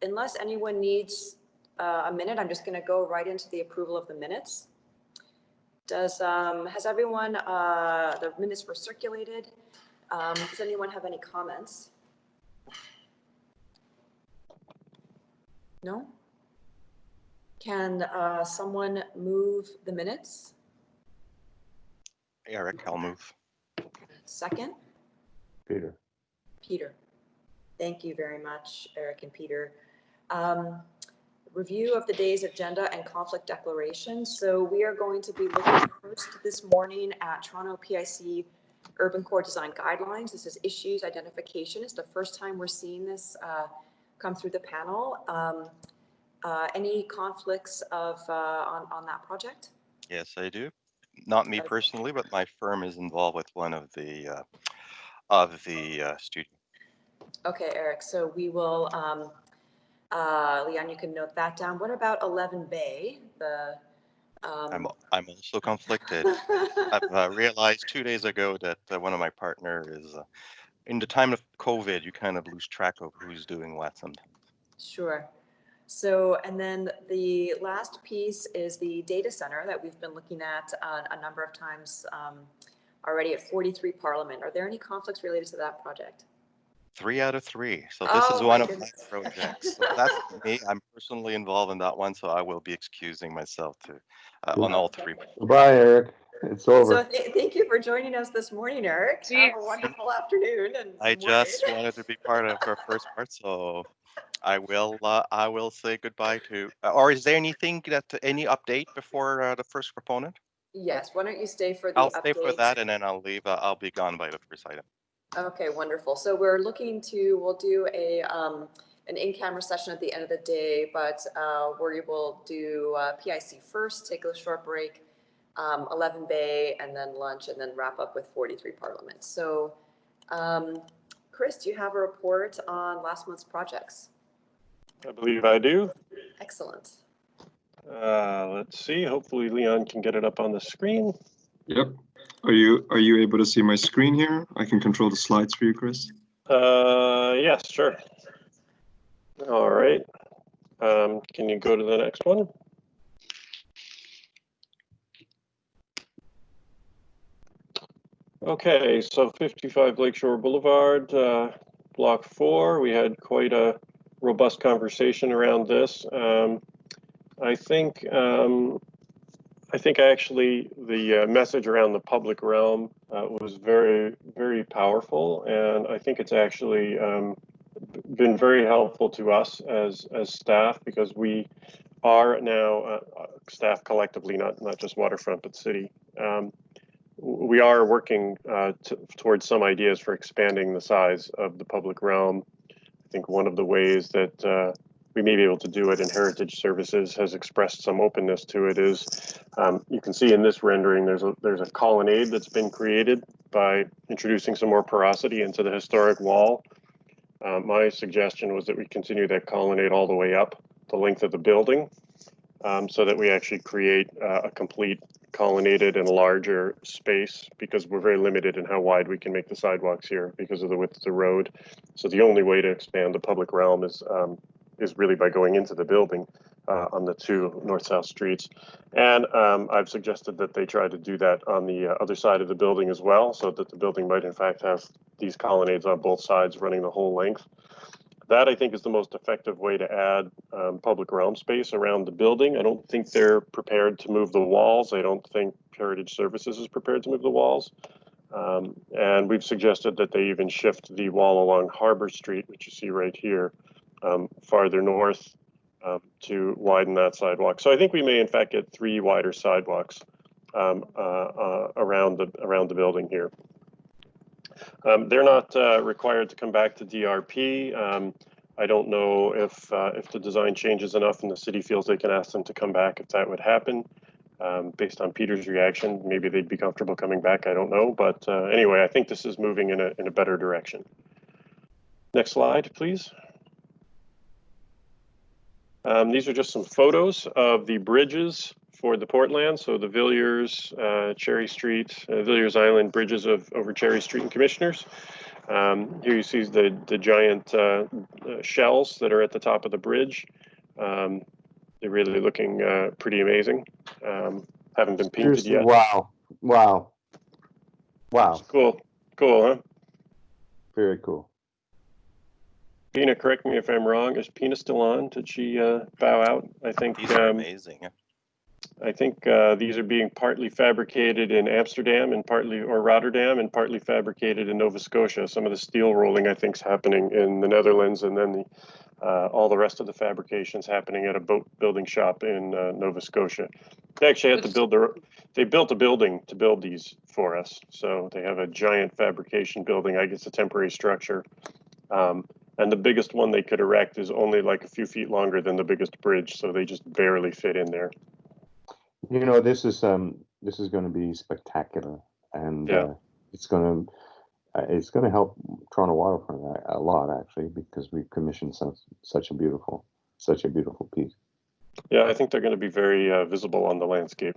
unless anyone needs a minute, I'm just going to go right into the approval of the minutes. Has everyone, the minutes were circulated. Does anyone have any comments? No? Can someone move the minutes? Eric, I'll move. Second? Peter. Peter. Thank you very much, Eric and Peter. Review of the day's agenda and conflict declaration. So we are going to be looking first this morning at Toronto PIC Urban Core Design Guidelines. This is issues identification. It's the first time we're seeing this come through the panel. Any conflicts of on that project? Yes, I do. Not me personally, but my firm is involved with one of the studios. Okay, Eric. So we will, Leon, you can note that down. What about 11 Bay? The I'm also conflicted. I've realized 2 days ago that one of my partner is in the time of COVID, you kind of lose track of who's doing what sometimes. Sure. So, and then the last piece is the data center that we've been looking at a number of times already at 43 Parliament. Are there any conflicts related to that project? 3 out of 3. So this is one of my projects. So that's me. I'm personally involved in that one, so I will be excusing myself on all 3. Bye, Eric. It's over. So thank you for joining us this morning, Eric. Have a wonderful afternoon. And I just wanted to be part of our first part, so I will say goodbye to. Or is there anything any update before the first proponent? Yes. Why don't you stay for the I'll update? stay for that, and then I'll leave. I'll be gone by the first item. Okay, wonderful. So we're looking to, we'll do an in-camera session at the end of the day, but we will do PIC first, take a short break, 11 Bay, and then lunch, and then wrap up with 43 Parliament. So Chris, do you have a report on last month's projects? I believe I do. Excellent. Let's see. Hopefully Leon can get it up on the screen. Yep. Are you able to see my screen here? I can control the slides for you, Chris. Yes, sure. All right. Can you go to the next one? Okay, so 55 Lakeshore Boulevard, Block 4. We had quite a robust conversation around this. I think actually the message around the public realm was very, very powerful, and I think it's actually been very helpful to us as staff, because we are now staff collectively, not just Waterfront but City. We are working towards some ideas for expanding the size of the public realm. I think one of the ways that we may be able to do it, and Heritage Services has expressed some openness to it, is you can see in this rendering there's a colonnade that's been created by introducing some more porosity into the historic wall. My suggestion was that we continue that colonnade all the way up the length of the building, so that we actually create a complete colonnaded and larger space, because we're very limited in how wide we can make the sidewalks here because of the width of the road. So the only way to expand the public realm is really by going into the building on the 2 north-south streets. And I've suggested that they try to do that on the other side of the building as well, so that the building might in fact have these colonnades on both sides running the whole length. That, I think, is the most effective way to add public realm space around the building. I don't think they're prepared to move the walls. I don't think Heritage Services is prepared to move the walls. And we've suggested that they even shift the wall along Harbor Street, which you see right here, farther north to widen that sidewalk. So I think we may in fact get 3 wider sidewalks around the building here. They're not required to come back to DRP. I don't know if the design changes enough and the city feels they can ask them to come back if that would happen. Based on Peter's reaction, maybe they'd be comfortable coming back. I don't know, but anyway, I think this is moving in a better direction. Next slide, please. These are just some photos of the bridges for the Portland. So the Villiers, Cherry Street, Villiers Island bridges over Cherry Street and Commissioners. Here you see the giant shells that are at the top of the bridge. They're really looking pretty amazing. Haven't been painted Seriously, yet. wow, wow, wow. Cool, cool, huh? Very cool. Pina, correct me if I'm wrong. Is Pina still on? Did she bow out? I think These are amazing. these are being partly fabricated in Amsterdam and partly, or Rotterdam, and partly fabricated in Nova Scotia. Some of the steel rolling, I think, is happening in the Netherlands, and then all the rest of the fabrications happening at a boat building shop in Nova Scotia. They actually had to build they built a building to build these for us. So they have a giant fabrication building. I guess a temporary structure. And the biggest one they could erect is only like a few feet longer than the biggest bridge. So they just barely fit in there. You know, this is going to be spectacular, and Yeah. it's going to help Toronto Waterfront a lot, actually, because we've commissioned such a beautiful piece. Yeah, I think they're going to be very visible on the landscape.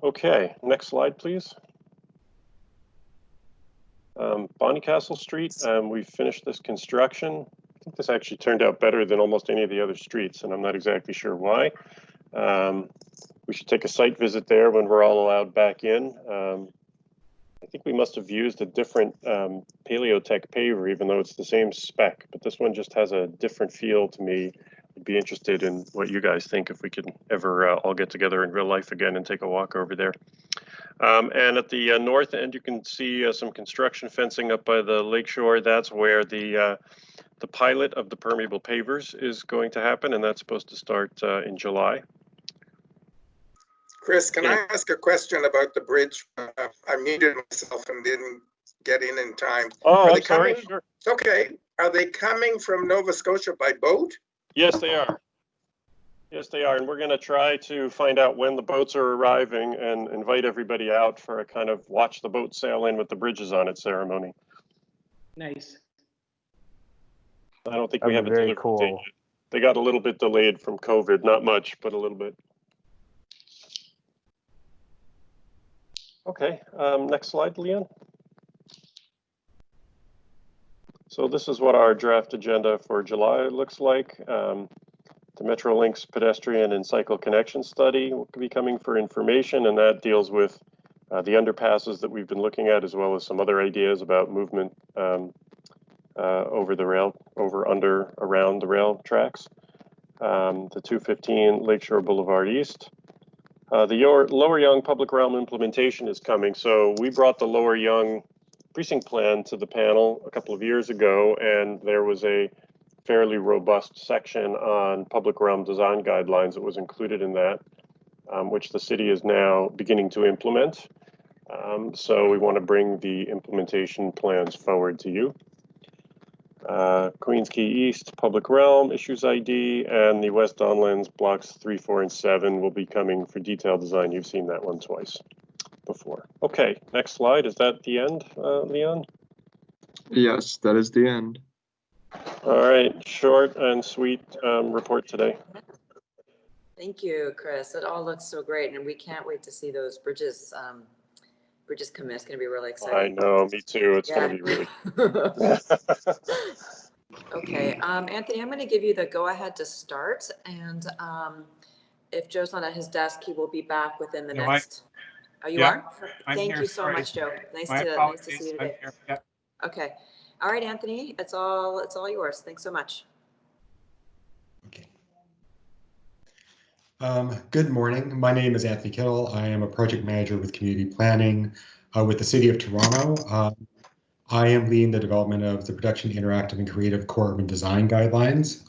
Okay, next slide, please. Bonnycastle Street, we've finished this construction. I think this actually turned out better than almost any of the other streets, and I'm not exactly sure why. We should take a site visit there when we're all allowed back in. I think we must have used a different Paleotech paver, even though it's the same spec, but this one just has a different feel to me. I'd be interested in what you guys think if we could ever all get together in real life again and take a walk over there. And at the north end, you can see some construction fencing up by the lakeshore. That's where the pilot of the permeable pavers is going to happen, and that's supposed to start in July. Chris, can I ask a question about the bridge? I muted myself and didn't get in time. Oh, I'm sorry. Sure. Okay. Are they coming from Nova Scotia by boat? Yes, they are. Yes, they are. And we're going to try to find out when the boats are arriving and invite everybody out for a kind of watch the boat sail in with the bridges on it ceremony. Nice. I don't think we have a very delivery cool. date yet. They got a little bit delayed from COVID. Not much, but a little bit. Okay, next slide, Leon. So this is what our draft agenda for July looks like. The Metrolinx pedestrian and cycle connection study will be coming for information, and that deals with the underpasses that we've been looking at, as well as some other ideas about movement over the rail, under, around the rail tracks. The 215 Lakeshore Boulevard East. The Lower Yonge Public Realm implementation is coming. So we brought the Lower Yonge precinct plan to the panel a couple of years ago, and there was a fairly robust section on public realm design guidelines that was included in that, which the city is now beginning to implement. So we want to bring the implementation plans forward to you. Queens Quay East, Public Realm, Issues ID, and the West Donlands blocks 3, 4, and 7 will be coming for detailed design. You've seen that one twice before. Okay, next slide. Is that the end, Leon? Yes, that is the end. Oh. All right, short and sweet report today. Thank you, Chris. It all looks so great, and we can't wait to see those bridges come in. It's going to be really exciting. I know, me too. It's going to be really. Okay, Anthony, I'm going to give you the go-ahead to start, and if Joe's not at his desk, he will be back within the next. Oh, you are? Thank you so much, Joe. Nice to see you today. Okay, all right, Anthony, it's all yours. Thanks so much. Okay. Good morning. My name is Anthony Kittle. I am a project manager with community planning with the City of Toronto. I am leading the development of the Production Interactive and Creative Core Urban Design Guidelines.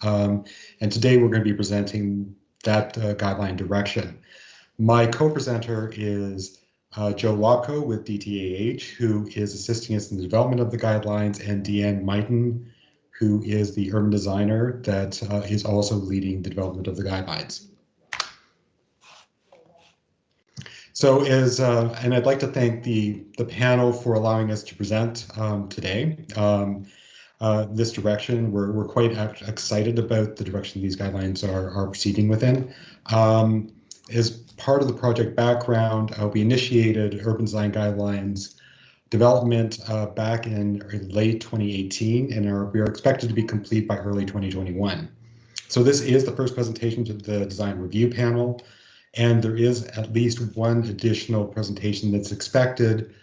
And today we're going to be presenting that guideline direction. My co-presenter is Joe Lopko with DTAH, who is assisting us in the development of the guidelines, and Deanne Mighton, who is the urban designer that is also leading the development of the guidelines. So and I'd like to thank the panel for allowing us to present today. This direction, we're quite excited about the direction these guidelines are proceeding within. As part of the project background, we initiated urban design guidelines development back in late 2018, and we are expected to be complete by early 2021. So this is the first presentation to the design review panel, and there is at least one additional presentation that's expected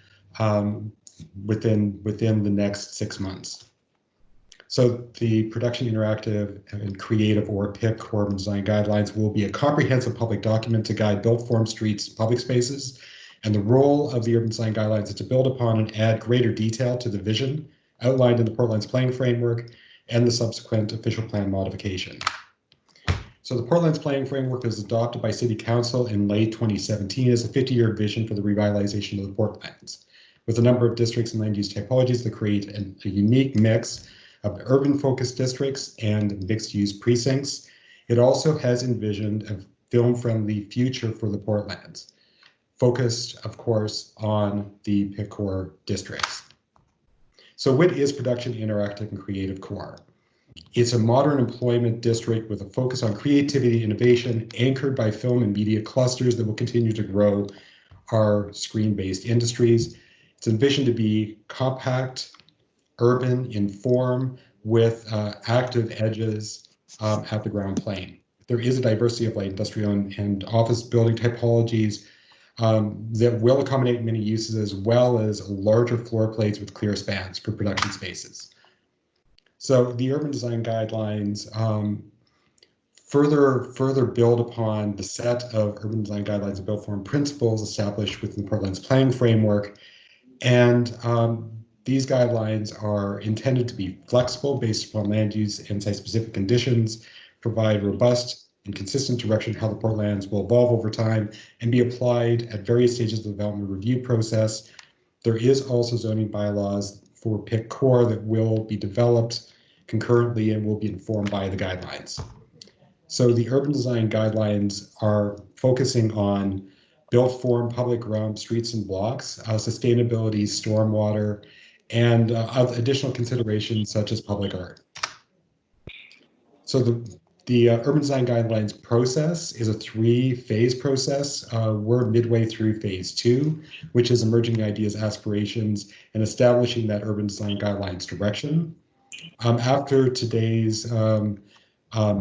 within the next 6 months. So the Production Interactive and Creative, or PIC, Core Urban Design Guidelines will be a comprehensive public document to guide built form streets, public spaces, and the role of the Urban Design Guidelines is to build upon and add greater detail to the vision outlined in the Portland's Planning Framework and the subsequent official plan modification. So the Portland's Planning Framework was adopted by City Council in late 2017 as a 50-year vision for the revitalization of the Portlands, with a number of districts and land use typologies that create a unique mix of urban-focused districts and mixed-use precincts. It also has envisioned a film-friendly future for the Portlands, focused, of course, on the PIC core districts. So what is Production Interactive and Creative Core? It's a modern employment district with a focus on creativity, innovation, anchored by film and media clusters that will continue to grow our screen-based industries. It's envisioned to be compact, urban in form, with active edges at the ground plane. There is a diversity of light industrial and office building typologies that will accommodate many uses, as well as larger floor plates with clear spans for production spaces. So the Urban Design Guidelines further build upon the set of Urban Design Guidelines and built form principles established within the Portland's Planning Framework. And these guidelines are intended to be flexible based upon land use and site-specific conditions, provide robust and consistent direction how the Portlands will evolve over time, and be applied at various stages of the development review process. There is also zoning bylaws for PIC core that will be developed concurrently and will be informed by the guidelines. So the urban design guidelines are focusing on built form public realm streets and blocks, sustainability, stormwater, and additional considerations such as public art. So the urban design guidelines process is a 3-phase process. We're midway through phase 2, which is emerging ideas, aspirations, and establishing that urban design guidelines direction. After today's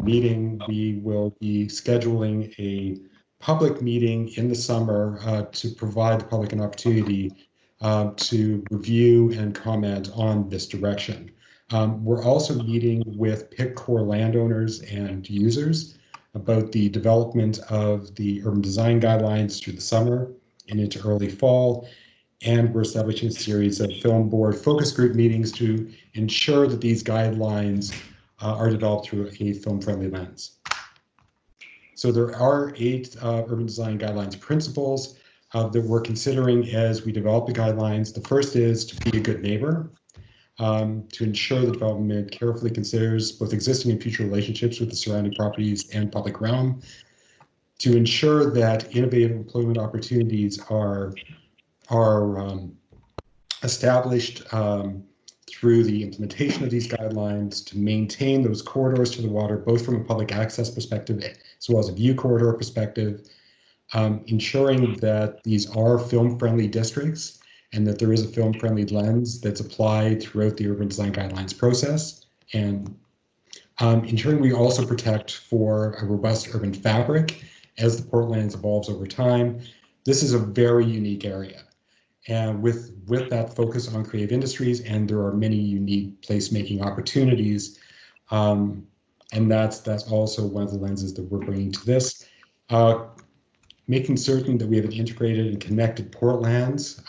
meeting, we will be scheduling a public meeting in the summer to provide the public an opportunity to review and comment on this direction. We're also meeting with PIC core landowners and users about the development of the urban design guidelines through the summer and into early fall. And we're establishing a series of film board focus group meetings to ensure that these guidelines are developed through a film-friendly lens. So there are 8 urban design guidelines principles that we're considering as we develop the guidelines. The first is to be a good neighbor, to ensure the development carefully considers both existing and future relationships with the surrounding properties and public realm, to ensure that innovative employment opportunities are established through the implementation of these guidelines, to maintain those corridors to the water, both from a public access perspective as well as a view corridor perspective, ensuring that these are film-friendly districts and that there is a film-friendly lens that's applied throughout the urban design guidelines process, and ensuring we also protect for a robust urban fabric as the Portlands evolves over time. This is a very unique area. And with that focus on creative industries, and there are many unique placemaking opportunities, and that's also one of the lenses that we're bringing to this. Making certain that we have an integrated and connected Portlands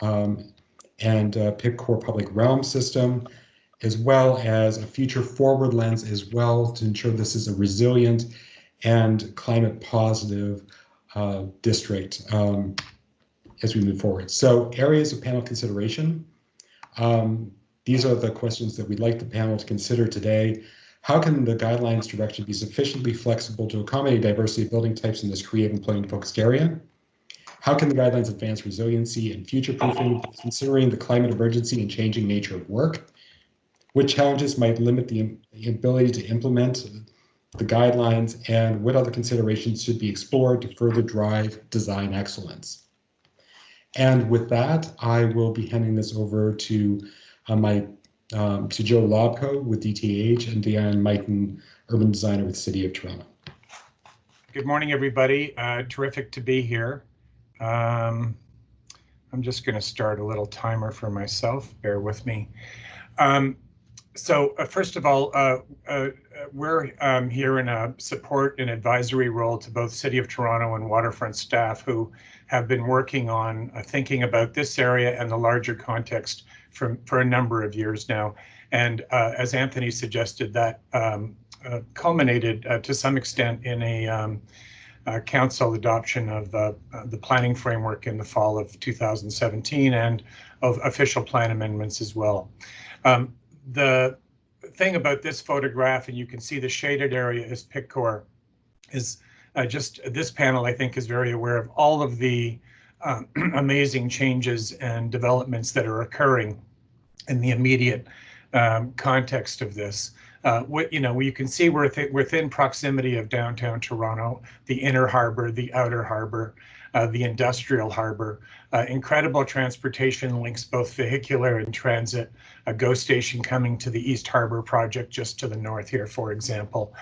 and PIC core public realm system, as well as a future forward lens as well, to ensure this is a resilient and climate positive district as we move forward. So areas of panel consideration. These are the questions that we'd like the panel to consider today. How can the guidelines direction be sufficiently flexible to accommodate diversity of building types in this creative employment focused area? How can the guidelines advance resiliency and future proofing, considering the climate emergency and changing nature of work? What challenges might limit the ability to implement the guidelines, and what other considerations should be explored to further drive design excellence? And with that, I will be handing this over to to Joe Lobko with DTH and Diane Mighton, urban designer with the City of Toronto. Good morning, everybody. Terrific to be here. I'm just going to start a little timer for myself. Bear with me. First of all, we're here in a support and advisory role to both City of Toronto and Waterfront staff who have been working on thinking about this area and the larger context for a number of years now. And as Anthony suggested, that culminated to some extent in a council adoption of the planning framework in the fall of 2017 and of official plan amendments as well. The thing about this photograph, and you can see the shaded area is Piccore, is just this panel, I think, is very aware of all of the amazing changes and developments that are occurring in the immediate context of this. You can see we're within proximity of downtown Toronto, the inner harbor, the outer harbor, the industrial harbor, incredible transportation links, both vehicular and transit, a GO station coming to the East Harbor project just to the north here, for example.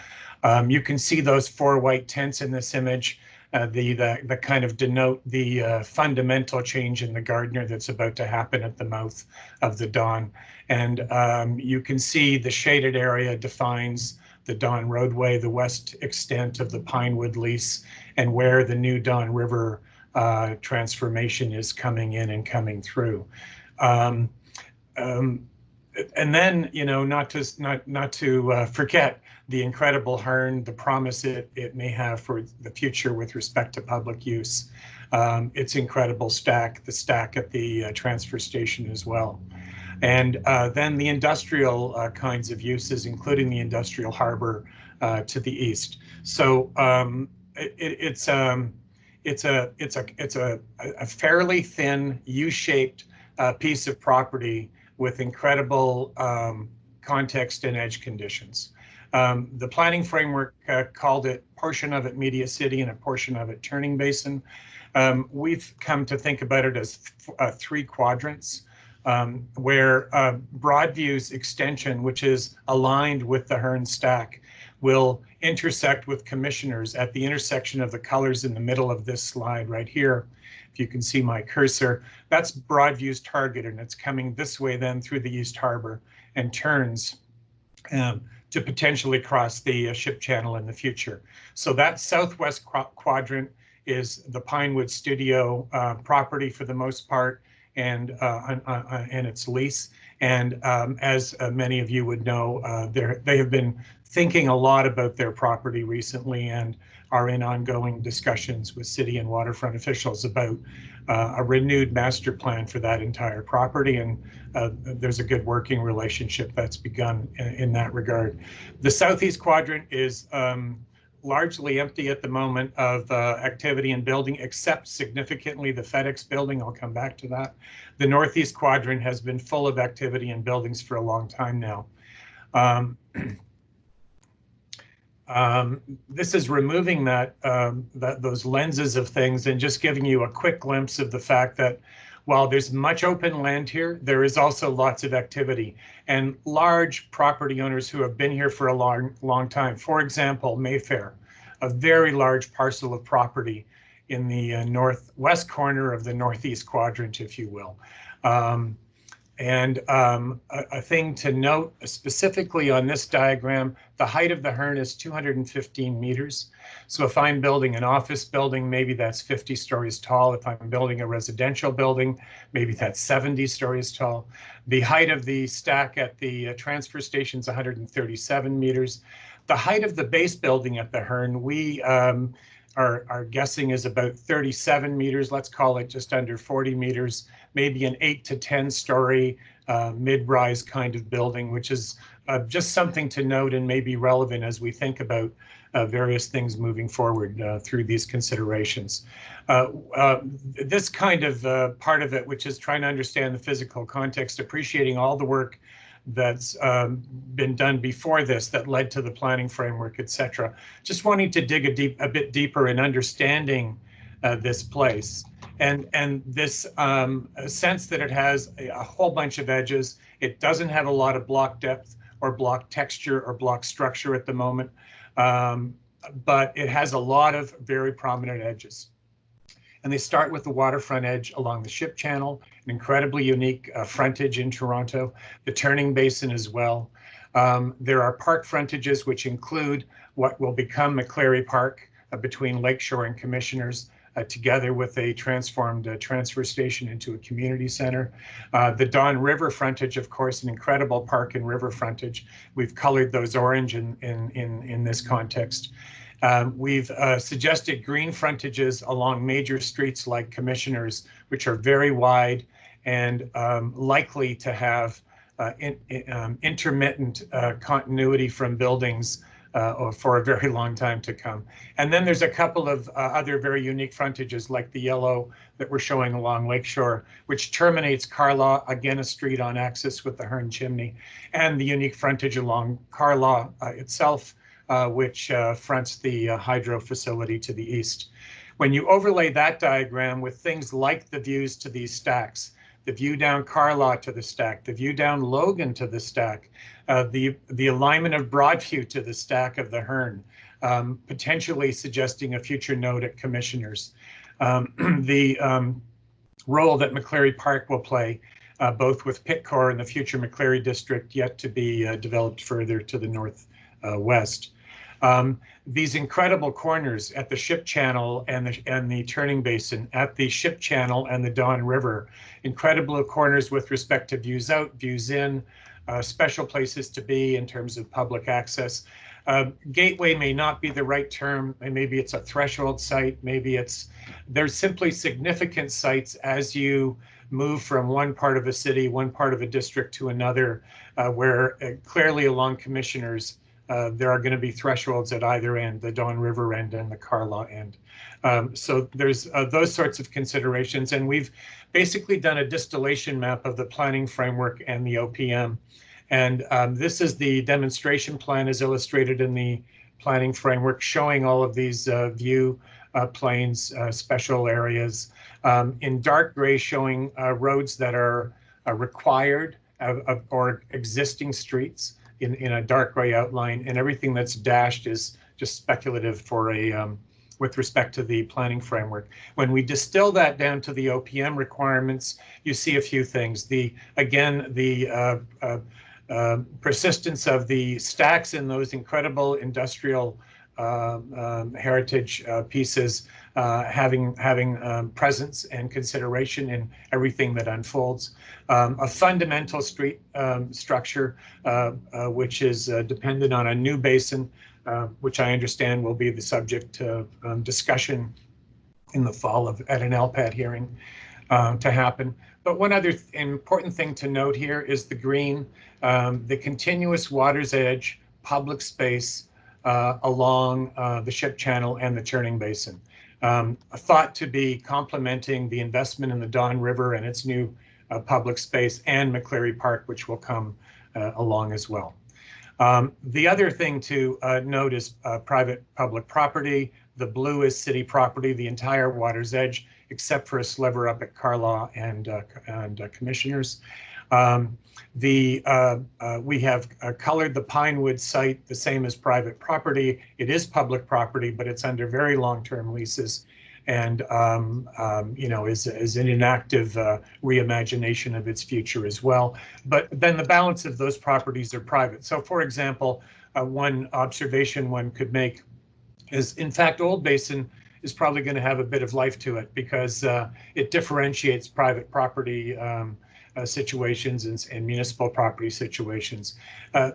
You can see those 4 white tents in this image, the kind of denote the fundamental change in the Gardiner that's about to happen at the mouth of the Don. And you can see the shaded area defines the Don roadway, the west extent of the Pinewood lease, and where the new Don River transformation is coming in and coming through. And then, not to forget the incredible Hearn, the promise it may have for the future with respect to public use. Its incredible stack, the stack at the transfer station as well. And then the industrial kinds of uses, including the industrial harbor to the east. So it's a fairly thin U-shaped piece of property with incredible context and edge conditions. The planning framework called it, portion of it Media City and a portion of it Turning Basin. We've come to think about it as 3 quadrants, where Broadview's extension, which is aligned with the Hearn stack, will intersect with Commissioners at the intersection of the colors in the middle of this slide right here. If you can see my cursor, that's Broadview's target, and it's coming this way then through the East Harbor and turns to potentially cross the ship channel in the future. So that southwest quadrant is the Pinewood Studio property for the most part, and its lease. And as many of you would know, they have been thinking a lot about their property recently and are in ongoing discussions with city and waterfront officials about a renewed master plan for that entire property. And there's a good working relationship that's begun in that regard. The southeast quadrant is largely empty at the moment of activity and building, except significantly the FedEx building. I'll come back to that. The northeast quadrant has been full of activity and buildings for a long time now. This is removing those lenses of things and just giving you a quick glimpse of the fact that while there's much open land here, there is also lots of activity and large property owners who have been here for a long time. For example, Mayfair, a very large parcel of property in the northwest corner of the northeast quadrant, if you will. A thing to note specifically on this diagram, the height of the Hearn is 215 meters. So if I'm building an office building, maybe that's 50 stories tall. If I'm building a residential building, maybe that's 70 stories tall. The height of the stack at the transfer station is 137 meters. The height of the base building at the Hearn, we are guessing is about 37 meters. Let's call it just under 40 meters, maybe an 8 to 10 story mid-rise kind of building, which is just something to note and maybe relevant as we think about various things moving forward through these considerations. This kind of part of it, which is trying to understand the physical context, appreciating all the work that's been done before this that led to the planning framework, etc. Just wanting to dig a bit deeper in understanding this place. And this sense that it has a whole bunch of edges. It doesn't have a lot of block depth or block texture or block structure at the moment, but it has a lot of very prominent edges. And they start with the waterfront edge along the ship channel, an incredibly unique frontage in Toronto, the turning basin as well. There are park frontages, which include what will become McCleary Park between Lakeshore and Commissioners, together with a transformed transfer station into a community center. The Don River frontage, of course, an incredible park and river frontage. We've colored those orange in this context. We've suggested green frontages along major streets like Commissioners, which are very wide and likely to have intermittent continuity from buildings for a very long time to come. And then there's a couple of other very unique frontages, like the yellow that we're showing along Lakeshore, which terminates Carlaw, again a street on axis with the Hearn chimney, and the unique frontage along Carlaw itself, which fronts the hydro facility to the east. When you overlay that diagram with things like the views to these stacks, the view down Carlaw to the stack, the view down Logan to the stack, the alignment of Broadview to the stack of the Hearn, potentially suggesting a future node at Commissioners. The role that McCleary Park will play, both with Pitcore and the future McCleary district yet to be developed further to the northwest. These incredible corners at the ship channel and the turning basin, at the ship channel and the Don River, incredible corners with respect to views out, views in, special places to be in terms of public access. Gateway may not be the right term, and maybe it's a threshold site, maybe there's simply significant sites as you move from one part of a city, one part of a district to another, where clearly along Commissioners, there are going to be thresholds at either end, the Don River end and the Carlaw end. So there's those sorts of considerations, and we've basically done a distillation map of the planning framework and the OPM. And this is the demonstration plan as illustrated in the planning framework, showing all of these view planes, special areas. In dark gray, showing roads that are required or existing streets in a dark gray outline, and everything that's dashed is just speculative for with respect to the planning framework. When we distill that down to the OPM requirements, you see a few things. Again, the persistence of the stacks in those incredible industrial heritage pieces, having presence and consideration in everything that unfolds. A fundamental street structure, which is dependent on a new basin, which I understand will be the subject of discussion in the fall at an LPAT hearing to happen. But one other important thing to note here is the green, the continuous water's edge public space along the ship channel and the turning basin. Thought to be complementing the investment in the Don River and its new public space, and McCleary Park, which will come along as well. The other thing to note is private-public property. The blue is city property, the entire water's edge, except for a sliver up at Carlaw and Commissioners. We have colored the Pinewood site the same as private property. It is public property, but it's under very long-term leases, and is an inactive reimagination of its future as well. But then the balance of those properties are private. So, for example, one observation one could make is, in fact, Old Basin is probably going to have a bit of life to it, because it differentiates private property situations and municipal property situations.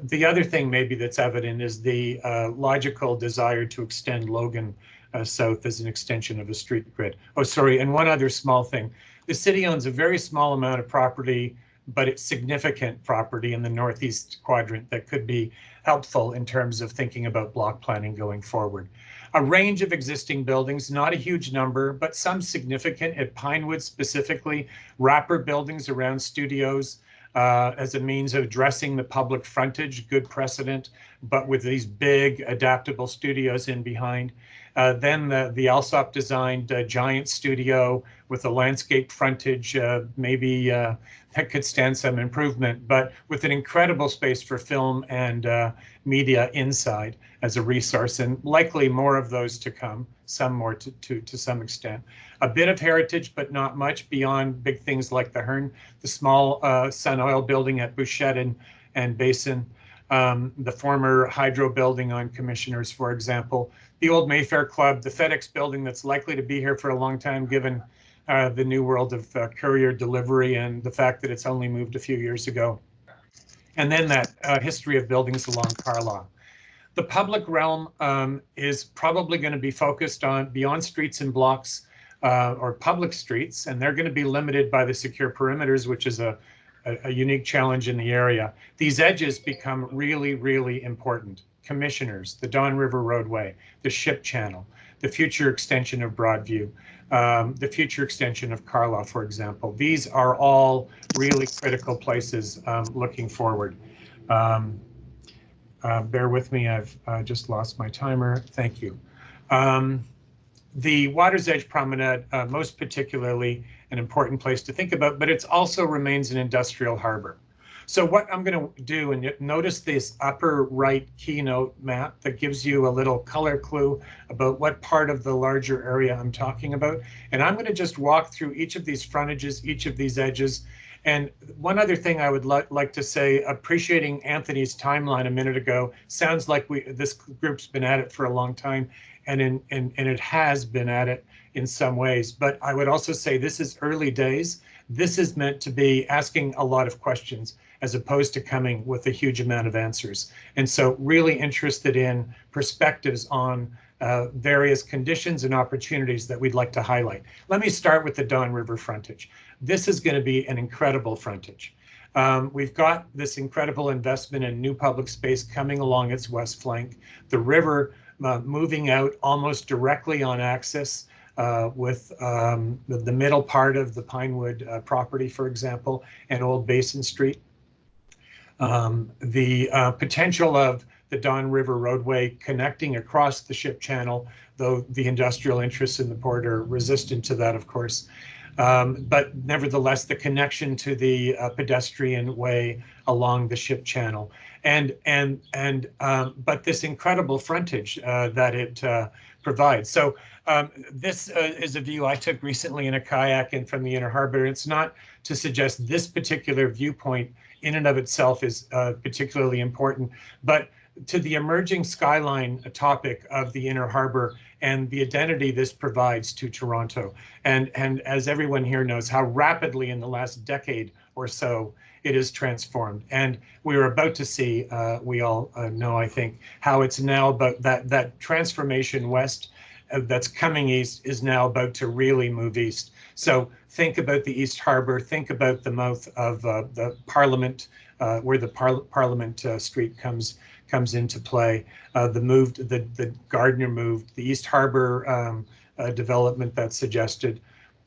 The other thing maybe that's evident is the logical desire to extend Logan south as an extension of a street grid. Oh, sorry, and one other small thing. The city owns a very small amount of property, but it's significant property in the northeast quadrant that could be helpful in terms of thinking about block planning going forward. A range of existing buildings, not a huge number, but some significant at Pinewood specifically, wrapper buildings around studios as a means of addressing the public frontage, good precedent, but with these big adaptable studios in behind. Then the Alsop designed giant studio with a landscape frontage, maybe that could stand some improvement, but with an incredible space for film and media inside as a resource, and likely more of those to come, some more to some extent. A bit of heritage, but not much beyond big things like the Hearn, the small Sun Oil building at Bouchette and Basin, the former Hydro building on Commissioners, for example, the old Mayfair Club, the FedEx building that's likely to be here for a long time, given the new world of courier delivery and the fact that it's only moved a few years ago. And then that history of buildings along Carlaw. The public realm is probably going to be focused on beyond streets and blocks or public streets, and they're going to be limited by the secure perimeters, which is a unique challenge in the area. These edges become really, really important. Commissioners, the Don River Roadway, the Ship Channel, the future extension of Broadview, the future extension of Carlaw, for example. These are all really critical places looking forward. Bear with me, I've just lost my timer. Thank you. The Water's Edge Promenade, most particularly an important place to think about, but it also remains an industrial harbor. So what I'm going to do, and notice this upper right keynote map that gives you a little color clue about what part of the larger area I'm talking about. And I'm going to just walk through each of these frontages, each of these edges. And one other thing I would like to say, appreciating Anthony's timeline a minute ago, sounds like this group's been at it for a long time, and it has been at it in some ways. But I would also say this is early days. This is meant to be asking a lot of questions as opposed to coming with a huge amount of answers. And so really interested in perspectives on various conditions and opportunities that we'd like to highlight. Let me start with the Don River frontage. This is going to be an incredible frontage. We've got this incredible investment in new public space coming along its west flank. The river moving out almost directly on axis with the middle part of the Pinewood property, for example, and Old Basin Street. The potential of the Don River Roadway connecting across the Ship Channel, though the industrial interests in the port are resistant to that, of course. But nevertheless, the connection to the pedestrian way along the Ship Channel, but this incredible frontage that it provides. So this is a view I took recently in a kayak and from the Inner Harbor. It's not to suggest this particular viewpoint in and of itself is particularly important, but to the emerging skyline topic of the Inner Harbor and the identity this provides to Toronto. And as everyone here knows, how rapidly in the last decade or so it is transformed. And we are about to see, we all know, I think, how it's now about that transformation west that's coming east is now about to really move east. So think about the East Harbor, think about the mouth of the Parliament, where the Parliament Street comes into play, the Gardner moved, the East Harbor development that's suggested.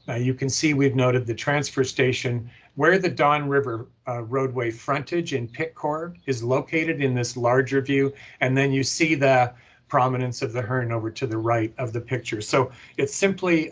You can see we've noted the transfer station where the Don River roadway frontage in Pitcore is located in this larger view, and then you see the prominence of the Hearn over to the right of the picture. So it's simply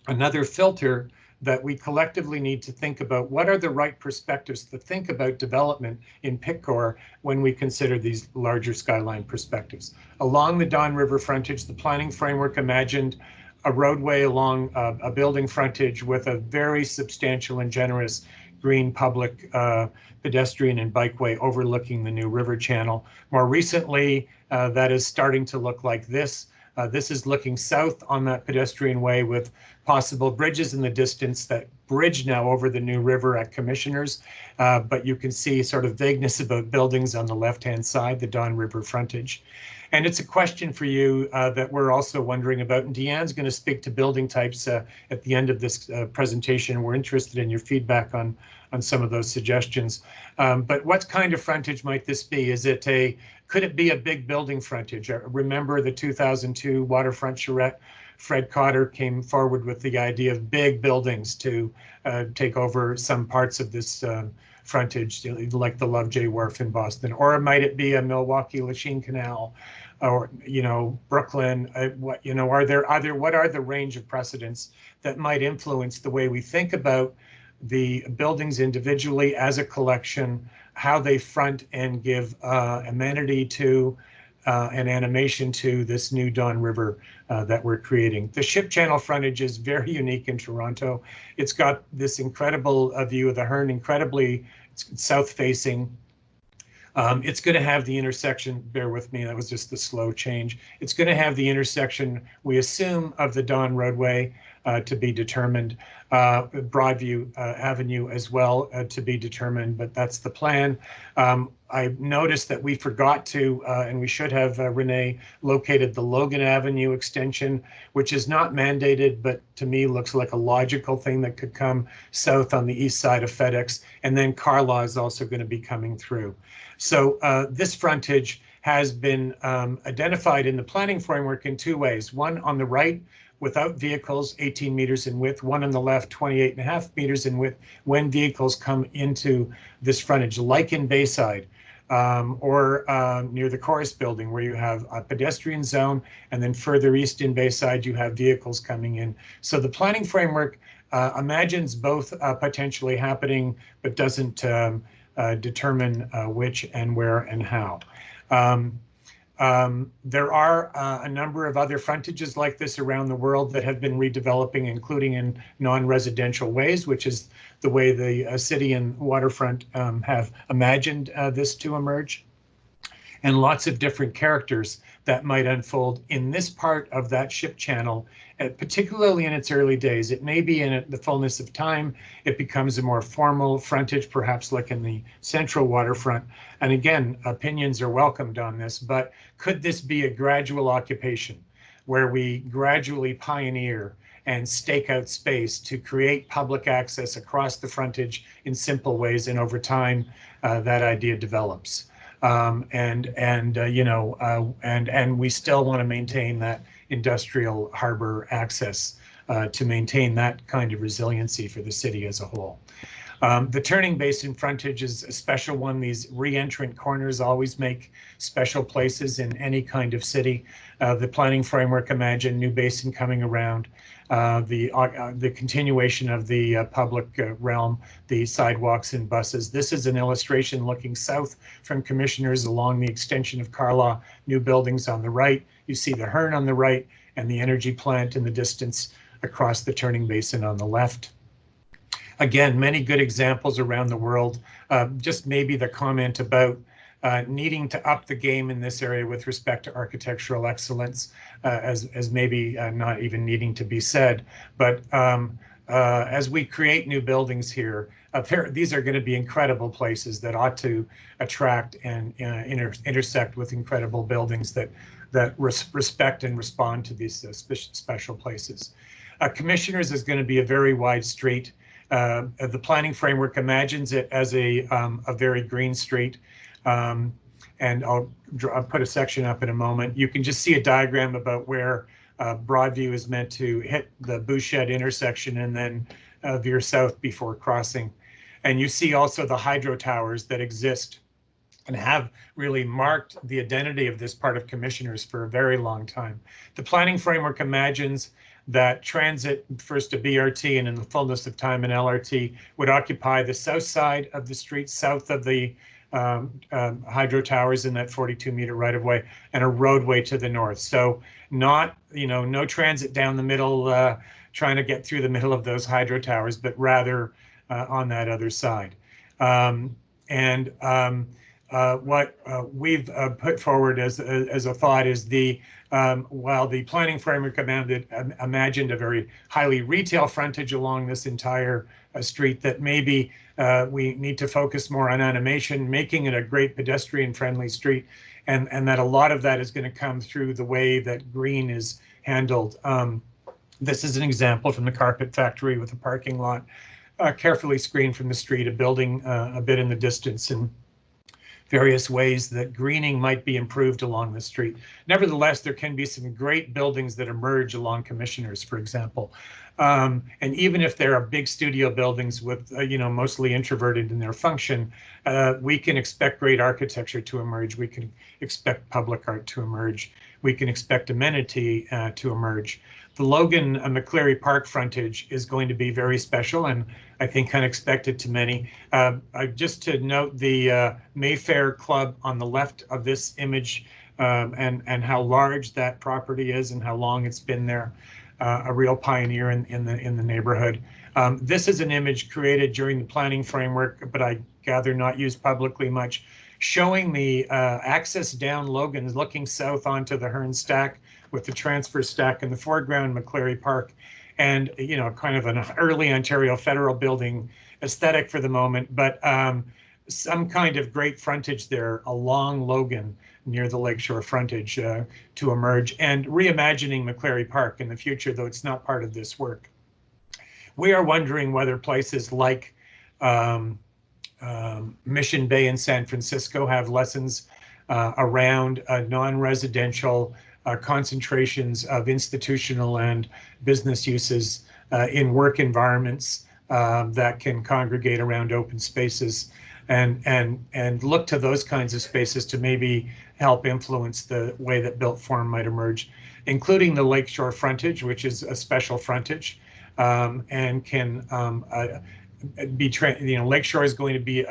another filter that we collectively need to think about what are the right perspectives to think about development in Pitcore when we consider these larger skyline perspectives. Along the Don River frontage, the planning framework imagined a roadway along a building frontage with a very substantial and generous green public pedestrian and bikeway overlooking the new river channel. More recently, that is starting to look like this. This is looking south on that pedestrian way with possible bridges in the distance that bridge now over the new river at Commissioners. But you can see sort of vagueness about buildings on the left-hand side, the Don River frontage. And it's a question for you that we're also wondering about. And Deanne's going to speak to building types at the end of this presentation. We're interested in your feedback on some of those suggestions. But what kind of frontage might this be? Could it be a big building frontage? Remember the 2002 Waterfront charrette? Fred Cotter came forward with the idea of big buildings to take over some parts of this frontage, like the Lovejoy Wharf in Boston. Or might it be a Milwaukee Lachine Canal or Brooklyn. What what are the range of precedents that might influence the way we think about the buildings individually as a collection, how they front and give amenity to and animation to this new Don River that we're creating. The ship channel frontage is very unique in Toronto. It's got this incredible view of the Hearn, incredibly south facing. It's going to have the intersection, bear with me, that was just the slow change. It's going to have the intersection, we assume, of the Don roadway to be determined, Broadview Avenue as well to be determined, but that's the plan. I noticed that we forgot to, and we should have, Renee, located the Logan Avenue extension, which is not mandated, but to me looks like a logical thing that could come south on the east side of FedEx. And then Carlaw is also going to be coming through. So this frontage has been identified in the planning framework in two ways. One on the right, without vehicles, 18 meters in width. One on the left, 28.5 meters in width when vehicles come into this frontage, like in Bayside or near the Chorus building, where you have a pedestrian zone, and then further east in Bayside, you have vehicles coming in. So the planning framework imagines both potentially happening, but doesn't determine which and where and how. There are a number of other frontages like this around the world that have been redeveloping, including in non-residential ways, which is the way the city and waterfront have imagined this to emerge. And lots of different characters that might unfold in this part of that ship channel, particularly in its early days. It may be in the fullness of time, it becomes a more formal frontage, perhaps like in the central waterfront. And again, opinions are welcomed on this, but could this be a gradual occupation where we gradually pioneer and stake out space to create public access across the frontage in simple ways, and over time that idea develops. And we still want to maintain that industrial harbor access to maintain that kind of resiliency for the city as a whole. The turning basin frontage is a special one. These re-entrant corners always make special places in any kind of city. The planning framework imagined new basin coming around, the continuation of the public realm, the sidewalks and buses. This is an illustration looking south from Commissioners along the extension of Carlaw, new buildings on the right. You see the Hearn on the right and the energy plant in the distance across the turning basin on the left. Again, many good examples around the world. Just maybe the comment about needing to up the game in this area with respect to architectural excellence, as maybe not even needing to be said. But as we create new buildings here, these are going to be incredible places that ought to attract and intersect with incredible buildings that respect and respond to these special places. Commissioners is going to be a very wide street. The planning framework imagines it as a very green street. And I'll put a section up in a moment. You can just see a diagram about where Broadview is meant to hit the Bouchette intersection and then veer south before crossing. And you see also the hydro towers that exist and have really marked the identity of this part of Commissioners for a very long time. The planning framework imagines that transit, first a BRT and in the fullness of time an LRT, would occupy the south side of the street, south of the hydro towers in that 42-meter right-of-way, and a roadway to the north. So not, no transit down the middle, trying to get through the middle of those hydro towers, but rather on that other side. What we've put forward as a thought is while the planning framework imagined a very highly retail frontage along this entire street, that maybe we need to focus more on animation, making it a great pedestrian-friendly street, and that a lot of that is going to come through the way that green is handled. This is an example from the carpet factory with a parking lot carefully screened from the street, a building a bit in the distance, and various ways that greening might be improved along the street. Nevertheless, there can be some great buildings that emerge along Commissioners, for example. And even if there are big studio buildings with, mostly introverted in their function, we can expect great architecture to emerge. We can expect public art to emerge. We can expect amenity to emerge. The Logan McCleary Park frontage is going to be very special and I think unexpected to many. Just to note the Mayfair Club on the left of this image and how large that property is and how long it's been there. A real pioneer in the neighborhood. This is an image created during the planning framework, but I gather not used publicly much, showing the access down Logan, looking south onto the Hearn Stack with the transfer stack in the foreground, McCleary Park, and kind of an early Ontario federal building aesthetic for the moment, but some kind of great frontage there along Logan near the lakeshore frontage to emerge, and reimagining McCleary Park in the future, though it's not part of this work. We are wondering whether places like Mission Bay in San Francisco have lessons around non-residential concentrations of institutional and business uses in work environments that can congregate around open spaces and look to those kinds of spaces to maybe help influence the way that built form might emerge, including the lakeshore frontage, which is a special frontage and can be, Lakeshore is going to be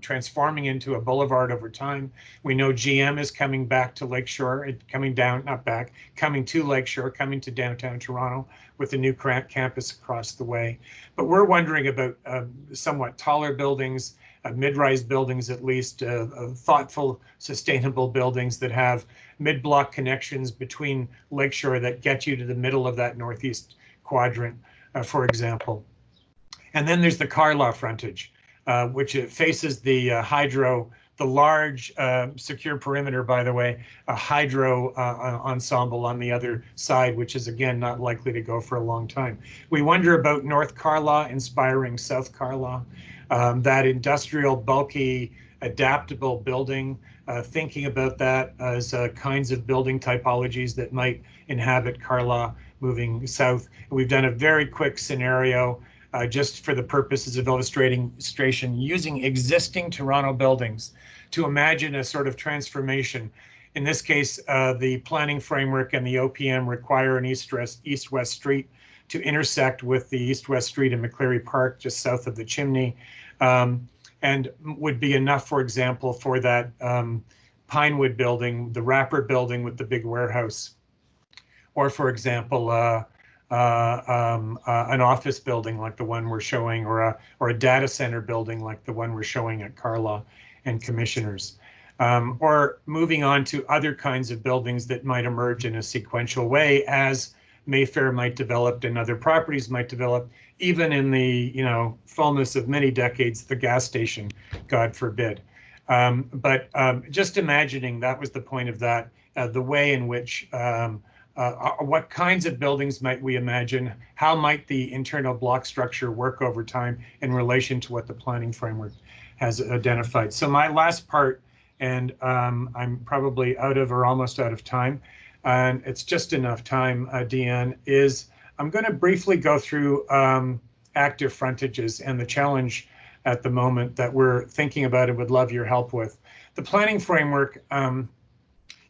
transforming into a boulevard over time. We know GM is coming back to Lakeshore, coming to Lakeshore, coming to downtown Toronto with a new campus across the way. But we're wondering about somewhat taller buildings, mid-rise buildings at least, thoughtful, sustainable buildings that have mid-block connections between Lakeshore that get you to the middle of that northeast quadrant, for example. And then there's the Carlaw frontage, which it faces the hydro, the large secure perimeter, by the way, a hydro ensemble on the other side, which is again not likely to go for a long time. We wonder about North Carlaw inspiring South Carlaw, that industrial, bulky, adaptable building, thinking about that as kinds of building typologies that might inhabit Carlaw moving south. We've done a very quick scenario just for the purposes of illustration, using existing Toronto buildings to imagine a sort of transformation. In this case, the planning framework and the OPM require an east-west street to intersect with the east-west street in McCleary Park, just south of the chimney, and would be enough, for example, for that Pinewood building, the wrapper building with the big warehouse, or for example, an office building like the one we're showing, or a data center building like the one we're showing at Carlaw and Commissioners, or moving on to other kinds of buildings that might emerge in a sequential way as Mayfair might develop and other properties might develop, even in the fullness of many decades, the gas station, God forbid. But just imagining, that was the point of that, the way in which what kinds of buildings might we imagine? How might the internal block structure work over time in relation to what the planning framework has identified? So my last part, and I'm probably out of or almost out of time, and it's just enough time, Deanne, is I'm going to briefly go through active frontages and the challenge at the moment that we're thinking about and would love your help with. The planning framework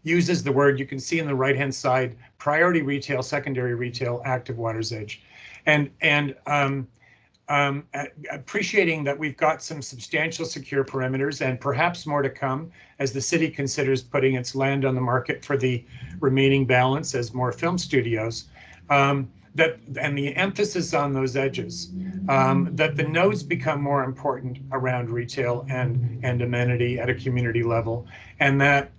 uses the word, you can see in the right-hand side, priority retail, secondary retail, active water's edge. And appreciating that we've got some substantial secure perimeters and perhaps more to come as the city considers putting its land on the market for the remaining balance as more film studios, and the emphasis on those edges, that the nodes become more important around retail and amenity at a community level, and that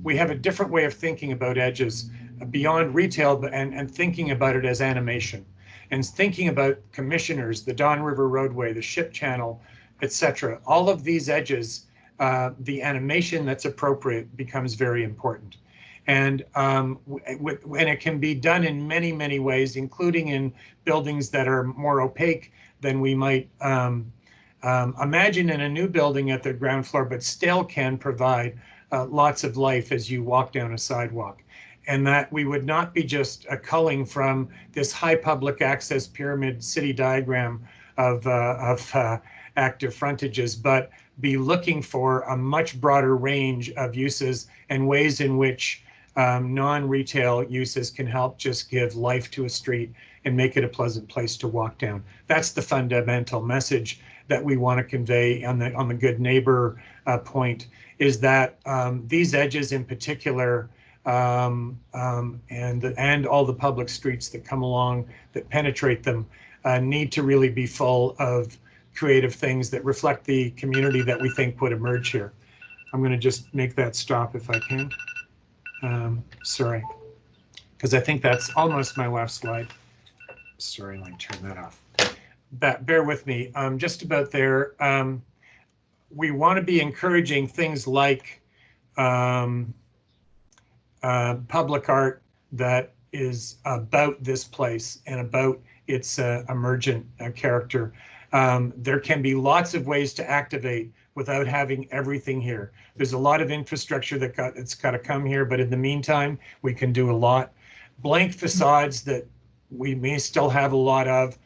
we have a different way of thinking about edges beyond retail, and thinking about it as animation, and thinking about Commissioners, the Don River Roadway, the Ship Channel, etc. All of these edges, the animation that's appropriate becomes very important. And it can be done in many, many ways, including in buildings that are more opaque than we might imagine in a new building at the ground floor, but still can provide lots of life as you walk down a sidewalk. And that we would not be just culling from this high public access pyramid city diagram of active frontages, but be looking for a much broader range of uses and ways in which non-retail uses can help just give life to a street and make it a pleasant place to walk down. That's the fundamental message that we want to convey on the good neighbor point, is that these edges in particular, and all the public streets that come along that penetrate them need to really be full of creative things that reflect the community that we think would emerge here. I'm going to just make that stop if I can. Sorry, because I think that's almost my last slide. Sorry, let me turn that off. Bear with me. Just about there. We want to be encouraging things like public art that is about this place and about its emergent character. There can be lots of ways to activate without having everything here. There's a lot of infrastructure that's got to come here, but in the meantime, we can do a lot. Blank facades that we may still have a lot of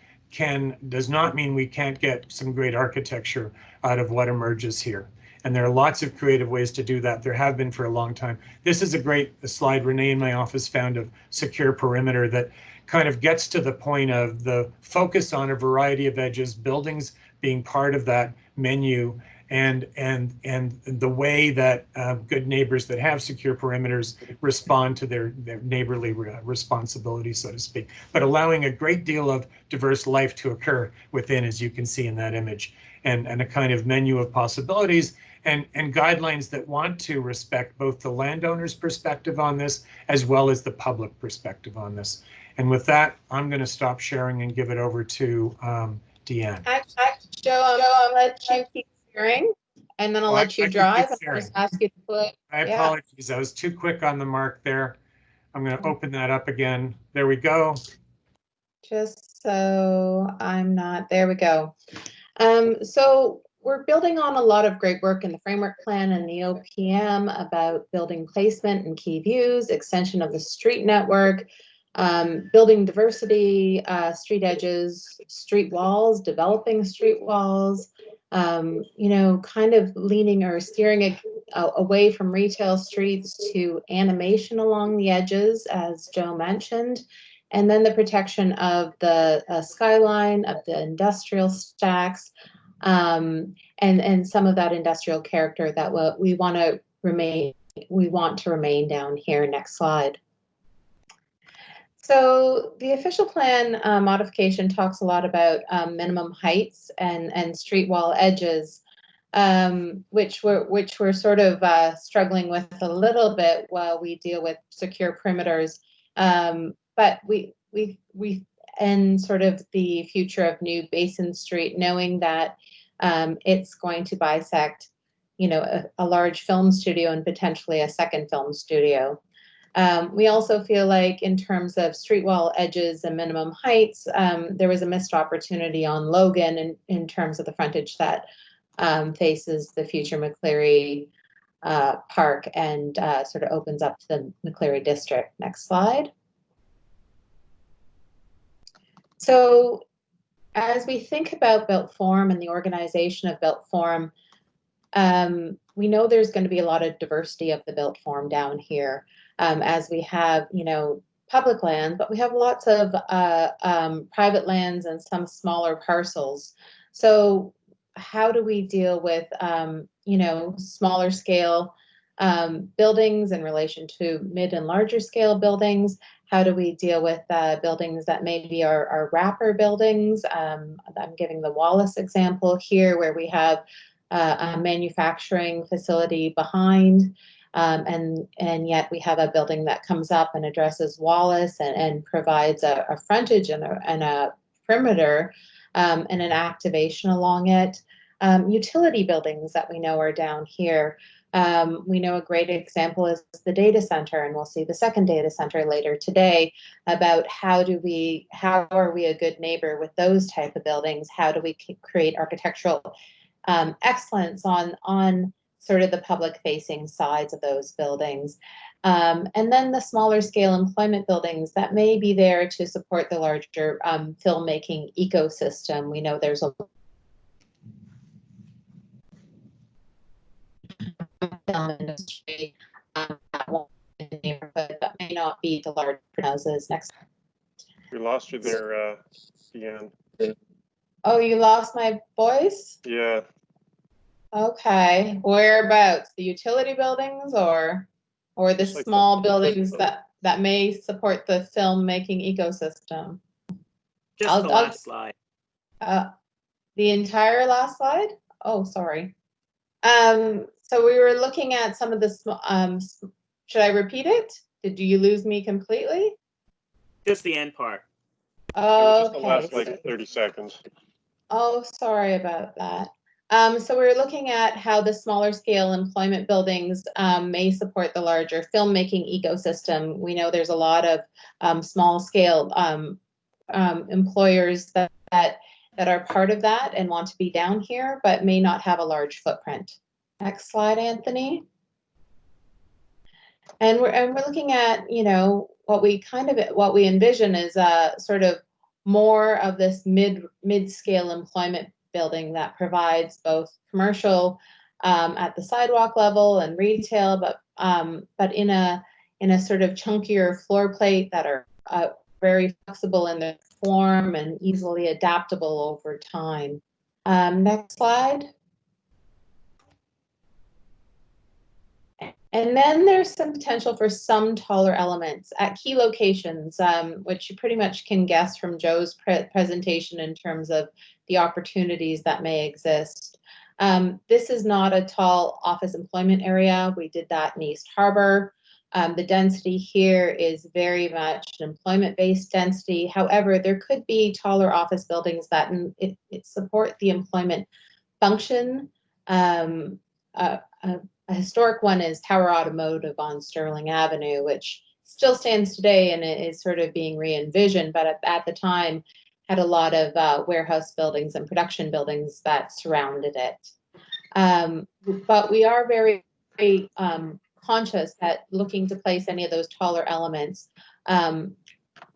does not mean we can't get some great architecture out of what emerges here. And there are lots of creative ways to do that. There have been for a long time. This is a great slide Renee in my office found of secure perimeter that kind of gets to the point of the focus on a variety of edges, buildings being part of that menu, and the way that good neighbors that have secure perimeters respond to their neighborly responsibility, so to speak, but allowing a great deal of diverse life to occur within, as you can see in that image, and a kind of menu of possibilities and guidelines that want to respect both the landowner's perspective on this as well as the public perspective on this. And with that, I'm going to stop sharing and give it over to Deanne. Joe, I'll let you keep sharing, and then I'll let you drive. And I'll just ask you to put. I apologize. I was too quick on the mark there. I'm going to open that up again. There we go. Just so I'm not. There we go. So we're building on a lot of great work in the framework plan and the OPM about building placement and key views, extension of the street network, building diversity, street edges, street walls, developing street walls, you know, kind of leaning or steering it away from retail streets to animation along the edges, as Joe mentioned, and then the protection of the skyline, of the industrial stacks, and some of that industrial character that we want to remain down here. Next slide. So the official plan modification talks a lot about minimum heights and street wall edges, which we're sort of struggling with a little bit while we deal with secure perimeters. But we and sort of the future of New Basin Street, knowing that it's going to bisect, you know, a large film studio and potentially a second film studio. We also feel like in terms of street wall edges and minimum heights, there was a missed opportunity on Logan in terms of the frontage that faces the future McCleary Park and sort of opens up to the McCleary district. Next slide. So as we think about built form and the organization of built form, we know there's going to be a lot of diversity of the built form down here, as we have, you know, public land, but we have lots of private lands and some smaller parcels. So how do we deal with, you know, smaller scale buildings in relation to mid and larger scale buildings? How do we deal with buildings that maybe are wrapper buildings? I'm giving the Wallace example here, where we have a manufacturing facility behind, and yet we have a building that comes up and addresses Wallace and provides a frontage and a perimeter and an activation along it. Utility buildings that we know are down here. We know a great example is the data center, and we'll see the second data center later today about how are we a good neighbor with those type of buildings? How do we create architectural excellence on sort of the public facing sides of those buildings? And then the smaller scale employment buildings that may be there to support the larger filmmaking ecosystem. We know there's a film industry that won't be in the neighborhood, but may not be the large houses. Next. We lost you there, Deanne. Oh, you lost my voice? Yeah. Okay. Whereabouts? The utility buildings or the Just like small buildings that may support the filmmaking ecosystem? Just the last slide. The entire last slide? Oh, sorry. So we were looking at some of the, should I repeat it? Did you lose me completely? Just the end part. Oh, Just the last like 30 seconds. Oh, sorry about that. So we're looking at how the smaller scale employment buildings may support the larger filmmaking ecosystem. We know there's a lot of small scale employers that are part of that and want to be down here, but may not have a large footprint. Next slide, Anthony. And we're looking at, you know, what we envision is sort of more of this mid-scale employment building that provides both commercial at the sidewalk level and retail, but in a sort of chunkier floor plate that are very flexible in their form and easily adaptable over time. Next slide. And then there's some potential for some taller elements at key locations, which you pretty much can guess from Joe's presentation in terms of the opportunities that may exist. This is not a tall office employment area. We did that in East Harbor. The density here is very much an employment-based density. However, there could be taller office buildings that it support the employment function. A historic one is Tower Automotive on Sterling Avenue, which still stands today and it is sort of being re-envisioned, but at the time had a lot of warehouse buildings and production buildings that surrounded it. But we are very, very conscious that looking to place any of those taller elements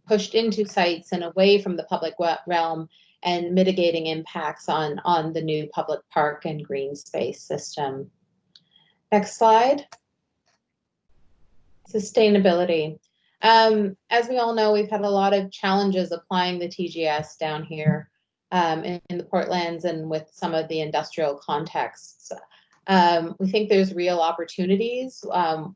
pushed into sites and away from the public realm and mitigating impacts on the new public park and green space system. Next slide. Sustainability. As we all know, we've had a lot of challenges applying the TGS down here in the Portlands and with some of the industrial contexts. We think there's real opportunities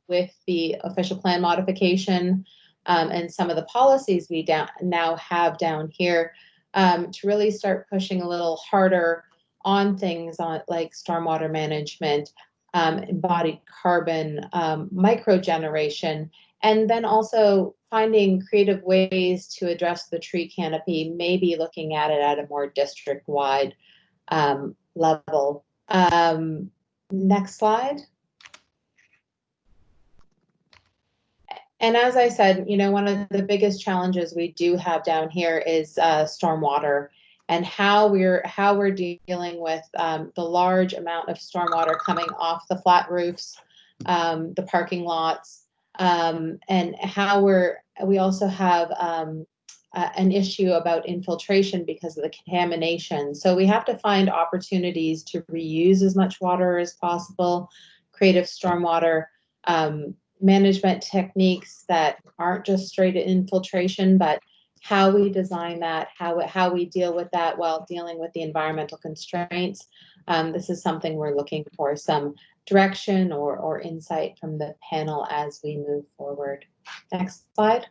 with the official plan modification and some of the policies we now have down here to really start pushing a little harder on things like stormwater management, embodied carbon, microgeneration, and then also finding creative ways to address the tree canopy, maybe looking at it at a more district-wide level. Next slide. And as I said, you know, one of the biggest challenges we do have down here is stormwater and how we're dealing with the large amount of stormwater coming off the flat roofs, the parking lots, and how we also have an issue about infiltration because of the contamination. So we have to find opportunities to reuse as much water as possible, creative stormwater management techniques that aren't just straight infiltration, but how we design that, how we deal with that while dealing with the environmental constraints. This is something we're looking for some direction or insight from the panel as we move forward. Next slide.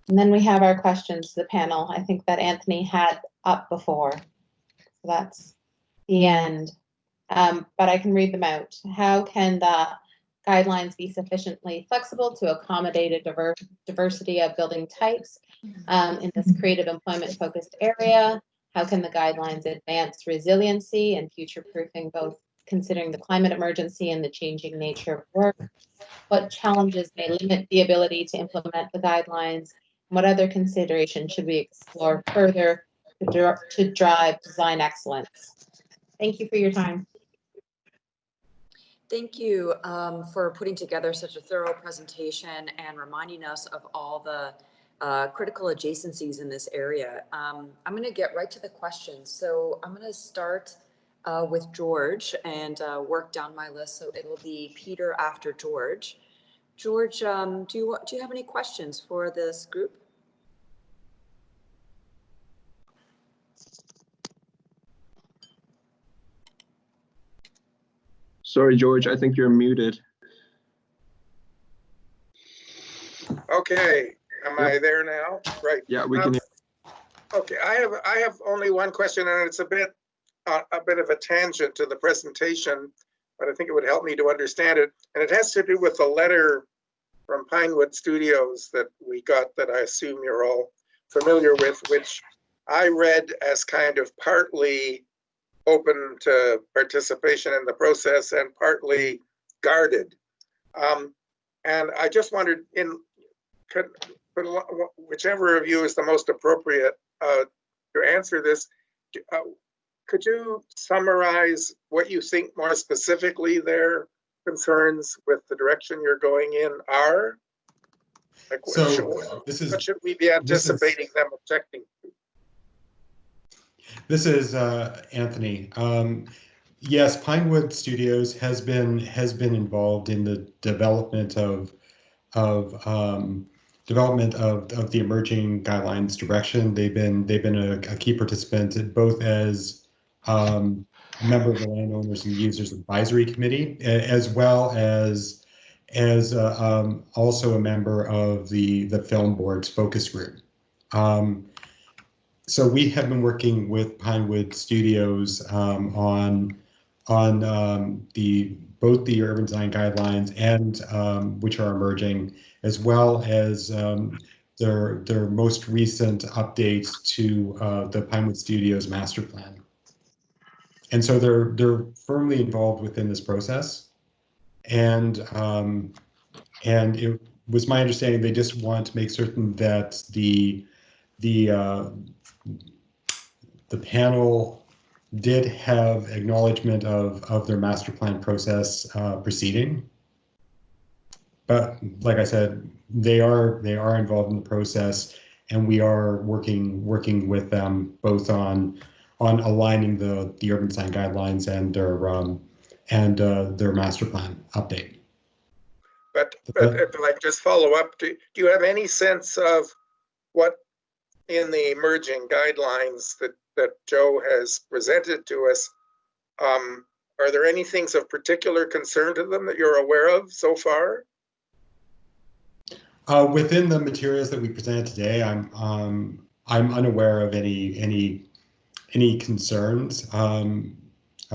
And then we have our questions to the panel. I think that Anthony had up before. So that's the end. But I can read them out. How can the guidelines be sufficiently flexible to accommodate a diversity of building types in this creative employment focused area? How can the guidelines advance resiliency and future proofing, both considering the climate emergency and the changing nature of work? What challenges may limit the ability to implement the guidelines? What other considerations should we explore further to drive design excellence? Thank you for your time. Thank you for putting together such a thorough presentation and reminding us of all the critical adjacencies in this area. I'm going to get right to the questions. So I'm going to start with George and work down my list. So it'll be Peter after George. George, do you have any questions for this group? Sorry, George, I think you're muted. Okay, am I there now? Right. Yeah, we can. Okay, I have only one question, and it's a bit of a tangent to the presentation, but I think it would help me to understand it. And it has to do with the letter from Pinewood Studios that we got, that I assume you're all familiar with, which I read as kind of partly open to participation in the process and partly guarded. And I just wondered, whichever of you is the most appropriate to answer this, could you summarize what you think more specifically their concerns with the direction you're going in are? Like, what should we be anticipating them objecting to? This is Anthony. Yes, Pinewood Studios has been involved in the development of the emerging guidelines direction. They've been a key participant both as a member of the Landowners and Users Advisory Committee, as well as also a member of the Film Board's focus group. So we have been working with Pinewood Studios on both the urban design guidelines and which are emerging, as well as their most recent updates to the Pinewood Studios master plan. And so they're firmly involved within this process, and it was my understanding they just want to make certain that the panel did have acknowledgement of their master plan process proceeding. But like I said, they are involved in the process, and we are working with them both on aligning the urban design guidelines and their master plan update. But if I just follow up, do you have any sense of what in the emerging guidelines that Joe has presented to us, are there any things of particular concern to them that you're aware of so far? Within the materials that we presented today, I'm unaware of any concerns.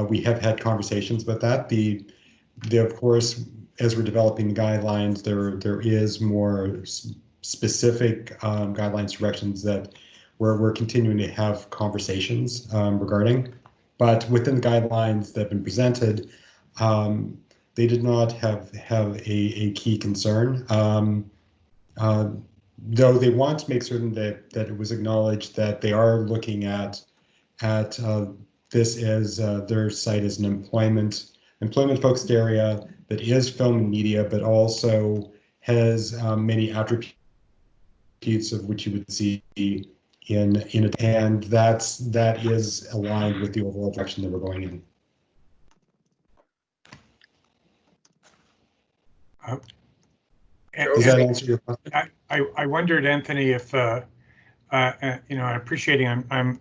We have had conversations about that. Of course, as we're developing the guidelines, there is more specific guidelines directions that we're continuing to have conversations regarding. But within the guidelines that have been presented, they did not have a key concern. Though they want to make certain that it was acknowledged that they are looking at this as their site as an employment focused area that is film and media, but also has many attributes of which you would see in it, and that is aligned with the overall direction that we're going in. Does that answer your question? I wondered, Anthony, if appreciating I'm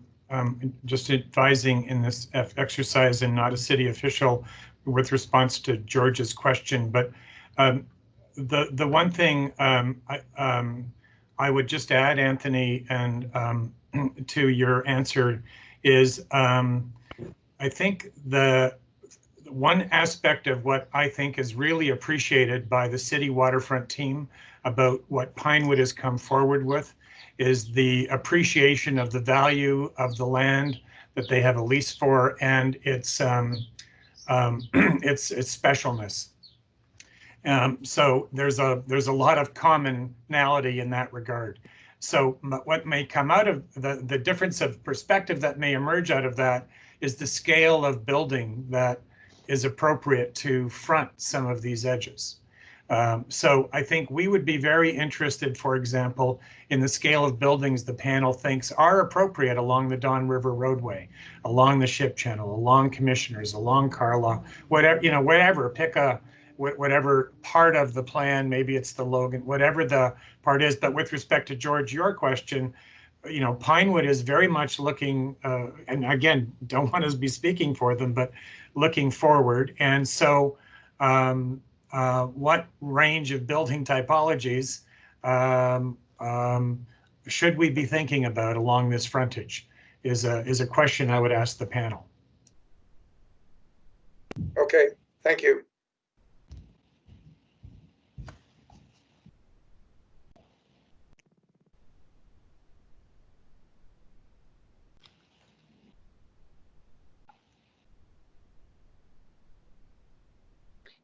just advising in this exercise and not a city official with response to George's question, but the one thing I would just add, Anthony, and to your answer is I think one aspect of what I think is really appreciated by the city waterfront team about what Pinewood has come forward with is the appreciation of the value of the land that they have a lease for and its specialness. So there's a lot of commonality in that regard. So what may come out of the difference of perspective that may emerge out of that is the scale of building that is appropriate to front some of these edges. So I think we would be very interested, for example, in the scale of buildings the panel thinks are appropriate along the Don River roadway, along the ship channel, along Commissioners, along Carlaw, whatever, you know, whatever, pick a, whatever part of the plan, maybe it's the Logan, whatever the part is. But with respect to George, your question, you know, Pinewood is very much looking, and again, don't want to be speaking for them, but looking forward. And so what range of building typologies should we be thinking about along this frontage is a question I would ask the panel. Okay, thank you.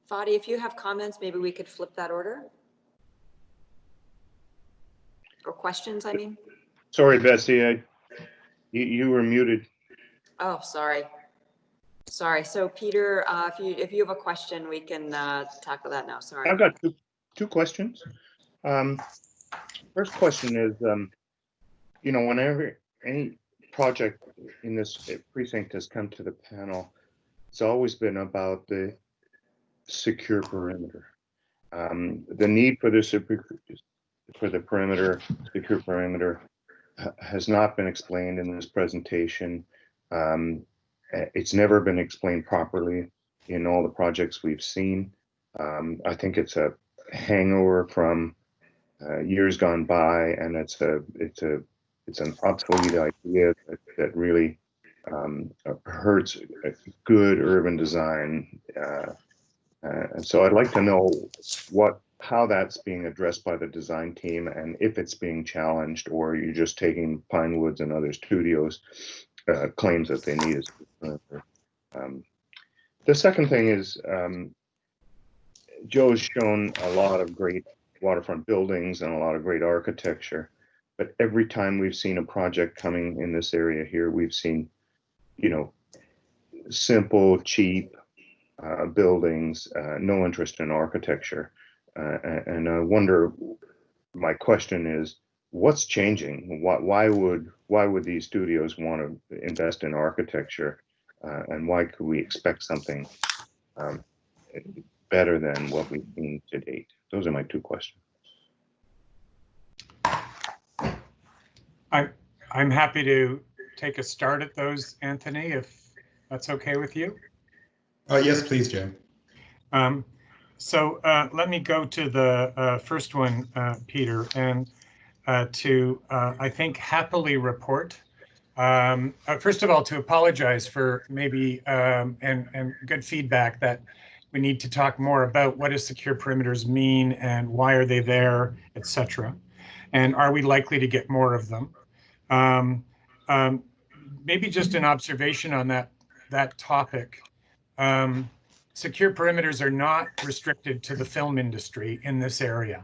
Fadi, if you have comments, maybe we could flip that order. Or questions, I mean. Sorry, Bessie, you were muted. Oh, sorry. Sorry. So Peter, if you have a question, we can tackle that now. Sorry. I've got two questions. First question is, you know, whenever any project in this precinct has come to the panel, it's always been about the secure perimeter. The need for the perimeter, secure perimeter, has not been explained in this presentation. It's never been explained properly in all the projects we've seen. I think it's a hangover from years gone by, and it's an obsolete idea that really hurts good urban design. And so I'd like to know how that's being addressed by the design team, and if it's being challenged, or you're just taking Pinewoods and other studios claims that they need. The second thing is, Joe's shown a lot of great waterfront buildings and a lot of great architecture, but every time we've seen a project coming in this area here, we've seen, you know, simple, cheap buildings, no interest in architecture. And I wonder, my question is, what's changing? Why would these studios want to invest in architecture, and why could we expect something better than what we've seen to date? Those are my two questions. I'm happy to take a start at those, Anthony, if that's okay with you. Yes, please, Joe. So let me go to the first one, Peter, and I think, happily report. First of all, to apologize for maybe and good feedback that we need to talk more about what does secure perimeters mean and why are they there, etc. And are we likely to get more of them? Maybe just an observation on that topic. Secure perimeters are not restricted to the film industry in this area.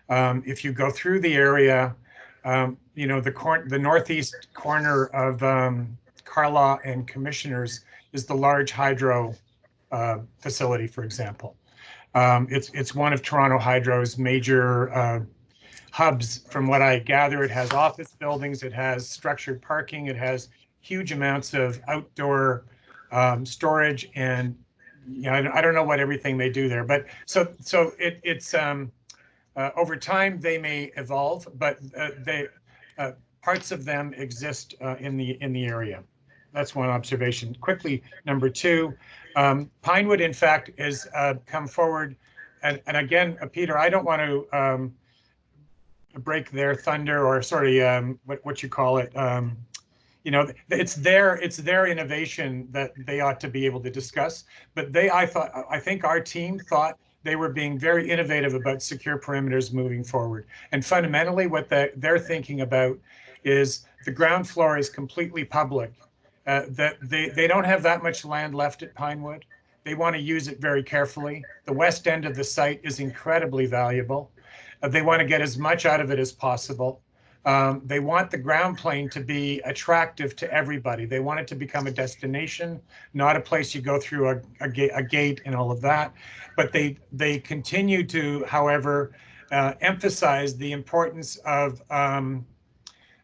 If you go through the area, you know, the northeast corner of Carlaw and Commissioners is the large hydro facility, for example. It's one of Toronto Hydro's major hubs. From what I gather, it has office buildings, it has structured parking, it has huge amounts of outdoor storage, and yeah, I don't know what everything they do there, but so it's over time they may evolve, but parts of them exist in the area. That's one observation. Quickly, number two, Pinewood, in fact, has come forward, and again, Peter, I don't want to break their thunder, or sorry, what you call it, you know, it's their innovation that they ought to be able to discuss. But I think our team thought they were being very innovative about secure perimeters moving forward. And fundamentally, what they're thinking about is the ground floor is completely public. That they don't have that much land left at Pinewood. They want to use it very carefully. The west end of the site is incredibly valuable. They want to get as much out of it as possible. They want the ground plane to be attractive to everybody. They want it to become a destination, not a place you go through a gate and all of that. But they continue to, however, emphasize the importance of,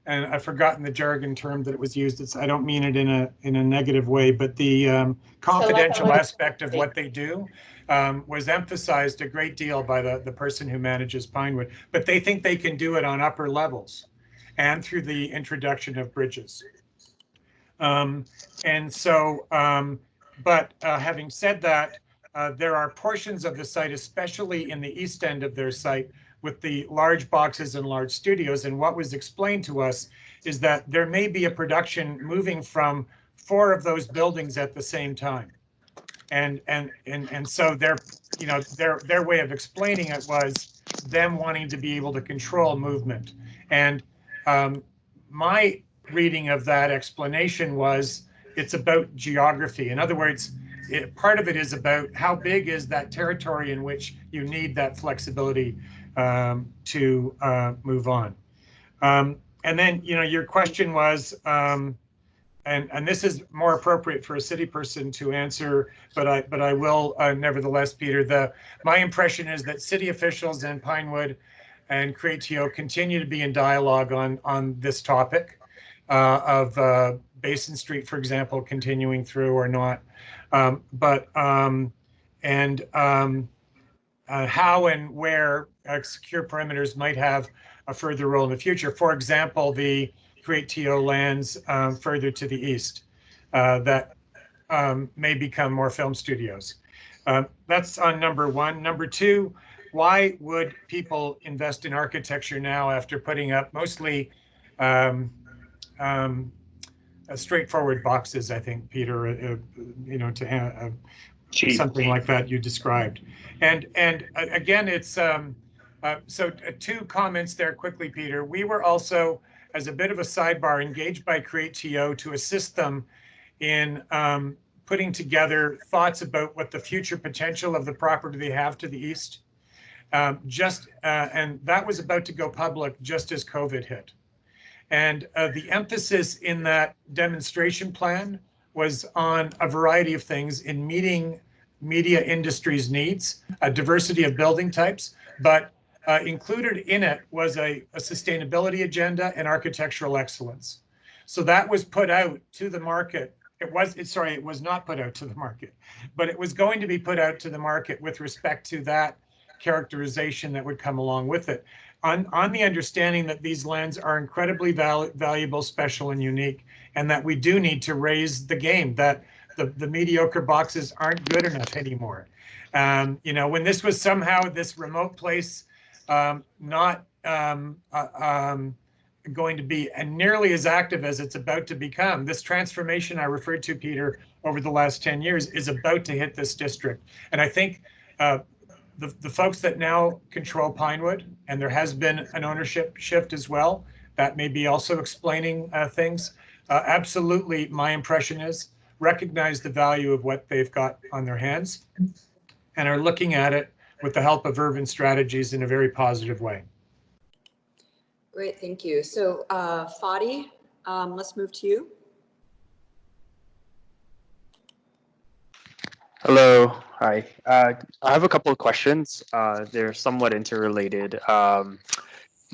and I've forgotten the jargon term that it was used. I don't mean it in a negative way, but the confidential aspect of what they do was emphasized a great deal by the person who manages Pinewood. But they think they can do it on upper levels and through the introduction of bridges. And so, but having said that, there are portions of the site, especially in the east end of their site, with the large boxes and large studios. And what was explained to us is that there may be a production moving from 4 of those buildings at the same time. And so their way of explaining it was them wanting to be able to control movement. And my reading of that explanation was it's about geography. In other words, part of it is about how big is that territory in which you need that flexibility to move on. And then, your question was, and this is more appropriate for a city person to answer, but I will nevertheless, Peter. My impression is that city officials in Pinewood and Creatio continue to be in dialogue on this topic of Basin Street, for example, continuing through or not. How and where secure perimeters might have a further role in the future. For example, the Creatio lands further to the east that may become more film studios. That's on number 1. Number 2, why would people invest in architecture now after putting up mostly straightforward boxes, I think, Peter, something like that you described. And again, it's so 2 comments there quickly, Peter. We were also, as a bit of a sidebar, engaged by Creatio to assist them in putting together thoughts about what the future potential of the property they have to the east. And that was about to go public just as COVID hit. And the emphasis in that demonstration plan was on a variety of things in meeting media industry's needs, a diversity of building types, but included in it was a sustainability agenda and architectural excellence. So that was put out to the market. It was not put out to the market, but it was going to be put out to the market with respect to that characterization that would come along with it. On the understanding that these lands are incredibly valuable, special, and unique, and that we do need to raise the game, that the mediocre boxes aren't good enough anymore. When this was somehow this remote place, not going to be nearly as active as it's about to become, this transformation I referred to, Peter, over the last 10 years is about to hit this district. And I think the folks that now control Pinewood, and there has been an ownership shift as well, that may be also explaining things. Absolutely, my impression is recognize the value of what they've got on their hands and are looking at it with the help of urban strategies in a very positive way. Great, thank you. So Fadi, let's move to you. Hello, hi. I have a couple of questions. They're somewhat interrelated.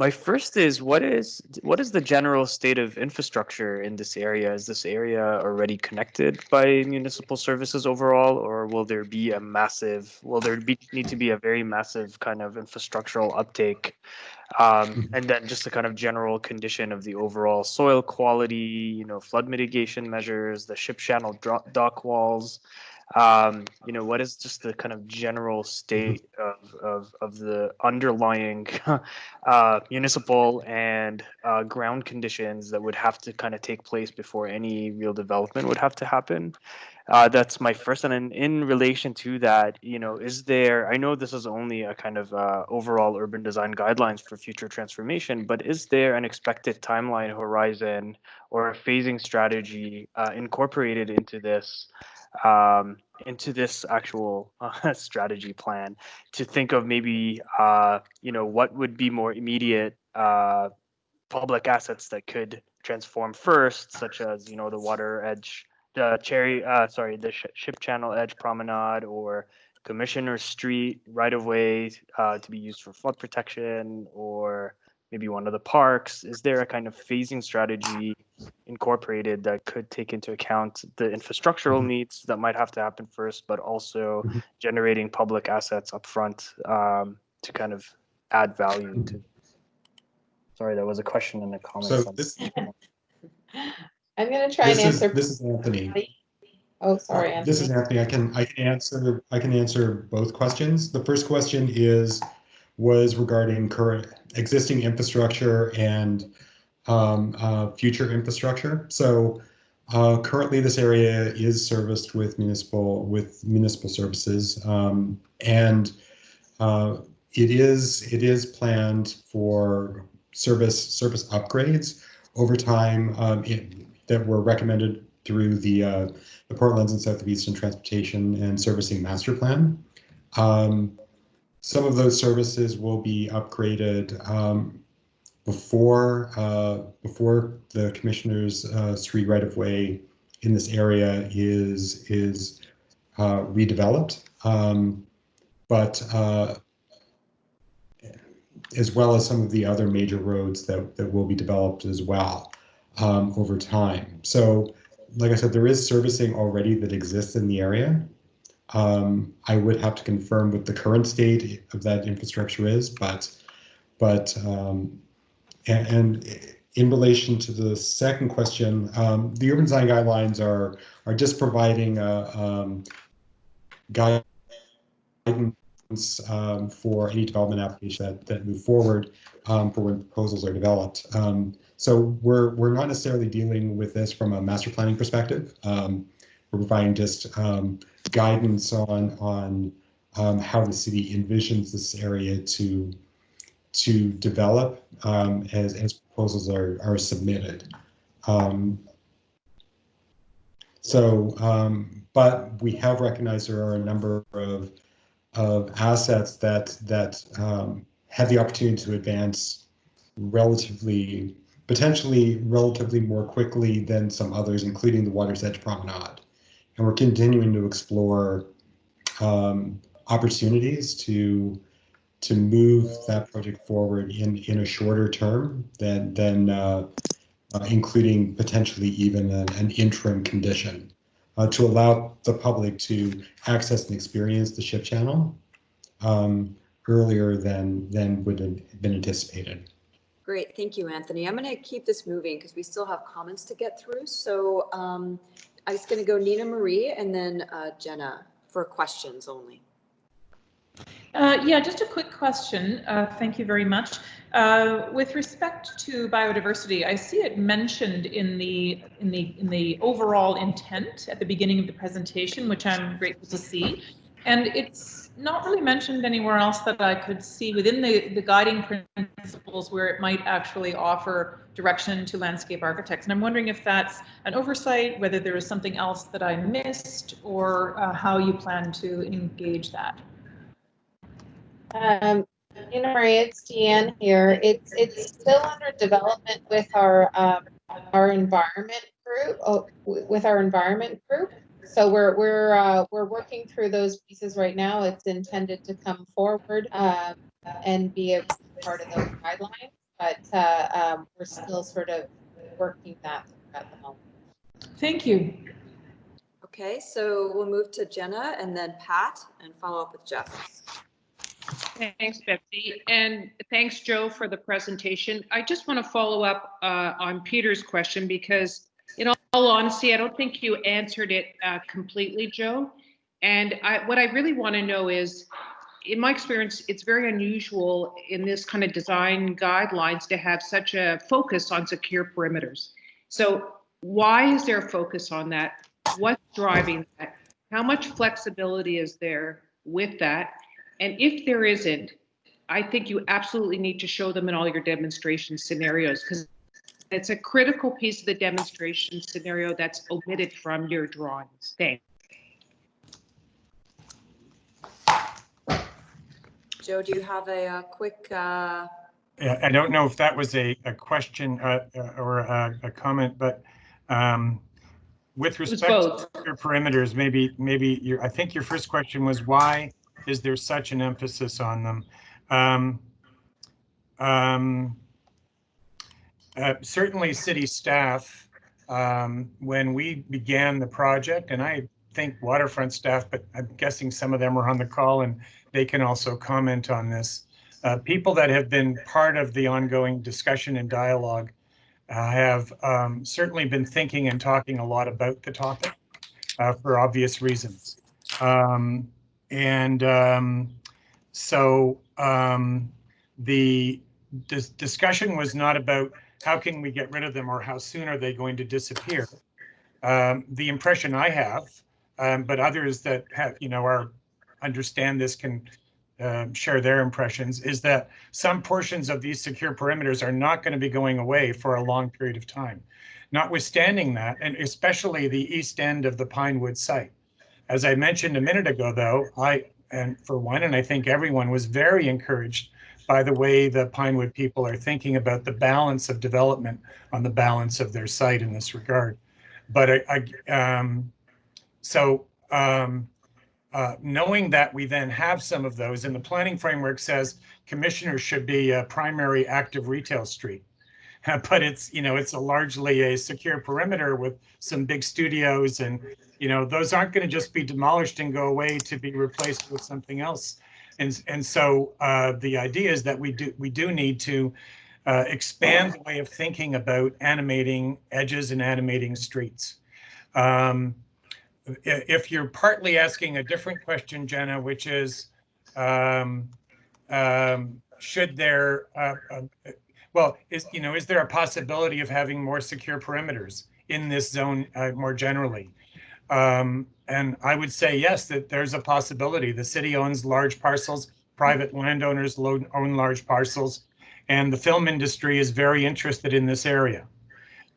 My first is, what is the general state of infrastructure in this area? Is this area already connected by municipal services overall, or will there be need to be a very massive kind of infrastructural uptake? And then just the kind of general condition of the overall soil quality, flood mitigation measures, the ship channel dock walls. You know, what is just the kind of general state of the underlying municipal and ground conditions that would have to kind of take place before any real development would have to happen? That's my first. And in relation to that, you know, is there, I know this is only a kind of overall urban design guidelines for future transformation, but is there an expected timeline horizon or a phasing strategy incorporated into this actual strategy plan to think of maybe, you know, what would be more immediate public assets that could transform first, such as, you know, the water edge, the ship channel edge promenade, or Commissioner Street right of way to be used for flood protection, or maybe one of the parks. Is there a kind of phasing strategy incorporated that could take into account the infrastructural needs that might have to happen first, but also generating public assets upfront to kind of add value to? Sorry, that was a question in the comments. So this I'm going to try and answer. This is Anthony. Oh, sorry, Anthony. This is Anthony. I can answer both questions. The first question was regarding current existing infrastructure and future infrastructure. So currently, this area is serviced with municipal services, and it is planned for service upgrades over time that were recommended through the Portlands and Southeastern Transportation and Servicing Master Plan. Some of those services will be upgraded before the Commissioner's Street right of way in this area is redeveloped, but as well as some of the other major roads that will be developed as well over time. So, like I said, there is servicing already that exists in the area. I would have to confirm what the current state of that infrastructure is, and in relation to the second question, the urban design guidelines are just providing guidance for any development application that move forward for when proposals are developed. So we're not necessarily dealing with this from a master planning perspective. We're providing just guidance on how the city envisions this area to develop as proposals are submitted. But we have recognized there are a number of assets that have the opportunity to advance potentially relatively more quickly than some others, including the Water's Edge Promenade. And we're continuing to explore opportunities to move that project forward in a shorter term than including potentially even an interim condition to allow the public to access and experience the ship channel earlier than would have been anticipated. Great, thank you, Anthony. I'm going to keep this moving because we still have comments to get through. So I'm just going to go Nina Marie and then Jenna for questions only. Yeah, just a quick question. Thank you very much. With respect to biodiversity, I see it mentioned in the overall intent at the beginning of the presentation, which I'm grateful to see. And it's not really mentioned anywhere else that I could see within the guiding principles where it might actually offer direction to landscape architects. And I'm wondering if that's an oversight, whether there is something else that I missed, or how you plan to engage that. Maria, it's Deanne here. It's still under development with our environment group. So we're working through those pieces right now. It's intended to come forward and be a part of those guidelines, but we're still sort of working that at the moment. Thank you. Okay, so we'll move to Jenna and then Pat and follow up with Jeff. Thanks, Betsy. And thanks, Joe, for the presentation. I just want to follow up on Peter's question because, in all honesty, I don't think you answered it completely, Joe. And what I really want to know is, in my experience, it's very unusual in this kind of design guidelines to have such a focus on secure perimeters. So why is there a focus on that? What's driving that? How much flexibility is there with that? And if there isn't, I think you absolutely need to show them in all your demonstration scenarios, because it's a critical piece of the demonstration scenario that's omitted from your drawings. Thanks. Joe, do you have a quick? Yeah, I don't know if that was a question or a comment, but with respect to your perimeters, maybe I think your first question was, why is there such an emphasis on them? Certainly city staff, when we began the project, and I think Waterfront staff, but I'm guessing some of them are on the call and they can also comment on this. People that have been part of the ongoing discussion and dialogue have certainly been thinking and talking a lot about the topic for obvious reasons. So the discussion was not about how can we get rid of them or how soon are they going to disappear. The impression I have, but others that have, understand this can share their impressions, is that some portions of these secure perimeters are not going to be going away for a long period of time. Notwithstanding that, and especially the east end of the Pinewood site. As I mentioned a minute ago, though, and I think everyone was very encouraged by the way the Pinewood people are thinking about the balance of development on the balance of their site in this regard. But knowing that we then have some of those, and the planning framework says commissioners should be a primary active retail street. But it's largely a secure perimeter with some big studios, and those aren't going to just be demolished and go away to be replaced with something else. And so the idea is that we do need to expand the way of thinking about animating edges and animating streets. If you're partly asking a different question, Jenna, which is should there is there a possibility of having more secure perimeters in this zone more generally? And I would say yes, that there's a possibility. The city owns large parcels, private landowners own large parcels, and the film industry is very interested in this area.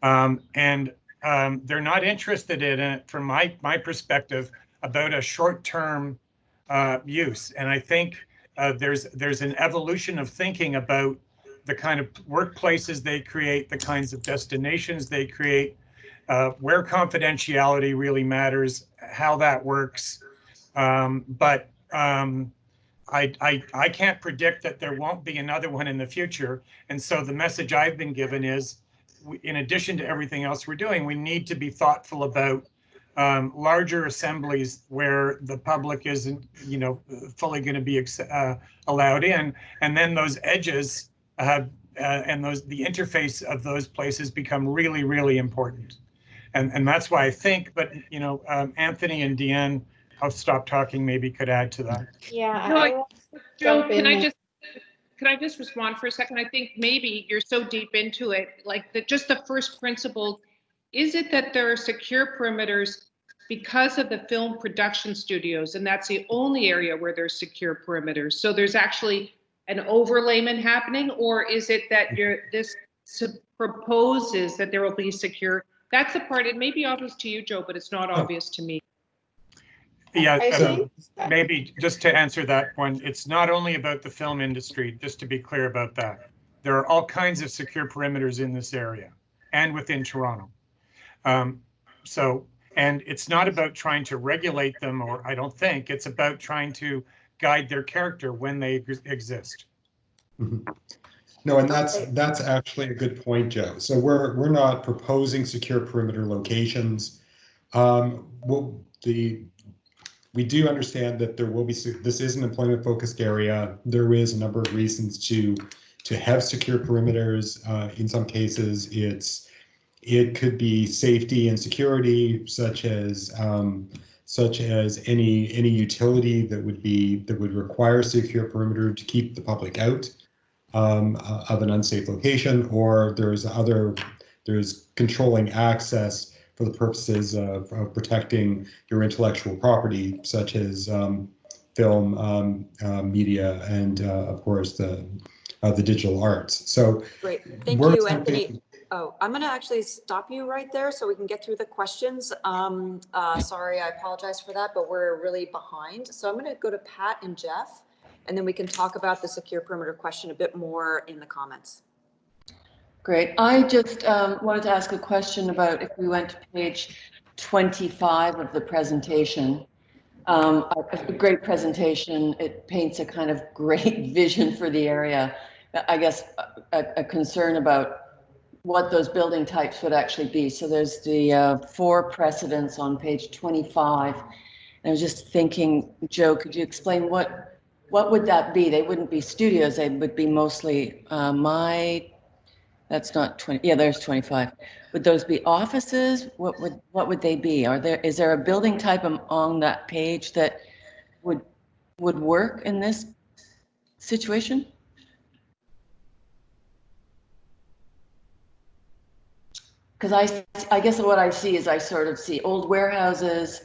They're not interested in it, from my perspective, about a short-term use. And I think there's an evolution of thinking about the kind of workplaces they create, the kinds of destinations they create, where confidentiality really matters, how that works. But I can't predict that there won't be another one in the future. And so the message I've been given is, in addition to everything else we're doing, we need to be thoughtful about larger assemblies where the public isn't, fully going to be allowed in, and then those edges and the interface of those places become really, really important. And that's why I think, but Anthony and Deanne, I'll stop talking, maybe could add to that. Yeah. Joe, can I just respond for a second? I think maybe you're so deep into it, like just the first principle, is it that there are secure perimeters because of the film production studios, and that's the only area where there's secure perimeters? So there's actually an overlayment happening, or is it that this proposes that there will be secure? That's the part, it may be obvious to you, Joe, but it's not obvious to me. Yeah, maybe just to answer that one, it's not only about the film industry, just to be clear about that. There are all kinds of secure perimeters in this area and within Toronto. And it's not about trying to regulate them, or I don't think, it's about trying to guide their character when they exist. Mm-hmm. No, and that's actually a good point, Joe. So we're not proposing secure perimeter locations. We do understand that there will be, this is an employment focused area. There is a number of reasons to have secure perimeters. In some cases, it could be safety and security, such as such as any utility that would require secure perimeter to keep the public out of an unsafe location, or there's controlling access for the purposes of protecting your intellectual property, such as film, media, and of course the digital arts. So great, thank you, Anthony. Oh, I'm going to actually stop you right there so we can get through the questions. Sorry, I apologize for that, but we're really behind. So I'm going to go to Pat and Jeff, and then we can talk about the secure perimeter question a bit more in the comments. Great. I just wanted to ask a question about if we went to page 25 of the presentation. A great presentation. It paints a kind of great vision for the area. I guess a concern about what those building types would actually be. So there's the 4 precedents on page 25. And I was just thinking, Joe, could you explain what would that be? They wouldn't be studios. They would be mostly that's not 20. Yeah, there's 25. Would those be offices? What would they be? Is there a building type on that page that would work in this situation? Because I guess what I see is I sort of see old warehouses,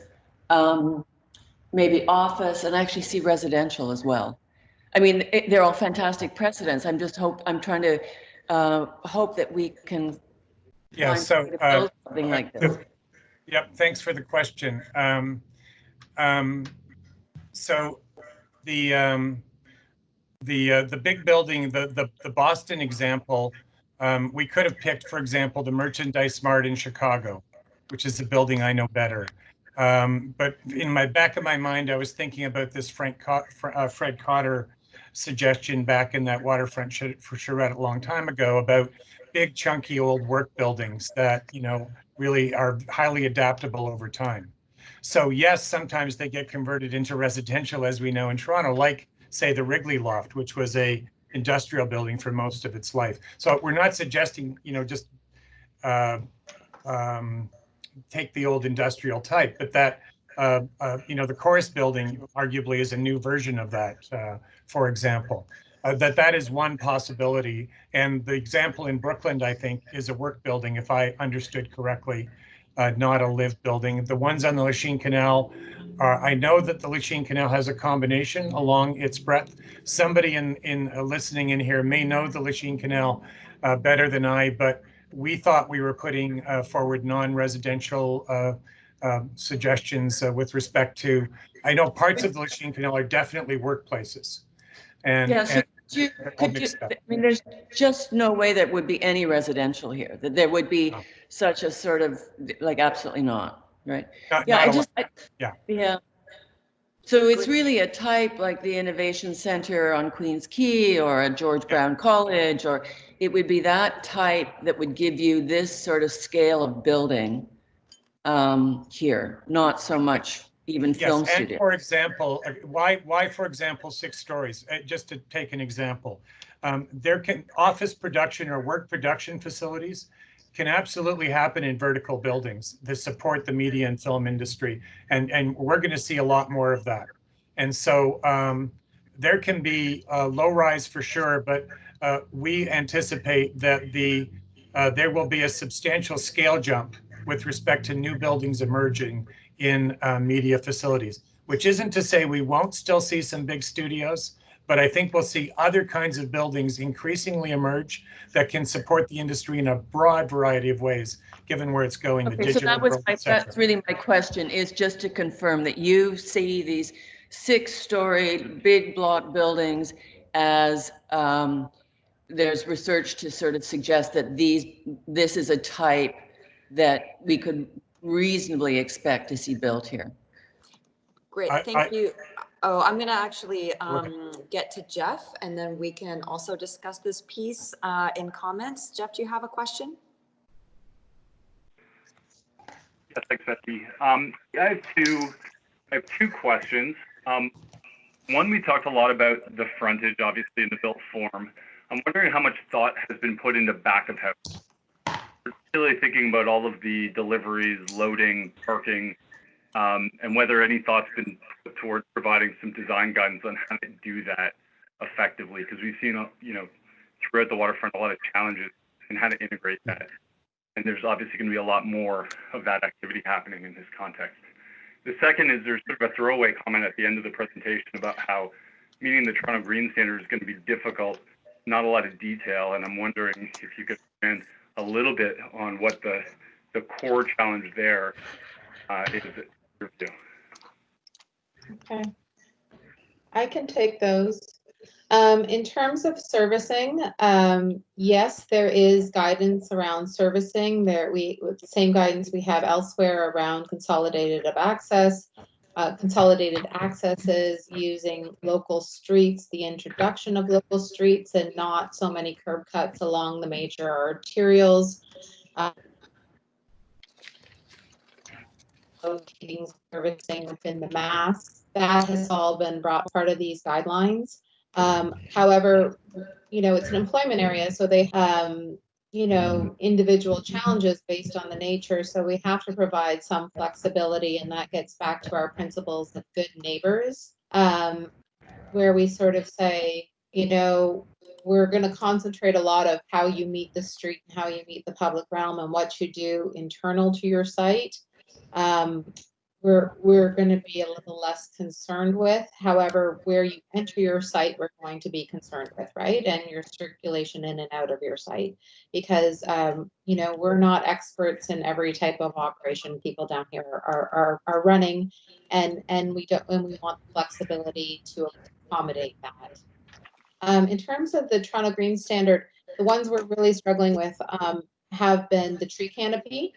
maybe office, and I actually see residential as well. I mean, they're all fantastic precedents. I'm trying to hope that we can find something like this. Yep, thanks for the question. So the big building, the Boston example, we could have picked, for example, the Merchandise Mart in Chicago, which is a building I know better. But in my back of my mind, I was thinking about this Fred Cotter suggestion back in that Waterfront charrette a long time ago about big, chunky old work buildings that, you know, really are highly adaptable over time. So yes, sometimes they get converted into residential, as we know in Toronto, like say the Wrigley Loft, which was a industrial building for most of its life. So we're not suggesting, you know, just take the old industrial type, but that, you know, the Chorus building arguably is a new version of that, for example. That is one possibility. And the example in Brooklyn, I think, is a work building, if I understood correctly, not a live building. The ones on the Lachine Canal, I know that the Lachine Canal has a combination along its breadth. Somebody in listening in here may know the Lachine Canal better than I, but we thought we were putting forward non-residential suggestions with respect to, I know parts of the Lachine Canal are definitely workplaces. And, yeah, so I mean, there's just no way that would be any residential here, that there would be such a sort of, like, absolutely not, right? Yeah. So it's really a type like the Innovation Center on Queens Quay or a George Brown College, or it would be that type that would give you this sort of scale of building here, not so much even film studio. And for example, why, for example, 6 stories? Just to take an example, there can office production or work production facilities can absolutely happen in vertical buildings that support the media and film industry. And we're going to see a lot more of that. And so there can be low rise for sure, but we anticipate that there will be a substantial scale jump with respect to new buildings emerging in media facilities, which isn't to say we won't still see some big studios, but I think we'll see other kinds of buildings increasingly emerge that can support the industry in a broad variety of ways, given where it's going, the digital world, that's really my question, is just to confirm that you see these 6-story big block buildings as there's research to sort of suggest that this is a type that we could reasonably expect to see built here. Great, thank you. Oh, I'm going to actually get to Jeff, and then we can also discuss this piece in comments. Jeff, do you have a question? Yes, thanks, Betsy. I have two questions. One, we talked a lot about the frontage, obviously, in the built form. I'm wondering how much thought has been put into back of house, particularly thinking about all of the deliveries, loading, parking. and whether any thought's been put towards providing some design guidance on how to do that effectively, because we've seen, throughout the waterfront a lot of challenges in how to integrate that. And there's obviously going to be a lot more of that activity happening in this context. The second is there's sort of a throwaway comment at the end of the presentation about how meeting the Toronto Green Standard is going to be difficult, not a lot of detail, and I'm wondering if you could expand a little bit on what the core challenge there is. Okay, I can take those. In terms of servicing, yes, there is guidance around servicing. With the same guidance we have elsewhere around consolidated accesses, using local streets, the introduction of local streets, and not so many curb cuts along the major arterials. Locating servicing within the mass, that has all been brought part of these guidelines. However, it's an employment area, so they individual challenges based on the nature. So we have to provide some flexibility, and that gets back to our principles of good neighbors, where we sort of say, we're going to concentrate a lot of how you meet the street and how you meet the public realm and what you do internal to your site. We're going to be a little less concerned with. However, where you enter your site, we're going to be concerned with, right? And your circulation in and out of your site, because we're not experts in every type of operation people down here are running, and we want flexibility to accommodate that. In terms of the Toronto Green Standard, the ones we're really struggling with have been the tree canopy,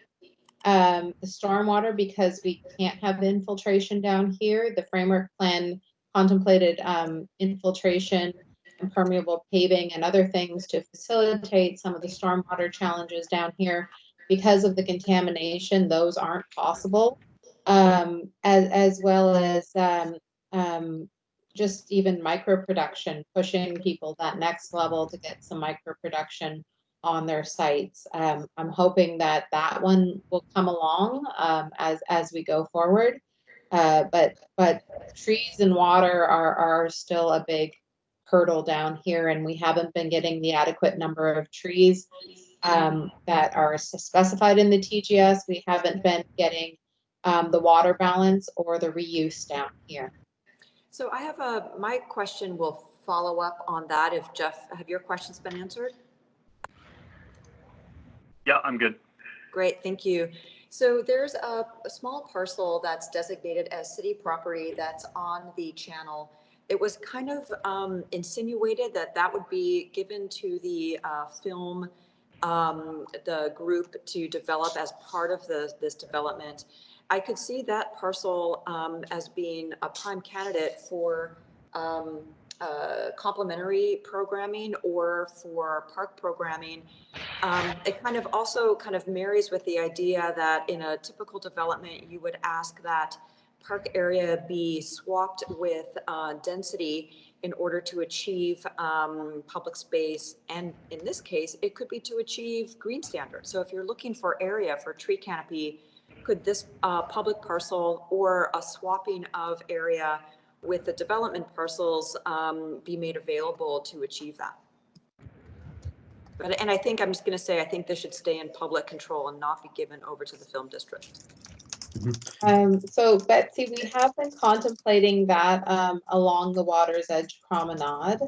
the stormwater, because we can't have infiltration down here. The framework plan contemplated infiltration, impermeable paving, and other things to facilitate some of the stormwater challenges down here. Because of the contamination, those aren't possible, as well as just even micro production, pushing people that next level to get some micro production on their sites. I'm hoping that one will come along as we go forward. But trees and water are still a big hurdle down here, and we haven't been getting the adequate number of trees that are specified in the TGS. We haven't been getting the water balance or the reuse down here. So I have my question will follow up on that. If Jeff, have your questions been answered? Yeah, I'm good. Great, thank you. So there's a small parcel that's designated as city property that's on the channel. It was kind of insinuated that would be given to the film, the group to develop as part of this development. I could see that parcel as being a prime candidate for complementary programming or for park programming. It kind of also marries with the idea that in a typical development, you would ask that park area be swapped with density in order to achieve public space. And in this case, it could be to achieve green standards. So if you're looking for area for tree canopy, could this public parcel or a swapping of area with the development parcels be made available to achieve that? And I think I'm just going to say, I think this should stay in public control and not be given over to the film district. So Betsy, we have been contemplating that along the Water's Edge Promenade.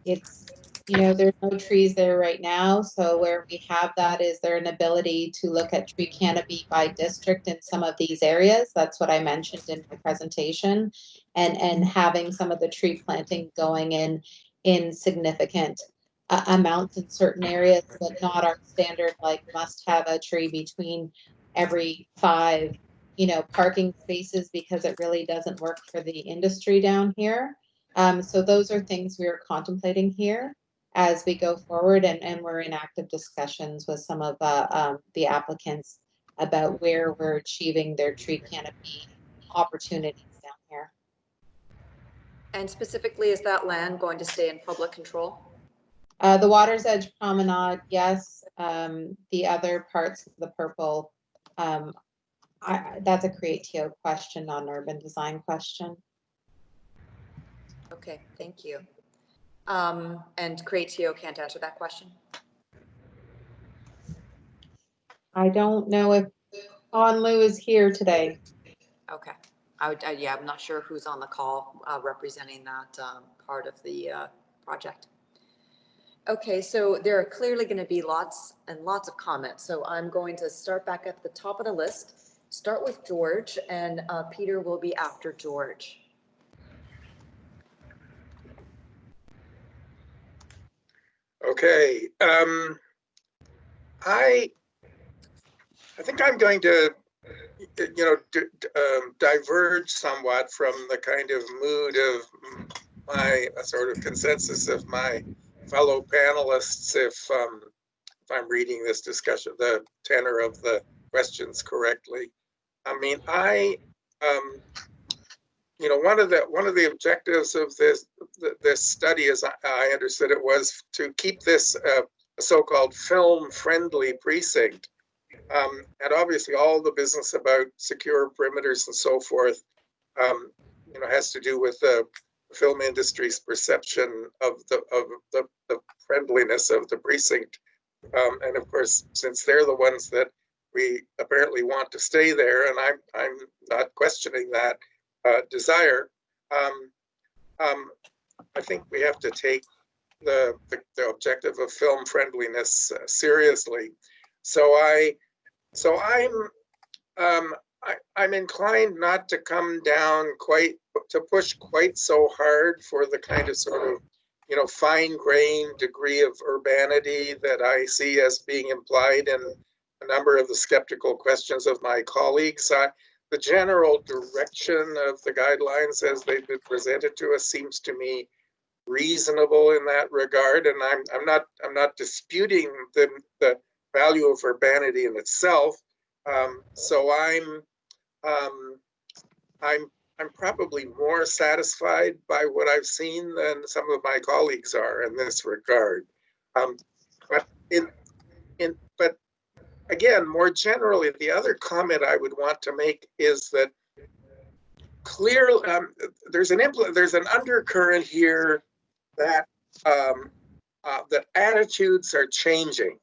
It's, there's no trees there right now. So where we have that, is there an ability to look at tree canopy by district in some of these areas? That's what I mentioned in my presentation, and having some of the tree planting going in significant amounts in certain areas, but not our standard, like must have a tree between every 5 parking spaces, because it really doesn't work for the industry down here. So those are things we are contemplating here as we go forward, and we're in active discussions with some of the applicants about where we're achieving their tree canopy opportunities down here. And specifically, is that land going to stay in public control? The Water's Edge Promenade, yes. The other parts of the purple, That's a Create TO question, not an urban design question. Okay, thank you. And Create TO can't answer that question? I don't know if Onlu is here today. Okay. Yeah, I'm not sure who's on the call representing that part of the project. Okay, so there are clearly going to be lots and lots of comments. So I'm going to start back at the top of the list, start with George, and Peter will be after George. Okay. I think I'm going to, diverge somewhat from the kind of mood of my sort of consensus of my fellow panelists, if I'm reading this discussion, the tenor of the questions correctly. I mean, one of the objectives of this study, as I understood it, was to keep this a so-called film-friendly precinct. And obviously all the business about secure perimeters and so forth, has to do with the film industry's perception of the friendliness of the precinct. And of course, since they're the ones that we apparently want to stay there, and I'm not questioning that desire, I think we have to take the objective of film friendliness seriously. So I'm inclined not to come down to push quite so hard for the kind of sort of, fine-grained degree of urbanity that I see as being implied in a number of the skeptical questions of my colleagues. The general direction of the guidelines as they've been presented to us seems to me reasonable in that regard, and I'm not disputing the value of urbanity in itself. So I'm probably more satisfied by what I've seen than some of my colleagues are in this regard. But again, more generally, the other comment I would want to make is that clearly there's an undercurrent here that that attitudes are changing.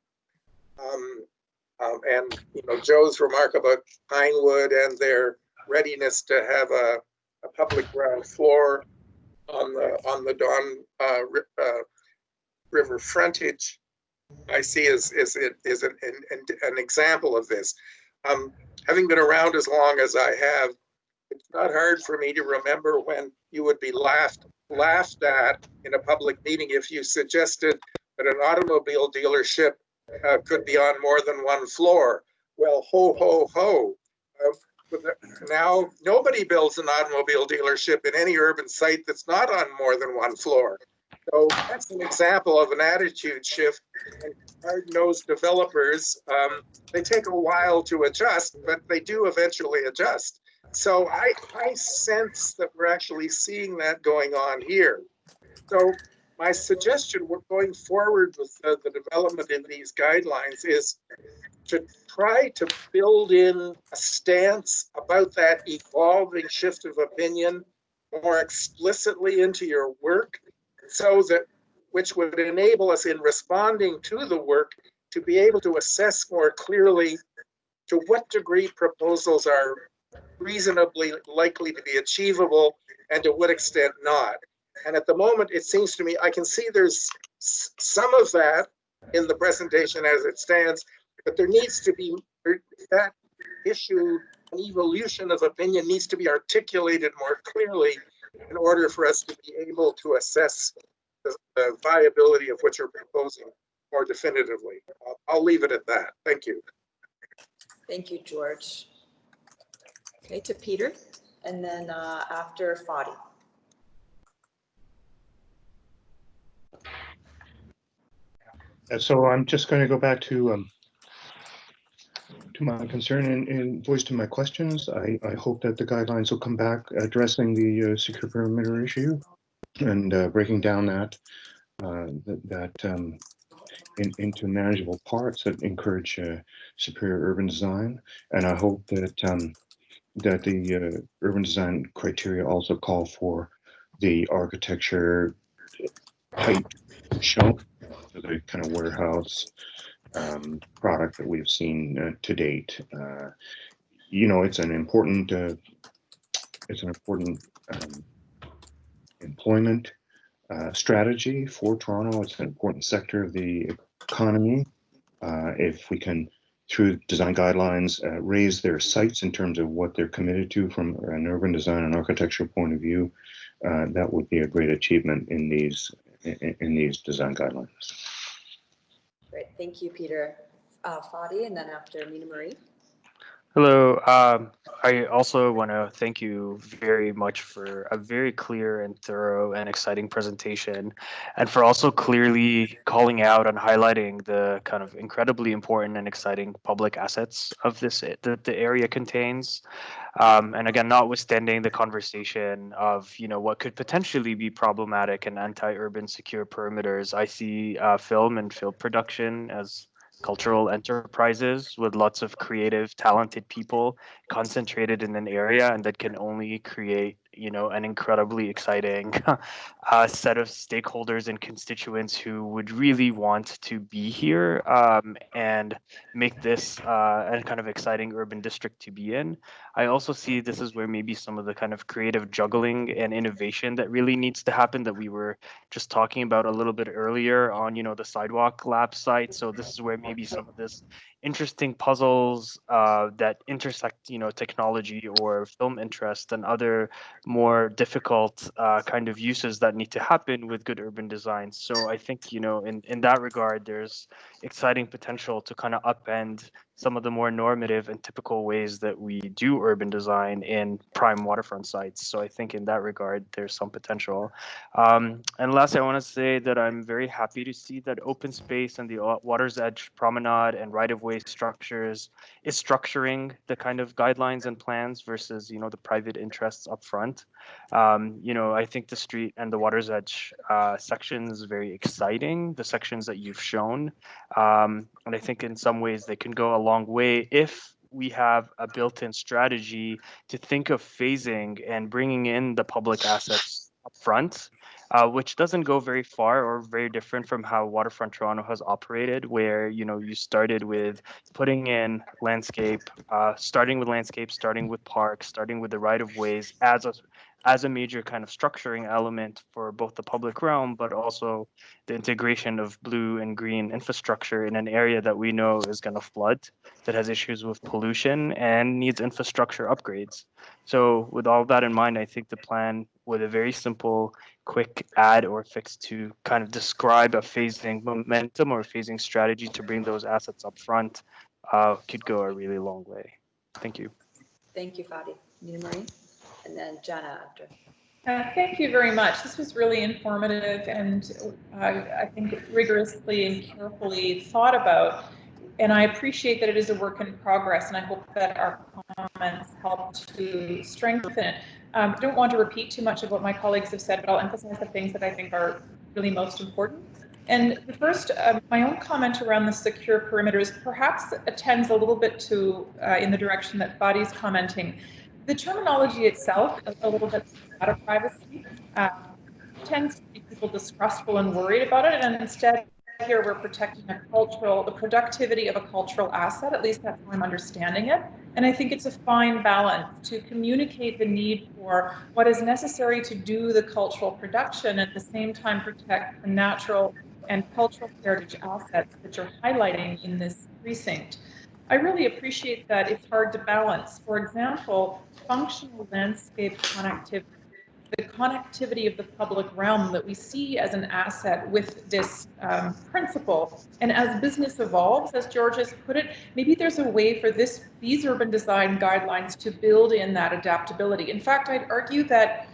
And Joe's remark about Pinewood and their readiness to have a public ground floor on the Don River frontage, I see is an example of this. Having been around as long as I have, it's not hard for me to remember when you would be laughed at in a public meeting if you suggested that an automobile dealership could be on more than one floor. Well, ho, ho, ho. Now, nobody builds an automobile dealership in any urban site that's not on more than one floor. So that's an example of an attitude shift. And hard-nosed developers, they take a while to adjust, but they do eventually adjust. So I sense that we're actually seeing that going on here. So my suggestion, we're going forward with the development of these guidelines, is to try to build in a stance about that evolving shift of opinion more explicitly into your work, so that which would enable us in responding to the work to be able to assess more clearly to what degree proposals are reasonably likely to be achievable and to what extent not. And at the moment, it seems to me, I can see there's some of that in the presentation as it stands, but there needs to be that issue, an evolution of opinion needs to be articulated more clearly in order for us to be able to assess the viability of what you're proposing more definitively. I'll leave it at that. Thank you. Thank you, George. Okay, to Peter, and then after Fadi. So I'm just going to go back to my concern and voice to my questions. I hope that the guidelines will come back addressing the secure perimeter issue and breaking down that into manageable parts that encourage superior urban design. And I hope that that the urban design criteria also call for the architecture height shown for the kind of warehouse product that we've seen to date. You know, it's an important employment strategy for Toronto. It's an important sector of the economy. If we can, through design guidelines, raise their sights in terms of what they're committed to from an urban design and architecture point of view, that would be a great achievement in these design guidelines. Great, thank you, Peter. Fadi, and then after Mina Marie. Hello. I also want to thank you very much for a very clear and thorough and exciting presentation, and for also clearly calling out and highlighting the kind of incredibly important and exciting public assets of this that the area contains. And again, notwithstanding the conversation of what could potentially be problematic and anti-urban secure perimeters, I see film and film production as cultural enterprises with lots of creative, talented people concentrated in an area, and that can only create, an incredibly exciting set of stakeholders and constituents who would really want to be here and make this a kind of exciting urban district to be in. I also see this is where maybe some of the kind of creative juggling and innovation that really needs to happen that we were just talking about a little bit earlier on, the sidewalk lab site. So this is where maybe some of this interesting puzzles that intersect, technology or film interest and other more difficult kind of uses that need to happen with good urban design. So I think, in that regard, there's exciting potential to kind of upend some of the more normative and typical ways that we do urban design in prime waterfront sites. So I think in that regard, there's some potential. And last, I want to say that I'm very happy to see that open space and the water's edge promenade and right-of-way structures is structuring the kind of guidelines and plans versus, the private interests up front. I think the street and the water's edge section is very exciting, the sections that you've shown. And I think in some ways they can go a long way if we have a built-in strategy to think of phasing and bringing in the public assets up front, which doesn't go very far or very different from how Waterfront Toronto has operated, where you started with putting in landscape, starting with parks, starting with the right-of-ways as a major kind of structuring element for both the public realm, but also the integration of blue and green infrastructure in an area that we know is going to flood, that has issues with pollution and needs infrastructure upgrades. So with all that in mind, I think the plan with a very simple, quick add or fix to kind of describe a phasing momentum or phasing strategy to bring those assets up front could go a really long way. Thank you. Thank you, Fadi. Mina Marie, and then Jana after. Thank you very much. This was really informative and I think rigorously and carefully thought about. And I appreciate that it is a work in progress, and I hope that our comments help to strengthen it. I don't want to repeat too much of what my colleagues have said, but I'll emphasize the things that I think are really most important. And the first, my own comment around the secure perimeters perhaps attends a little bit to in the direction that Fadi's commenting. The terminology itself is a little bit data privacy. Tends to make people distrustful and worried about it, and instead here we're protecting the productivity of a cultural asset. At least that's how I'm understanding it. And I think it's a fine balance to communicate the need for what is necessary to do the cultural production, at the same time protect the natural and cultural heritage assets that you're highlighting in this precinct. I really appreciate that it's hard to balance. For example, functional landscape connectivity, the connectivity of the public realm that we see as an asset with this principle. And as business evolves, as George has put it, maybe there's a way for these urban design guidelines to build in that adaptability. In fact, I'd argue that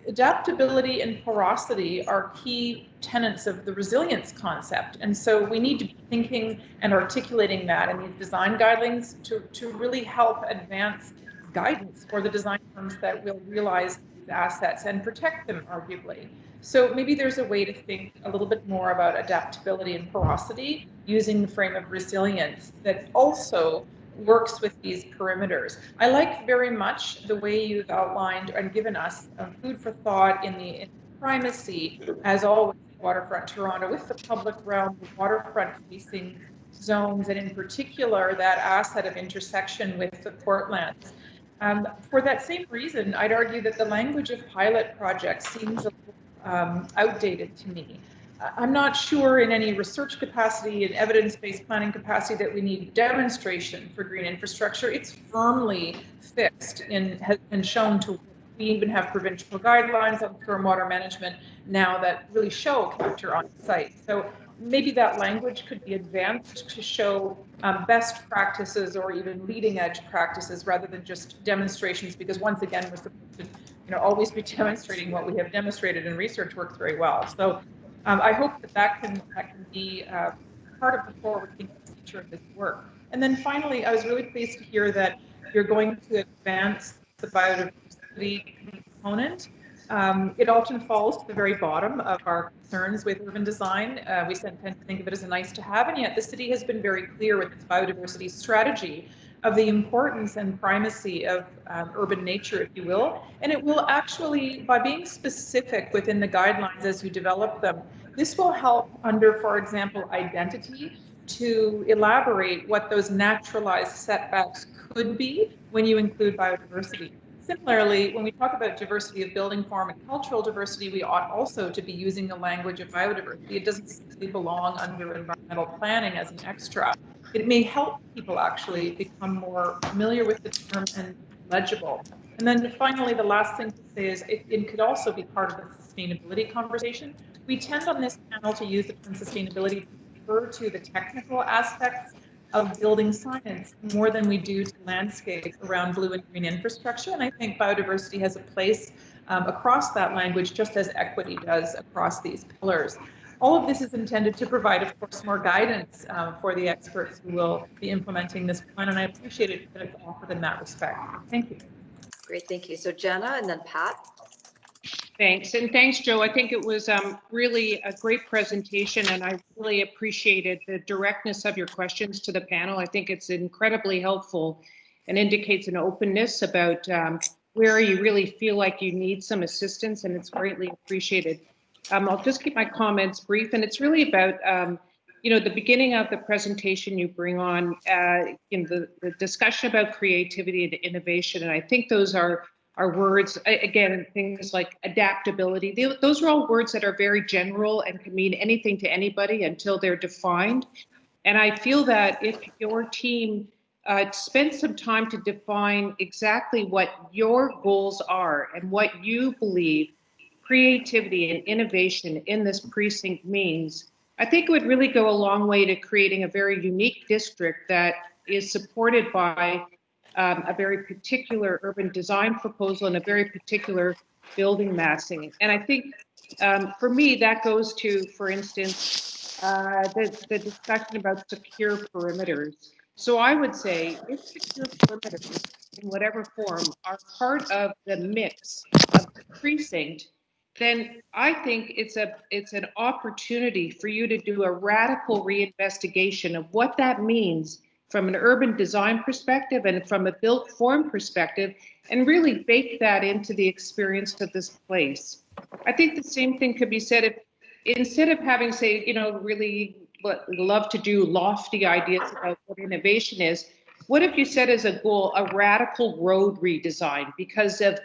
adaptability and porosity are key tenets of the resilience concept. And so we need to be thinking and articulating that in these design guidelines to really help advance guidance for the design firms that will realize these assets and protect them, arguably. So maybe there's a way to think a little bit more about adaptability and porosity using the frame of resilience that also works with these perimeters. I like very much the way you've outlined and given us food for thought in primacy, as always, Waterfront Toronto, with the public realm, the waterfront facing zones, and in particular, that asset of intersection with the Portlands. For that same reason, I'd argue that the language of pilot projects seems a little outdated to me. I'm not sure in any research capacity and evidence-based planning capacity that we need demonstration for green infrastructure. It's firmly fixed and has been shown to work. We even have provincial guidelines on stormwater management now that really show capture on site. So maybe that language could be advanced to show best practices or even leading edge practices rather than just demonstrations, because once again, we're supposed to always be demonstrating what we have demonstrated, and research works very well. So I hope that can be part of the forward-thinking feature of this work. And then finally, I was really pleased to hear that you're going to advance the biodiversity component. It often falls to the very bottom of our concerns with urban design. We tend to think of it as a nice to have, and yet the city has been very clear with its biodiversity strategy of the importance and primacy of urban nature, if you will. And it will actually, by being specific within the guidelines as you develop them, this will help under, for example, identity, to elaborate what those naturalized setbacks could be when you include biodiversity. Similarly, when we talk about diversity of building form and cultural diversity, we ought also to be using the language of biodiversity. It doesn't simply belong under environmental planning as an extra. It may help people actually become more familiar with the term and legible. And then finally, the last thing to say is it could also be part of the sustainability conversation. We tend on this panel to use the term sustainability to refer to the technical aspects of building science more than we do to landscape around blue and green infrastructure. And I think biodiversity has a place across that language, just as equity does across these pillars. All of this is intended to provide, of course, more guidance for the experts who will be implementing this plan, and I appreciate it that it's offered in that respect. Thank you. Great, thank you. So Jenna and then Pat. Thanks, and thanks, Joe. I think it was really a great presentation, and I really appreciated the directness of your questions to the panel. I think it's incredibly helpful and indicates an openness about where you really feel like you need some assistance, and it's greatly appreciated. I'll just keep my comments brief, and it's really about the beginning of the presentation you bring on in the discussion about creativity and innovation, and I think those are words, again, things like adaptability. Those are all words that are very general and can mean anything to anybody until they're defined. And I feel that if your team spends some time to define exactly what your goals are and what you believe creativity and innovation in this precinct means, I think it would really go a long way to creating a very unique district that is supported by a very particular urban design proposal and a very particular building massing. And I think for me, that goes to, for instance, the discussion about secure perimeters. So I would say if secure perimeters in whatever form are part of the mix of the precinct, then I think it's an opportunity for you to do a radical reinvestigation of what that means from an urban design perspective and from a built form perspective, and really bake that into the experience of this place. I think the same thing could be said if instead of having, say, really love to do lofty ideas about what innovation is, what if you set as a goal a radical road redesign because of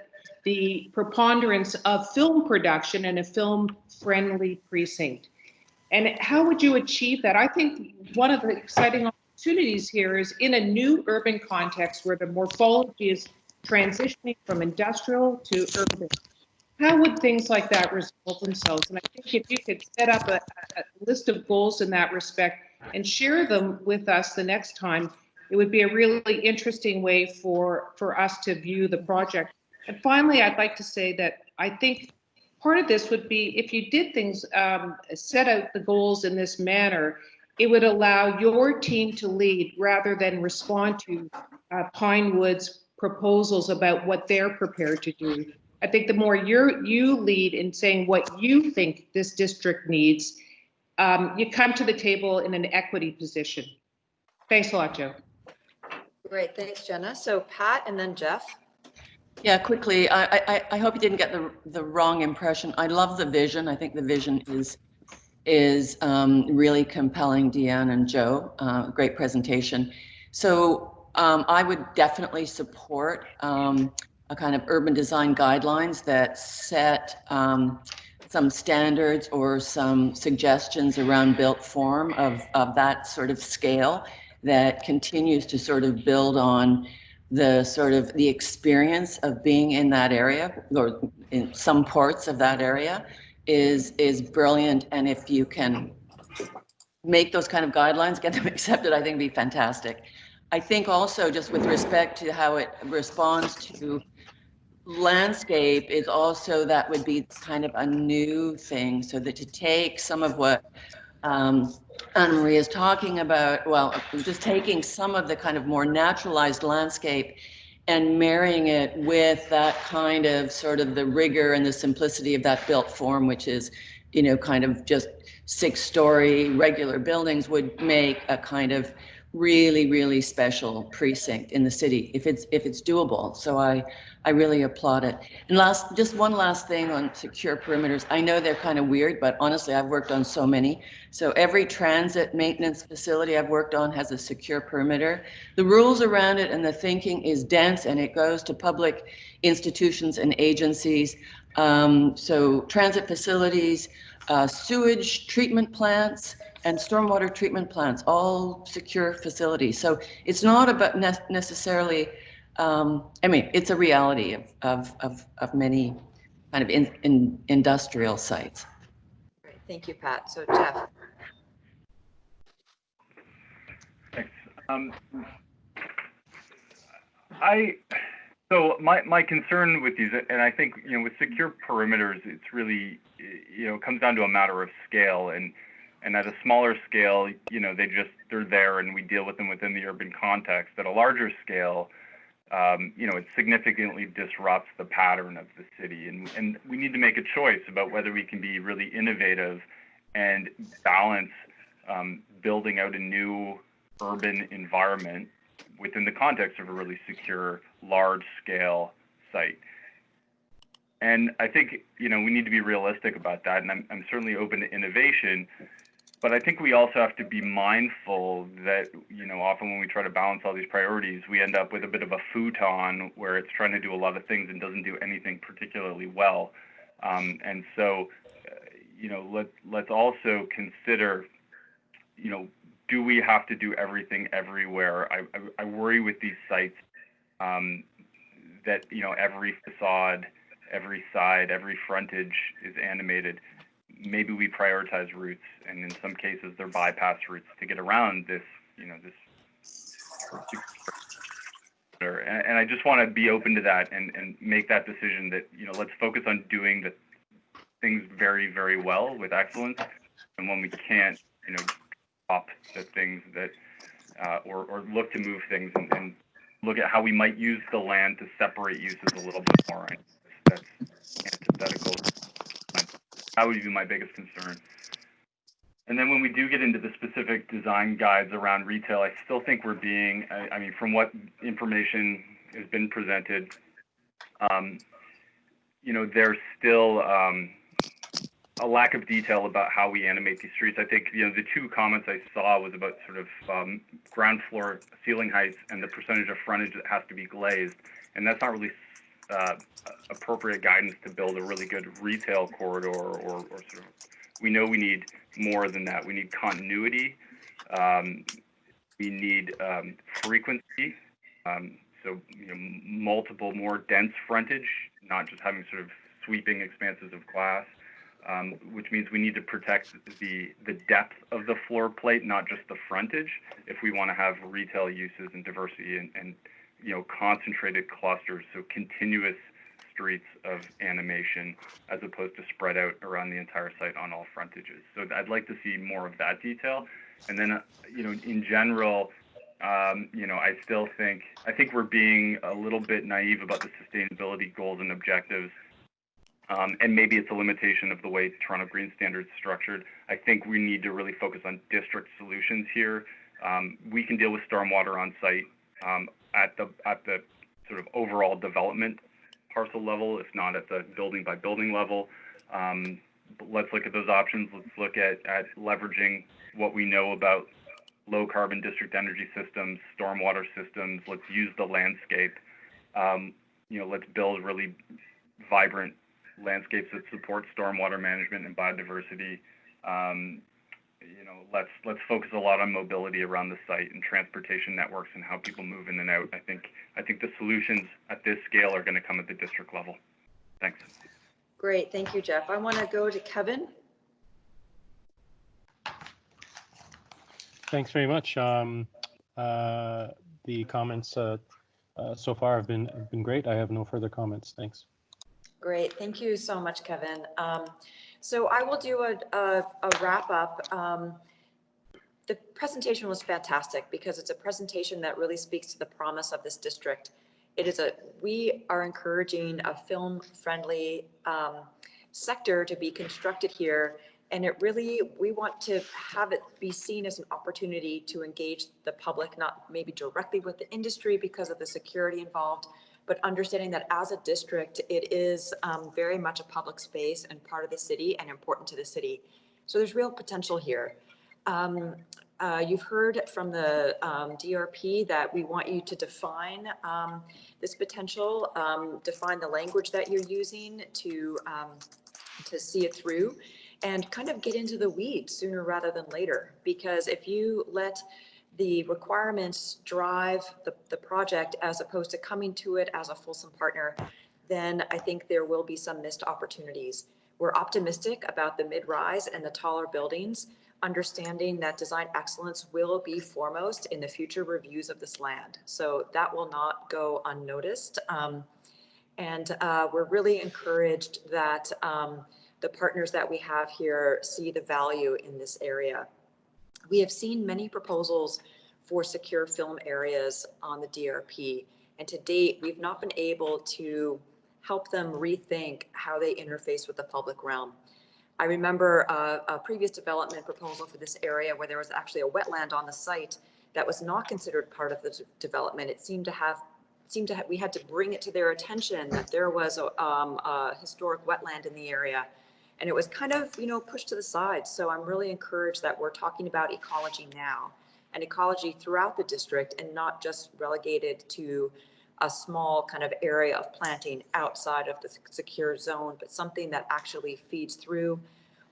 the preponderance of film production and a film-friendly precinct? And how would you achieve that? I think one of the exciting opportunities here is in a new urban context where the morphology is transitioning from industrial to urban. How would things like that resolve themselves? And I think if you could set up a list of goals in that respect and share them with us the next time, it would be a really interesting way for us to view the project. And finally, I'd like to say that I think part of this would be if you did things, set out the goals in this manner, it would allow your team to lead rather than respond to Pinewood's proposals about what they're prepared to do. I think the more you lead in saying what you think this district needs, you come to the table in an equity position. Thanks a lot, Joe. Great, thanks, Jenna. So Pat and then Jeff. Yeah, quickly, I hope you didn't get the wrong impression. I love the vision. I think the vision is really compelling, Deanne and Joe. Great presentation. So I would definitely support a kind of urban design guidelines that set some standards or some suggestions around built form of that sort of scale that continues to sort of build on the experience of being in that area or in some parts of that area is brilliant. And if you can make those kind of guidelines, get them accepted, I think it'd be fantastic. I think also just with respect to how it responds to landscape is also, that would be kind of a new thing. So that to take some of what Anne-Marie is talking about, well, just taking some of the kind of more naturalized landscape and marrying it with that kind of sort of the rigor and the simplicity of that built form, which is, you know, kind of just 6-story regular buildings, would make a kind of really, really special precinct in the city if it's doable. So I really applaud it. And just one last thing on secure perimeters. I know they're kind of weird, but honestly, I've worked on so many. So every transit maintenance facility I've worked on has a secure perimeter. The rules around it and the thinking is dense, and it goes to public institutions and agencies. So transit facilities, sewage treatment plants, and stormwater treatment plants, all secure facilities. So it's not about necessarily, I mean, it's a reality of many kind of industrial sites. Great, thank you, Pat. So Jeff. Thanks. So my concern with these, and I think, you know, with secure perimeters, it's really, you know, it comes down to a matter of scale, and at a smaller scale, you know, they're there and we deal with them within the urban context. At a larger scale, you know, it significantly disrupts the pattern of the city, and we need to make a choice about whether we can be really innovative and balance building out a new urban environment within the context of a really secure, large-scale site. And I think, you know, we need to be realistic about that, and I'm certainly open to innovation, but I think we also have to be mindful that, you know, often when we try to balance all these priorities, we end up with a bit of a futon where it's trying to do a lot of things and doesn't do anything particularly well. And so, you know, let's also consider, you know, do we have to do everything everywhere? I worry with these sites that, you know, every facade, every side, every frontage is animated. Maybe we prioritize routes, and in some cases they're bypass routes to get around this, you know, this. And I just want to be open to that and make that decision that, you know, let's focus on doing the things very, very well with excellence, and when we can't, you know, stop the things that, or look to move things and look at how we might use the land to separate uses a little bit more. That's antithetical. That would be my biggest concern. And then when we do get into the specific design guides around retail, I still think we're being, I mean, from what information has been presented, you know, there's still a lack of detail about how we animate these streets. I think, you know, the two comments I saw was about sort of ground floor ceiling heights and the percentage of frontage that has to be glazed. And that's not really appropriate guidance to build a really good retail corridor, or sort of, we know we need more than that. We need continuity. We need frequency. So, you know, multiple, more dense frontage, not just having sort of sweeping expanses of glass, which means we need to protect the depth of the floor plate, not just the frontage, if we want to have retail uses and diversity and you know, concentrated clusters, so continuous streets of animation as opposed to spread out around the entire site on all frontages. So I'd like to see more of that detail. And then, you know, in general, you know, I think we're being a little bit naive about the sustainability goals and objectives And maybe it's a limitation of the way Toronto Green Standards is structured. I think we need to really focus on district solutions here. We can deal with stormwater on site at the sort of overall development parcel level, if not at the building by building level. But let's look at those options. Let's look at leveraging what we know about low carbon district energy systems, stormwater systems. Let's use the landscape. Let's build really vibrant landscapes that support stormwater management and biodiversity. Let's focus a lot on mobility around the site and transportation networks and how people move in and out. I think the solutions at this scale are going to come at the district level. Thanks. Great, thank you, Jeff. I want to go to Kevin. Thanks very much. The comments so far have been great. I have no further comments. Thanks. Great, thank you so much, Kevin. So I will do a wrap up. The presentation was fantastic because it's a presentation that really speaks to the promise of this district. We are encouraging a film-friendly sector to be constructed here, and we want to have it be seen as an opportunity to engage the public, not maybe directly with the industry because of the security involved, but understanding that as a district, it is very much a public space and part of the city and important to the city. So there's real potential here. You've heard from the DRP that we want you to define this potential, define the language that you're using to see it through, and kind of get into the weeds sooner rather than later. Because if you let the requirements drive the project as opposed to coming to it as a fulsome partner, then I think there will be some missed opportunities. We're optimistic about the mid-rise and the taller buildings, understanding that design excellence will be foremost in the future reviews of this land. So that will not go unnoticed. And we're really encouraged that the partners that we have here see the value in this area. We have seen many proposals for secure film areas on the DRP, and to date, we've not been able to help them rethink how they interface with the public realm. I remember a previous development proposal for this area where there was actually a wetland on the site that was not considered part of the development. It seemed to have, we had to bring it to their attention that there was a historic wetland in the area, and it was kind of, pushed to the side. So I'm really encouraged that we're talking about ecology now, and ecology throughout the district, and not just relegated to a small kind of area of planting outside of the secure zone, but something that actually feeds through,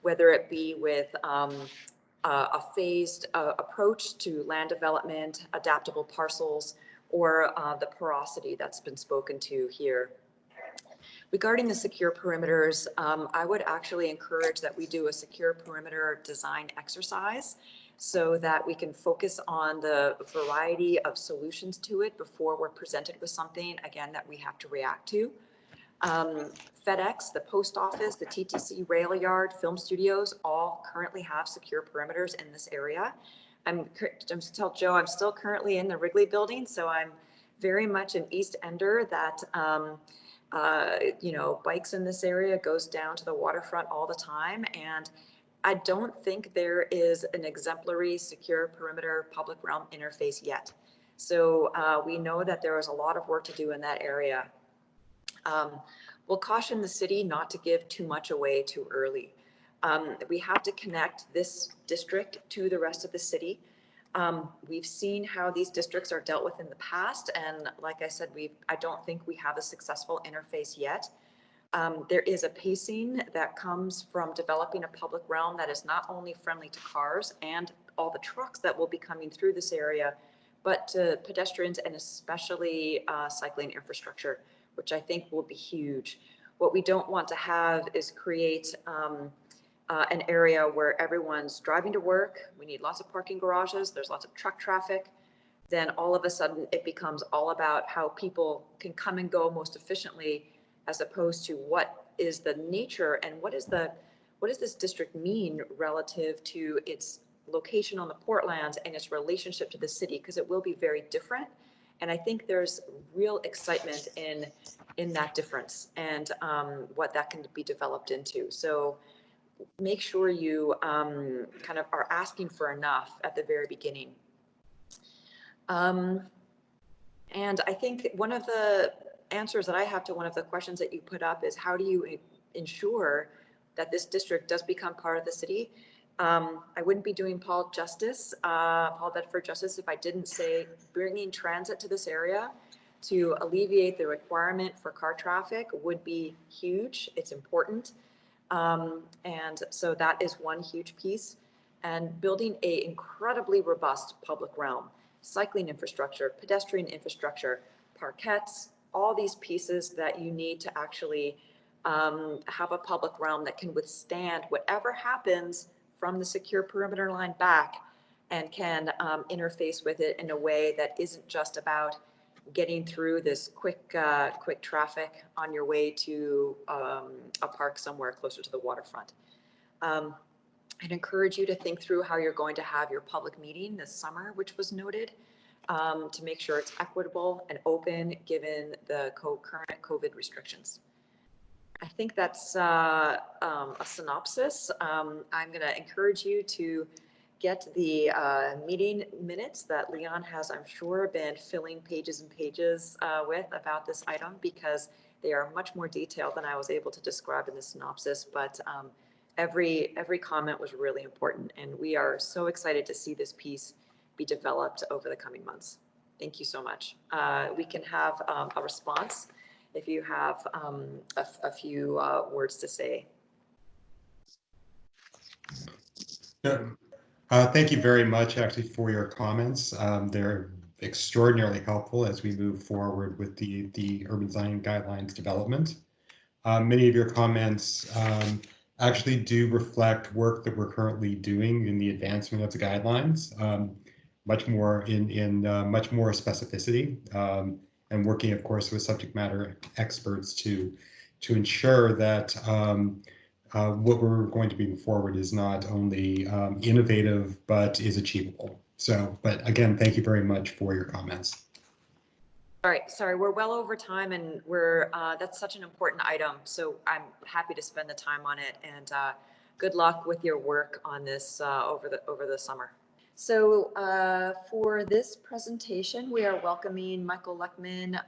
whether it be with a phased approach to land development, adaptable parcels, or the porosity that's been spoken to here. Regarding the secure perimeters, I would actually encourage that we do a secure perimeter design exercise so that we can focus on the variety of solutions to it before we're presented with something, again, that we have to react to. FedEx, the post office, the TTC rail yard, film studios, all currently have secure perimeters in this area. I'm to tell Joe, I'm still currently in the Wrigley building, so I'm very much an East Ender that, bikes in this area, goes down to the waterfront all the time. And I don't think there is an exemplary secure perimeter public realm interface yet. So we know that there is a lot of work to do in that area. We'll caution the city not to give too much away too early. We have to connect this district to the rest of the city. We've seen how these districts are dealt with in the past, and like I said, I don't think we have a successful interface yet. There is a pacing that comes from developing a public realm that is not only friendly to cars and all the trucks that will be coming through this area, but to pedestrians and especially cycling infrastructure, which I think will be huge. What we don't want to have is create an area where everyone's driving to work. We need lots of parking garages. There's lots of truck traffic. Then all of a sudden it becomes all about how people can come and go most efficiently, as opposed to what is the nature and what does this district mean relative to its location on the Portlands and its relationship to the city, because it will be very different. And I think there's real excitement in that difference and what that can be developed into. So make sure you kind of are asking for enough at the very beginning. And I think one of the answers that I have to one of the questions that you put up is, how do you ensure that this district does become part of the city? I wouldn't be doing Paul Bedford justice if I didn't say bringing transit to this area to alleviate the requirement for car traffic would be huge. It's important. And so that is one huge piece. And building a incredibly robust public realm, cycling infrastructure, pedestrian infrastructure, parkettes, all these pieces that you need to actually have a public realm that can withstand whatever happens from the secure perimeter line back, and can interface with it in a way that isn't just about getting through this quick traffic on your way to a park somewhere closer to the waterfront. I'd encourage you to think through how you're going to have your public meeting this summer, which was noted, to make sure it's equitable and open given the current COVID restrictions. I think that's a synopsis. I'm going to encourage you to get the meeting minutes that Leon has, I'm sure, been filling pages and pages with about this item, because they are much more detailed than I was able to describe in the synopsis. But every comment was really important, and we are so excited to see this piece be developed over the coming months. Thank you so much. We can have a response if you have a few words to say. Thank you very much, actually, for your comments. They're extraordinarily helpful as we move forward with the urban design guidelines development. Many of your comments actually do reflect work that we're currently doing in the advancement of the guidelines, much more in much more specificity, and working, of course, with subject matter experts to ensure that what we're going to bring forward is not only innovative, but is achievable. So, but again, thank you very much for your comments. All right, sorry, we're well over time, and we're that's such an important item. So I'm happy to spend the time on it, and good luck with your work on this over the summer. So for this presentation, we are welcoming Michael Leckman,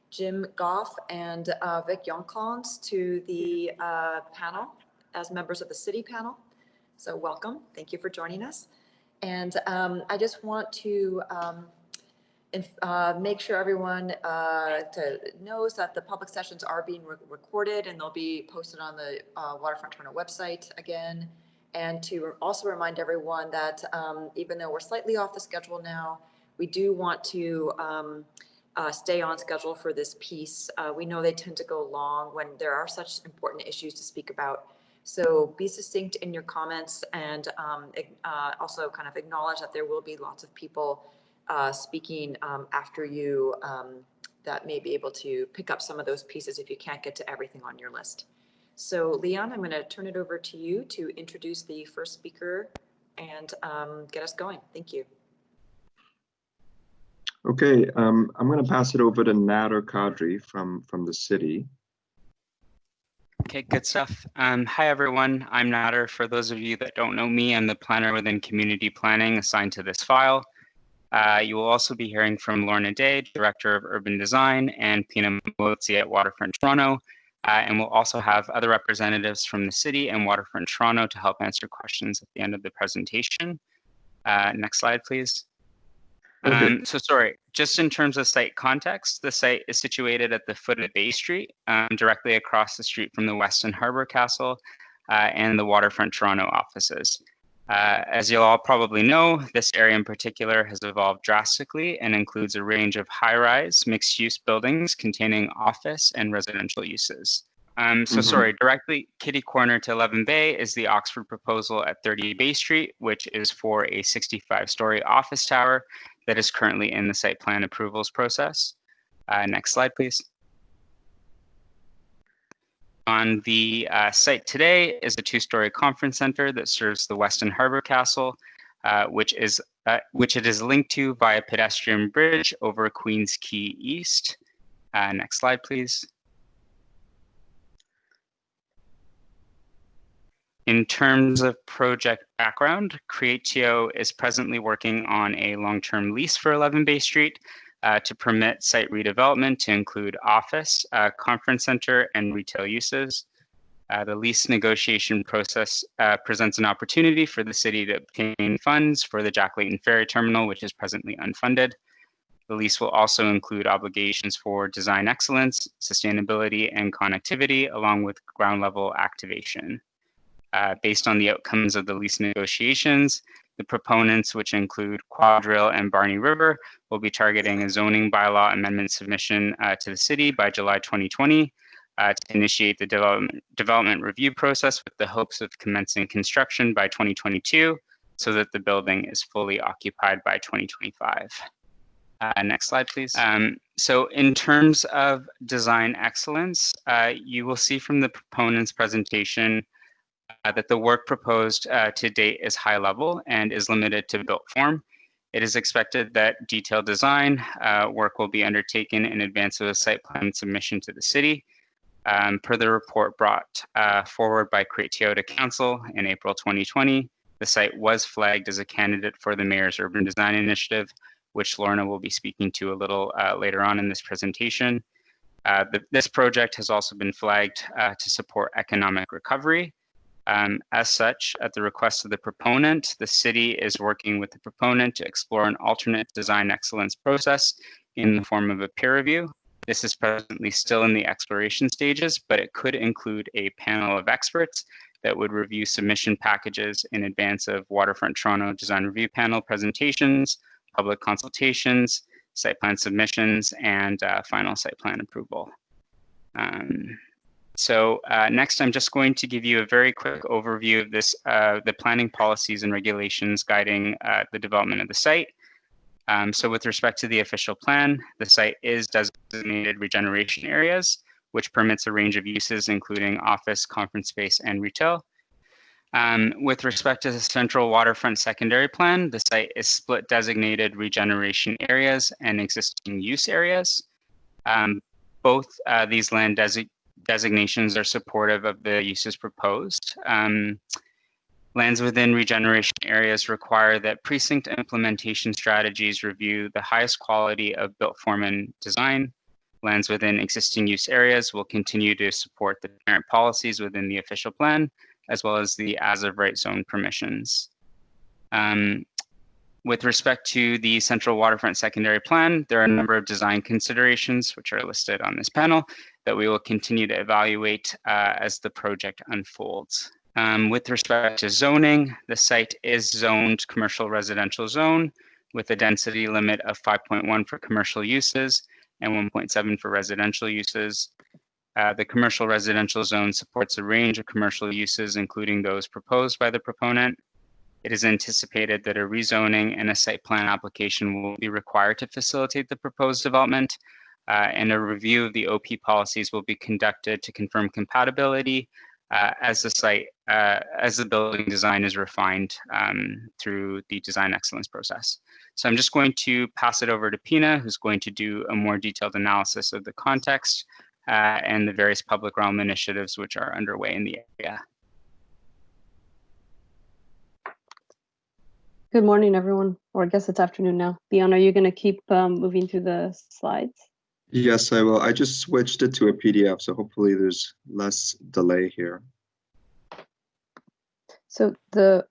Jim Goff, and Vic Jonkons to the panel as members of the city panel. So welcome, thank you for joining us. And I just want to make sure everyone knows that the public sessions are being recorded, and they'll be posted on the Waterfront Toronto website again. And to also remind everyone that even though we're slightly off the schedule now, we do want to stay on schedule for this piece. We know they tend to go long when there are such important issues to speak about. So be succinct in your comments, and also kind of acknowledge that there will be lots of people speaking after you that may be able to pick up some of those pieces if you can't get to everything on your list. So Leon, I'm going to turn it over to you to introduce the first speaker and get us going. Thank you. Okay, I'm going to pass it over to Nader Kadri from the city. Okay, good stuff. Hi, everyone. I'm Nader. For those of you that don't know me, I'm the planner within community planning assigned to this file. You will also be hearing from Lorna Day, Director of Urban Design, and Pina Motzi at Waterfront Toronto. And we'll also have other representatives from the city and Waterfront Toronto to help answer questions at the end of the presentation. Next slide, please. Okay. So sorry, just in terms of site context, the site is situated at the foot of Bay Street, directly across the street from the Weston Harbour Castle and the Waterfront Toronto offices. As you'll all probably know, this area in particular has evolved drastically and includes a range of high-rise, mixed-use buildings containing office and residential uses. Sorry, directly kitty corner to 11 Bay is the Oxford proposal at 30 Bay Street, which is for a 65-story office tower that is currently in the site plan approvals process. Next slide, please. On the site today is a 2-story conference center that serves the Weston Harbour Castle. which it is linked to via pedestrian bridge over Queens Quay East. Next slide, please. In terms of project background, Creatio is presently working on a long-term lease for 11 Bay Street to permit site redevelopment to include office, conference center, and retail uses. The lease negotiation process presents an opportunity for the city to obtain funds for the Jack Layton Ferry Terminal, which is presently unfunded. The lease will also include obligations for design excellence, sustainability, and connectivity, along with ground level activation. Based on the outcomes of the lease negotiations, the proponents, which include Quadrille and Barney River, will be targeting a zoning bylaw amendment submission to the city by July 2020 to initiate the development review process with the hopes of commencing construction by 2022 so that the building is fully occupied by 2025. Next slide, please. So in terms of design excellence, you will see from the proponent's presentation that the work proposed to date is high level and is limited to built form. It is expected that detailed design work will be undertaken in advance of a site plan submission to the city. Per the report brought forward by Creatio to Council in April 2020, the site was flagged as a candidate for the Mayor's Urban Design Initiative, which Lorna will be speaking to a little later on in this presentation. This project has also been flagged to support economic recovery. As such, at the request of the proponent, the city is working with the proponent to explore an alternate design excellence process in the form of a peer review. This is presently still in the exploration stages, but it could include a panel of experts that would review submission packages in advance of Waterfront Toronto Design Review Panel presentations, public consultations, site plan submissions, and final site plan approval. Next, I'm just going to give you a very quick overview of this, the planning policies and regulations guiding the development of the site. So with respect to the official plan, the site is designated regeneration areas, which permits a range of uses, including office, conference space, and retail. With respect to the central waterfront secondary plan, the site is split designated regeneration areas and existing use areas. Both these land designations are supportive of the uses proposed. Lands within regeneration areas require that precinct implementation strategies review the highest quality of built form and design. Lands within existing use areas will continue to support the parent policies within the official plan, as well as the as of right zone permissions. With respect to the central waterfront secondary plan, there are a number of design considerations, which are listed on this panel, that we will continue to evaluate as the project unfolds. With respect to zoning, the site is zoned commercial residential zone with a density limit of 5.1 for commercial uses and 1.7 for residential uses. The commercial residential zone supports a range of commercial uses, including those proposed by the proponent. It is anticipated that a rezoning and a site plan application will be required to facilitate the proposed development, and a review of the OP policies will be conducted to confirm compatibility as the building design is refined through the design excellence process. So I'm just going to pass it over to Pina, who's going to do a more detailed analysis of the context and the various public realm initiatives which are underway in the area. Good morning, everyone, or I guess it's afternoon now. Leon, are you going to keep moving through the slides? Yes, I will. I just switched it to a PDF, so hopefully there's less delay here. So the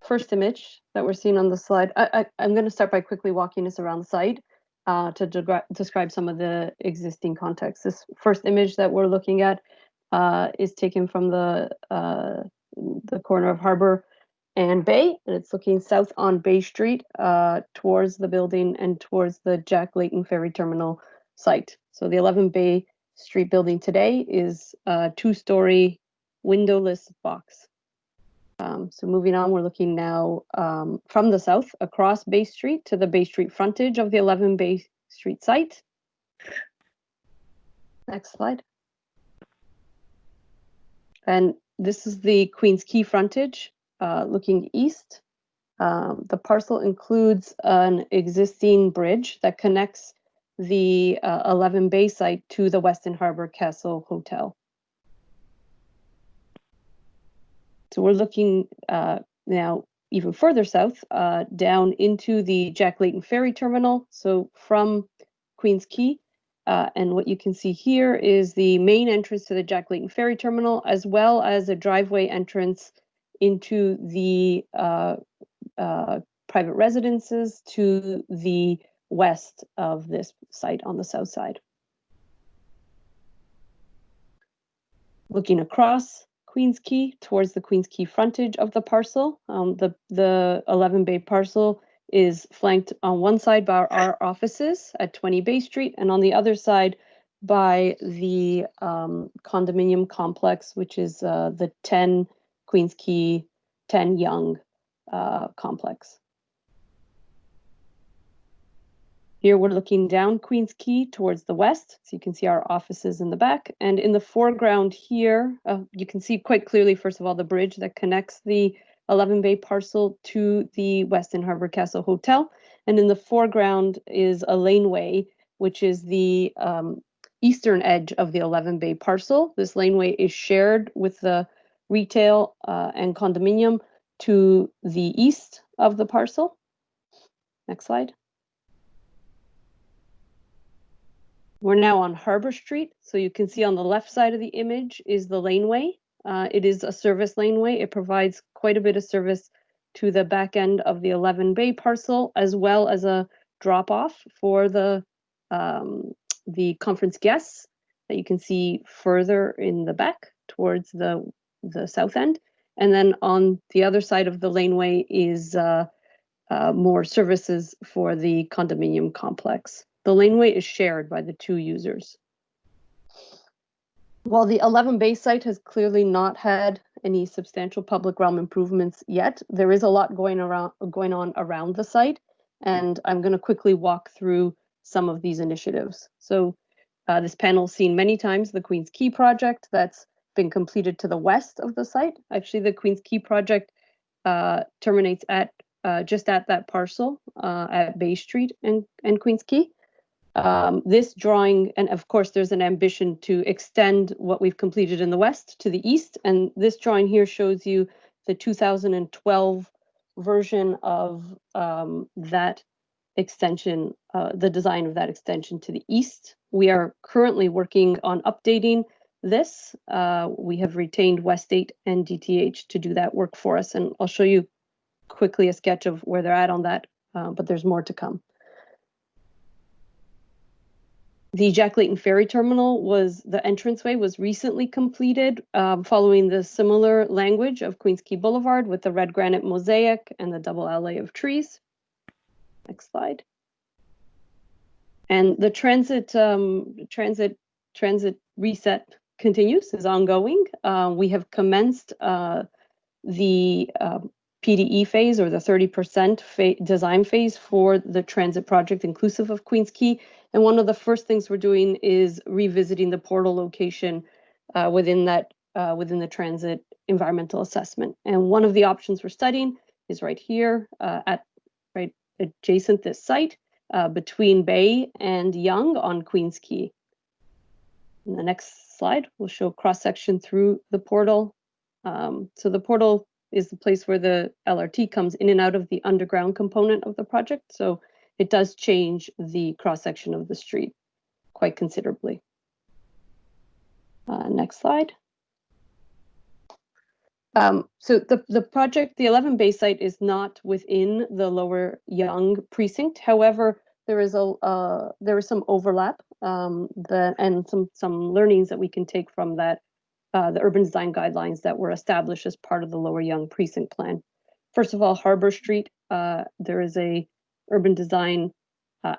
first image that we're seeing on the slide, I'm going to start by quickly walking us around the site to describe some of the existing context. This first image that we're looking at is taken from the corner of Harbor and Bay, and it's looking south on Bay Street towards the building and towards the Jack Layton Ferry Terminal site. So the 11 Bay Street building today is a 2-story windowless box. So moving on, we're looking now from the south across Bay Street to the Bay Street frontage of the 11 Bay Street site. Next slide. And this is the Queens Quay frontage looking east The parcel includes an existing bridge that connects the 11 Bay site to the Weston Harbor Castle Hotel. So we're looking now even further south, down into the Jack Layton Ferry Terminal. So from Queens Quay, and what you can see here is the main entrance to the Jack Layton Ferry Terminal, as well as a driveway entrance into the private residences to the west of this site on the south side. Looking across Queens Quay towards the Queens Quay frontage of the parcel, the 11 Bay parcel is flanked on one side by our offices at 20 Bay Street, and on the other side by the condominium complex, which is the 10 Queens Quay, 10 Yonge complex. Here we're looking down Queens Quay towards the west, so you can see our offices in the back. And in the foreground here, you can see quite clearly, first of all, the bridge that connects the 11 Bay parcel to the Weston Harbor Castle Hotel. And in the foreground is a laneway, which is the eastern edge of the 11 Bay parcel. This laneway is shared with the retail and condominium to the east of the parcel. Next slide. We're now on Harbor Street, so you can see on the left side of the image is the laneway. It is a service laneway. It provides quite a bit of service to the back end of the 11 Bay parcel, as well as a drop-off for the conference guests that you can see further in the back towards the south end. And then on the other side of the laneway is more services for the condominium complex. The laneway is shared by the two users. While the 11 Bay site has clearly not had any substantial public realm improvements yet, there is a lot going on around the site, and I'm going to quickly walk through some of these initiatives. So this panel has seen many times the Queens Quay project that's been completed to the west of the site. Actually, the Queens Quay project terminates at just at that parcel at Bay Street and Queens Quay. This drawing, and of course there's an ambition to extend what we've completed in the west to the east, and this drawing here shows you the 2012 version of that extension, the design of that extension to the east. We are currently working on updating this. We have retained West 8 and DTH to do that work for us, and I'll show you quickly a sketch of where they're at on that, but there's more to come. The Jack Layton Ferry Terminal the entranceway was recently completed, following the similar language of Queens Quay Boulevard with the red granite mosaic and the double alley of trees. Next slide. And the transit reset continues, is ongoing. We have commenced the PDE phase, or the 30% design phase for the transit project inclusive of Queens Quay. And one of the first things we're doing is revisiting the portal location within the transit environmental assessment. And one of the options we're studying is right here right adjacent this site between Bay and Yonge on Queens Quay. In the next slide, we'll show cross-section through the portal. So the portal is the place where the LRT comes in and out of the underground component of the project. So it does change the cross-section of the street quite considerably. Next slide. So the project, the 11 Bay site, is not within the Lower Yonge precinct. However, there is some overlap and some learnings that we can take from that. The urban design guidelines that were established as part of the Lower Yonge precinct plan. First of all, Harbor Street, there is a urban design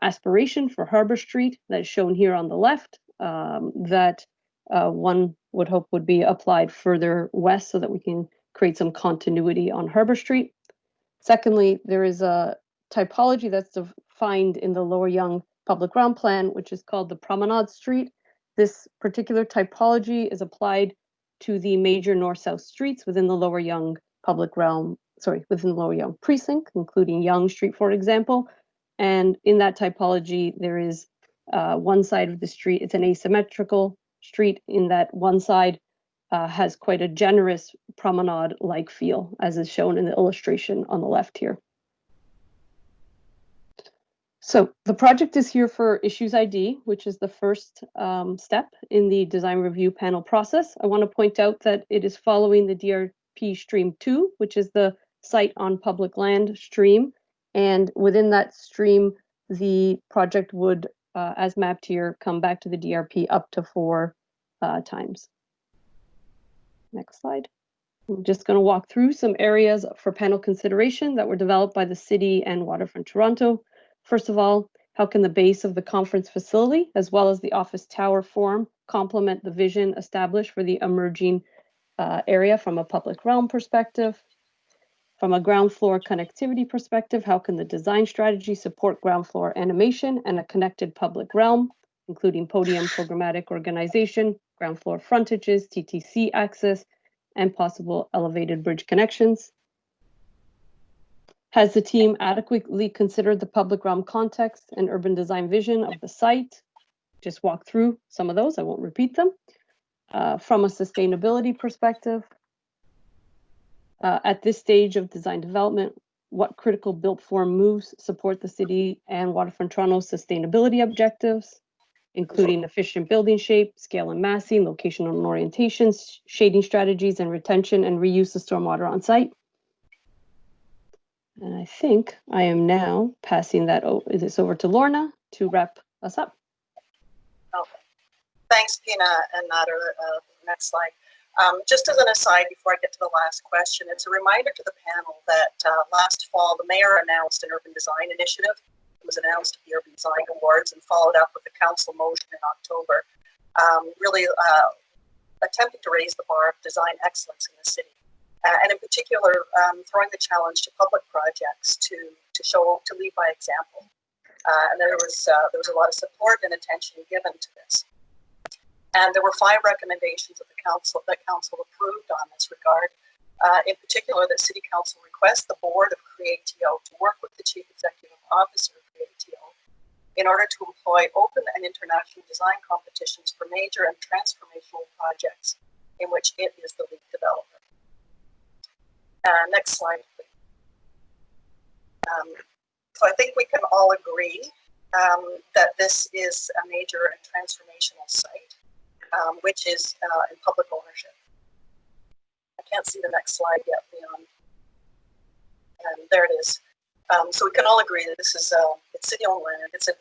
aspiration for Harbor Street that is shown here on the left that one would hope would be applied further west so that we can create some continuity on Harbor Street. Secondly, there is a typology that's defined in the Lower Yonge public realm plan, which is called the Promenade Street. This particular typology is applied to the major north-south streets within the Lower Yonge public realm within the Lower Yonge precinct, including Yonge Street, for example. And in that typology, there is one side of the street, it's an asymmetrical street in that one side has quite a generous promenade-like feel, as is shown in the illustration on the left here. So the project is here for Issues ID, which is the first step in the design review panel process. I want to point out that it is following the DRP stream 2, which is the site on public land stream. And within that stream, the project would, as mapped here, come back to the DRP up to 4 times. Next slide. I'm just going to walk through some areas for panel consideration that were developed by the city and Waterfront Toronto. First of all, how can the base of the conference facility, as well as the office tower form, complement the vision established for the emerging area from a public realm perspective? From a ground floor connectivity perspective, how can the design strategy support ground floor animation and a connected public realm, including podium, programmatic organization, ground floor frontages, TTC access, and possible elevated bridge connections? Has the team adequately considered the public realm context and urban design vision of the site? Just walk through some of those, I won't repeat them. From a sustainability perspective, at this stage of design development, what critical built form moves support the city and Waterfront Toronto's sustainability objectives, including efficient building shape, scale and massing, location and orientations, shading strategies, and retention and reuse of stormwater on site? And I think I am now passing this over to Lorna to wrap us up. Okay. Thanks, Pina and Nader. Next slide. Just as an aside, before I get to the last question, it's a reminder to the panel that last fall, the mayor announced an urban design initiative. It was announced at the Urban Design Awards and followed up with a council motion in October, really attempting to raise the bar of design excellence in the city. And in particular, throwing the challenge to public projects to lead by example. And there was a lot of support and attention given to this. And there were 5 recommendations of the council that council approved on this regard. In particular, that City Council request the board of CreateTO to work with the Chief Executive Officer of CreateTO in order to employ open and international design competitions for major and transformational projects in which it is the lead developer. Next slide, please. So I think we can all agree that this is a major and transformational site, which is in public ownership. I can't see the next slide yet, Leon. And there it is. So we can all agree that this is it's city-owned land. It's in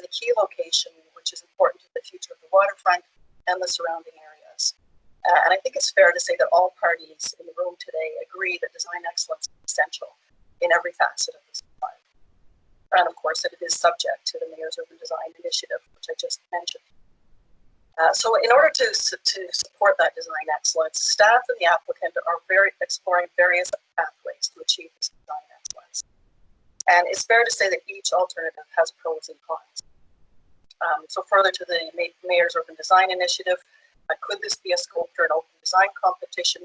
a key location, which is important to the future of the waterfront and the surrounding areas. And I think it's fair to say that all parties in the room today agree that design excellence is essential in every facet of this design. And of course, that it is subject to the Mayor's Urban Design Initiative, which I just mentioned. So in order to support that design excellence, staff and the applicant are exploring various pathways to achieve this design excellence. And it's fair to say that each alternative has pros and cons. So further to the Mayor's Urban Design Initiative, could this be a sculpture and open design competition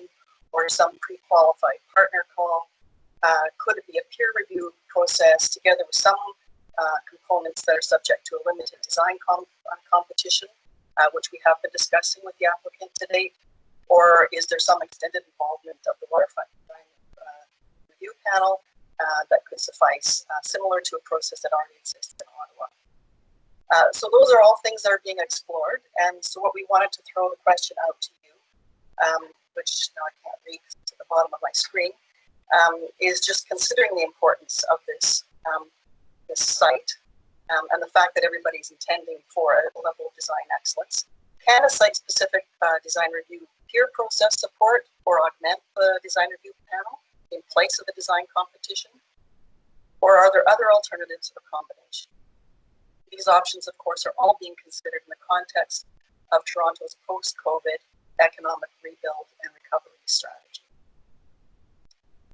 or some pre-qualified partner call? Could it be a peer review process together with some components that are subject to a limited design competition, which we have been discussing with the applicant to date? Or is there some extended involvement of the Waterfront Design Review Panel that could suffice, similar to a process that already exists in Ottawa? So those are all things that are being explored. And so what we wanted to throw the question out to you, which now I can't read because it's at the bottom of my screen, is just considering the importance of this site and the fact that everybody's intending for a level of design excellence. Can a site-specific design review peer process support or augment the design review panel in place of the design competition? Or are there other alternatives or combinations? These options, of course, are all being considered in the context of Toronto's post-COVID economic rebuild and recovery strategy.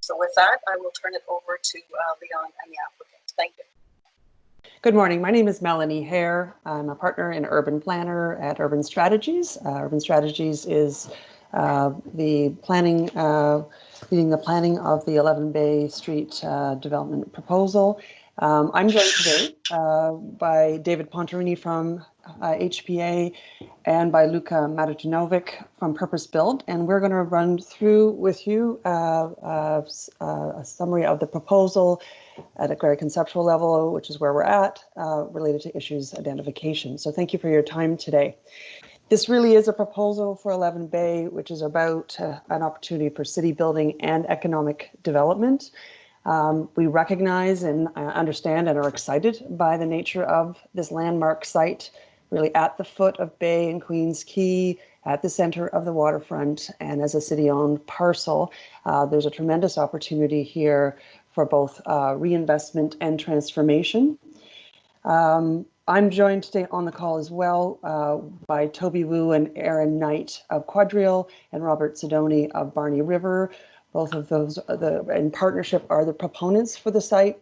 So with that, I will turn it over to Leon and the applicant. Thank you. Good morning. My name is Melanie Hare. I'm a partner and urban planner at Urban Strategies. Urban Strategies is leading the planning of the 11 Bay Street development proposal. I'm joined today by David Pontarini from HPA and by Luka Maratinovic from Purpose Build, and we're going to run through with you a summary of the proposal at a very conceptual level, which is where we're at, related to issues identification. So thank you for your time today. This really is a proposal for 11 Bay, which is about an opportunity for city building and economic development. We recognize and understand and are excited by the nature of this landmark site, really at the foot of Bay and Queens Quay, at the center of the waterfront, and as a city-owned parcel. There's a tremendous opportunity here for both reinvestment and transformation. I'm joined today on the call as well by Toby Wu and Aaron Knight of Quadrille and Robert Sidoni of Barney River. Both of those in partnership are the proponents for the site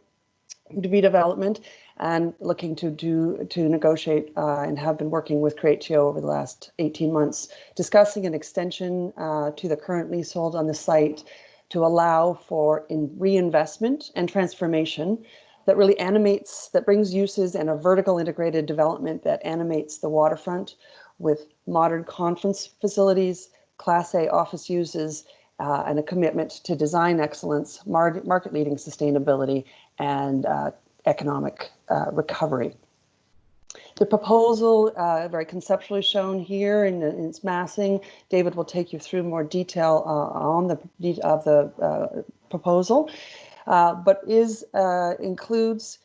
redevelopment and looking to negotiate and have been working with Creatio over the last 18 months, discussing an extension to the current leasehold on the site to allow for reinvestment and transformation that really that brings uses and a vertical integrated development that animates the waterfront with modern conference facilities, Class A office uses, and a commitment to design excellence, market-leading sustainability, and economic recovery. The proposal, very conceptually shown here in its massing. David will take you through more detail on the proposal, but includes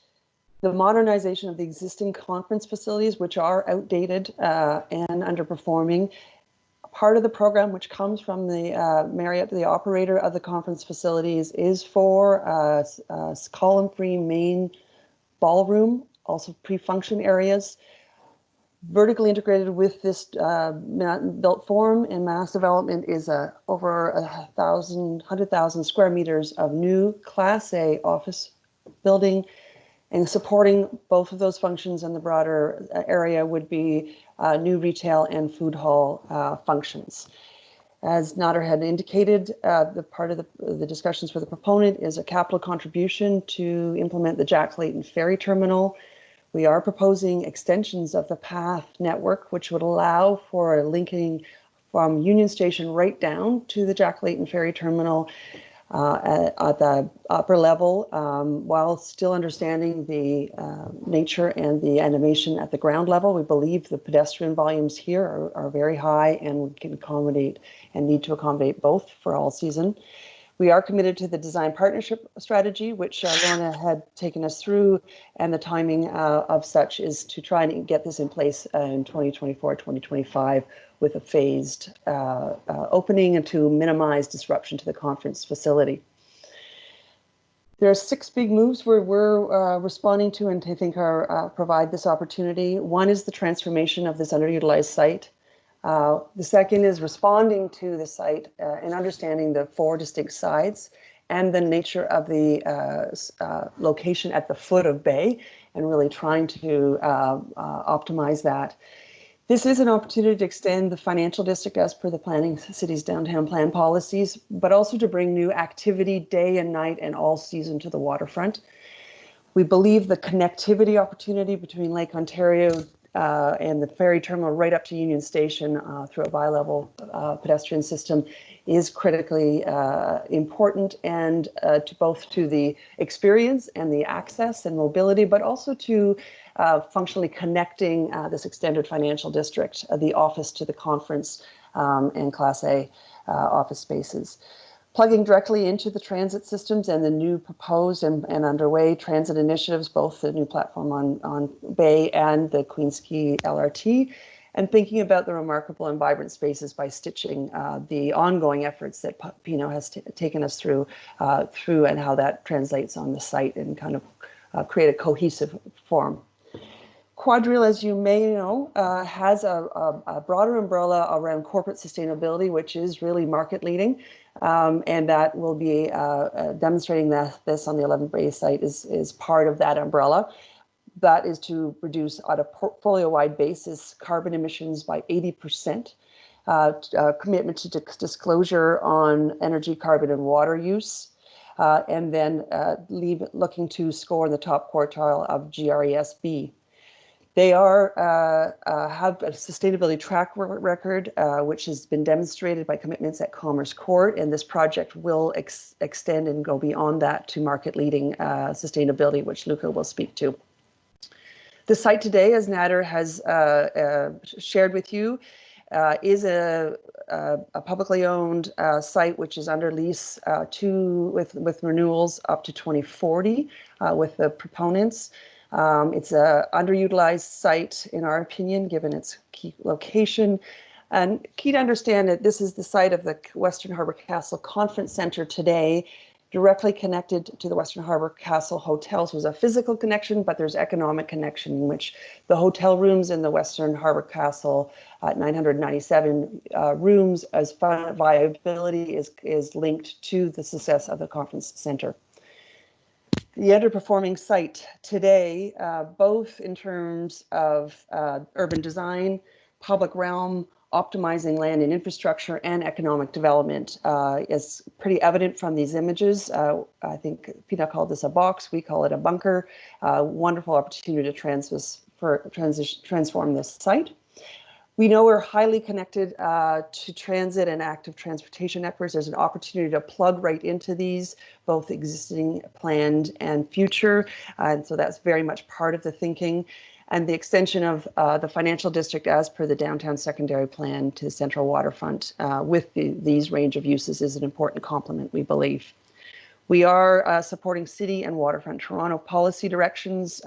the modernization of the existing conference facilities, which are outdated and underperforming. Part of the program, which comes from the Marriott, the operator of the conference facilities, is for column-free main ballroom, also pre-function areas, vertically integrated with this built form and mass development is over 100,000 square meters of new Class A office building, and supporting both of those functions in the broader area would be new retail and food hall functions. As Nader had indicated, the part of the discussions for the proponent is a capital contribution to implement the Jack Layton Ferry Terminal. We are proposing extensions of the path network, which would allow for linking from Union Station right down to the Jack Layton Ferry Terminal at the upper level, while still understanding the nature and the animation at the ground level. We believe the pedestrian volumes here are very high, and we can accommodate and need to accommodate both for all season. We are committed to the design partnership strategy, which Lorna had taken us through, and the timing of such is to try and get this in place in 2024, 2025, with a phased opening and to minimize disruption to the conference facility. There are 6 big moves we're responding to and I think provide this opportunity. One is the transformation of this underutilized site. The second is responding to the site and understanding the 4 distinct sides and the nature of the location at the foot of Bay, and really trying to optimize that. This is an opportunity to extend the financial district as per the planning city's downtown plan policies, but also to bring new activity day and night and all season to the waterfront. We believe the connectivity opportunity between Lake Ontario and the ferry terminal right up to Union Station through a bi-level pedestrian system is critically important, and to both to the experience and the access and mobility, but also to functionally connecting this extended financial district, the office to the conference and Class A office spaces. Plugging directly into the transit systems and the new proposed and underway transit initiatives, both the new platform on Bay and the Queens Quay LRT, and thinking about the remarkable and vibrant spaces by stitching the ongoing efforts that Pino has taken us through and how that translates on the site and kind of create a cohesive form. Quadrille, as you may know, has a broader umbrella around corporate sustainability, which is really market leading, and that will be demonstrating that this on the 11 Bay site is part of that umbrella. That is to reduce on a portfolio-wide basis carbon emissions by 80% commitment to disclosure on energy, carbon, and water use, and then looking to score in the top quartile of GRESB. They have a sustainability track record, which has been demonstrated by commitments at Commerce Court, and this project will extend and go beyond that to market-leading sustainability, which Luca will speak to. The site today, as Nader has shared with you, is a publicly owned site which is under lease with renewals up to 2040 with the proponents. It's an underutilized site, in our opinion, given its key location. And key to understand that this is the site of the Western Harbour Castle Conference Centre today, directly connected to the Western Harbour Castle Hotel. So there's a physical connection, but there's economic connection in which the hotel rooms in the Western Harbour Castle, 997 rooms, as viability is linked to the success of the conference centre. The underperforming site today, both in terms of urban design, public realm, optimizing land and infrastructure, and economic development, is pretty evident from these images. I think Pina called this a box, we call it a bunker. Wonderful opportunity to transform this site. We know we're highly connected to transit and active transportation networks. There's an opportunity to plug right into these, both existing, planned, and future. And so that's very much part of the thinking. And the extension of the financial district as per the downtown secondary plan to the central waterfront with these range of uses is an important complement, we believe. We are supporting city and Waterfront Toronto policy directions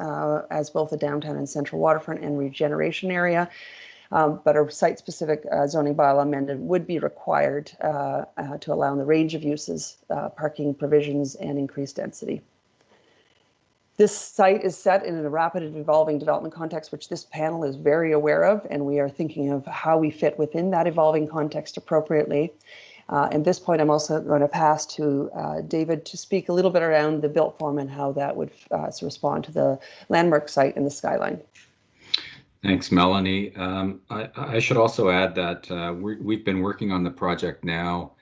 as both a downtown and central waterfront and regeneration area. But a site-specific zoning bylaw amendment would be required to allow the range of uses, parking provisions, and increased density. This site is set in a rapid and evolving development context, which this panel is very aware of, and we are thinking of how we fit within that evolving context appropriately. At this point, I'm also going to pass to David to speak a little bit around the built form and how that would respond to the landmark site in the skyline. Thanks, Melanie. I should also add that we've been working on the project now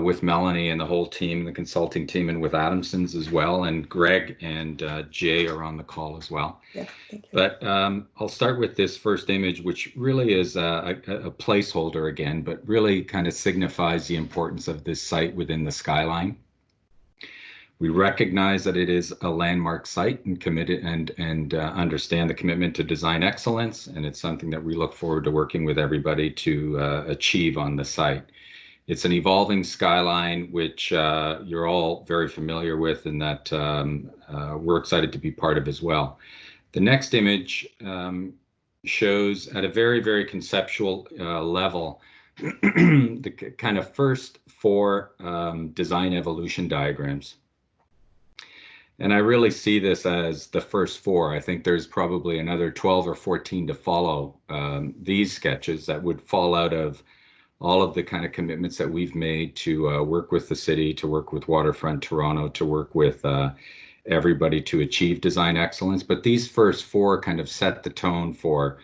with Melanie and the whole team, the consulting team, and with Adamson's as well. And Greg and Jay are on the call as well. Yeah, thank you. But I'll start with this first image, which really is a placeholder again, but really kind of signifies the importance of this site within the skyline. We recognize that it is a landmark site and committed and understand the commitment to design excellence, and it's something that we look forward to working with everybody to achieve on the site. It's an evolving skyline, which you're all very familiar with, and that we're excited to be part of as well. The next image shows at a very, very conceptual level the kind of first four design evolution diagrams. And I really see this as the first four. I think there's probably another 12 or 14 to follow these sketches that would fall out of all of the kind of commitments that we've made to work with the city, to work with Waterfront Toronto, to work with everybody to achieve design excellence. But these first four kind of set the tone for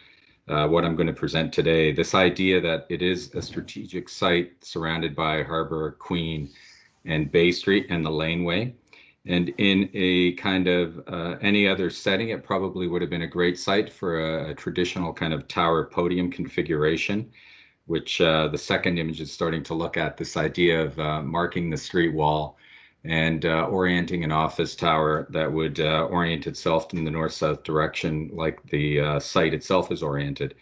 what I'm going to present today. This idea that it is a strategic site surrounded by Harbour, Queen, and Bay Street and the laneway. And in a kind of any other setting, it probably would have been a great site for a traditional kind of tower podium configuration, which the second image is starting to look at, this idea of marking the street wall and orienting an office tower that would orient itself in the north-south direction like the site itself is oriented.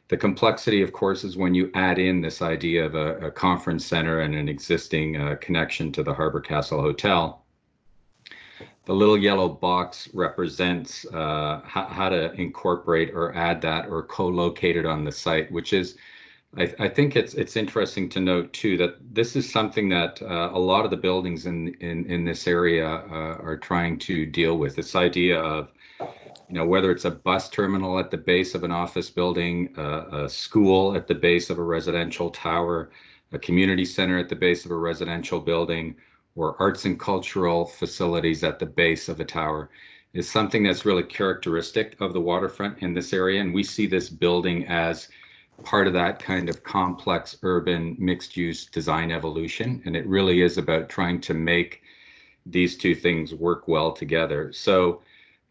The complexity, of course, is when you add in this idea of a conference center and an existing connection to the Harbour Castle Hotel. The little yellow box represents how to incorporate or add that or co-locate it on the site, which is, I think it's interesting to note too that this is something that a lot of the buildings in this area are trying to deal with. This idea of, whether it's a bus terminal at the base of an office building, a school at the base of a residential tower, a community center at the base of a residential building, or arts and cultural facilities at the base of a tower, is something that's really characteristic of the waterfront in this area. And we see this building as part of that kind of complex urban mixed-use design evolution, and it really is about trying to make these two things work well together. So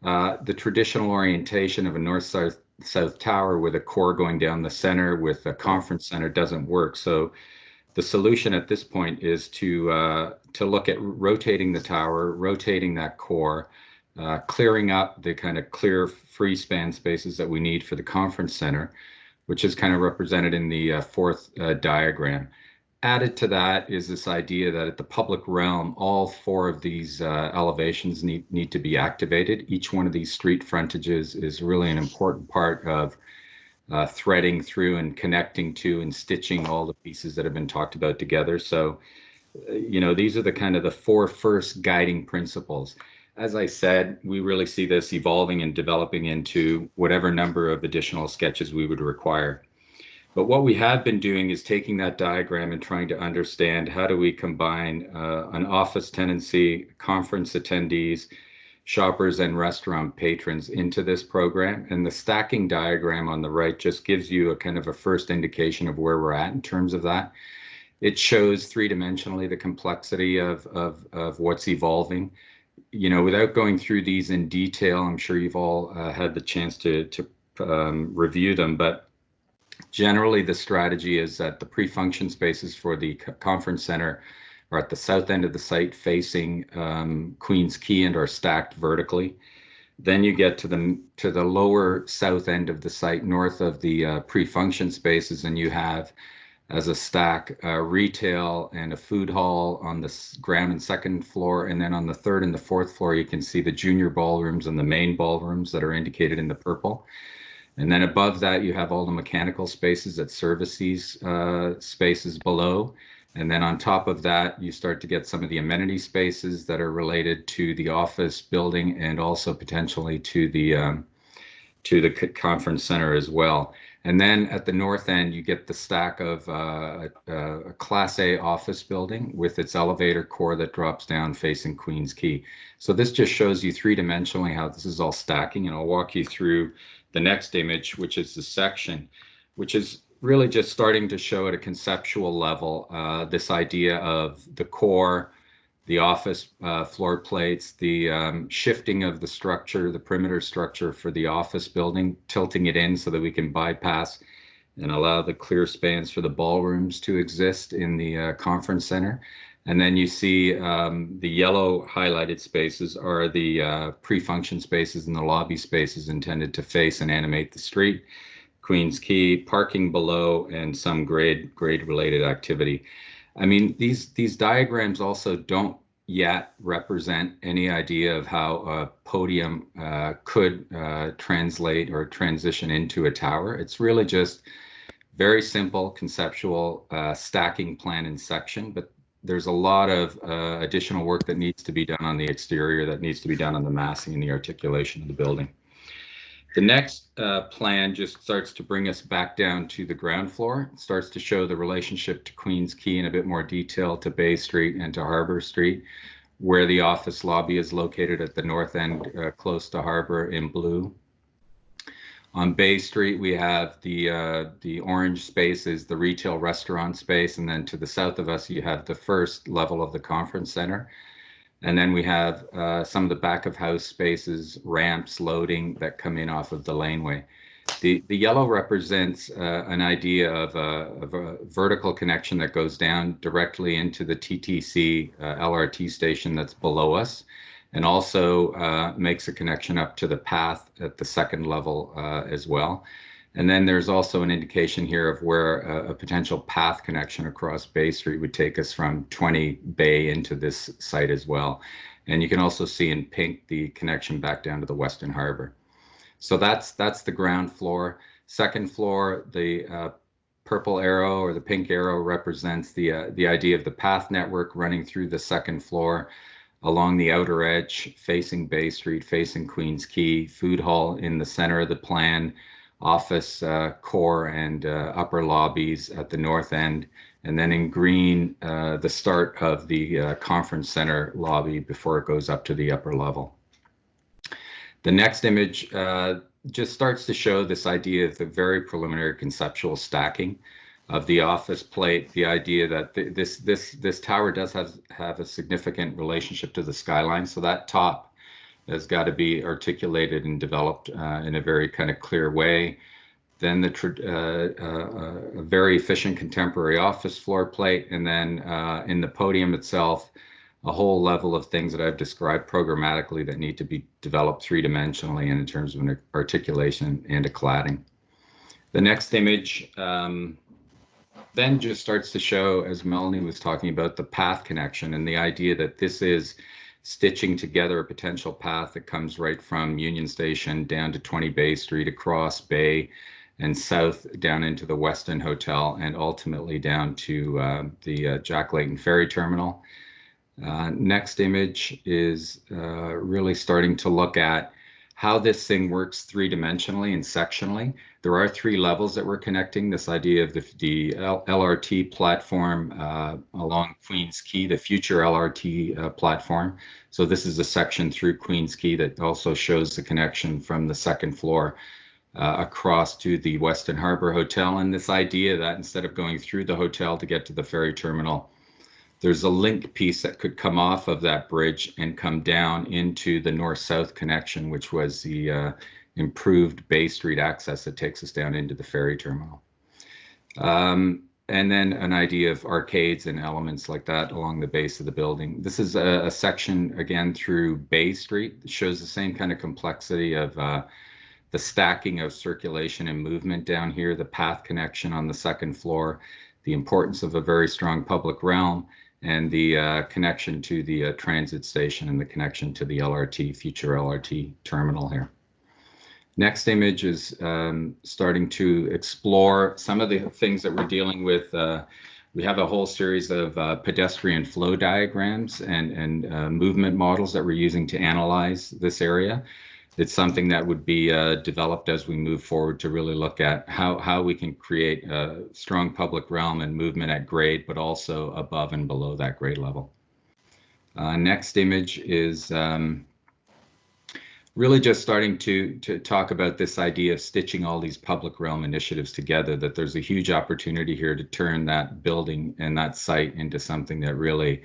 the traditional orientation of a north-south tower with a core going down the center with a conference center doesn't work. So the solution at this point is to look at rotating the tower, rotating that core, clearing up the kind of clear free span spaces that we need for the conference center, which is kind of represented in the fourth diagram. Added to that is this idea that at the public realm, all four of these elevations need to be activated. Each one of these street frontages is really an important part of threading through and connecting to and stitching all the pieces that have been talked about together. So, you know, these are the kind of the four first guiding principles. As I said, we really see this evolving and developing into whatever number of additional sketches we would require. But what we have been doing is taking that diagram and trying to understand how do we combine an office tenancy, conference attendees, shoppers, and restaurant patrons into this program. And the stacking diagram on the right just gives you a kind of a first indication of where we're at in terms of that. It shows three-dimensionally the complexity of what's evolving. You know, without going through these in detail, I'm sure you've all had the chance to review them, but generally, the strategy is that the pre-function spaces for the conference center are at the south end of the site facing Queens Quay and are stacked vertically. Then you get to the lower south end of the site north of the pre-function spaces, and you have as a stack retail and a food hall on the ground and second floor. And then on the third and the fourth floor, you can see the junior ballrooms and the main ballrooms that are indicated in the purple. And then above that, you have all the mechanical spaces that service these spaces below. And then on top of that, you start to get some of the amenity spaces that are related to the office building and also potentially to the conference center as well. And then at the north end, you get the stack of a Class A office building with its elevator core that drops down facing Queens Quay. So this just shows you three-dimensionally how this is all stacking, and I'll walk you through the next image, which is the section, which is really just starting to show at a conceptual level this idea of the core, the office floor plates, the shifting of the structure, the perimeter structure for the office building, tilting it in so that we can bypass and allow the clear spans for the ballrooms to exist in the conference center. And then you see the yellow highlighted spaces are the pre-function spaces and the lobby spaces intended to face and animate the street, Queens Quay, parking below, and some grade related activity. I mean, these diagrams also don't yet represent any idea of how a podium could translate or transition into a tower. It's really just very simple conceptual stacking plan and section, but there's a lot of additional work that needs to be done on the exterior, that needs to be done on the massing and the articulation of the building. The next plan just starts to bring us back down to the ground floor. It starts to show the relationship to Queens Quay in a bit more detail, to Bay Street and to Harbor Street, where the office lobby is located at the north end, close to Harbor in blue. On Bay Street, we have the orange space is the retail restaurant space, and then to the south of us, you have the first level of the conference center. And then we have some of the back of house spaces, ramps, loading that come in off of the laneway. The yellow represents an idea of a vertical connection that goes down directly into the TTC LRT station that's below us, and also makes a connection up to the path at the second level as well. And then there's also an indication here of where a potential path connection across Bay Street would take us from 20 Bay into this site as well. And you can also see in pink the connection back down to the Western Harbor. So that's the ground floor. Second floor, the purple arrow or the pink arrow represents the idea of the path network running through the second floor along the outer edge, facing Bay Street, facing Queens Quay, food hall in the center of the plan, office core and upper lobbies at the north end, and then in green, the start of the conference center lobby before it goes up to the upper level. The next image just starts to show this idea of the very preliminary conceptual stacking of the office plate, the idea that this tower does have a significant relationship to the skyline. So that top has got to be articulated and developed in a very kind of clear way. Then a very efficient contemporary office floor plate, and then in the podium itself, a whole level of things that I've described programmatically that need to be developed three-dimensionally and in terms of an articulation and a cladding. The next image then just starts to show, as Melanie was talking about, the path connection and the idea that this is stitching together a potential path that comes right from Union Station down to 20 Bay Street, across Bay and south down into the Westin Hotel, and ultimately down to the Jack Layton Ferry Terminal. Next image is really starting to look at how this thing works three-dimensionally and sectionally. There are three levels that we're connecting. This idea of the LRT platform along Queens Quay, the future LRT platform. So this is a section through Queens Quay that also shows the connection from the second floor across to the Westin Harbor Hotel. And this idea that instead of going through the hotel to get to the ferry terminal, there's a link piece that could come off of that bridge and come down into the north-south connection, which was the improved Bay Street access that takes us down into the ferry terminal. And then an idea of arcades and elements like that along the base of the building. This is a section, again, through Bay Street. It shows the same kind of complexity of the stacking of circulation and movement down here, the path connection on the second floor, the importance of a very strong public realm, and the connection to the transit station and the connection to the LRT, future LRT terminal here. Next image is starting to explore some of the things that we're dealing with. We have a whole series of pedestrian flow diagrams and movement models that we're using to analyze this area. It's something that would be developed as we move forward to really look at how we can create a strong public realm and movement at grade, but also above and below that grade level. Next image is really just starting to talk about this idea of stitching all these public realm initiatives together, that there's a huge opportunity here to turn that building and that site into something that really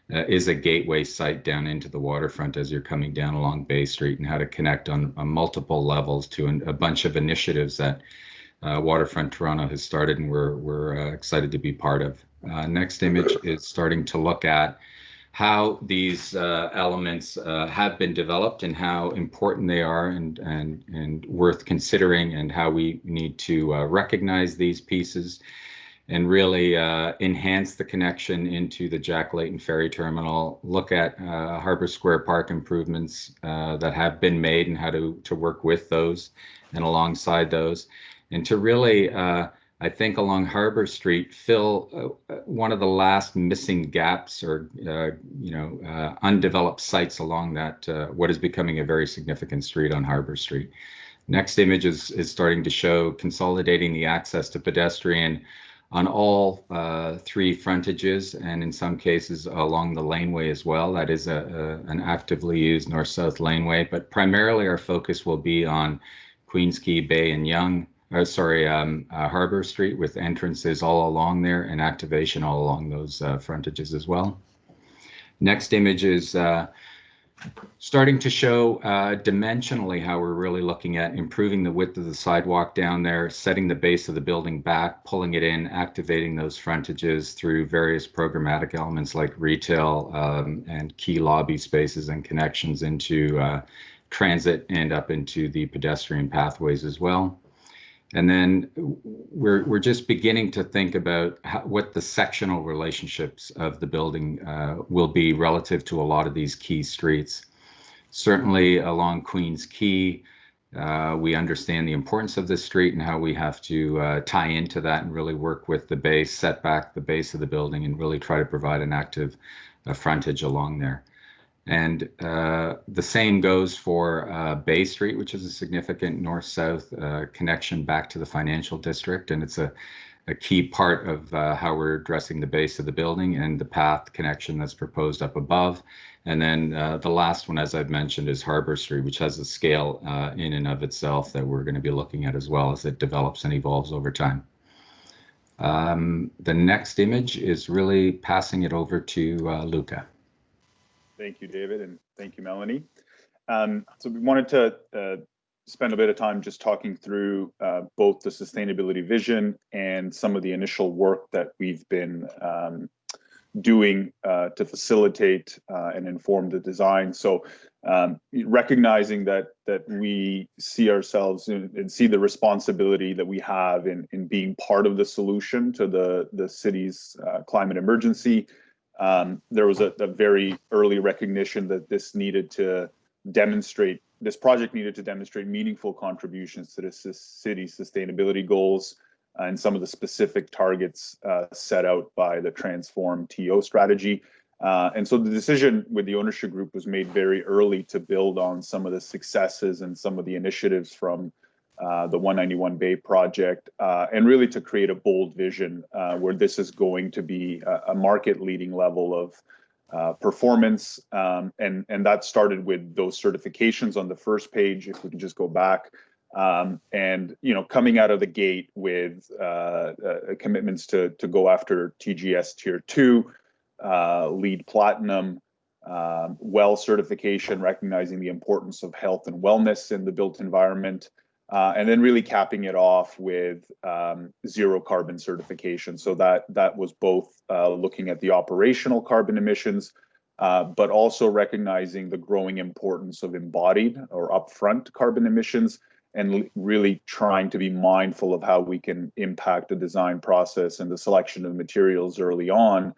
is a gateway site down into the waterfront as you're coming down along Bay Street, and how to connect on multiple levels to a bunch of initiatives that Waterfront Toronto has started, and we're excited to be part of. Next image is starting to look at how these elements have been developed and how important they are and worth considering, and how we need to recognize these pieces and really enhance the connection into the Jack Layton Ferry Terminal, look at Harbor Square Park improvements that have been made and how to work with those and alongside those, and to really, I think, along Harbor Street, fill one of the last missing gaps or undeveloped sites along that, what is becoming a very significant street on Harbor Street. Next image is starting to show consolidating the access to pedestrian on all three frontages, and in some cases along the laneway as well. That is an actively used north-south laneway, but primarily our focus will be on Queens Quay, Bay and Yonge, Harbor Street, with entrances all along there and activation all along those frontages as well. Next image is starting to show dimensionally how we're really looking at improving the width of the sidewalk down there, setting the base of the building back, pulling it in, activating those frontages through various programmatic elements like retail and key lobby spaces and connections into transit and up into the pedestrian pathways as well. And then we're just beginning to think about what the sectional relationships of the building will be relative to a lot of these key streets. Certainly along Queens Quay, we understand the importance of this street and how we have to tie into that and really work with the base, set back the base of the building, and really try to provide an active frontage along there. And the same goes for Bay Street, which is a significant north-south connection back to the financial district. And it's a a key part of how we're addressing the base of the building and the path connection that's proposed up above. And then the last one, as I've mentioned, is Harbor Street, which has a scale in and of itself that we're going to be looking at as well as it develops and evolves over time. The next image is really passing it over to Luca. Thank you, David, and thank you, Melanie. So we wanted to spend a bit of time just talking through both the sustainability vision and some of the initial work that we've been doing to facilitate and inform the design. So recognizing that we see ourselves and see the responsibility that we have in being part of the solution to the city's climate emergency. There was a very early recognition that this project needed to demonstrate meaningful contributions to the city's sustainability goals and some of the specific targets set out by the Transform TO strategy. And so the decision with the ownership group was made very early to build on some of the successes and some of the initiatives from the 191 Bay project, and really to create a bold vision where this is going to be a market-leading level of performance. And that started with those certifications on the first page, if we can just go back. And coming out of the gate with commitments to go after TGS Tier 2, LEED Platinum, WELL certification, recognizing the importance of health and wellness in the built environment, and then really capping it off with zero carbon certification. So that was both looking at the operational carbon emissions, but also recognizing the growing importance of embodied or upfront carbon emissions, and really trying to be mindful of how we can impact the design process and the selection of materials early on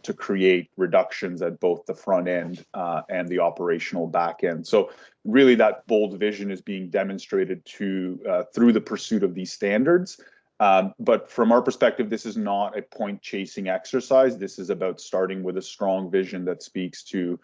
to create reductions at both the front end and the operational back end. So really that bold vision is being demonstrated through the pursuit of these standards. But from our perspective, this is not a point chasing exercise. This is about starting with a strong vision that speaks to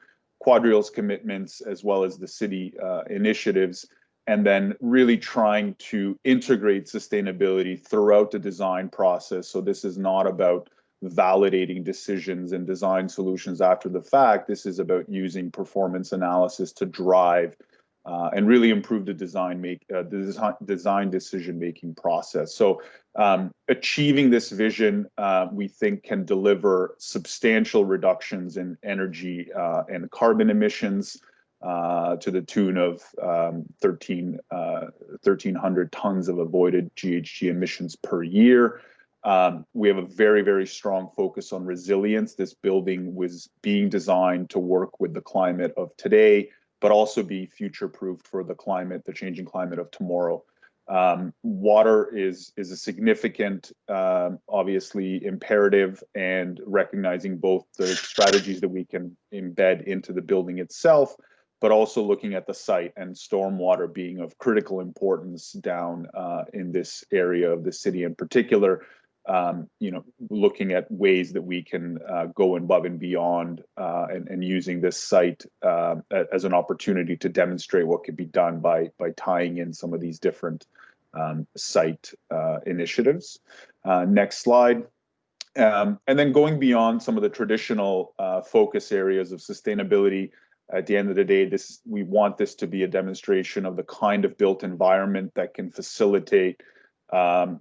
Quadrill's commitments as well as the city initiatives, and then really trying to integrate sustainability throughout the design process. So this is not about validating decisions and design solutions after the fact. This is about using performance analysis to drive and really improve the design decision-making process. So achieving this vision, we think, can deliver substantial reductions in energy and carbon emissions to the tune of 1,300 tons of avoided GHG emissions per year. We have a very, very strong focus on resilience. This building was being designed to work with the climate of today, but also be future-proofed for the changing climate of tomorrow. Water is a significant, obviously, imperative, and recognizing both the strategies that we can embed into the building itself, but also looking at the site and stormwater being of critical importance down in this area of the city in particular. Looking at ways that we can go above and beyond and using this site as an opportunity to demonstrate what could be done by tying in some of these different site initiatives. Next slide. And then going beyond some of the traditional focus areas of sustainability. At the end of the day, we want this to be a demonstration of the kind of built environment that can facilitate an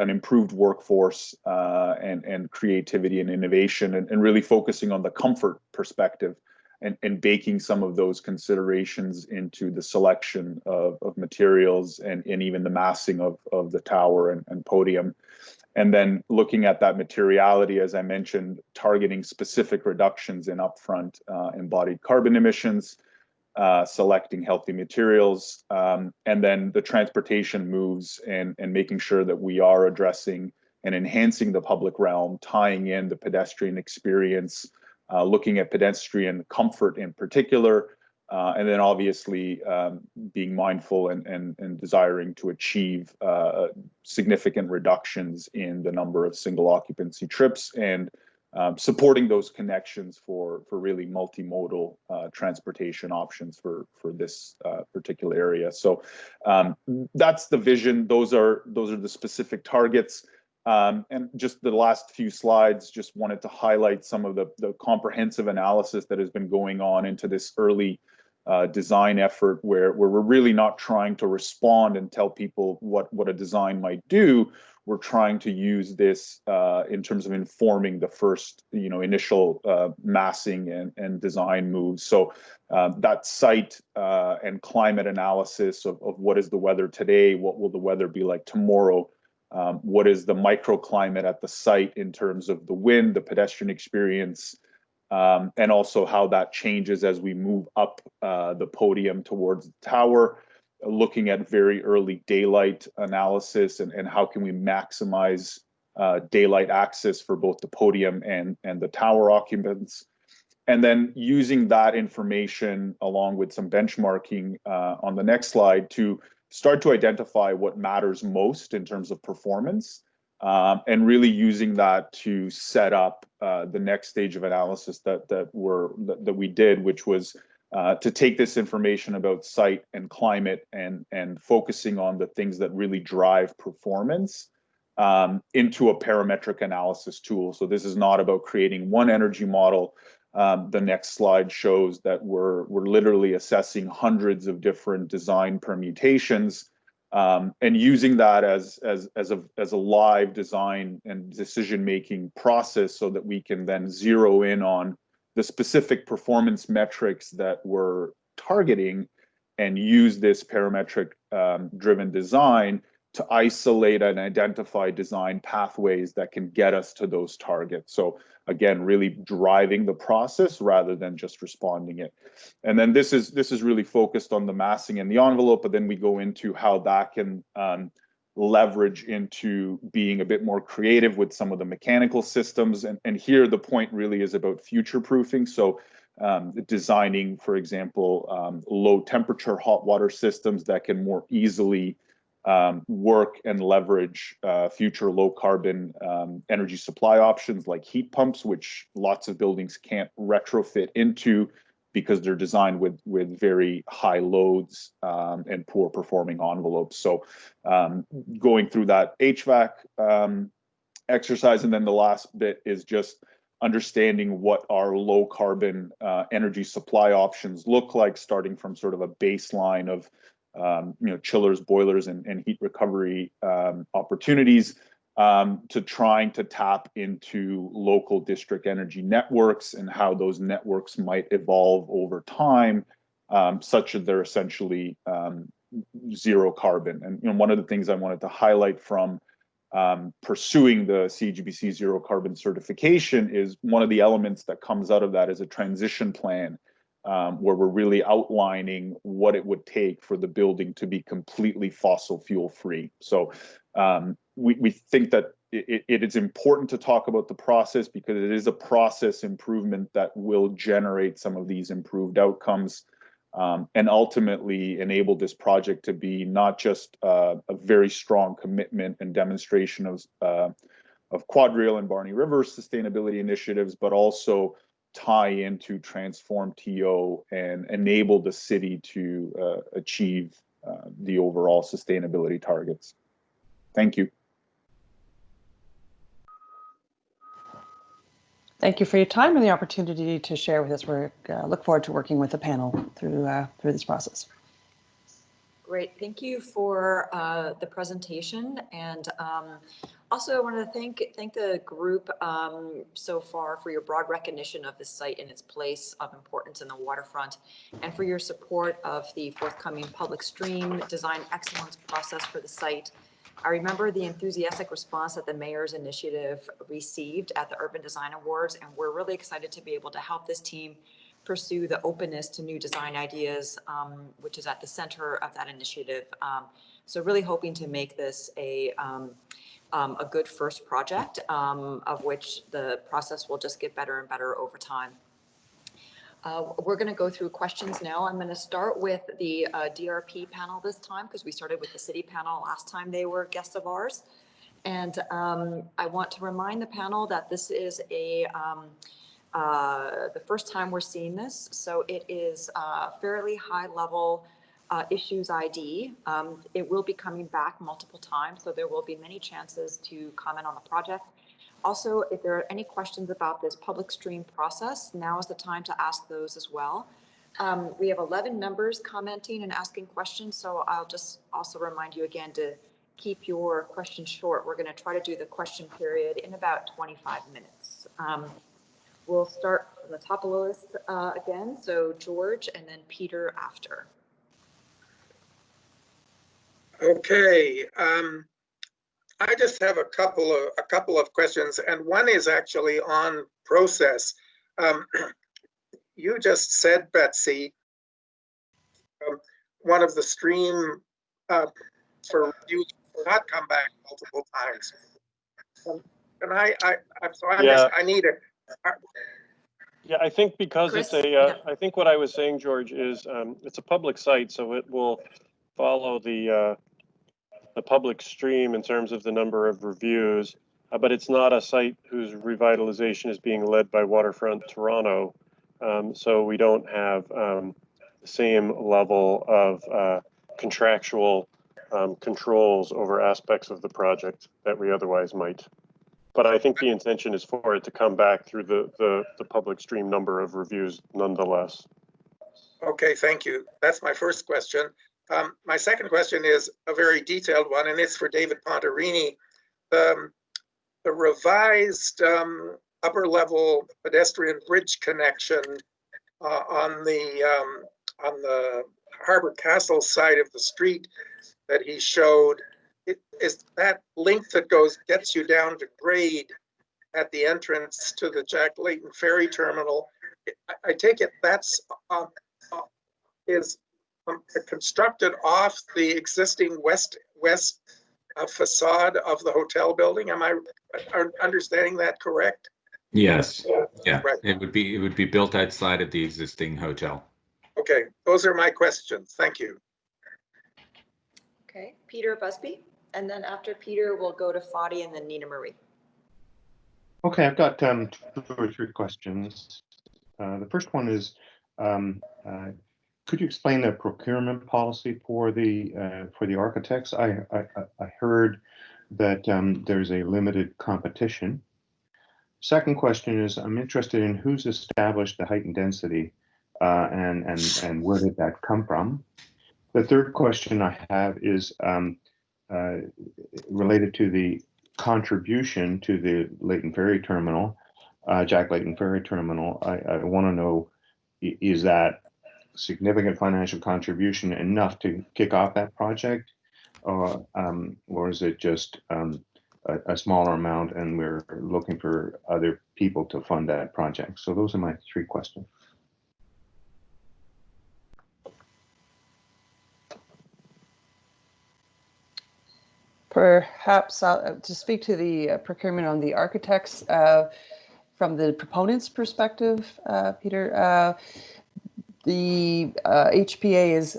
improved workforce and creativity and innovation, and really focusing on the comfort perspective and baking some of those considerations into the selection of materials and even the massing of the tower and podium. And then looking at that materiality, as I mentioned, targeting specific reductions in upfront embodied carbon emissions, selecting healthy materials, and then the transportation moves and making sure that we are addressing and enhancing the public realm, tying in the pedestrian experience, looking at pedestrian comfort in particular, and then obviously being mindful and desiring to achieve significant reductions in the number of single occupancy trips and supporting those connections for really multimodal transportation options for this particular area. So that's the vision. Those are the specific targets. And just the last few slides, just wanted to highlight some of the comprehensive analysis that has been going on into this early design effort, where we're really not trying to respond and tell people what a design might do. We're trying to use this in terms of informing the first, initial massing and design moves. So that site and climate analysis of what is the weather today, what will the weather be like tomorrow, what is the microclimate at the site in terms of the wind, the pedestrian experience, and also how that changes as we move up the podium towards the tower, looking at very early daylight analysis and how can we maximize daylight access for both the podium and the tower occupants. And then using that information along with some benchmarking on the next slide to start to identify what matters most in terms of performance, and really using that to set up the next stage of analysis that we did, which was to take this information about site and climate and focusing on the things that really drive performance into a parametric analysis tool. So this is not about creating one energy model. The next slide shows that we're literally assessing hundreds of different design permutations, and using that as a live design and decision-making process so that we can then zero in on the specific performance metrics that we're targeting and use this parametric driven design to isolate and identify design pathways that can get us to those targets. So again, really driving the process rather than just responding it. And then this is really focused on the massing and the envelope, but then we go into how that can leverage into being a bit more creative with some of the mechanical systems. And here the point really is about future proofing. So designing, for example, low temperature hot water systems that can more easily work and leverage future low carbon energy supply options like heat pumps, which lots of buildings can't retrofit into because they're designed with very high loads and poor performing envelopes. So going through that HVAC exercise, and then the last bit is just understanding what our low carbon energy supply options look like, starting from sort of a baseline of chillers, boilers, and heat recovery opportunities, to trying to tap into local district energy networks and how those networks might evolve over time, such that they're essentially zero carbon. And one of the things I wanted to highlight from pursuing the CEGBC zero carbon certification is one of the elements that comes out of that is a transition plan, where we're really outlining what it would take for the building to be completely fossil fuel free. So we think that it is important to talk about the process because it is a process improvement that will generate some of these improved outcomes, and ultimately enable this project to be not just a very strong commitment and demonstration of Quadrail and Barney River sustainability initiatives, but also tie into Transform TO and enable the city to achieve the overall sustainability targets. Thank you. Thank you for your time and the opportunity to share with us. We look forward to working with the panel through this process. Great, thank you for the presentation, and also I wanted to thank the group so far for your broad recognition of the site and its place of importance in the waterfront, and for your support of the forthcoming public stream design excellence process for the site. I remember the enthusiastic response that the mayor's initiative received at the Urban Design Awards, and we're really excited to be able to help this team pursue the openness to new design ideas, which is at the center of that initiative. So really hoping to make this a good first project, of which the process will just get better and better over time. We're going to go through questions now. I'm going to start with the DRP panel this time because we started with the city panel last time they were guests of ours. And I want to remind the panel that this is the first time we're seeing this, so it is fairly high level issues ID. It will be coming back multiple times, so there will be many chances to comment on the project. Also, if there are any questions about this public stream process, now is the time to ask those as well. We have 11 members commenting and asking questions, so I'll just also remind you again to keep your questions short. We're going to try to do the question period in about 25 minutes. We'll start from the top of the list again, so George and then Peter after. Okay, I just have a couple of questions, and one is actually on process. You just said, Betsy, one of the stream for reviews will not come back multiple times. And I need it. Yeah, I think because Chris? it's a, I think what I was saying, George, is it's a public site, so it will follow the public stream in terms of the number of reviews, but it's not a site whose revitalization is being led by Waterfront Toronto. So we don't have the same level of contractual controls over aspects of the project that we otherwise might. But I think the intention is for it to come back through the public stream number of reviews nonetheless. Okay, thank you. That's my first question. My second question is a very detailed one, and it's for David Pontarini. The revised upper level pedestrian bridge connection on the Harbor Castle side of the street that he showed, is that link that gets you down to grade at the entrance to the Jack Layton Ferry Terminal. I take it that's is constructed off the existing west facade of the hotel building. Am I understanding that correct? Yes. Yeah. Right. It would be built outside of the existing hotel. Okay, those are my questions. Thank you. Okay, Peter Busby, and then after Peter, we'll go to Fadi and then Nina Marie. Okay, I've got 2 or 3 questions. The first one is, could you explain the procurement policy for the architects? I heard that there's a limited competition. Second question is, I'm interested in who's established the height and density, and where did that come from? The third question I have is related to the contribution to the Layton Ferry Terminal, Jack Layton Ferry Terminal. I want to know, is that significant financial contribution enough to kick off that project, or is it just a smaller amount and we're looking for other people to fund that project? So those are my 3 questions. Perhaps to speak to the procurement on the architects from the proponent's perspective, Peter, the HPA is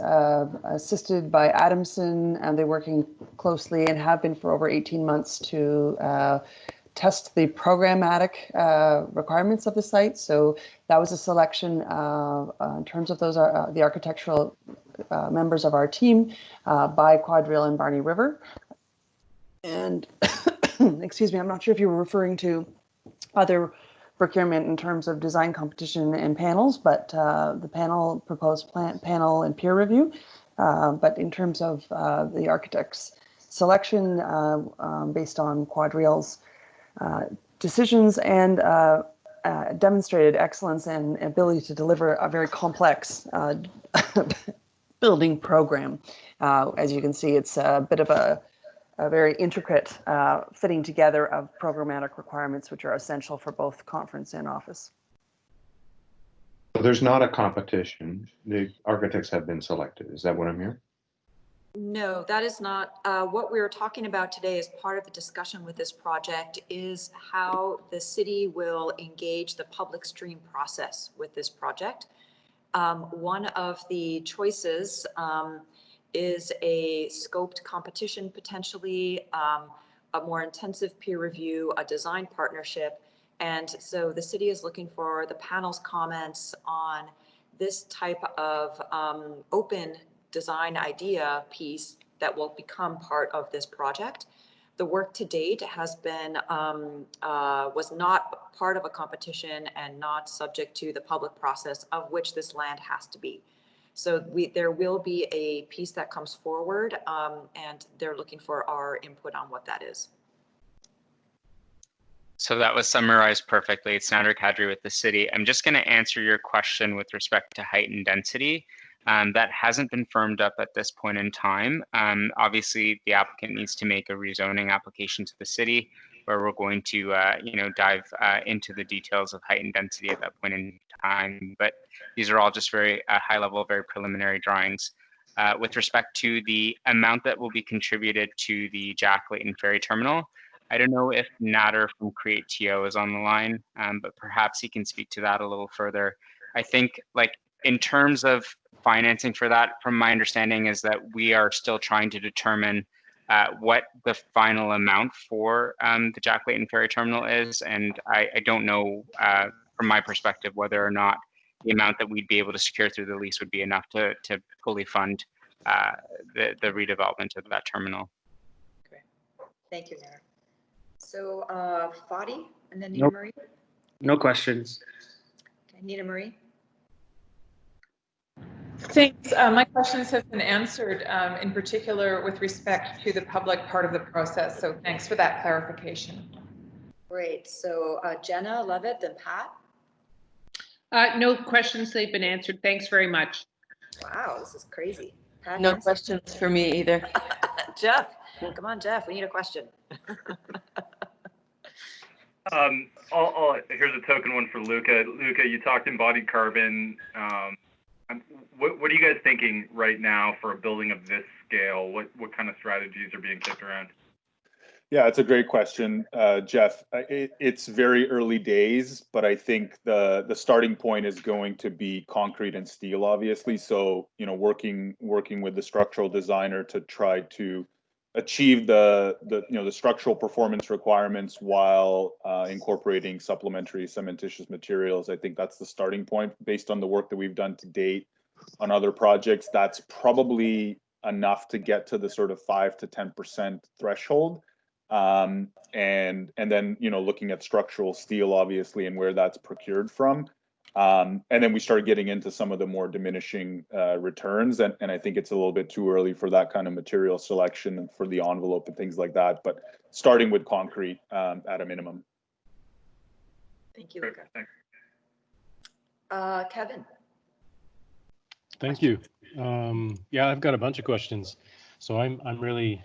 assisted by Adamson, and they're working closely and have been for over 18 months to test the programmatic requirements of the site. So that was a selection in terms of those the architectural members of our team by Quadrille and Barney River. And excuse me, I'm not sure if you were referring to other procurement in terms of design competition and panels, but the panel proposed panel and peer review. But in terms of the architect's selection based on Quadrille's decisions and demonstrated excellence and ability to deliver a very complex building program. As you can see, it's a bit of a very intricate fitting together of programmatic requirements, which are essential for both conference and office. So there's not a competition. The architects have been selected. Is that what I'm hearing? No, that is not. What we are talking about today as part of the discussion with this project is how the city will engage the public stream process with this project. One of the choices is a scoped competition potentially a more intensive peer review, a design partnership. And so the city is looking for the panel's comments on this type of open design idea piece that will become part of this project. The work to date has been, was not part of a competition and not subject to the public process of which this land has to be. So there will be a piece that comes forward, and they're looking for our input on what that is. So that was summarized perfectly. It's Nader Kadri with the city. I'm just going to answer your question with respect to height and density. That hasn't been firmed up at this point in time. Obviously, the applicant needs to make a rezoning application to the city, where we're going to, dive into the details of height and density at that point in time. But these are all just very high level, very preliminary drawings. With respect to the amount that will be contributed to the Jack Layton Ferry Terminal, I don't know if Nader from Create TO is on the line, but perhaps he can speak to that a little further. I think, like, in terms of financing for that, from my understanding, is that we are still trying to determine what the final amount for the Jack Layton Ferry Terminal is. And I don't know, from my perspective, whether or not the amount that we'd be able to secure through the lease would be enough to fully fund the redevelopment of that terminal. Okay. Thank you, Nader. So Fadi and then Nina Nope. Marie. No questions. Okay, Nina Marie. Thanks. My questions have been answered, in particular with respect to the public part of the process. So thanks for that clarification. Great. So Jenna, Levitt, then Pat. No questions. They've been answered. Thanks very much. Wow, this is crazy. Pat, No yes? questions for me either. Jeff, come on, Jeff. We need a question. Here's a token one for Luca. Luca, you talked embodied carbon. What are you guys thinking right now for a building of this scale? What kind of strategies are being kicked around? Yeah, it's a great question, Jeff. It's very early days, but I think the starting point is going to be concrete and steel, obviously. So, working with the structural designer to try to achieve the structural performance requirements while incorporating supplementary cementitious materials. I think that's the starting point based on the work that we've done to date on other projects. That's probably enough to get to the sort of 5 to 10% threshold. And then, looking at structural steel, obviously, and where that's procured from. And then we start getting into some of the more diminishing returns. And I think it's a little bit too early for that kind of material selection and for the envelope and things like that. But starting with concrete at a minimum. Thank you, Luca. Thanks. Kevin. Thank you. Yeah, I've got a bunch of questions. So I'm really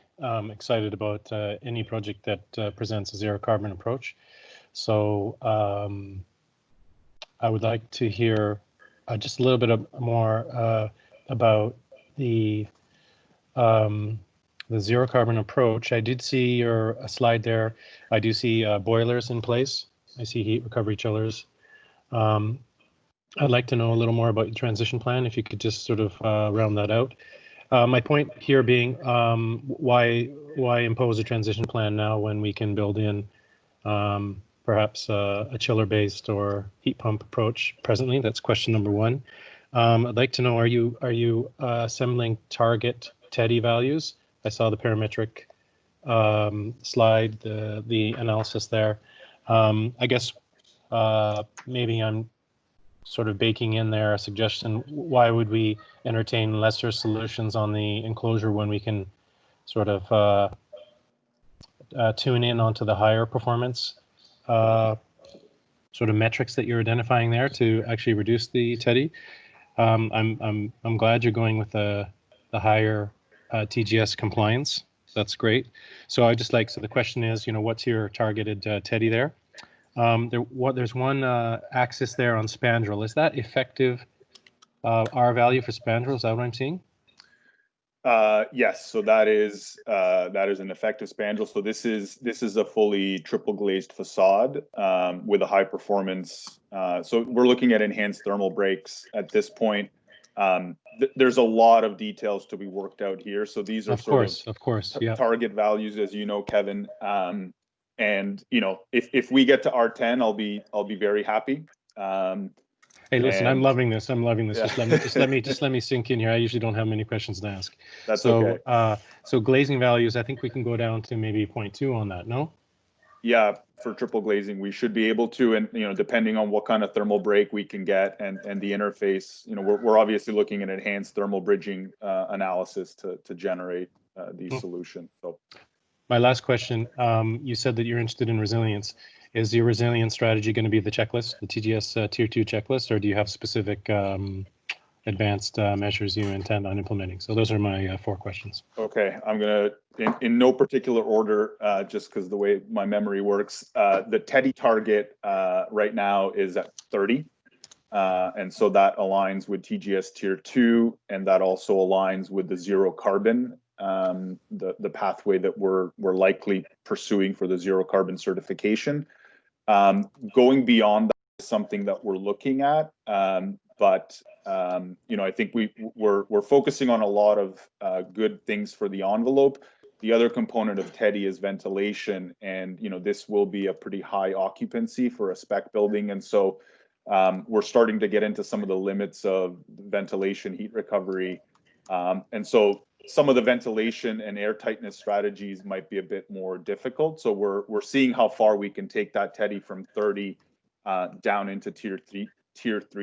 excited about any project that presents a zero carbon approach. So I would like to hear just a little bit more about the zero carbon approach. I did see a slide there. I do see boilers in place. I see heat recovery chillers. I'd like to know a little more about your transition plan, if you could just sort of round that out. My point here being, why impose a transition plan now when we can build in perhaps a chiller-based or heat pump approach presently? That's question number one. I'd like to know, are you assembling target TEDI values? I saw the parametric slide, the analysis there. I guess maybe I'm sort of baking in there a suggestion. Why would we entertain lesser solutions on the enclosure when we can sort of tune in onto the higher performance sort of metrics that you're identifying there to actually reduce the TEDI? I'm glad you're going with the higher TGS compliance. That's great. So the question is, what's your targeted TEDI there? There's one axis there on spandrel. Is that effective R value for spandrel? Is that what I'm seeing? Yes. So that is an effective spandrel. So this is a fully triple glazed facade with a high performance. So we're looking at enhanced thermal breaks at this point. There's a lot of details to be worked out here. So these are of course, yeah. target values, as you know, Kevin. And you know, if we get to R10, I'll be very happy. Hey, listen, I'm loving this. I'm loving this. Yeah. Just let me sink in here. I usually don't have many questions to ask. That's so, okay. So glazing values, I think we can go down to maybe 0.2 on that. No? Yeah, for triple glazing, we should be able to, and you know, depending on what kind of thermal break we can get and the interface, you know, we're obviously looking at enhanced thermal bridging analysis to generate these solutions. So, my last question, you said that you're interested in resilience. Is your resilience strategy going to be the checklist, the TGS Tier 2 checklist, or do you have specific advanced measures you intend on implementing? So those are my 4 questions. Okay, I'm gonna, in no particular order, just because the way my memory works, the TEDI target right now is at 30. And so that aligns with TGS Tier 2, and that also aligns with the zero carbon, the pathway that we're likely pursuing for the zero carbon certification. Going beyond that is something that we're looking at, but you know, I think we're focusing on a lot of good things for the envelope. The other component of TEDI is ventilation, and you know, this will be a pretty high occupancy for a spec building, and so we're starting to get into some of the limits of ventilation, heat recovery, and so some of the ventilation and air tightness strategies might be a bit more difficult. So we're seeing how far we can take that TEDI from 30 down into tier 3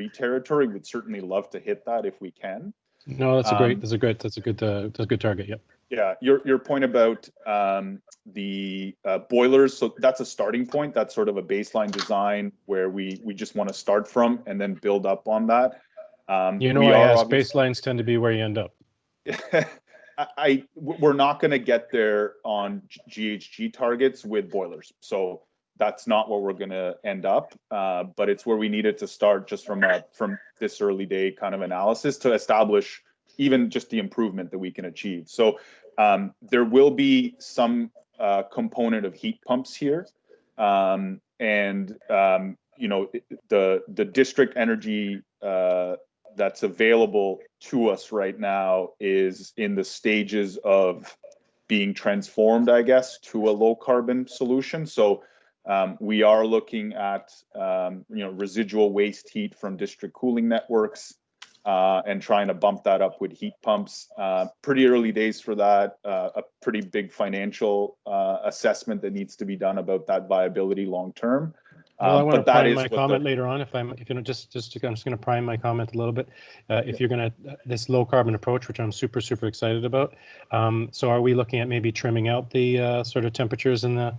territory. We'd certainly love to hit that if we can. No, that's a good target. Yep. Yeah, your point about the boilers, so that's a starting point. That's sort of a baseline design where we just want to start from and then build up on that. You know, I ask, baselines tend to be where you end up. We're not going to get there on GHG targets with boilers, so that's not where we're going to end up. But it's where we needed to start, just from this early day kind of analysis to establish even just the improvement that we can achieve. So there will be some component of heat pumps here, and you know, the district energy that's available to us right now is in the stages of being transformed, I guess, to a low carbon solution. So we are looking at you know, residual waste heat from district cooling networks and trying to bump that up with heat pumps. Pretty early days for that. A pretty big financial assessment that needs to be done about that viability long term. Well, I want to prime my comment later on. If you know, I'm just going to prime my comment a little bit. If you're going to this low carbon approach, which I'm super excited about. So are we looking at maybe trimming out the sort of temperatures in the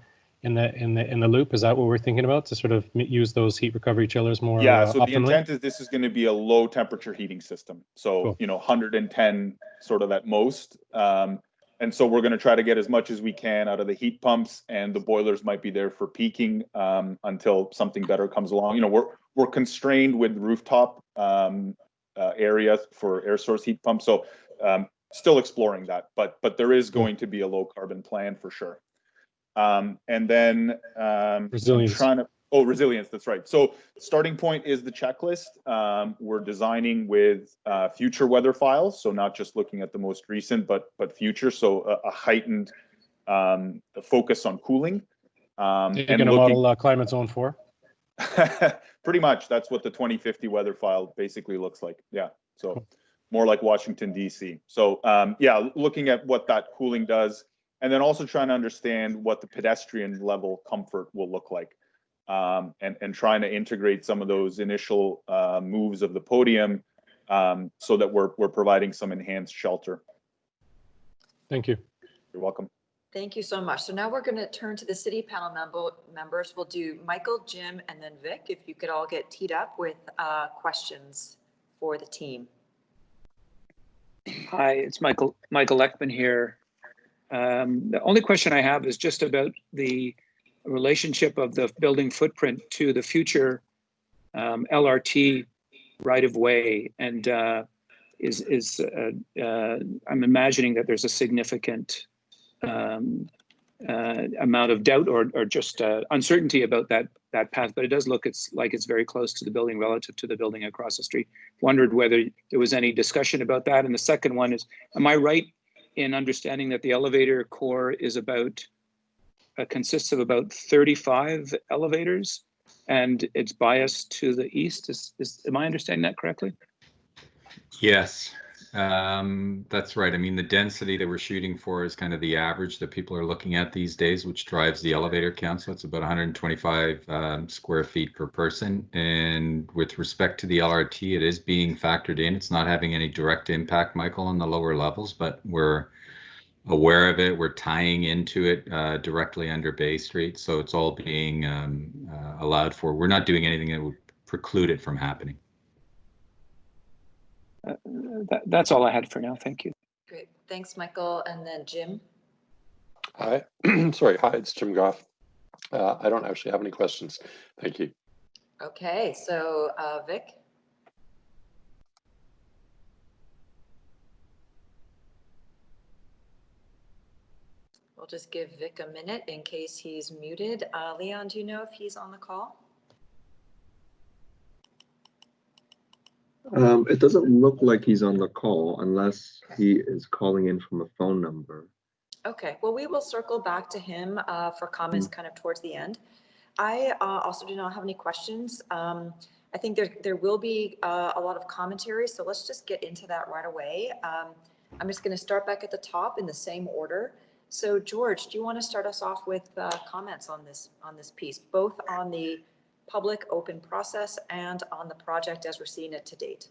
loop? Is that what we're thinking about, to sort of use those heat recovery chillers more? Yeah. So optimally? The intent is this is going to be a low temperature heating system. So cool. You know, 110 sort of at most. And so we're going to try to get as much as we can out of the heat pumps, and the boilers might be there for peaking until something better comes along. You know, we're constrained with rooftop areas for air source heat pumps, so still exploring that. But there is going to be a low carbon plan for sure. And then resilience. Resilience. That's right. So starting point is the checklist. We're designing with future weather files, so not just looking at the most recent, but future. So a heightened focus on cooling. You're going to model climate zone 4. Pretty much. That's what the 2050 weather file basically looks like. Yeah. So cool. More like Washington D.C. So yeah, looking at what that cooling does, and then also trying to understand what the pedestrian level comfort will look like. And trying to integrate some of those initial moves of the podium so that we're providing some enhanced shelter. Thank you. You're welcome. Thank you so much. So now we're going to turn to the city panel members. We'll do Michael, Jim, and then Vic, if you could all get teed up with questions for the team. Hi, it's Michael Eckman here. The only question I have is just about the relationship of the building footprint to the future LRT right-of-way, and I'm imagining that there's a significant amount of doubt or just uncertainty about that that path, but it does look like it's very close to the building relative to the building across the street. Wondered whether there was any discussion about that. And the second one is, am I right in understanding that the elevator core is consists of about 35 elevators, and it's biased to the east? Am I understanding that correctly? Yes, that's right. I mean, the density that we're shooting for is kind of the average that people are looking at these days, which drives the elevator count. So it's about 125 square feet per person. And with respect to the LRT, it is being factored in. It's not having any direct impact, Michael, on the lower levels, but we're aware of it. We're tying into it directly under Bay Street. So it's all being allowed for. We're not doing anything that would preclude it from happening. That's all I had for now. Thank you. Great. Thanks, Michael. And then Jim. Hi. Sorry. Hi, it's Jim Goff. I don't actually have any questions. Thank you. Okay. So Vic. We'll just give Vic a minute in case he's muted. Leon, do you know if he's on the call? It doesn't look like he's on the call unless he is calling in from a phone number. Okay, well, we will circle back to him for comments kind of towards the end. I also do not have any questions. I think there will be a lot of commentary, so let's just get into that right away. I'm just going to start back at the top in the same order. So George, do you want to start us off with comments on this piece, both on the public open process and on the project as we're seeing it to date?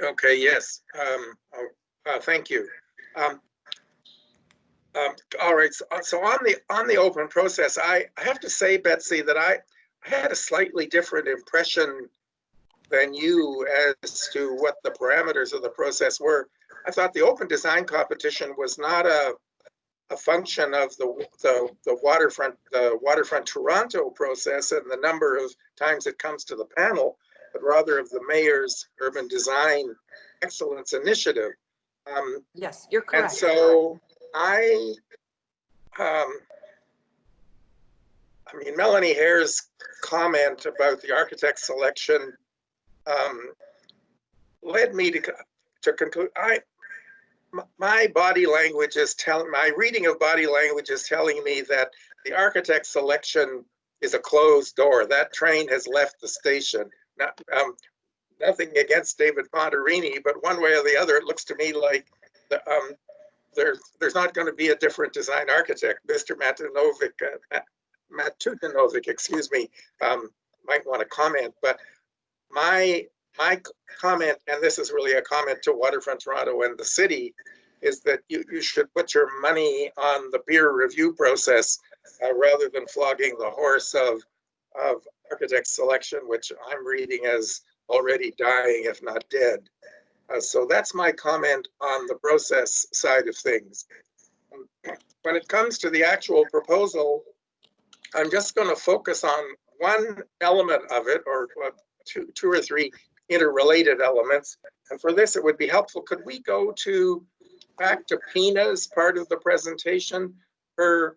Okay, yes. Thank you. All right, so on the open process, I have to say, Betsy, that I had a slightly different impression than you as to what the parameters of the process were. I thought the open design competition was not a function of the Waterfront Toronto process and the number of times it comes to the panel, but rather of the mayor's urban design excellence initiative. Yes, you're correct. And so I mean, Melanie Hare's comment about the architect selection led me to conclude. My body language is my reading of body language is telling me that the architect selection is a closed door. That train has left the station. Nothing against David Ponterini, but one way or the other, it looks to me like there's not going to be a different design architect. Mr. Matutinovic, excuse me, might want to comment, but my comment, and this is really a comment to Waterfront Toronto and the city, is that you should put your money on the peer review process rather than flogging the horse of architect selection, which I'm reading as already dying, if not dead. So that's my comment on the process side of things. When it comes to the actual proposal, I'm just going to focus on one element of it, or two or three interrelated elements. And for this, it would be helpful. Could we go back to Pina's part of the presentation, her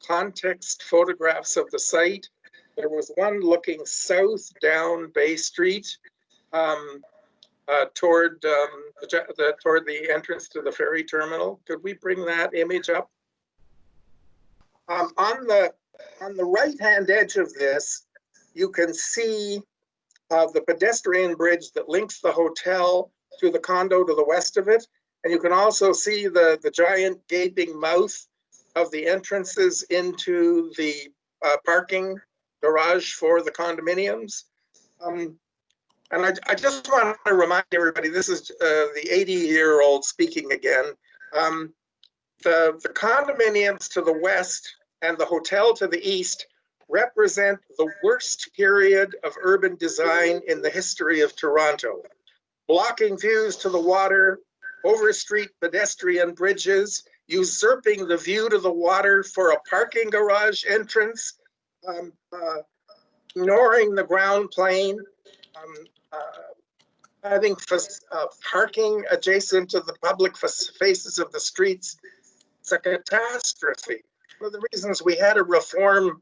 context photographs of the site? There was one looking south down Bay Street toward the entrance to the ferry terminal. Could we bring that image up? On the right-hand edge of this, you can see the pedestrian bridge that links the hotel to the condo to the west of it. And you can also see the giant gaping mouth of the entrances into the parking garage for the condominiums. And I just want to remind everybody, this is the 80-year-old speaking again. The condominiums to the west and the hotel to the east represent the worst period of urban design in the history of Toronto. Blocking views to the water, over-street pedestrian bridges, usurping the view to the water for a parking garage entrance, ignoring the ground plane, having parking adjacent to the public faces of the streets. It's a catastrophe. One of the reasons we had to reform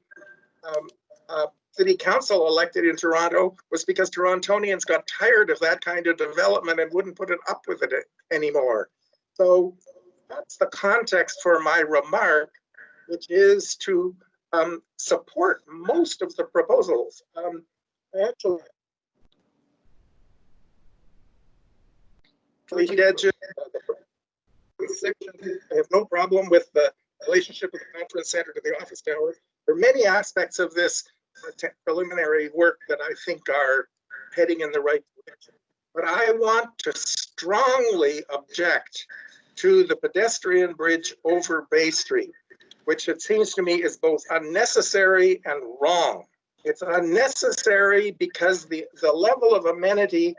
city council elected in Toronto was because Torontonians got tired of that kind of development and wouldn't put it up with it anymore. So that's the context for my remark, which is to support most of the proposals. Actually, edges, I have no problem with the relationship of the conference center to the office tower. There are many aspects of this preliminary work that I think are heading in the right direction. But I want to strongly object to the pedestrian bridge over Bay Street, which it seems to me is both unnecessary and wrong. It's unnecessary because the level of amenity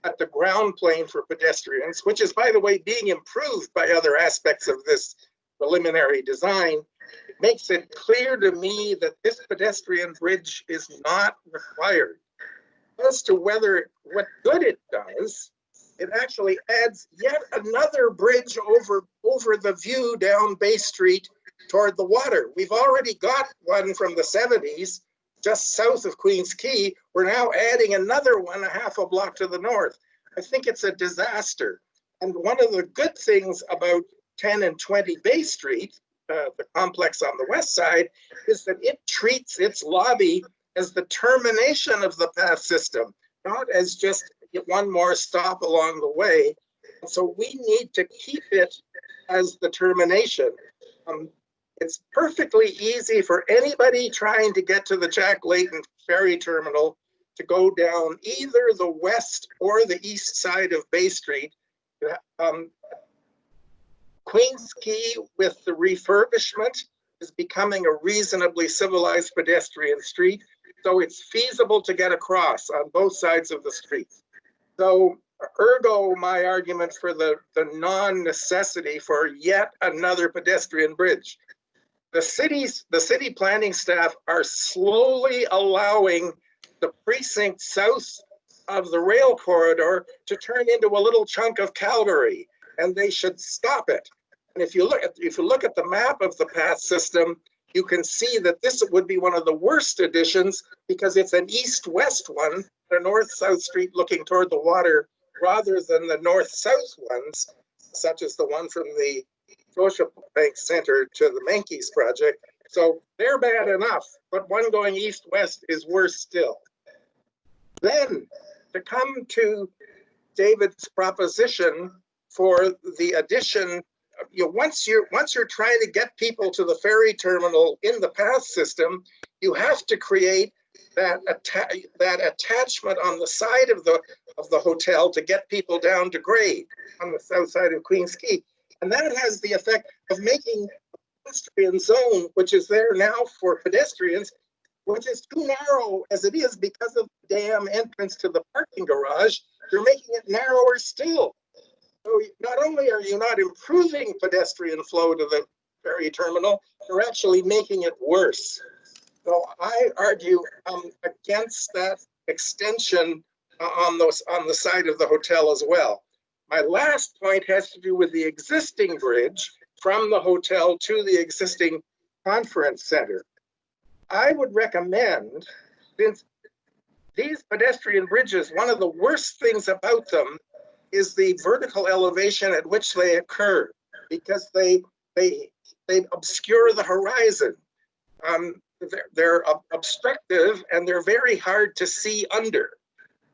at the ground plane for pedestrians, which is, by the way, being improved by other aspects of this preliminary design, makes it clear to me that this pedestrian bridge is not required. As to what good it does, it actually adds yet another bridge over the view down Bay Street toward the water. We've already got one from the 70s just south of Queens Quay. We're now adding another one a half a block to the north. I think it's a disaster. And one of the good things about 10 and 20 Bay Street, the complex on the west side, is that it treats its lobby as the termination of the path system, not as just one more stop along the way. And so we need to keep it as the termination. It's perfectly easy for anybody trying to get to the Jack Layton ferry terminal to go down either the west or the east side of Bay Street. Queens Quay, with the refurbishment, is becoming a reasonably civilized pedestrian street, so it's feasible to get across on both sides of the street. So ergo, my argument for the non-necessity for yet another pedestrian bridge. The city planning staff are slowly allowing the precinct south of the rail corridor to turn into a little chunk of Calgary, and they should stop it. And if you look at the map of the path system, you can see that this would be one of the worst additions because it's an east-west one, a north-south street looking toward the water, rather than the north-south ones, such as the one from the Scotiabank Center to the Menkes project. So they're bad enough, but one going east-west is worse still. Then, to come to David's proposition for the addition, once you're trying to get people to the ferry terminal in the path system, you have to create that attachment on the side of the hotel to get people down to grade on the south side of Queens Quay. And that has the effect of making the pedestrian zone, which is there now for pedestrians, which is too narrow as it is because of the damn entrance to the parking garage, you're making it narrower still. So not only are you not improving pedestrian flow to the ferry terminal, you're actually making it worse. So I argue against that extension on the side of the hotel as well. My last point has to do with the existing bridge from the hotel to the existing conference center. I would recommend, since these pedestrian bridges, one of the worst things about them is the vertical elevation at which they occur, because they obscure the horizon. They're obstructive and they're very hard to see under.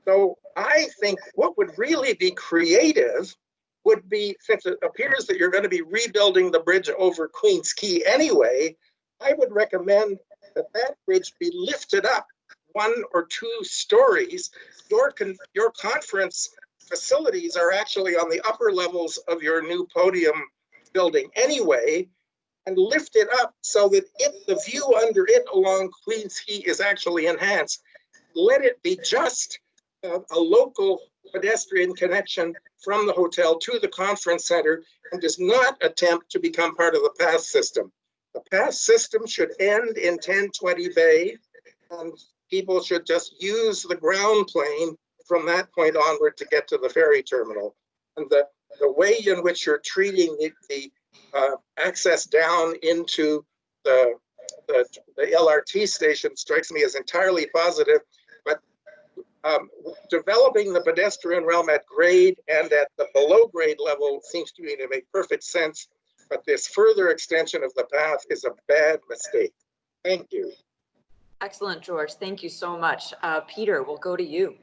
So I think what would really be creative would be, since it appears that you're going to be rebuilding the bridge over Queens Quay anyway, I would recommend that that bridge be lifted up 1 or 2 stories. Your conference facilities are actually on the upper levels of your new podium building anyway, and lift it up so that if the view under it along Queens Quay is actually enhanced, let it be just a local pedestrian connection from the hotel to the conference center and does not attempt to become part of the path system. The path system should end in 1020 Bay, and people should just use the ground plane from that point onward to get to the ferry terminal. And the way in which you're treating the access down into the the LRT station strikes me as entirely positive, but developing the pedestrian realm at grade and at the below grade level seems to me to make perfect sense, but this further extension of the path is a bad mistake. Thank you. Excellent, George. Thank you so much. Peter, we'll go to you.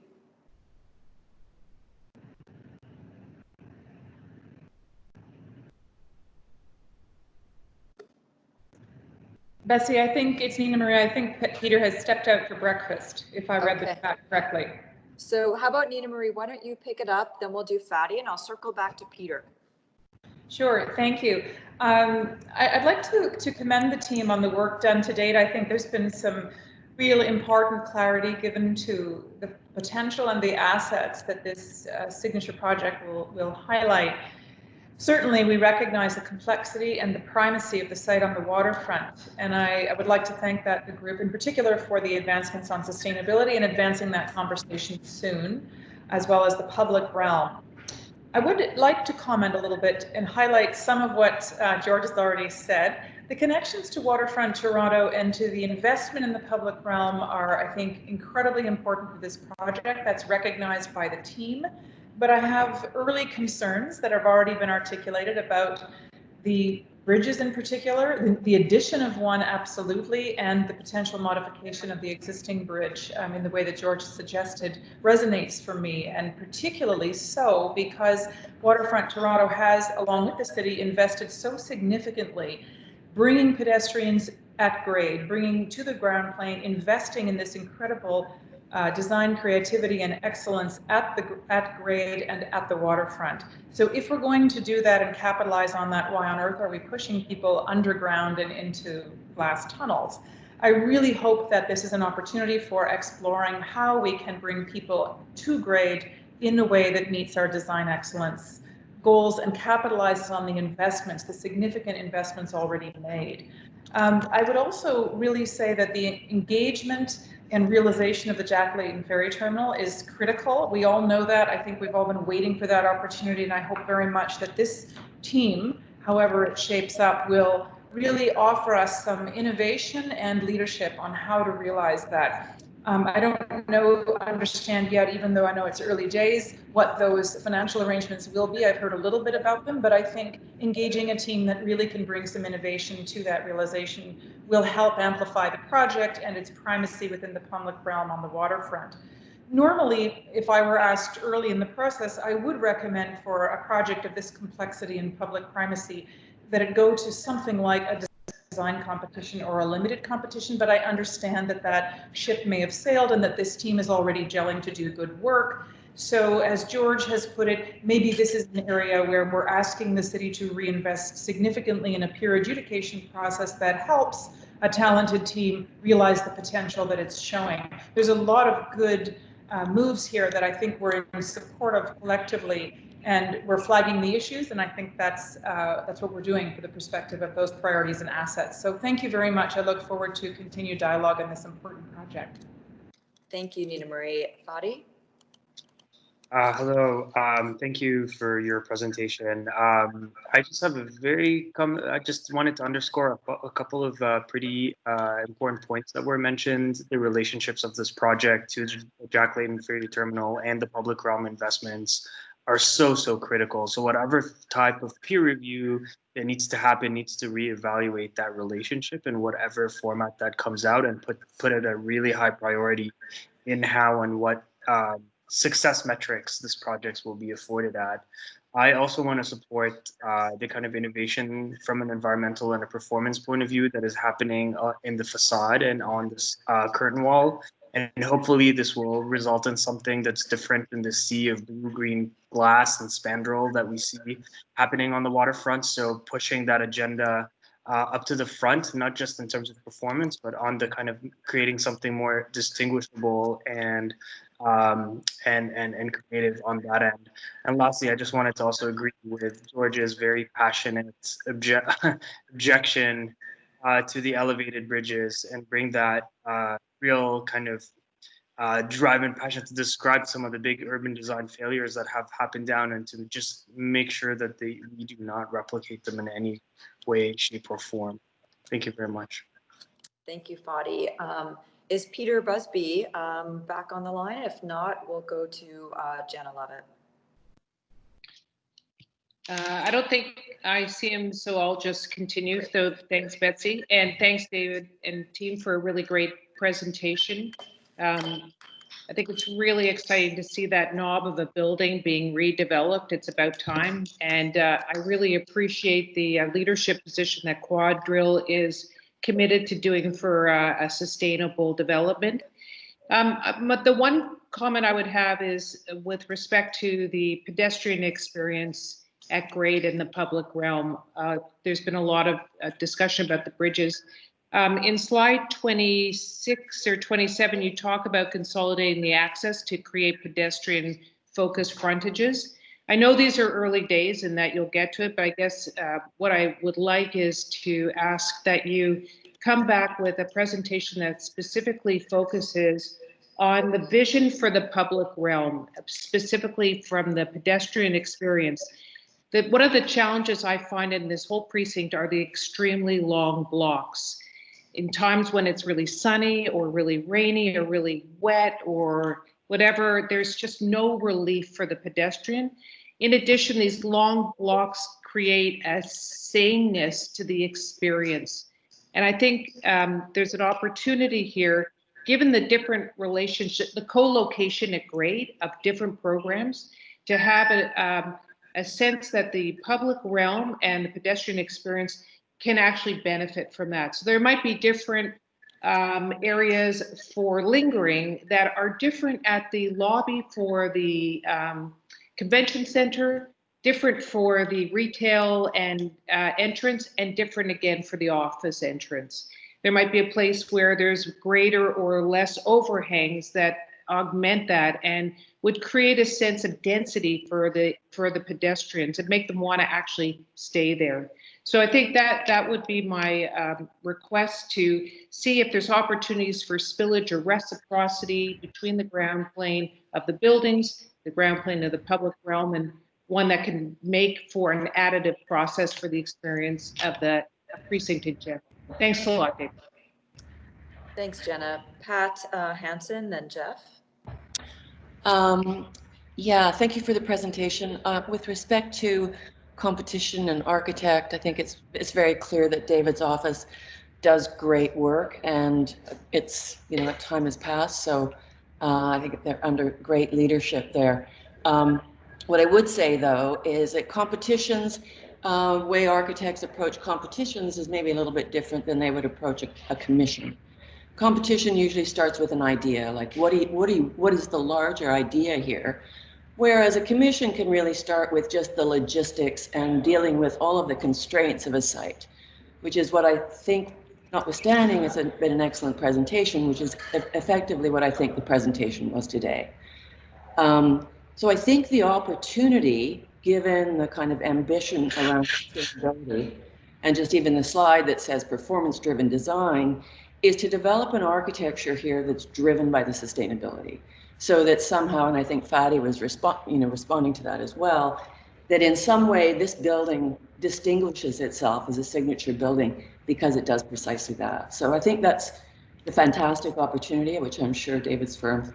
Bessie, I think it's Nina Marie. I think Peter has stepped out for breakfast, if I read the chat correctly. So how about Nina Marie, why don't you pick it up, then we'll do Fatty, and I'll circle back to Peter. Sure, thank you. I'd like to commend the team on the work done to date. I think there's been some real important clarity given to the potential and the assets that this signature project will highlight. Certainly, we recognize the complexity and the primacy of the site on the waterfront, and I would like to thank the group in particular for the advancements on sustainability and advancing that conversation soon, as well as the public realm. I would like to comment a little bit and highlight some of what George has already said. The connections to Waterfront Toronto and to the investment in the public realm are, I think, incredibly important for this project. That's recognized by the team. But I have early concerns that have already been articulated about the bridges in particular, the addition of one absolutely, and the potential modification of the existing bridge in the way that George suggested resonates for me, and particularly so because Waterfront Toronto has, along with the city, invested so significantly bringing pedestrians at grade, bringing to the ground plane, investing in this incredible design creativity and excellence at grade and at the waterfront. So if we're going to do that and capitalize on that, why on earth are we pushing people underground and into glass tunnels? I really hope that this is an opportunity for exploring how we can bring people to grade in a way that meets our design excellence goals and capitalizes on the investments, the significant investments already made. I would also really say that the engagement and realization of the Jack Layton Ferry Terminal is critical. We all know that. I think we've all been waiting for that opportunity, and I hope very much that this team, however it shapes up, will really offer us some innovation and leadership on how to realize that. I don't understand yet, even though I know it's early days, what those financial arrangements will be. I've heard a little bit about them, but I think engaging a team that really can bring some innovation to that realization will help amplify the project and its primacy within the public realm on the waterfront. Normally, if I were asked early in the process, I would recommend for a project of this complexity and public primacy that it go to something like a design competition or a limited competition, but I understand that that ship may have sailed and that this team is already gelling to do good work. So as George has put it, maybe this is an area where we're asking the city to reinvest significantly in a peer adjudication process that helps a talented team realize the potential that it's showing. There's a lot of good moves here that I think we're in support of collectively, and we're flagging the issues, and I think that's what we're doing for the perspective of those priorities and assets. So thank you very much. I look forward to continued dialogue on this important project. Thank you, Nina Marie. Fadi? Hello, thank you for your presentation. I just have I just wanted to underscore a couple of pretty important points that were mentioned. The relationships of this project to the Jack Layton Ferry Terminal and the public realm investments are so critical. So whatever type of peer review that needs to happen needs to reevaluate that relationship in whatever format that comes out, and put it a really high priority in how and what success metrics this project will be afforded at. I also want to support the kind of innovation from an environmental and a performance point of view that is happening in the facade and on this curtain wall. And hopefully this will result in something that's different in the sea of blue-green glass and spandrel that we see happening on the waterfront. So pushing that agenda up to the front, not just in terms of performance, but on the kind of creating something more distinguishable and creative on that end. And lastly, I just wanted to also agree with George's very passionate objection to the elevated bridges, and bring that real kind of drive and passion to describe some of the big urban design failures that have happened down, and to just make sure that we do not replicate them in any way, shape, or form. Thank you very much. Thank you, Fadi. Is Peter Busby back on the line? If not, we'll go to Jenna Lovett. I don't think I see him, so I'll just continue. So thanks, Betsy, and thanks, David and team, for a really great presentation. I think it's really exciting to see that knob of a building being redeveloped. It's about time, and I really appreciate the leadership position that Quadrille is committed to doing for a sustainable development. But the one comment I would have is with respect to the pedestrian experience at grade in the public realm. There's been a lot of discussion about the bridges. In slide 26 or 27, you talk about consolidating the access to create pedestrian focused frontages. I know these are early days and that you'll get to it, but I guess what I would like is to ask that you come back with a presentation that specifically focuses on the vision for the public realm, specifically from the pedestrian experience. One of the challenges I find in this whole precinct are the extremely long blocks. In times when it's really sunny or really rainy or really wet or whatever, there's just no relief for the pedestrian. In addition, these long blocks create a sameness to the experience. And I think there's an opportunity here, given the different relationship, the co-location at grade of different programs, to have a sense that the public realm and the pedestrian experience can actually benefit from that. So there might be different areas for lingering that are different at the lobby for the convention center, different for the retail and entrance, and different again for the office entrance. There might be a place where there's greater or less overhangs that augment that and would create a sense of density for the pedestrians and make them want to actually stay there. So I think that would be my request, to see if there's opportunities for spillage or reciprocity between the ground plane of the buildings, the ground plane of the public realm, and one that can make for an additive process for the experience of the precinct in general. Thanks a lot, Dave. Thanks, Jenna. Pat Hansen, then Jeff. Yeah, thank you for the presentation. With respect to competition and architect, I think it's very clear that David's office does great work, and it's, you know, time has passed, so I think they're under great leadership there. What I would say though is that competitions, way architects approach competitions is maybe a little bit different than they would approach a commission. Competition usually starts with an idea, like what is the larger idea here? Whereas a commission can really start with just the logistics and dealing with all of the constraints of a site, which is what I think, notwithstanding, it's been an excellent presentation, which is effectively what I think the presentation was today. So I think the opportunity, given the kind of ambition around sustainability, and just even the slide that says performance-driven design, is to develop an architecture here that's driven by the sustainability. So that somehow, and I think Fadi was responding to that as well, that in some way this building distinguishes itself as a signature building because it does precisely that. So I think that's the fantastic opportunity, which I'm sure David's firm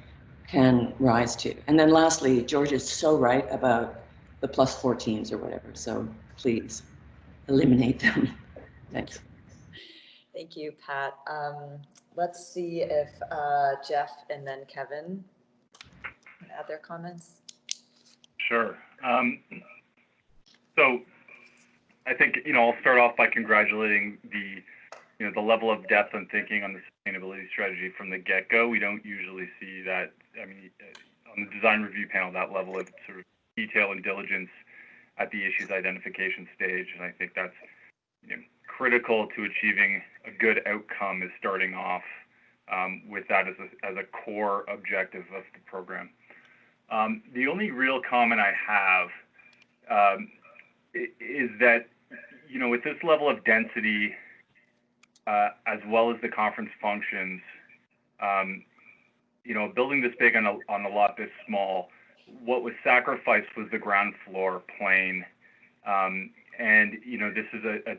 can rise to. And then lastly, George is so right about the +14s or whatever. So please eliminate them. Thanks. Thank you, Pat. Let's see if Jeff and then Kevin can add their comments. Sure. So I think, I'll start off by congratulating the level of depth and thinking on the sustainability strategy from the get-go. We don't usually see that. I mean, on the design review panel, that level of sort of detail and diligence at the issues identification stage, and I think that's critical to achieving a good outcome, is starting off with that as a core objective of the program. The only real comment I have is that, with this level of density, as well as the conference functions, building this big on a lot this small, what was sacrificed was the ground floor plane. And, this is a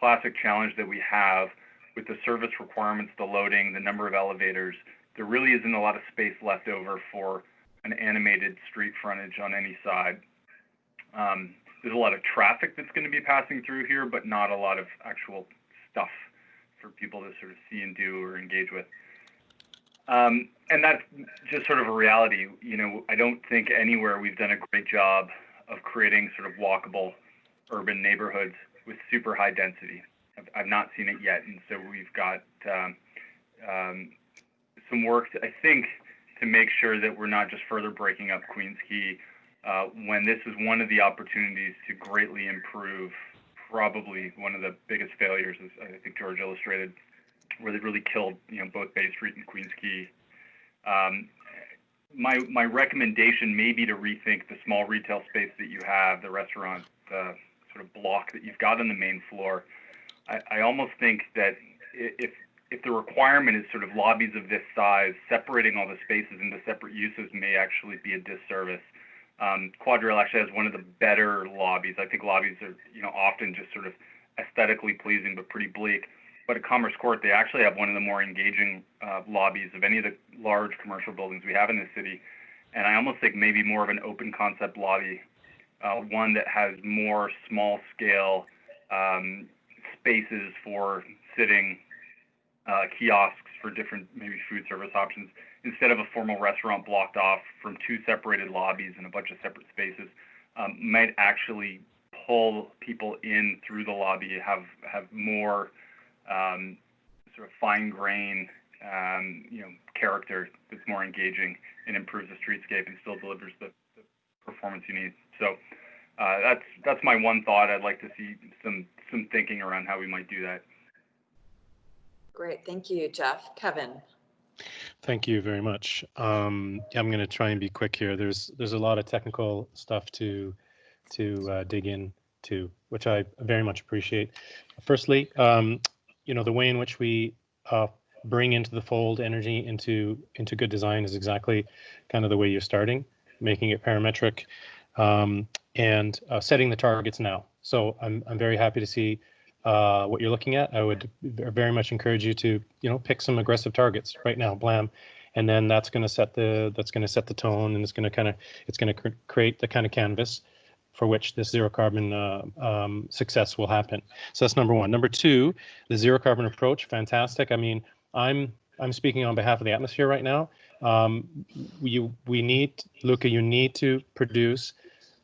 classic challenge that we have with the service requirements, the loading, the number of elevators, there really isn't a lot of space left over for an animated street frontage on any side. There's a lot of traffic that's going to be passing through here, but not a lot of actual stuff for people to sort of see and do or engage with. And that's just sort of a reality. You know, I don't think anywhere we've done a great job of creating sort of walkable urban neighborhoods with super high density. I've not seen it yet, and so we've got some work, I think, to make sure that we're not just further breaking up Queens Quay when this is one of the opportunities to greatly improve probably one of the biggest failures, as I think George illustrated, where they really killed, you know, both Bay Street and Queens Quay. My recommendation may be to rethink the small retail space that you have, the restaurant sort of block that you've got on the main floor. I almost think that if the requirement is sort of lobbies of this size, separating all the spaces into separate uses may actually be a disservice. Quadrail actually has one of the better lobbies. I think lobbies are, you know, often just sort of aesthetically pleasing but pretty bleak. But at Commerce Court, they actually have one of the more engaging lobbies of any of the large commercial buildings we have in the city. And I almost think maybe more of an open concept lobby, one that has more small scale spaces for sitting, kiosks for different maybe food service options, instead of a formal restaurant blocked off from two separated lobbies and a bunch of separate spaces, might actually pull people in through the lobby, have more sort of fine grain, you know, character that's more engaging and improves the streetscape and still delivers the performance you need. So that's my one thought. I'd like to see some thinking around how we might do that. Great, thank you, Jeff. Kevin. Thank you very much. I'm going to try and be quick here. There's a lot of technical stuff to dig into, which I very much appreciate. Firstly, you know, the way in which we bring into the fold energy into good design is exactly kind of the way you're starting, making it parametric, and setting the targets now. So I'm very happy to see what you're looking at. I would very much encourage you to, you know, pick some aggressive targets right now, blam, and then that's going to set the tone, and it's going to create the kind of canvas for which this zero carbon success will happen. So that's number one. Number two, the zero carbon approach, fantastic. I mean, I'm speaking on behalf of the atmosphere right now. We need, Luca, you need to produce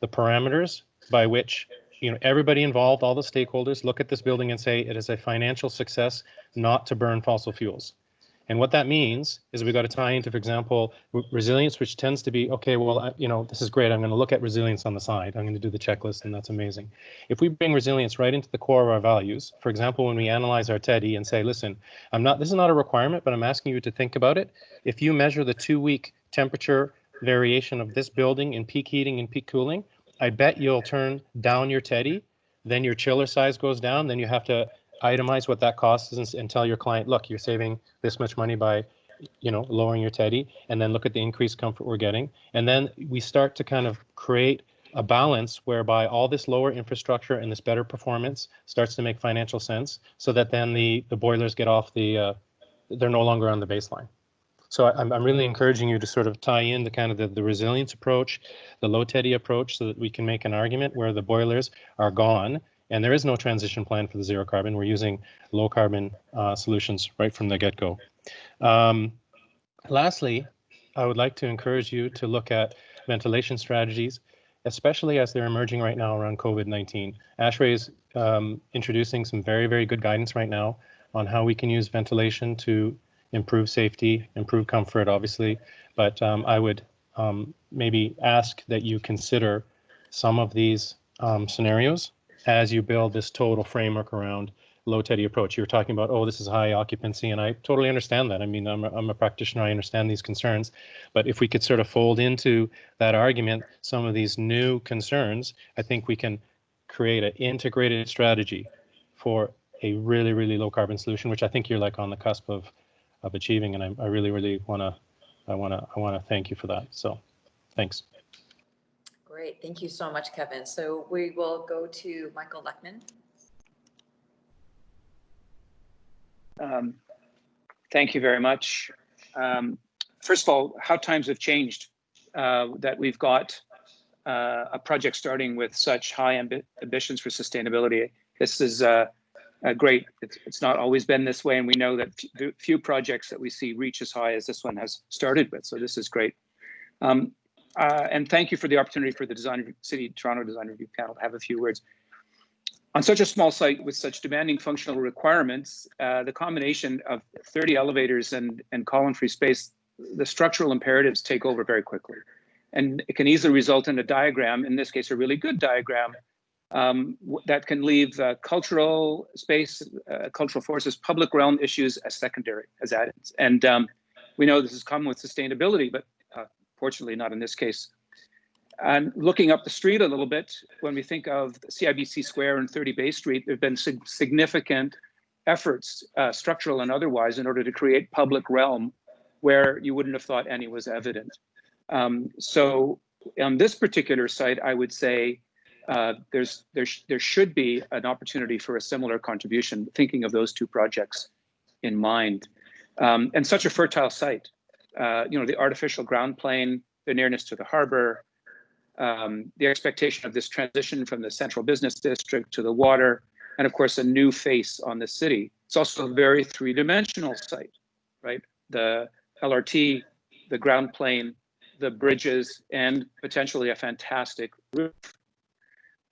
the parameters by which, you know, everybody involved, all the stakeholders, look at this building and say it is a financial success not to burn fossil fuels. And what that means is we got to tie into, for example, resilience, which tends to be, okay, well, you know, this is great. I'm going to look at resilience on the side. I'm going to do the checklist, and that's amazing. If we bring resilience right into the core of our values, for example, when we analyze our TEDI and say, listen, this is not a requirement, but I'm asking you to think about it. If you measure the 2-week temperature variation of this building in peak heating and peak cooling, I bet you'll turn down your TEDI, then your chiller size goes down, then you have to itemize what that cost is and tell your client, look, you're saving this much money by, you know, lowering your TEDI, and then look at the increased comfort we're getting. And then we start to kind of create a balance whereby all this lower infrastructure and this better performance starts to make financial sense, so that then the boilers get off they're no longer on the baseline. So I'm really encouraging you to sort of tie in the kind of the resilience approach, the low TEDI approach, so that we can make an argument where the boilers are gone and there is no transition plan for the zero carbon. We're using low carbon solutions right from the get-go. Lastly, I would like to encourage you to look at ventilation strategies, especially as they're emerging right now around COVID-19. ASHRAE is introducing some very, very good guidance right now on how we can use ventilation to improve safety, improve comfort, obviously, but I would maybe ask that you consider some of these scenarios as you build this total framework around low TEDI approach. You were talking about, oh, this is high occupancy, and I totally understand that. I mean, I'm a practitioner, I understand these concerns, but if we could sort of fold into that argument some of these new concerns, I think we can create an integrated strategy for a really, really low carbon solution, which I think you're like on the cusp of achieving, and I really, really want to thank you for that. So, thanks. Great, thank you so much, Kevin. So we will go to Michael Leckman. Thank you very much. First of all, how times have changed, that we've got a project starting with such high ambitions for sustainability. This is great. It's not always been this way, and we know that few projects that we see reach as high as this one has started with, so this is great. And thank you for the opportunity for the City Toronto Design Review Panel to have a few words. On such a small site with such demanding functional requirements, the combination of 30 elevators and column-free space, the structural imperatives take over very quickly. And it can easily result in a diagram, in this case, a really good diagram, that can leave cultural space, cultural forces, public realm issues as secondary, as add-ins. And we know this is common with sustainability, but fortunately not in this case. And looking up the street a little bit, when we think of CIBC Square and 30 Bay Street, there have been significant efforts, structural and otherwise, in order to create public realm where you wouldn't have thought any was evident. So on this particular site, I would say there should be an opportunity for a similar contribution, thinking of those two projects in mind. And such a fertile site, the artificial ground plane, the nearness to the harbor, the expectation of this transition from the central business district to the water, and of course, a new face on the city. It's also a very three-dimensional site, right? The LRT, the ground plane, the bridges, and potentially a fantastic roof.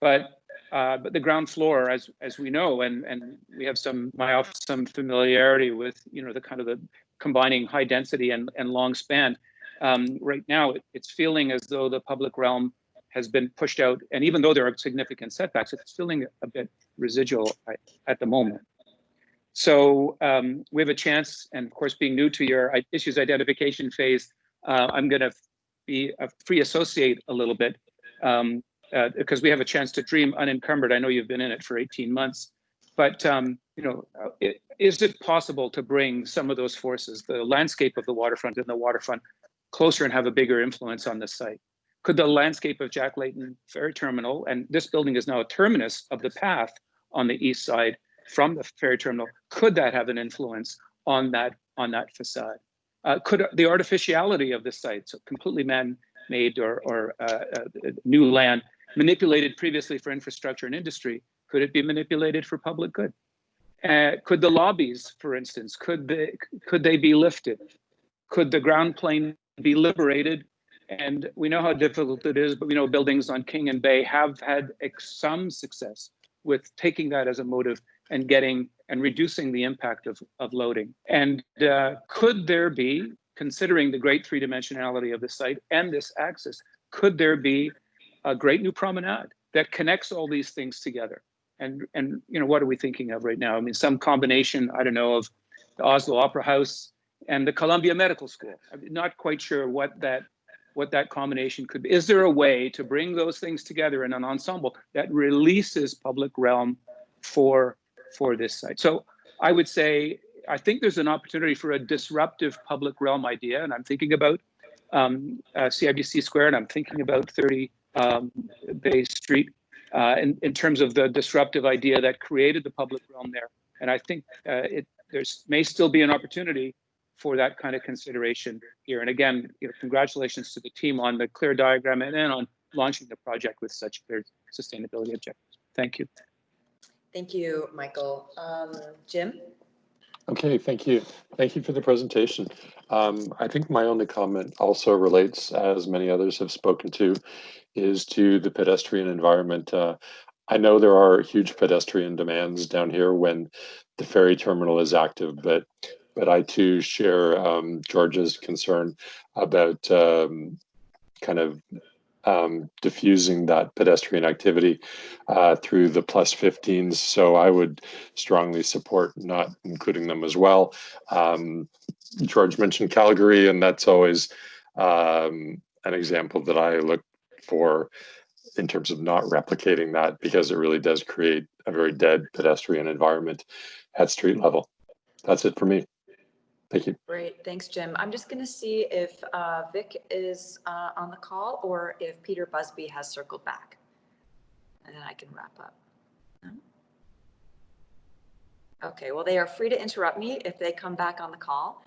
But the ground floor, as we know, and we have some familiarity with, the kind of the combining high density and long span. Right now, it's feeling as though the public realm has been pushed out, and even though there are significant setbacks, it's feeling a bit residual at the moment. So we have a chance, and of course, being new to your issues identification phase, I'm going to be free associate a little bit, because we have a chance to dream unencumbered. I know you've been in it for 18 months, but is it possible to bring some of those forces, the landscape of the waterfront and the waterfront, closer and have a bigger influence on the site? Could the landscape of Jack Layton Ferry Terminal, and this building is now a terminus of the path on the east side from the ferry terminal, could that have an influence on that facade? Could the artificiality of the site, so completely man-made or new land, manipulated previously for infrastructure and industry, could it be manipulated for public good? Could the lobbies, for instance, could they be lifted? Could the ground plane be liberated? And we know how difficult it is, but we know buildings on King and Bay have had some success with taking that as a motive and reducing the impact of loading. And could there be, considering the great three-dimensionality of the site and this axis, could there be a great new promenade that connects all these things together? And what are we thinking of right now? I mean, some combination, I don't know, of the Oslo Opera House and the Columbia Medical School. I'm not quite sure what that combination could be. Is there a way to bring those things together in an ensemble that releases public realm for this site? So I would say, I think there's an opportunity for a disruptive public realm idea, and I'm thinking about CIBC Square, and I'm thinking about 30 Bay Street in terms of the disruptive idea that created the public realm there. And I think there may still be an opportunity for that kind of consideration here. And again, congratulations to the team on the clear diagram and on launching the project with such clear sustainability objectives. Thank you. Thank you, Michael. Jim? Okay, thank you. Thank you for the presentation. I think my only comment also relates, as many others have spoken to, is to the pedestrian environment. I know there are huge pedestrian demands down here when the ferry terminal is active, but I too share George's concern about kind of diffusing that pedestrian activity through the +15s. So I would strongly support not including them as well. George mentioned Calgary, and that's always an example that I look for in terms of not replicating that, because it really does create a very dead pedestrian environment at street level. That's it for me. Thank you. Great, thanks, Jim. I'm just going to see if Vic is on the call or if Peter Busby has circled back, and then I can wrap up. Okay, well, they are free to interrupt me if they come back on the call.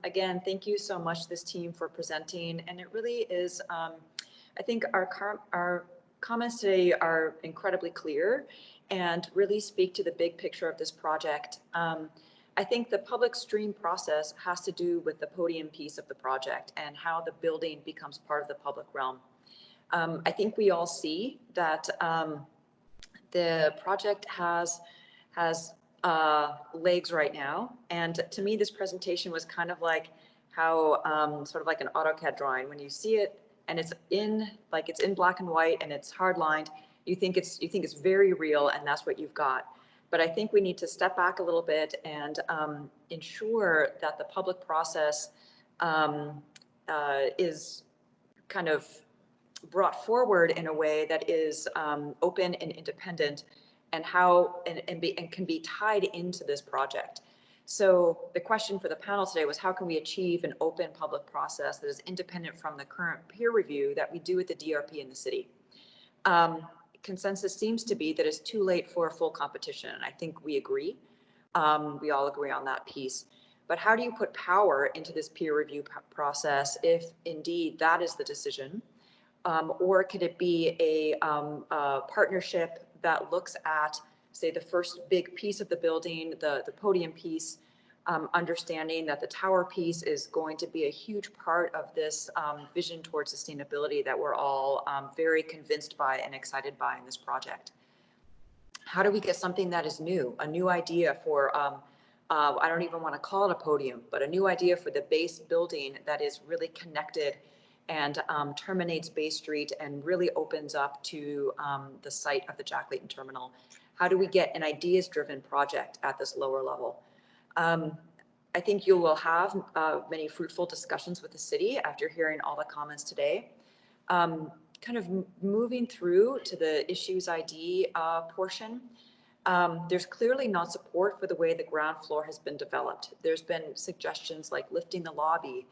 Again, thank you so much, this team, for presenting. And it really is, I think our comments today are incredibly clear and really speak to the big picture of this project. I think the public stream process has to do with the podium piece of the project and how the building becomes part of the public realm. I think we all see that the project has legs right now. And to me, this presentation was kind of like how sort of like an AutoCAD drawing. When you see it and it's in black and white and it's hard lined, you think it's very real, and that's what you've got. But I think we need to step back a little bit and ensure that the public process is kind of brought forward in a way that is open and independent, and can be tied into this project. So the question for the panel today was, how can we achieve an open public process that is independent from the current peer review that we do with the DRP in the city? Consensus seems to be that it's too late for a full competition, and I think we agree. We all agree on that piece. But how do you put power into this peer review process if indeed that is the decision? Or could it be a partnership that looks at, say, the first big piece of the building, the podium piece, understanding that the tower piece is going to be a huge part of this vision towards sustainability that we're all very convinced by and excited by in this project? How do we get something that is new, a new idea for, I don't even want to call it a podium, but a new idea for the base building that is really connected and terminates Bay Street and really opens up to the site of the Jack Layton Terminal? How do we get an ideas-driven project at this lower level? I think you will have many fruitful discussions with the city after hearing all the comments today. Kind of moving through to the issues ID portion, there's clearly not support for the way the ground floor has been developed. There's been suggestions like lifting the lobby,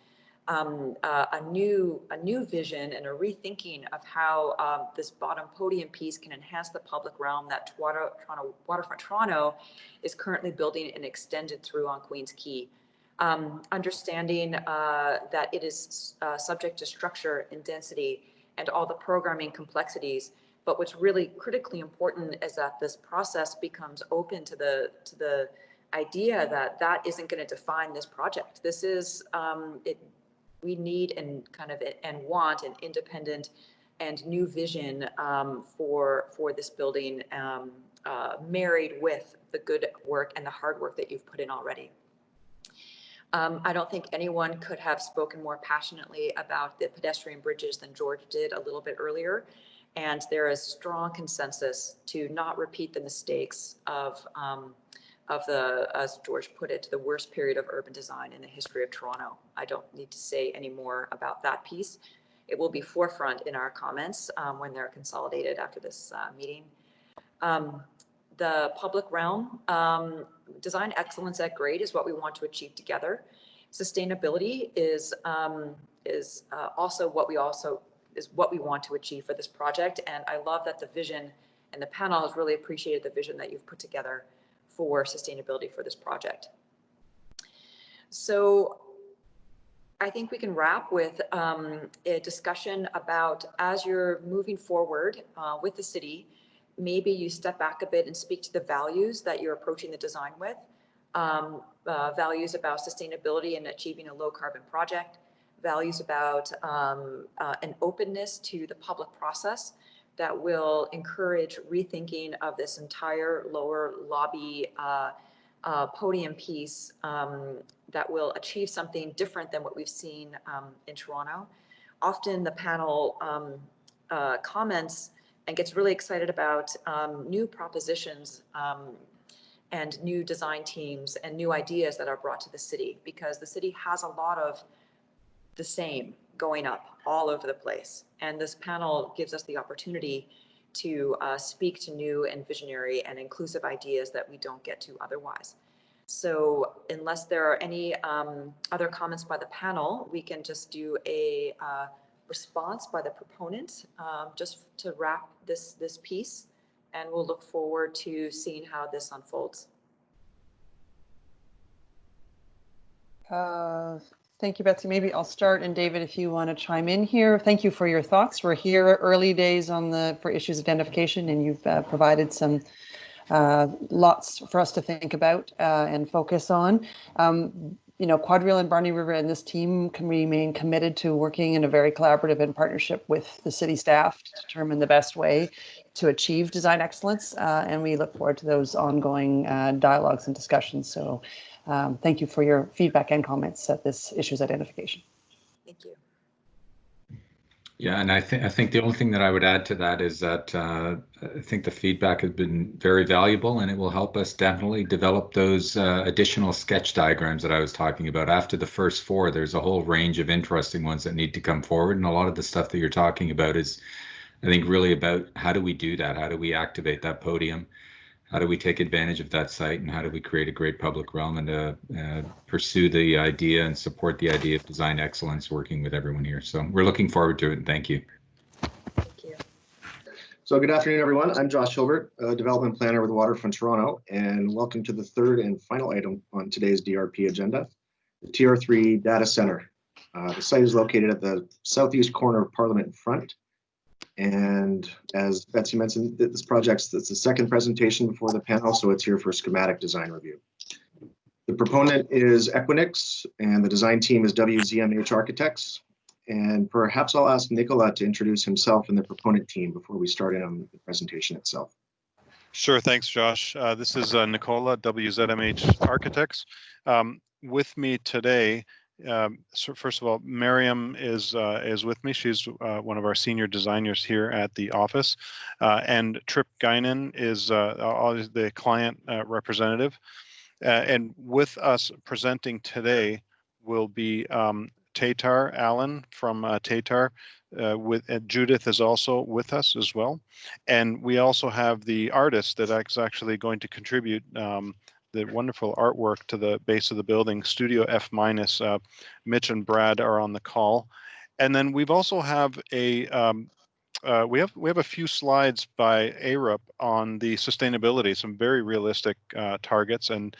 a new vision and a rethinking of how this bottom podium piece can enhance the public realm that Waterfront Toronto is currently building and extended through on Queen's Quay. Understanding that it is subject to structure and density and all the programming complexities. But what's really critically important is that this process becomes open to the idea that that isn't going to define this project. This is we need and want an independent and new vision for this building, married with the good work and the hard work that you've put in already. I don't think anyone could have spoken more passionately about the pedestrian bridges than George did a little bit earlier. And there is strong consensus to not repeat the mistakes of the, as George put it, the worst period of urban design in the history of Toronto. I don't need to say any more about that piece. It will be forefront in our comments when they're consolidated after this meeting. The public realm, design excellence at grade is what we want to achieve together. Sustainability is also what we want to achieve for this project. And I love that the vision and the panel has really appreciated the vision that you've put together for sustainability for this project. So I think we can wrap with a discussion about, as you're moving forward with the city, maybe you step back a bit and speak to the values that you're approaching the design with, values about sustainability and achieving a low carbon project, values about an openness to the public process that will encourage rethinking of this entire lower lobby podium piece that will achieve something different than what we've seen in Toronto. Often the panel comments and gets really excited about new propositions and new design teams and new ideas that are brought to the city, because the city has a lot of the same going up all over the place. And this panel gives us the opportunity to speak to new and visionary and inclusive ideas that we don't get to otherwise. So unless there are any other comments by the panel, we can just do a response by the proponent just to wrap this piece, and we'll look forward to seeing how this unfolds. Thank you, Betsy. Maybe I'll start, and David, if you want to chime in here. Thank you for your thoughts. We're here early days for issues identification, and you've provided some lots for us to think about and focus on. Quadrille and Barney River and this team can remain committed to working in a very collaborative and partnership with the city staff to determine the best way to achieve design excellence. And we look forward to those ongoing dialogues and discussions. So thank you for your feedback and comments at this issues identification. Thank you. Yeah, and I think the only thing that I would add to that is that I think the feedback has been very valuable, and it will help us definitely develop those additional sketch diagrams that I was talking about. After the first 4, there's a whole range of interesting ones that need to come forward, and a lot of the stuff that you're talking about is, I think, really about how do we do that? How do we activate that podium? How do we take advantage of that site, and how do we create a great public realm and pursue the idea and support the idea of design excellence, working with everyone here. So we're looking forward to it, and thank you. Thank you. So good afternoon, everyone. I'm Josh Hilbert, a development planner with Waterfront Toronto, and welcome to the third and final item on today's DRP agenda, the TR3 data center. The site is located at the southeast corner of Parliament Front. And as Betsy mentioned, this project's the second presentation before the panel, so it's here for schematic design review. The proponent is Equinix, and the design team is WZMH Architects. And perhaps I'll ask Nicola to introduce himself and the proponent team before we start in on the presentation itself. Sure, thanks, Josh. This is Nicola, WZMH Architects. With me today, so first of all, Miriam is with me. She's one of our senior designers here at the office, and Trip Guinan is the client representative. And with us presenting today will be Tatar Allen from Tatar. Judith is also with us as well, and we also have the artist that's actually going to contribute the wonderful artwork to the base of the building, Studio F-. Mitch and Brad are on the call, and then we've also have a we have a few slides by ARUP on the sustainability, some very realistic targets and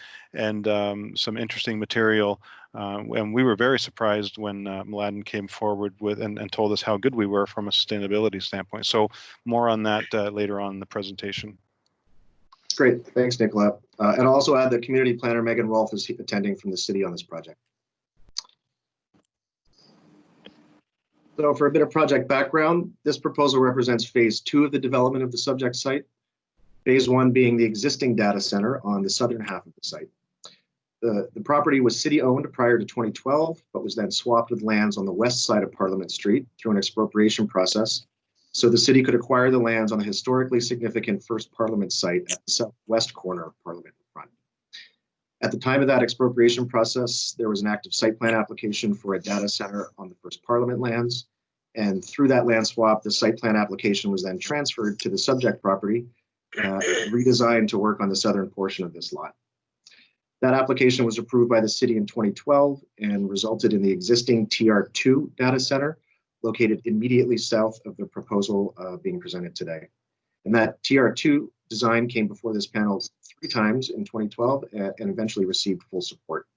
some interesting material. And we were very surprised when Mladen came forward with and told us how good we were from a sustainability standpoint. So more on that later on in the presentation. Great, thanks, Nicola. And I'll also add that community planner Megan Rolfe is attending from the city on this project. So for a bit of project background, this proposal represents phase 2 of the development of the subject site. Phase 1 being the existing data center on the southern half of the site. The property was city owned prior to 2012, but was then swapped with lands on the west side of Parliament Street through an expropriation process. So the city could acquire the lands on the historically significant first Parliament site at the southwest corner of Parliament Front. At the time of that expropriation process, there was an active site plan application for a data center on the first Parliament lands. And through that land swap, the site plan application was then transferred to the subject property, redesigned to work on the southern portion of this lot. That application was approved by the city in 2012 and resulted in the existing TR2 data center located immediately south of the proposal being presented today. And that TR2 design came before this panel 3 times in 2012 and eventually received full support.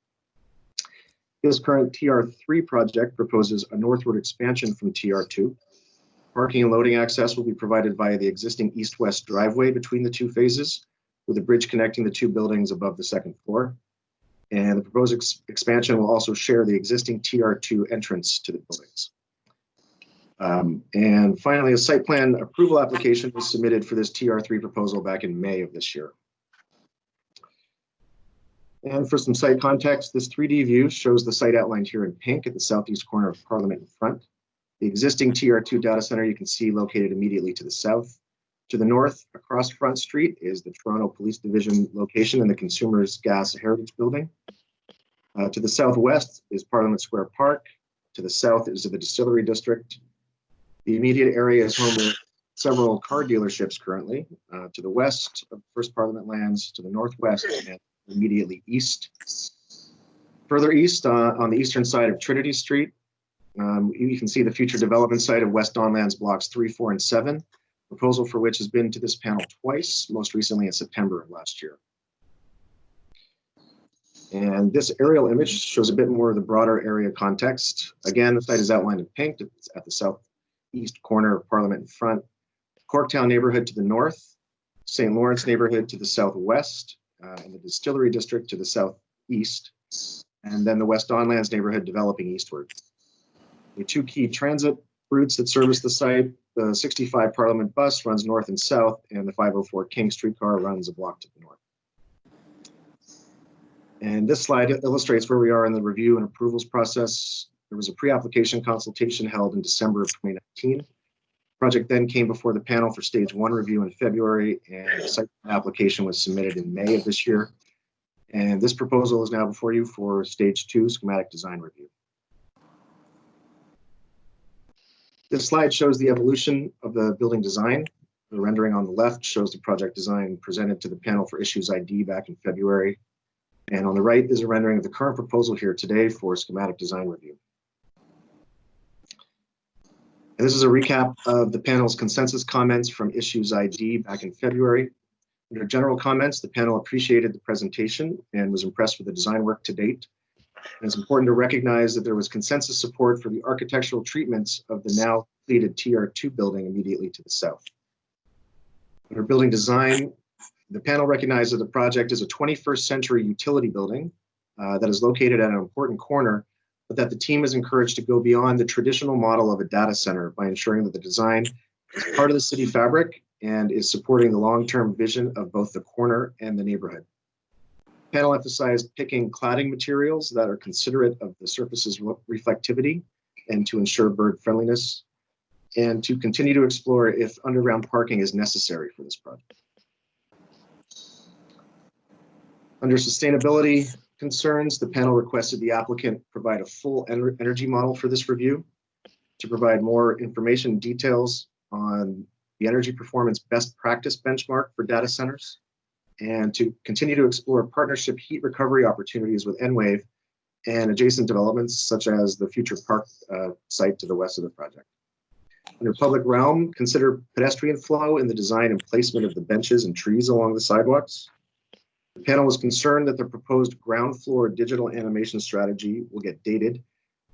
This current TR3 project proposes a northward expansion from TR2. Parking and loading access will be provided via the existing east-west driveway between the 2 phases, with a bridge connecting the 2 buildings above the 2nd floor. And the proposed expansion will also share the existing TR2 entrance to the buildings. And finally, a site plan approval application was submitted for this TR3 proposal back in May of this year. And for some site context, this 3D view shows the site outlined here in pink at the southeast corner of Parliament in front. The existing TR2 data center you can see located immediately to the south. To the north, across Front Street, is the Toronto Police Division location in the Consumers Gas Heritage Building. To the southwest is Parliament Square Park. To the south is the Distillery District. The immediate area is home to several car dealerships currently. To the west of First Parliament lands, to the northwest, and immediately east. Further east, on the eastern side of Trinity Street, you can see the future development site of West Don Lands blocks 3, 4, and 7, proposal for which has been to this panel twice, most recently in September of last year. And this aerial image shows a bit more of the broader area context. Again, the site is outlined in pink. It's at the southeast corner of Parliament in front, Corktown neighborhood to the north, St. Lawrence neighborhood to the southwest, and the Distillery District to the southeast, and then the West Don Lands neighborhood developing eastward. The two key transit routes that service the site, the 65 Parliament bus runs north and south, and the 504 King streetcar runs a block to the north. And this slide illustrates where we are in the review and approvals process. There was a pre-application consultation held in December of 2019. The project then came before the panel for stage 1 review in February, and the site application was submitted in May of this year. And this proposal is now before you for stage 2 schematic design review. This slide shows the evolution of the building design. The rendering on the left shows the project design presented to the panel for issues ID back in February. And on the right is a rendering of the current proposal here today for schematic design review. And this is a recap of the panel's consensus comments from issues ID back in February. Under general comments, the panel appreciated the presentation and was impressed with the design work to date. And it's important to recognize that there was consensus support for the architectural treatments of the now completed TR2 building immediately to the south. Under building design, the panel recognized that the project is a 21st century utility building that is located at an important corner, but that the team is encouraged to go beyond the traditional model of a data center by ensuring that the design is part of the city fabric and is supporting the long-term vision of both the corner and the neighborhood. The panel emphasized picking cladding materials that are considerate of the surface's reflectivity and to ensure bird friendliness, and to continue to explore if underground parking is necessary for this project. Under sustainability concerns, the panel requested the applicant provide a full energy model for this review to provide more information and details on the energy performance best practice benchmark for data centers, and to continue to explore partnership heat recovery opportunities with Enwave and adjacent developments such as the future park site to the west of the project. Under public realm, consider pedestrian flow in the design and placement of the benches and trees along the sidewalks. The panel was concerned that the proposed ground floor digital animation strategy will get dated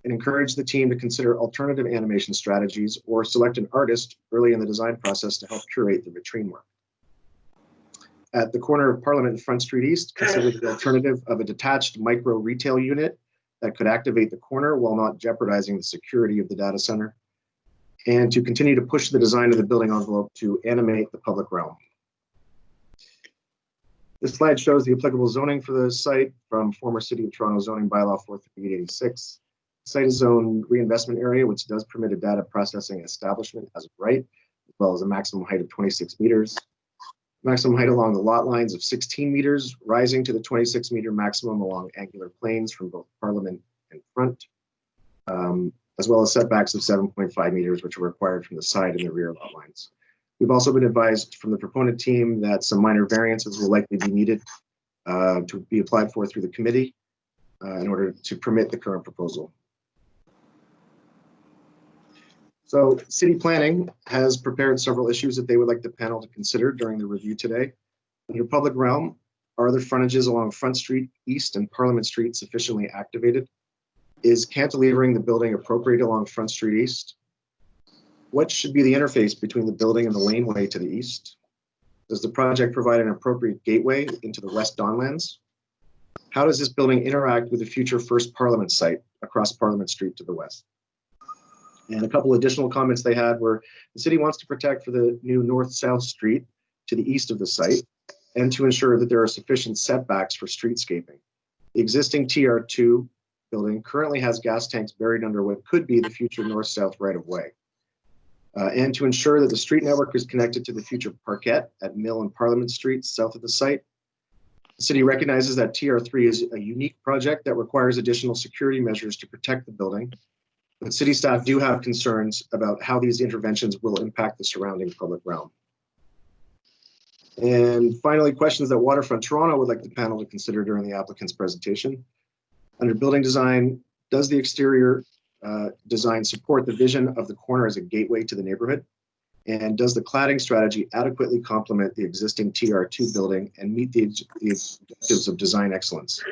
and encouraged the team to consider alternative animation strategies or select an artist early in the design process to help curate the vitrine work. At the corner of Parliament and Front Street East, consider the alternative of a detached micro retail unit that could activate the corner while not jeopardizing the security of the data center, and to continue to push the design of the building envelope to animate the public realm. This slide shows the applicable zoning for the site from former City of Toronto zoning bylaw 43886. The site is zoned reinvestment area, which does permit a data processing establishment as of right, as well as a maximum height of 26 meters. Maximum height along the lot lines of 16 meters, rising to the 26-meter maximum along angular planes from both Parliament and Front, as well as setbacks of 7.5 meters, which are required from the side and the rear lot lines. We've also been advised from the proponent team that some minor variances will likely be needed to be applied for through the committee in order to permit the current proposal. So city planning has prepared several issues that they would like the panel to consider during the review today. Under public realm, are the frontages along Front Street East and Parliament Street sufficiently activated? Is cantilevering the building appropriate along Front Street East? What should be the interface between the building and the laneway to the east? Does the project provide an appropriate gateway into the West Don Lands? How does this building interact with the future First Parliament site across Parliament Street to the west? And a couple additional comments they had were the city wants to protect for the new north-south street to the east of the site and to ensure that there are sufficient setbacks for streetscaping. The existing TR2 building currently has gas tanks buried under what could be the future north-south right-of-way. And to ensure that the street network is connected to the future parquet at Mill and Parliament Streets south of the site. The city recognizes that TR3 is a unique project that requires additional security measures to protect the building. But city staff do have concerns about how these interventions will impact the surrounding public realm. And finally, questions that Waterfront Toronto would like the panel to consider during the applicant's presentation. Under building design, does the exterior design support the vision of the corner as a gateway to the neighborhood? And does the cladding strategy adequately complement the existing TR2 building and meet the objectives of design excellence?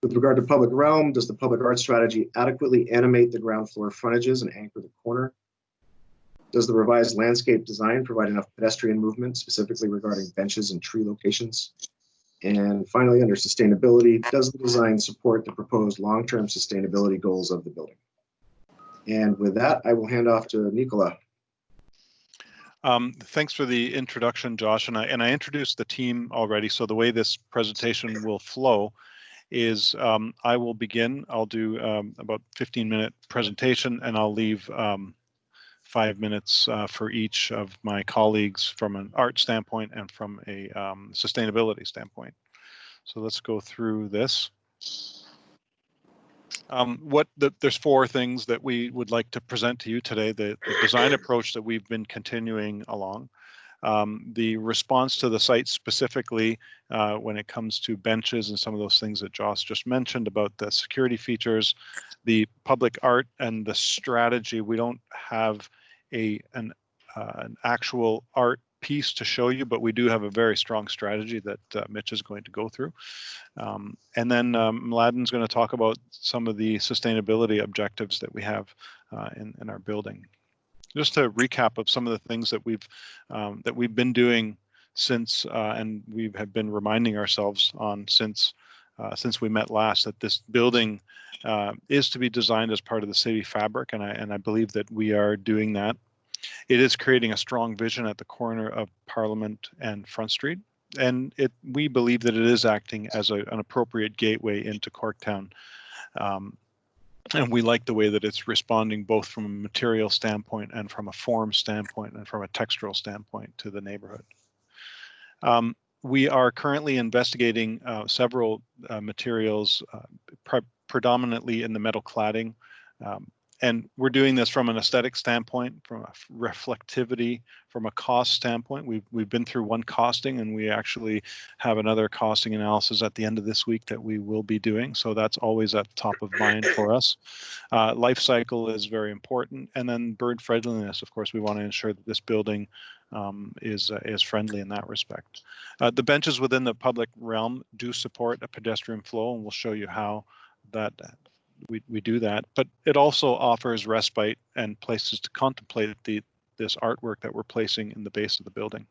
With regard to public realm, does the public art strategy adequately animate the ground floor frontages and anchor the corner? Does the revised landscape design provide enough pedestrian movement, specifically regarding benches and tree locations? And finally, under sustainability, does the design support the proposed long-term sustainability goals of the building? And with that, I will hand off to Nicola. Thanks for the introduction, Josh. And I introduced the team already. So the way this presentation will flow is I will begin. I'll do about 15-minute presentation, and I'll leave 5 minutes for each of my colleagues from an art standpoint and from a sustainability standpoint. So let's go through this. There's 4 things that we would like to present to you today. The design approach that we've been continuing along, the response to the site specifically when it comes to benches and some of those things that Josh just mentioned about the security features, the public art and the strategy. We don't have an actual art piece to show you, but we do have a very strong strategy that Mitch is going to go through. And then Mladen's going to talk about some of the sustainability objectives that we have in our building. Just to recap of some of the things that we've been doing since, and we have been reminding ourselves on since we met last, that this building is to be designed as part of the city fabric, and I believe that we are doing that. It is creating a strong vision at the corner of Parliament and Front Street, and we believe that it is acting as an appropriate gateway into Corktown. And we like the way that it's responding both from a material standpoint and from a form standpoint and from a textural standpoint to the neighborhood. We are currently investigating several materials, predominantly in the metal cladding. And we're doing this from an aesthetic standpoint, from a reflectivity, from a cost standpoint. We've been through one costing, and we actually have another costing analysis at the end of this week that we will be doing. So that's always at the top of mind for us. Life cycle is very important. And then bird friendliness, of course, we want to ensure that this building is friendly in that respect. The benches within the public realm do support a pedestrian flow, and we'll show you how that we do that, but it also offers respite and places to contemplate this artwork that we're placing in the base of the building.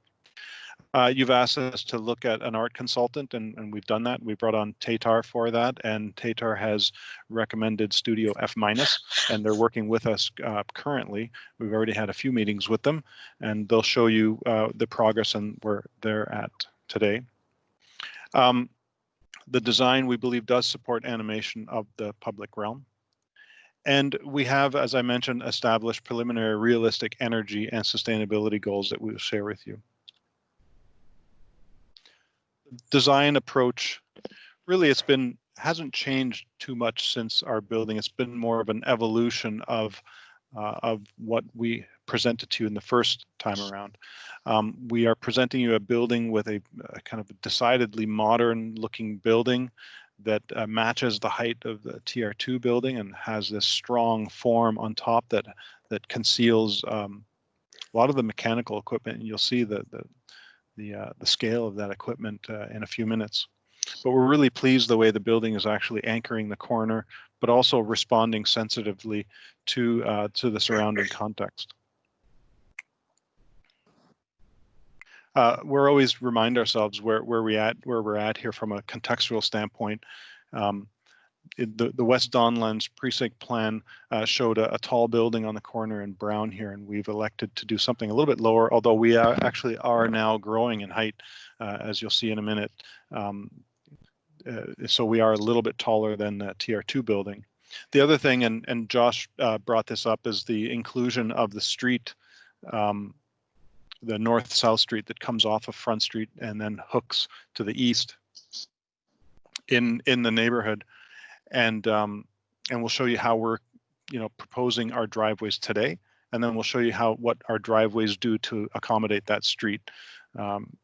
You've asked us to look at an art consultant, and we've done that. We brought on Tatar for that, and Tatar has recommended Studio F-, and they're working with us currently. We've already had a few meetings with them, and they'll show you the progress and where they're at today. The design, we believe, does support animation of the public realm. And we have, as I mentioned, established preliminary realistic energy and sustainability goals that we will share with you. Design approach, really hasn't changed too much since our building. It's been more of an evolution of what we presented to you in the first time around. We are presenting you a building with a kind of decidedly modern looking building that matches the height of the TR2 building and has this strong form on top that conceals a lot of the mechanical equipment, and you'll see the scale of that equipment in a few minutes. But we're really pleased the way the building is actually anchoring the corner, but also responding sensitively to the surrounding context. We're always remind ourselves where we're at here from a contextual standpoint. The West Donlands precinct plan showed a tall building on the corner in brown here, and we've elected to do something a little bit lower, although we actually are now growing in height, as you'll see in a minute. So we are a little bit taller than the TR2 building. The other thing, and Josh brought this up, is the inclusion of the street, the north-south street that comes off of Front Street and then hooks to the east in the neighborhood. And we'll show you how we're proposing our driveways today, and then we'll show you what our driveways do to accommodate that street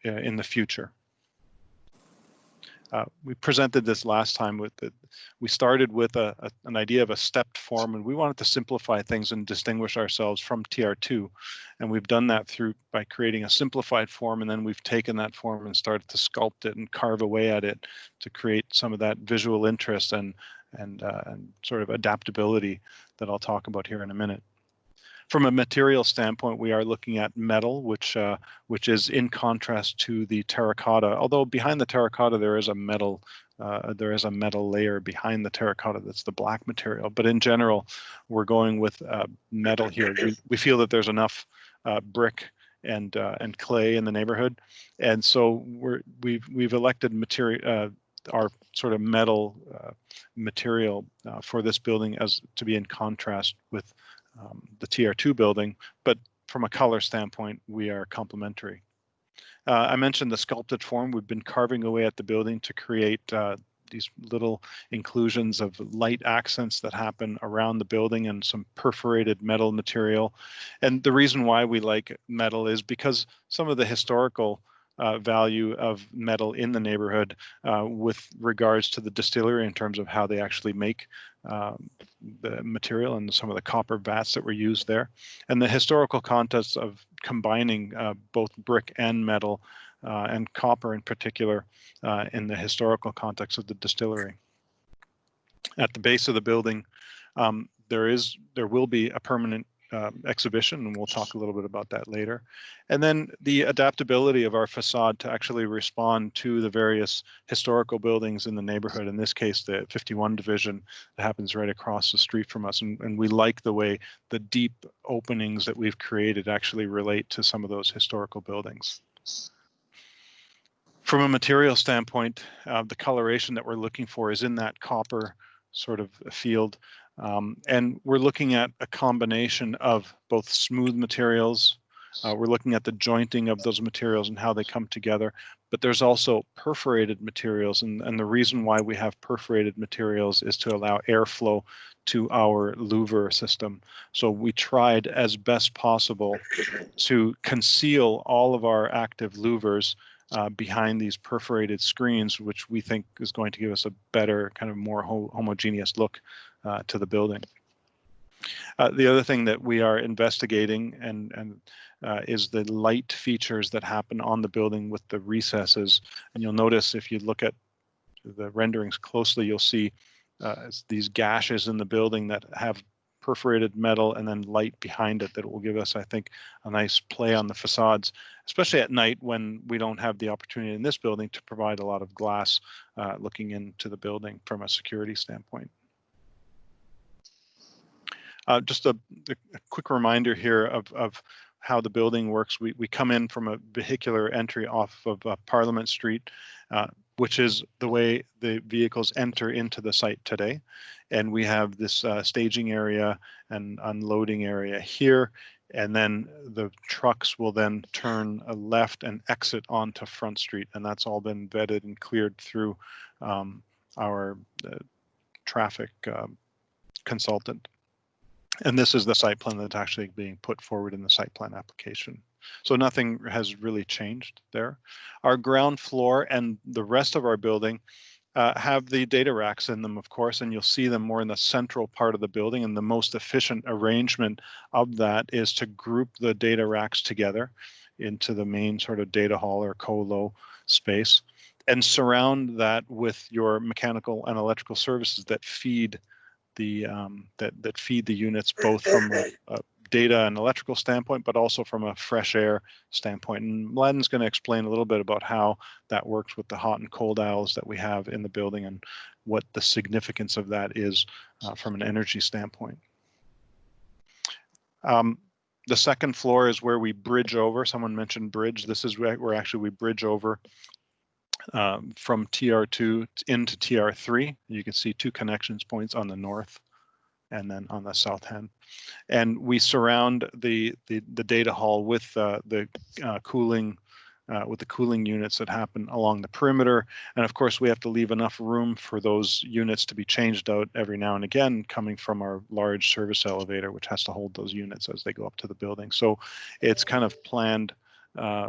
in the future. We presented this last time with we started with an idea of a stepped form, and we wanted to simplify things and distinguish ourselves from TR2. And we've done that by creating a simplified form, and then we've taken that form and started to sculpt it and carve away at it to create some of that visual interest and sort of adaptability that I'll talk about here in a minute. From a material standpoint, we are looking at metal, which is in contrast to the terracotta. Although behind the terracotta there is a metal layer behind the terracotta that's the black material. But in general, we're going with metal here. We feel that there's enough brick and clay in the neighborhood, and so we've elected material. Our sort of metal material for this building as to be in contrast with the TR2 building, but from a color standpoint, we are complementary. I mentioned the sculpted form. We've been carving away at the building to create these little inclusions of light accents that happen around the building and some perforated metal material. And the reason why we like metal is because some of the historical value of metal in the neighborhood with regards to the distillery in terms of how they actually make the material and some of the copper vats that were used there, and the historical context of combining both brick and metal and copper in particular in the historical context of the distillery. At the base of the building, there will be a permanent exhibition, and we'll talk a little bit about that later. And then the adaptability of our facade to actually respond to the various historical buildings in the neighborhood, in this case the 51 division that happens right across the street from us, and we like the way the deep openings that we've created actually relate to some of those historical buildings. From a material standpoint, the coloration that we're looking for is in that copper sort of field. And we're looking at a combination of both smooth materials. We're looking at the jointing of those materials and how they come together, but there's also perforated materials. And the reason why we have perforated materials is to allow airflow to our louver system. So we tried as best possible to conceal all of our active louvers behind these perforated screens, which we think is going to give us a better, kind of more homogeneous look to the building. The other thing that we are investigating is the light features that happen on the building with the recesses. And you'll notice if you look at the renderings closely, you'll see these gashes in the building that have perforated metal and then light behind it that will give us, I think, a nice play on the facades, especially at night when we don't have the opportunity in this building to provide a lot of glass looking into the building from a security standpoint. Just a quick reminder here of how the building works. We come in from a vehicular entry off of Parliament Street, which is the way the vehicles enter into the site today. And we have this staging area and unloading area here. And then the trucks will then turn left and exit onto Front Street. And that's all been vetted and cleared through our traffic consultant. And this is the site plan that's actually being put forward in the site plan application. So nothing has really changed there. Our ground floor and the rest of our building have the data racks in them, of course, and you'll see them more in the central part of the building. And the most efficient arrangement of that is to group the data racks together into the main sort of data hall or colo space and surround that with your mechanical and electrical services that feed the that feed the units both from a data and electrical standpoint, but also from a fresh air standpoint. And Mladen's going to explain a little bit about how that works with the hot and cold aisles that we have in the building and what the significance of that is from an energy standpoint. The second floor is where we bridge over. Someone mentioned bridge. This is where actually we bridge over from TR2 into TR3. You can see two connections points on the north and then on the south end. And we surround the data hall with the cooling units that happen along the perimeter. And of course, we have to leave enough room for those units to be changed out every now and again, coming from our large service elevator, which has to hold those units as they go up to the building. So it's kind of planned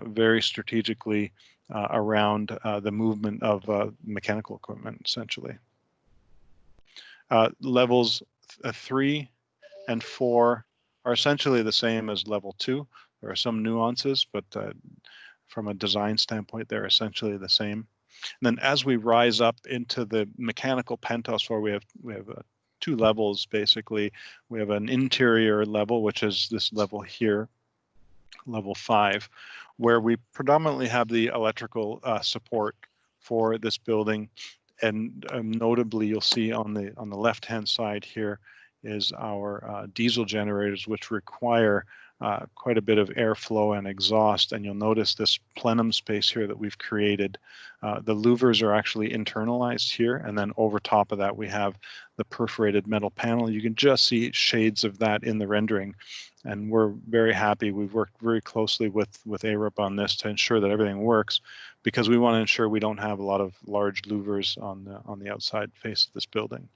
very strategically around the movement of mechanical equipment, essentially. Levels 3 and 4 are essentially the same as level 2. There are some nuances, but from a design standpoint, they're essentially the same. And then as we rise up into the mechanical penthouse floor, we have 2 levels basically. We have an interior level, which is this level here, level 5, where we predominantly have the electrical support for this building. And notably, you'll see on the left-hand side here is our diesel generators, which require quite a bit of airflow and exhaust. And you'll notice this plenum space here that we've created. The louvers are actually internalized here, and then over top of that we have the perforated metal panel. You can just see shades of that in the rendering, and we're very happy. We've worked very closely with ARUP on this to ensure that everything works, because we want to ensure we don't have a lot of large louvers on the outside face of this building.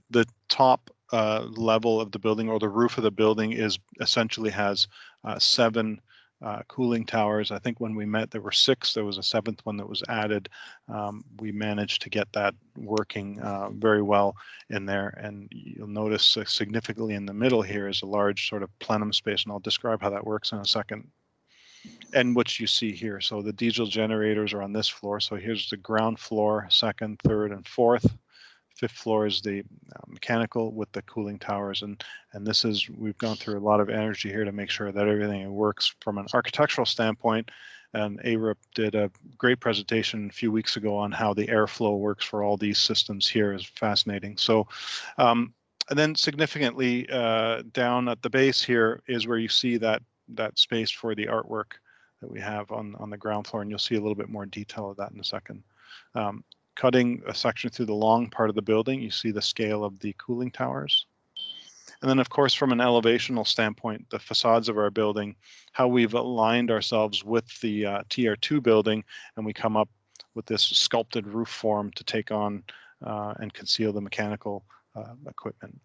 The top level of the building, or the roof of the building, essentially has 7 cooling towers. I think when we met there were 6. There was a 7th one that was added. We managed to get that working very well in there, and you'll notice significantly in the middle here is a large sort of plenum space, and I'll describe how that works in a second. And what you see here, so the diesel generators are on this floor. So here's the ground floor, 2nd, 3rd, and 4th. 5th floor is the mechanical with the cooling towers, and this is, we've gone through a lot of energy here to make sure that everything works from an architectural standpoint. And ARUP did a great presentation a few weeks ago on how the airflow works for all these systems here. Is fascinating. So and then significantly down at the base here is where you see that space for the artwork that we have on the ground floor, and you'll see a little bit more detail of that in a second. Cutting a section through the long part of the building, you see the scale of the cooling towers. And then, of course, from an elevational standpoint, the facades of our building, how we've aligned ourselves with the TR2 building, and we come up with this sculpted roof form to take on and conceal the mechanical equipment.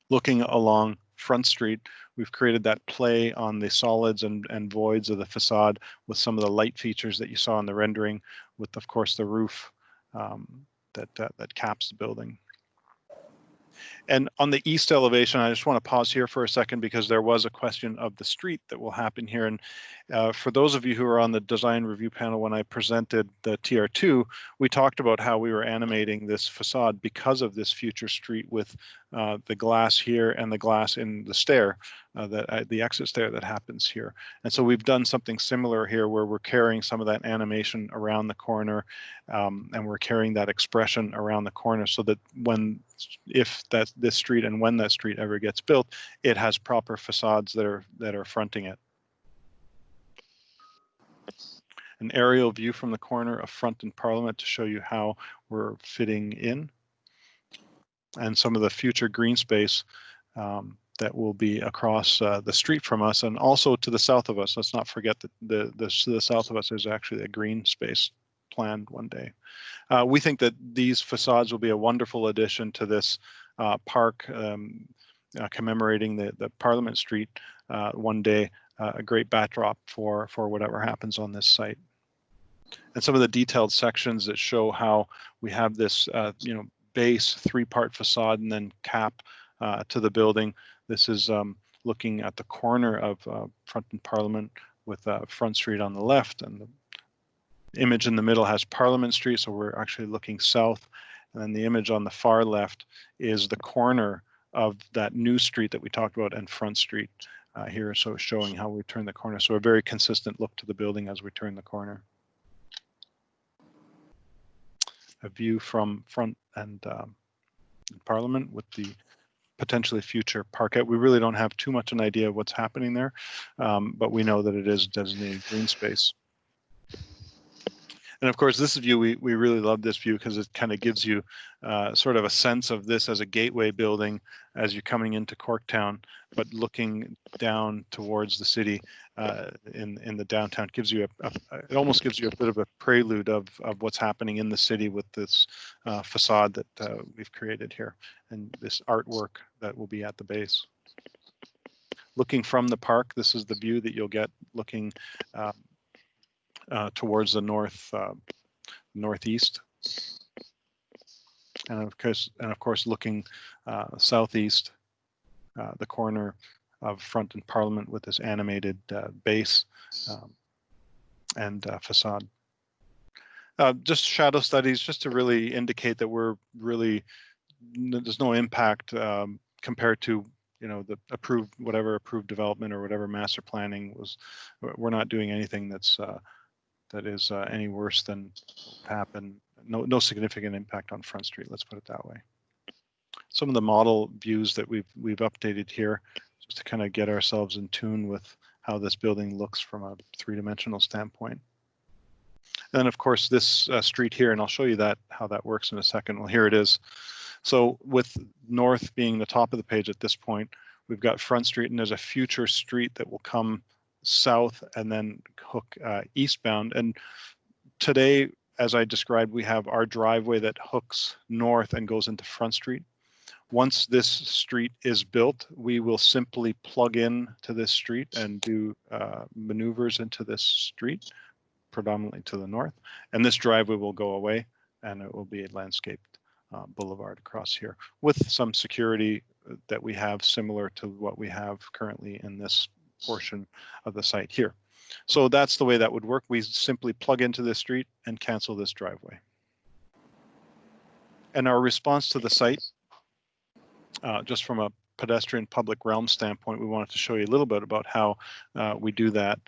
Looking along Front Street, we've created that play on the solids and voids of the facade with some of the light features that you saw in the rendering, with, of course, the roof that caps the building. And on the east elevation, I just want to pause here for a second, because there was a question of the street that will happen here. And for those of you who are on the design review panel, when I presented the TR2, we talked about how we were animating this facade because of this future street with the glass here and the glass in the stair, the exit stair that happens here. And so we've done something similar here, where we're carrying some of that animation around the corner, and we're carrying that expression around the corner, so that if this street and when that street ever gets built, it has proper facades that are fronting it. An aerial view from the corner of Front and Parliament to show you how we're fitting in, and some of the future green space that will be across the street from us, and also to the south of us. Let's not forget that to the south of us there's actually a green space planned one day. We think that these facades will be a wonderful addition to this park, commemorating the Parliament Street one day, a great backdrop for whatever happens on this site. And some of the detailed sections that show how we have this base 3-part facade and then cap to the building. This is looking at the corner of Front and Parliament, with Front Street on the left, and the image in the middle has Parliament Street, so we're actually looking south. And then the image on the far left is the corner of that new street that we talked about, and Front Street here, so showing how we turn the corner. So a very consistent look to the building as we turn the corner. A view from Front and Parliament with the potentially future parkette. We really don't have too much an idea of what's happening there, but we know that it is designated green space. And of course, this view, we really love this view, because it kind of gives you sort of a sense of this as a gateway building as you're coming into Corktown, but looking down towards the city in the downtown. Gives you it almost gives you a bit of a prelude of what's happening in the city with this facade that we've created here, and this artwork that will be at the base. looking from the park, this is the view that you'll get looking towards the northeast, and of course, looking southeast, the corner of Front and Parliament with this animated base and facade. Just shadow studies, just to really indicate that we're really, there's no impact compared to, you know, the whatever approved development or whatever master planning was. We're not doing anything that is any worse than happened. No significant impact on Front Street. Let's put it that way. Some of the model views that we've updated here, just to kind of get ourselves in tune with how this building looks from a three-dimensional standpoint. And then, of course, this street here, and I'll show you how that works in a second. Well, here it is. So with north being the top of the page at this point, we've got Front Street, and there's a future street that will come south and then hook eastbound. And today, as I described, we have our driveway that hooks north and goes into Front Street. Once this street is built, we will simply plug in to this street and do maneuvers into this street, predominantly to the north. And this driveway will go away, and it will be a landscaped boulevard across here with some security that we have similar to what we have currently in this portion of the site here. So that's the way that would work. We simply plug into this street and cancel this driveway. And our response to the site, just from a pedestrian public realm standpoint, we wanted to show you a little bit about how we do that.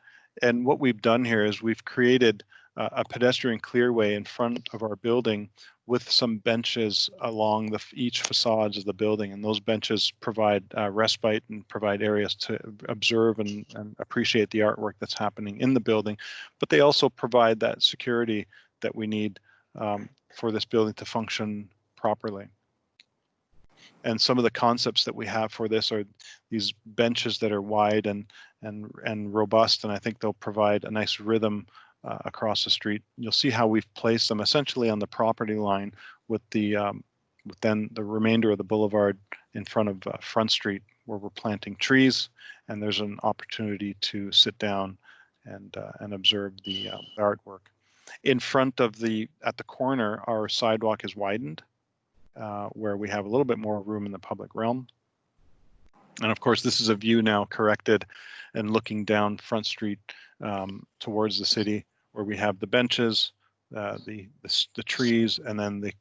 And what we've done here is we've created a pedestrian clearway in front of our building with some benches along each facades of the building. And those benches provide respite and provide areas to observe and appreciate the artwork that's happening in the building. But they also provide that security that we need for this building to function properly. And some of the concepts that we have for this are these benches that are wide and robust, and I think they'll provide a nice rhythm across the street. You'll see how we've placed them essentially on the property line with then the remainder of the boulevard in front of Front Street, where we're planting trees, and there's an opportunity to sit down and observe the artwork. In front of at the corner, our sidewalk is widened, where we have a little bit more room in the public realm. And of course, this is a view now corrected and looking down Front Street towards the city, where we have the benches, the trees, and then the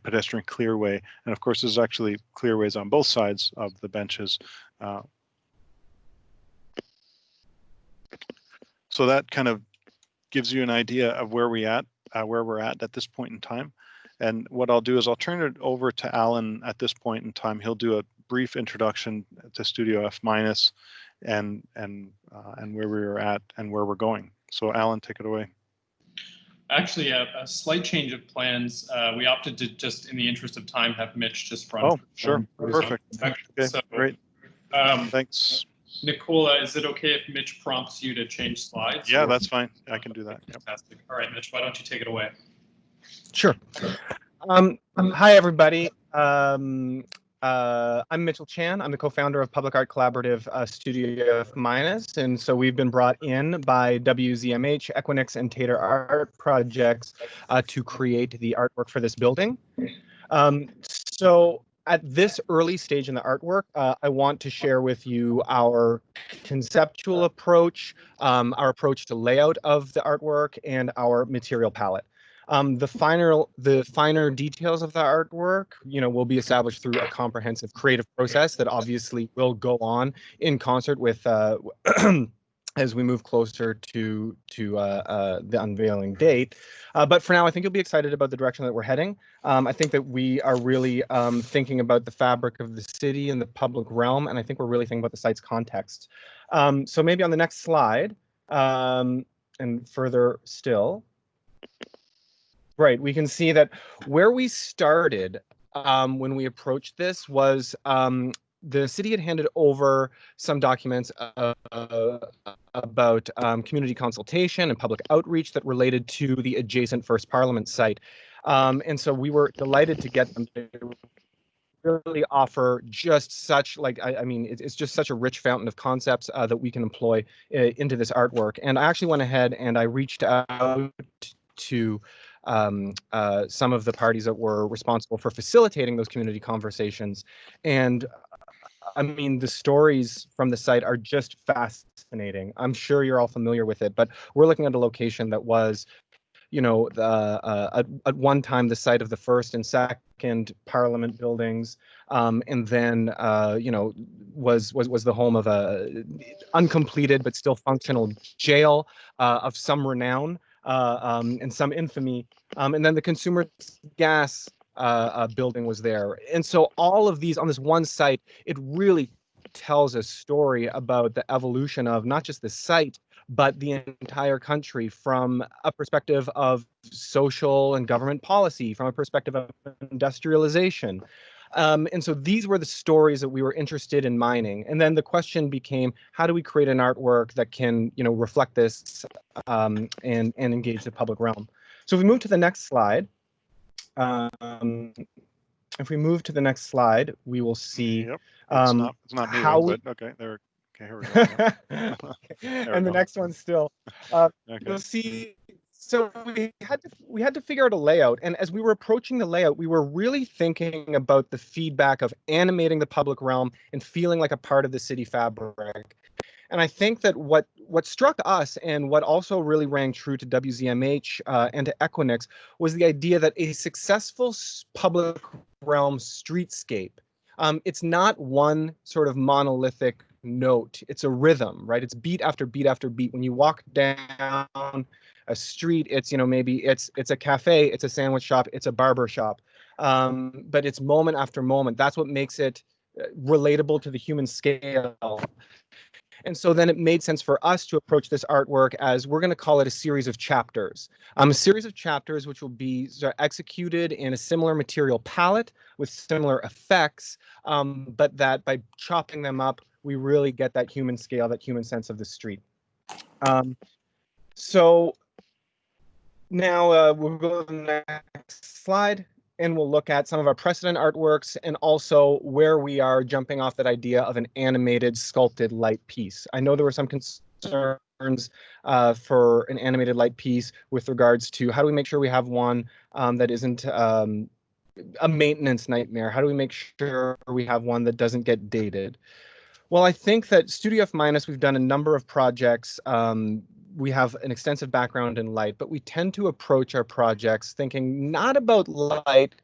pedestrian clearway. And of course, there's actually clearways on both sides of the benches. So that kind of gives you an idea of where we're at this point in time. And what I'll do is I'll turn it over to Alan at this point in time. He'll do a brief introduction to Studio F- and where we were at and where we're going. So Alan, take it away. Actually, a slight change of plans. We opted to just, in the interest of time, have Mitch just run. Oh, sure. Perfect. Okay, so, great. Thanks. Nicola, is it okay if Mitch prompts you to change slides? Yeah, that's fine. I can do that. Fantastic. All right, Mitch, why don't you take it away? Sure. Hi, everybody. I'm Mitchell Chan. I'm the co-founder of Public Art Collaborative Studio F-, and so we've been brought in by WZMH, Equinix, and Tater Art Projects to create the artwork for this building. So at this early stage in the artwork, I want to share with you our conceptual approach, our approach to layout of the artwork, and our material palette. The finer details of the artwork, will be established through a comprehensive creative process that obviously will go on in concert with as we move closer to the unveiling date. But for now, I think you'll be excited about the direction that we're heading. I think that we are really thinking about the fabric of the city and the public realm, and I think we're really thinking about the site's context. So maybe on the next slide, and further still. Right, we can see that where we started when we approached this was the city had handed over some documents about community consultation and public outreach that related to the adjacent First Parliament site. And so we were delighted to get them. They really offer just such like I mean it's just such a rich fountain of concepts that we can employ into this artwork. And I actually went ahead and I reached out to some of the parties that were responsible for facilitating those community conversations. And I mean, the stories from the site are just fascinating. I'm sure you're all familiar with it, but we're looking at a location that was, you know, at one time the site of the first and second Parliament buildings, and then you know was the home of a uncompleted but still functional jail of some renown and some infamy, and then the consumer gas building was there. And so all of these on this one site, it really tells a story about the evolution of not just the site, but the entire country from a perspective of social and government policy, from a perspective of industrialization. And so these were the stories that we were interested in mining. And then the question became, how do we create an artwork that can, you know, reflect this and engage the public realm? So if we move to the next slide, if we move to the next slide, we will see it's not how moving, but okay, there. Okay, here we go. Yeah. And the next one still. You'll see. So we had to figure out a layout, and as we were approaching the layout, we were really thinking about the feedback of animating the public realm and feeling like a part of the city fabric. And I think that what struck us and what also really rang true to WZMH and to Equinix was the idea that a successful public realm streetscape, it's not one sort of monolithic note. It's a rhythm, right? It's beat after beat after beat. When you walk down a street, it's, you know, maybe it's a cafe, it's a sandwich shop, it's a barber shop, but it's moment after moment. That's what makes it relatable to the human scale. And so then it made sense for us to approach this artwork as we're going to call it a series of chapters. A series of chapters which will be executed in a similar material palette with similar effects, but that by chopping them up, we really get that human scale, that human sense of the street. So now we'll go to the next slide, and we'll look at some of our precedent artworks and also where we are jumping off that idea of an animated sculpted light piece. I know there were some concerns for an animated light piece with regards to how do we make sure we have one that isn't a maintenance nightmare? How do we make sure we have one that doesn't get dated? Well, I think that Studio F-, we've done a number of projects. We have an extensive background in light, but we tend to approach our projects thinking not about light,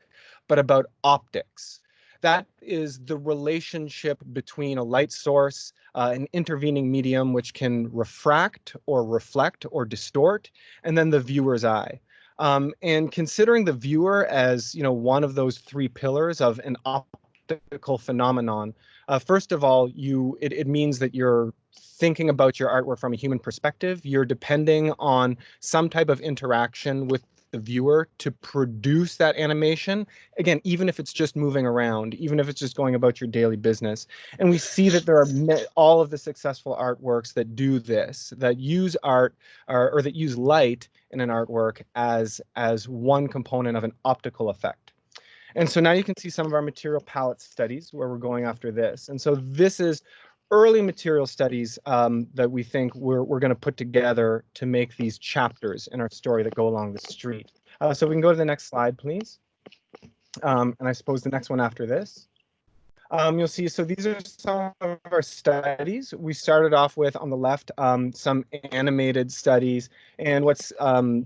but about optics. That is the relationship between a light source, an intervening medium which can refract or reflect or distort, and then the viewer's eye. And considering the viewer as, you know, one of those three pillars of an optical phenomenon, first of all, it means that you're thinking about your artwork from a human perspective. You're depending on some type of interaction with the viewer to produce that animation. Again, even if it's just moving around, even if it's just going about your daily business. And we see that there are all of the successful artworks that do this, that use art or that use light in an artwork as one component of an optical effect. And so now you can see some of our material palette studies where we're going after this. And so this is early material studies that we think we're going to put together to make these chapters in our story that go along the street. So we can go to the next slide, please. And I suppose the next one after this. You'll see, so these are some of our studies. We started off with, on the left, some animated studies. And what's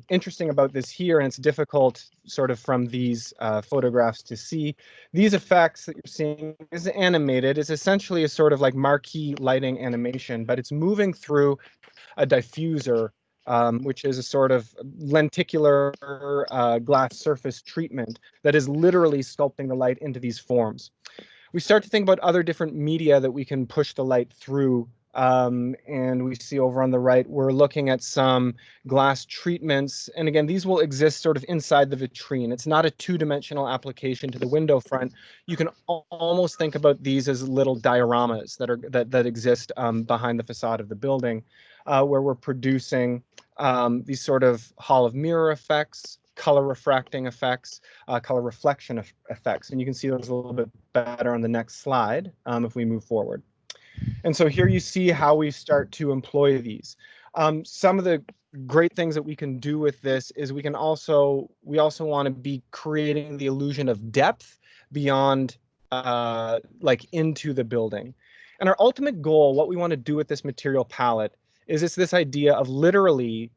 interesting about this here, and it's difficult sort of from these photographs to see, these effects that you're seeing is animated. It's essentially a sort of like marquee lighting animation, but it's moving through a diffuser, which is a sort of lenticular glass surface treatment that is literally sculpting the light into these forms. We start to think about other different media that we can push the light through. And we see over on the right, we're looking at some glass treatments. And again, these will exist sort of inside the vitrine. It's not a two-dimensional application to the window front. You can almost think about these as little dioramas that exist behind the facade of the building, where we're producing these sort of hall of mirror effects, color refracting effects, color reflection effects. And you can see those a little bit better on the next slide if we move forward. And so here you see how we start to employ these. Some of the great things that we can do with this is we also want to be creating the illusion of depth beyond like into the building. And our ultimate goal, what we want to do with this material palette, is it's this idea of literally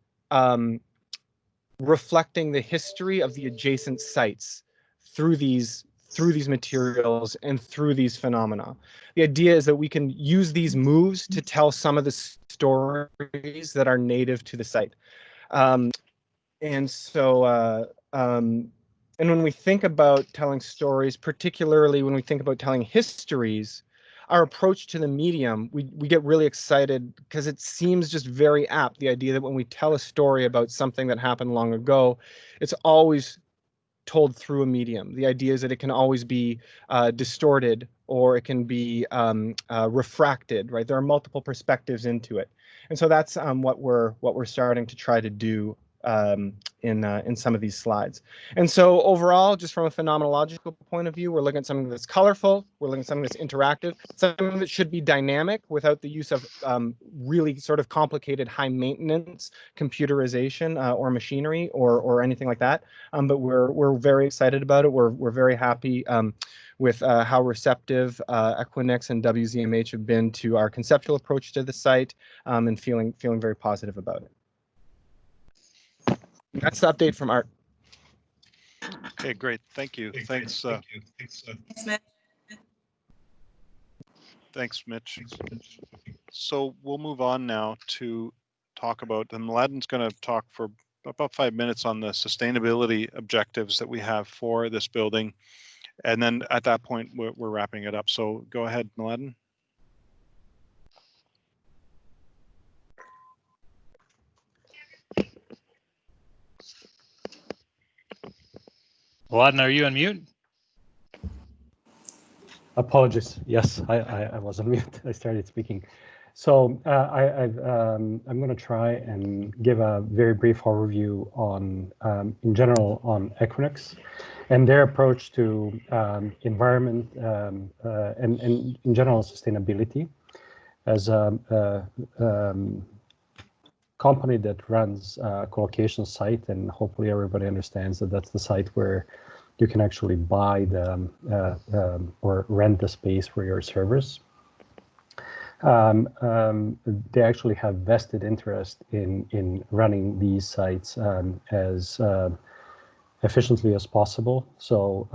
reflecting the history of the adjacent sites through these materials and through these phenomena. The idea is that we can use these moves to tell some of the stories that are native to the site. And when we think about telling stories, particularly when we think about telling histories, our approach to the medium, we get really excited because it seems just very apt. The idea that when we tell a story about something that happened long ago, it's always told through a medium. The idea is that it can always be distorted, or it can be refracted, right? There are multiple perspectives into it. And so that's what we're starting to try to do in some of these slides. And so overall, just from a phenomenological point of view, we're looking at something that's colorful, we're looking at something that's interactive, something that should be dynamic without the use of really sort of complicated high maintenance computerization or machinery or anything like that. But we're very excited about it. We're very happy with how receptive Equinix and WZMH have been to our conceptual approach to the site, and feeling very positive about it. That's the update from Art. Okay, great. Thank you. Thanks. Thanks, Mitch. So we'll move on now to talk about, and Mladen's going to talk for about 5 minutes on the sustainability objectives that we have for this building. And then at that point, we're wrapping it up. So go ahead, Mladen. Mladen, are you on mute? Apologies. Yes, I was on mute. I started speaking. So I'm going to try and give a very brief overview on, in general, on Equinix and their approach to environment and in general sustainability. As a company that runs a co-location site, and hopefully everybody understands that that's the site where you can actually buy the or rent the space for your servers. They actually have vested interest in running these sites as efficiently as possible. So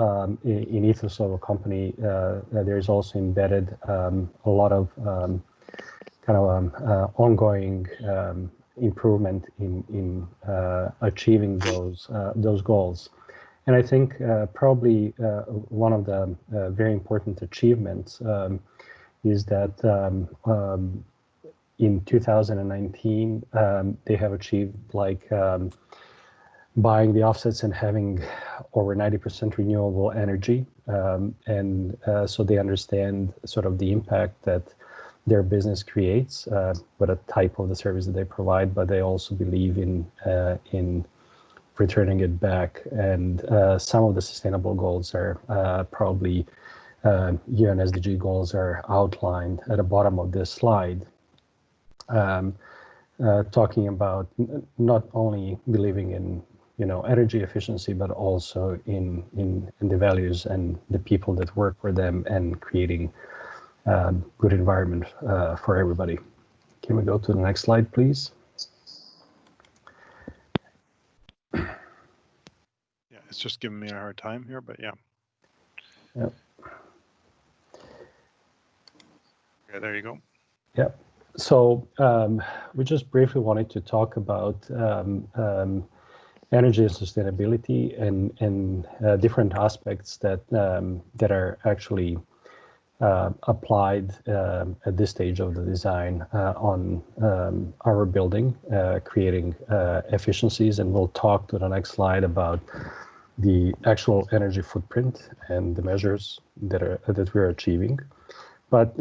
in ethos of a company, there's also embedded a lot of kind of ongoing improvement in achieving those goals. And I think probably one of the very important achievements is that in 2019, they have achieved like buying the offsets and having over 90% renewable energy. And so they understand sort of the impact that their business creates, what a type of the service that they provide, but they also believe in returning it back. And some of the sustainable goals are probably UN SDG goals are outlined at the bottom of this slide, talking about not only believing in energy efficiency, but also in the values and the people that work for them and creating good environment for everybody. Can we go to the next slide, please? Yeah, it's just giving me a hard time here, but yeah. Yep. Okay, there you go. Yep. So we just briefly wanted to talk about energy and sustainability and different aspects that that are actually applied at this stage of the design on our building, creating efficiencies. And we'll talk to the next slide about the actual energy footprint and the measures that we're achieving. But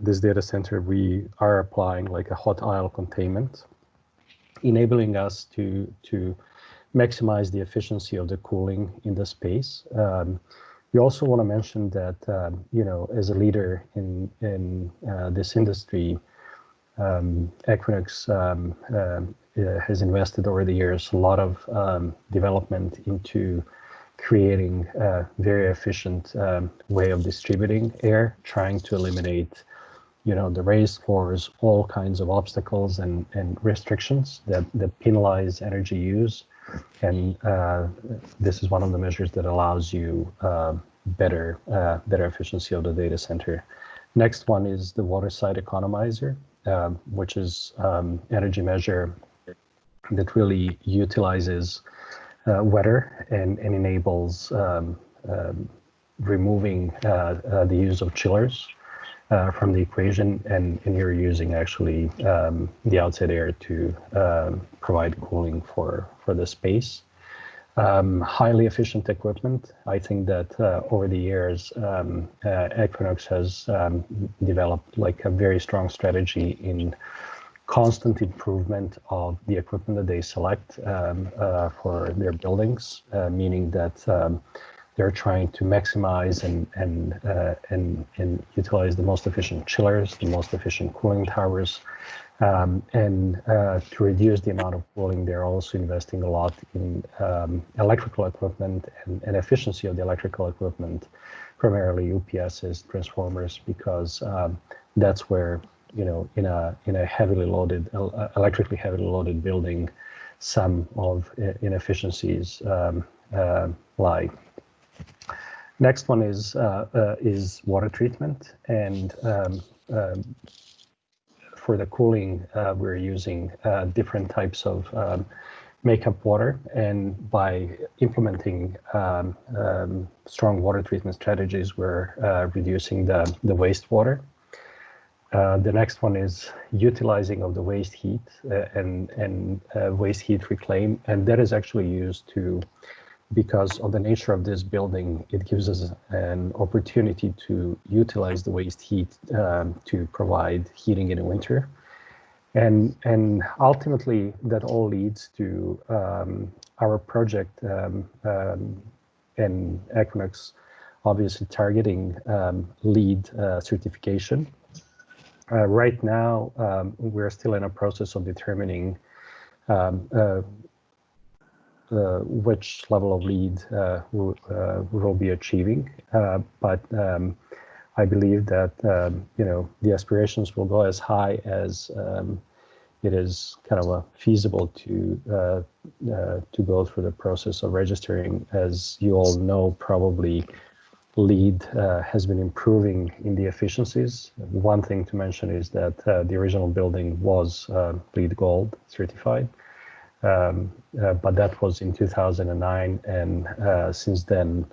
this data center, we are applying like a hot aisle containment, enabling us to maximize the efficiency of the cooling in the space. We also want to mention that, as a leader in this industry, Equinix has invested over the years a lot of development into creating a very efficient way of distributing air, trying to eliminate, the raised floors, all kinds of obstacles and restrictions that penalize energy use. And this is one of the measures that allows you better efficiency of the data center. Next one is the water side economizer, which is energy measure that really utilizes weather and enables removing the use of chillers from the equation, and you're using actually the outside air to provide cooling for the space. Highly efficient equipment. I think that over the years, Equinix has developed like a very strong strategy in constant improvement of the equipment that they select for their buildings, meaning that they're trying to maximize and utilize the most efficient chillers, the most efficient cooling towers, and to reduce the amount of cooling, they're also investing a lot in electrical equipment and efficiency of the electrical equipment, primarily UPSs, transformers, because that's where, in a heavily loaded, electrically heavily loaded building, some of inefficiencies lie. Next one is water treatment, and for the cooling, we're using different types of makeup water, and by implementing strong water treatment strategies, we're reducing the wastewater. The next one is utilizing of the waste heat and waste heat reclaim, and that is actually used to, because of the nature of this building, it gives us an opportunity to utilize the waste heat to provide heating in the winter. And ultimately, that all leads to our project and Equinix obviously targeting LEED certification. Right now, we're still in a process of determining which level of LEED we'll be achieving, but I believe that the aspirations will go as high as it is kind of feasible to go through the process of registering. As you all know, probably LEED has been improving in the efficiencies. One thing to mention is that the original building was LEED Gold certified. But that was in 2009, and since then,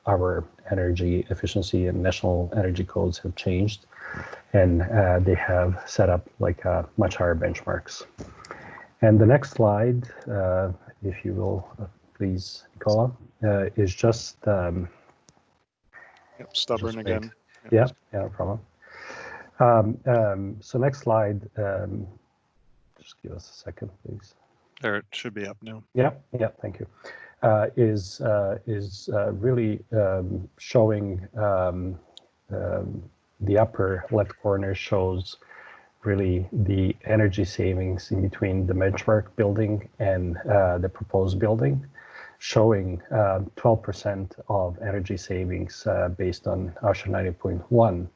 our energy efficiency and national energy codes have changed, and they have set up like much higher benchmarks. And the next slide, if you will, please, Nicola, is just stubborn just again. Yeah, no problem. So next slide. Just give us a second, please. There, it should be up now. Yeah, thank you. Is really showing the upper left corner shows really the energy savings in between the benchmark building and the proposed building, showing 12% of energy savings based on OSHA 90.1.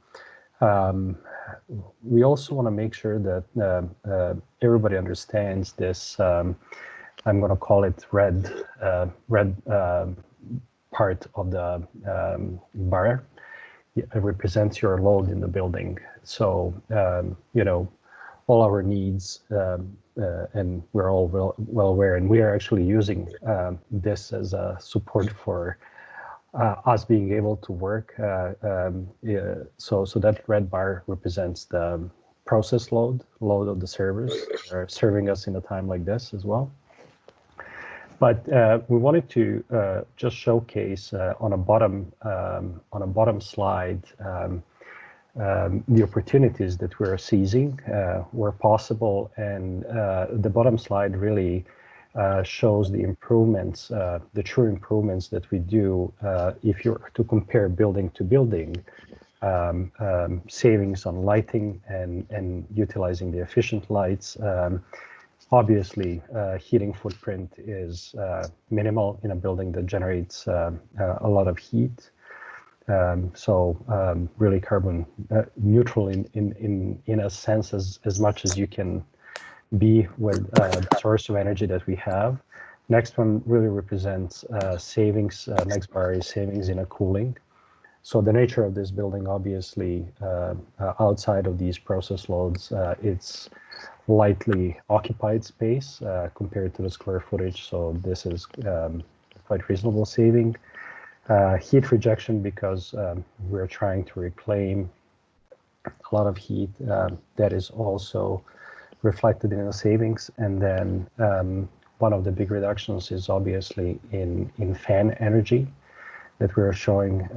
We also want to make sure that everybody understands this. I'm going to call it red part of the bar. It represents your load in the building. So all our needs, and we're all well aware, and we are actually using this as a support for us being able to work. So that red bar represents the process load of the servers that are serving us in a time like this as well. But we wanted to just showcase on a bottom slide the opportunities that we're seizing where possible, and the bottom slide really shows the improvements, the true improvements that we do if you're to compare building to building, savings on lighting and utilizing the efficient lights. Obviously, heating footprint is minimal in a building that generates a lot of heat. Really carbon neutral in a sense as much as you can be with the source of energy that we have. Next one really represents savings. Next bar is savings in a cooling. So the nature of this building, obviously, outside of these process loads, it's lightly occupied space compared to the square footage. So this is quite reasonable saving. Heat rejection, because we're trying to reclaim a lot of heat, that is also reflected in the savings. And then one of the big reductions is obviously in fan energy that we're showing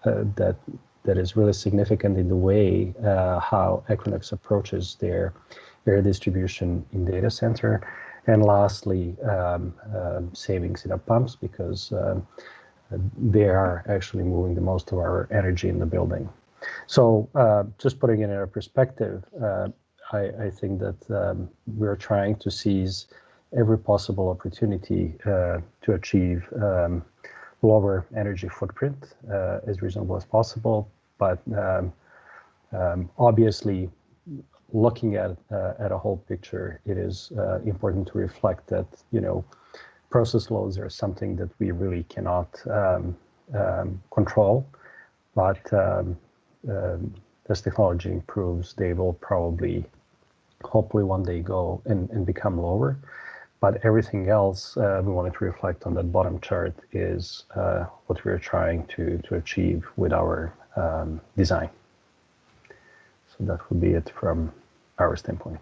that is really significant in the way how Equinix approaches their air distribution in data center. And lastly, savings in our pumps, because they are actually moving the most of our energy in the building. So just putting it in a perspective, I think that we're trying to seize every possible opportunity to achieve lower energy footprint as reasonable as possible. But obviously, looking at a whole picture, it is important to reflect that, you know, process loads are something that we really cannot control. But as technology improves, they will probably, hopefully one day go and become lower. But everything else we wanted to reflect on that bottom chart is what we're trying to achieve with our design. So that would be it from our standpoint.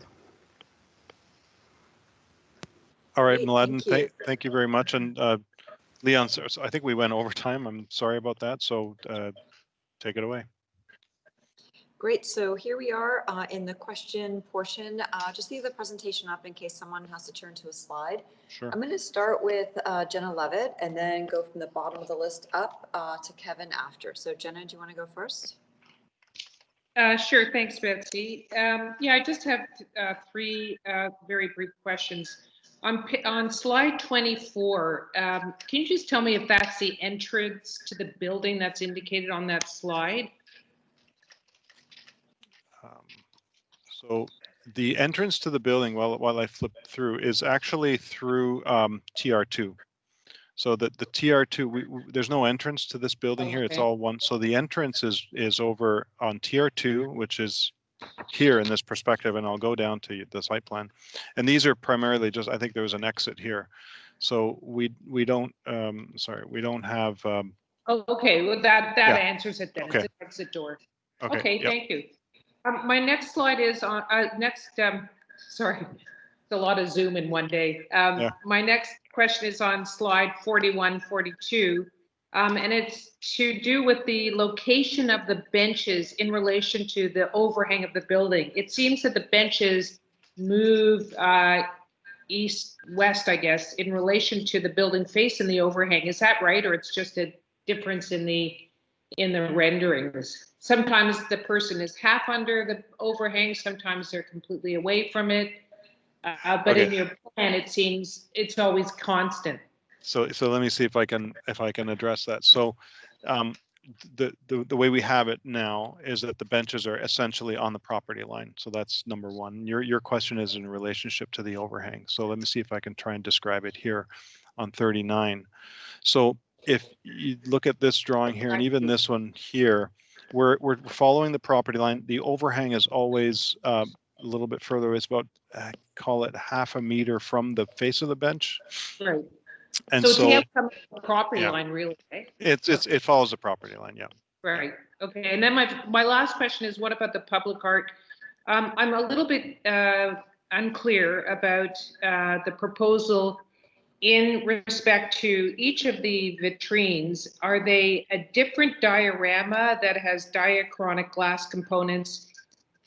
All right, Mladen, thank you very much. And Leon, so I think we went over time. I'm sorry about that. So take it away. Great. So here we are in the question portion. Just leave the presentation up in case someone has to turn to a slide. Sure. I'm going to start with Jenna Levitt and then go from the bottom of the list up to Kevin after. So Jenna, do you want to go first? Sure. Thanks, Betsy. Yeah, I just have three very brief questions. On slide 24, can you just tell me if that's the entrance to the building that's indicated on that slide? So the entrance to the building, while I flip through, is actually through TR2. So the TR2, there's no entrance to this building here. It's all one. So the entrance is over on TR2, which is here in this perspective, and I'll go down to the site plan. And these are primarily just, I think there was an exit here. So we don't, sorry, we don't have. Oh, okay. Well, that yeah. answers it then. Okay. It's an exit door. Okay. Okay, yep. Thank you. My next slide is on sorry, it's a lot of Zoom in one day. My next question is on slide 41, 42, and it's to do with the location of the benches in relation to the overhang of the building. It seems that the benches move east-west, I guess, in relation to the building face and the overhang. Is that right, or it's just a difference in the renderings? Sometimes the person is half under the overhang, sometimes they're completely away from it. But in your plan, it seems it's always constant. So let me see if I can address that. So the way we have it now is that the benches are essentially on the property line. So that's number one. Your question is in relationship to the overhang. So let me see if I can try and describe it here on 39. So if you look at this drawing here, and even this one here, we're following the property line. The overhang is always a little bit further. It's about, call it half a meter from the face of the bench. Right. And so it's the property yeah, line, really, eh? It follows the property line, yeah. Right. Okay. And then my last question is, what about the public art? I'm a little bit unclear about the proposal in respect to each of the vitrines. Are they a different diorama that has diachronic glass components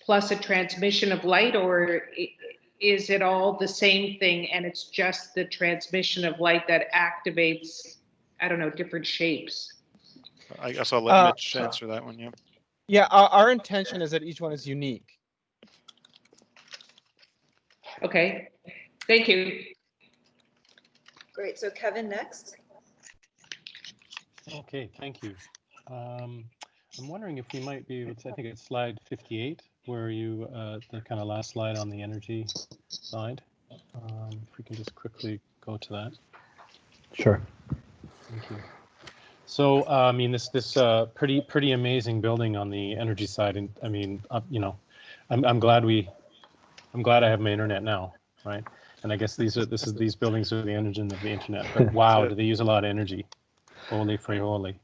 plus a transmission of light, or is it all the same thing and it's just the transmission of light that activates, I don't know, different shapes? I guess I'll let Mitch answer that one. Yeah. Yeah, our intention is that each one is unique. Okay, thank you. Great, so Kevin next. Okay, thank you. I'm wondering if we might be able to, I think it's slide 58, where you, the kind of last slide on the energy side. If we can just quickly go to that. Sure. Thank you. So, I mean, this pretty amazing building on the energy side, and I mean, you know, I'm glad I have my internet now, right? And I guess these buildings are the engine of the internet. But wow, do they use a lot of energy? Holy free holy.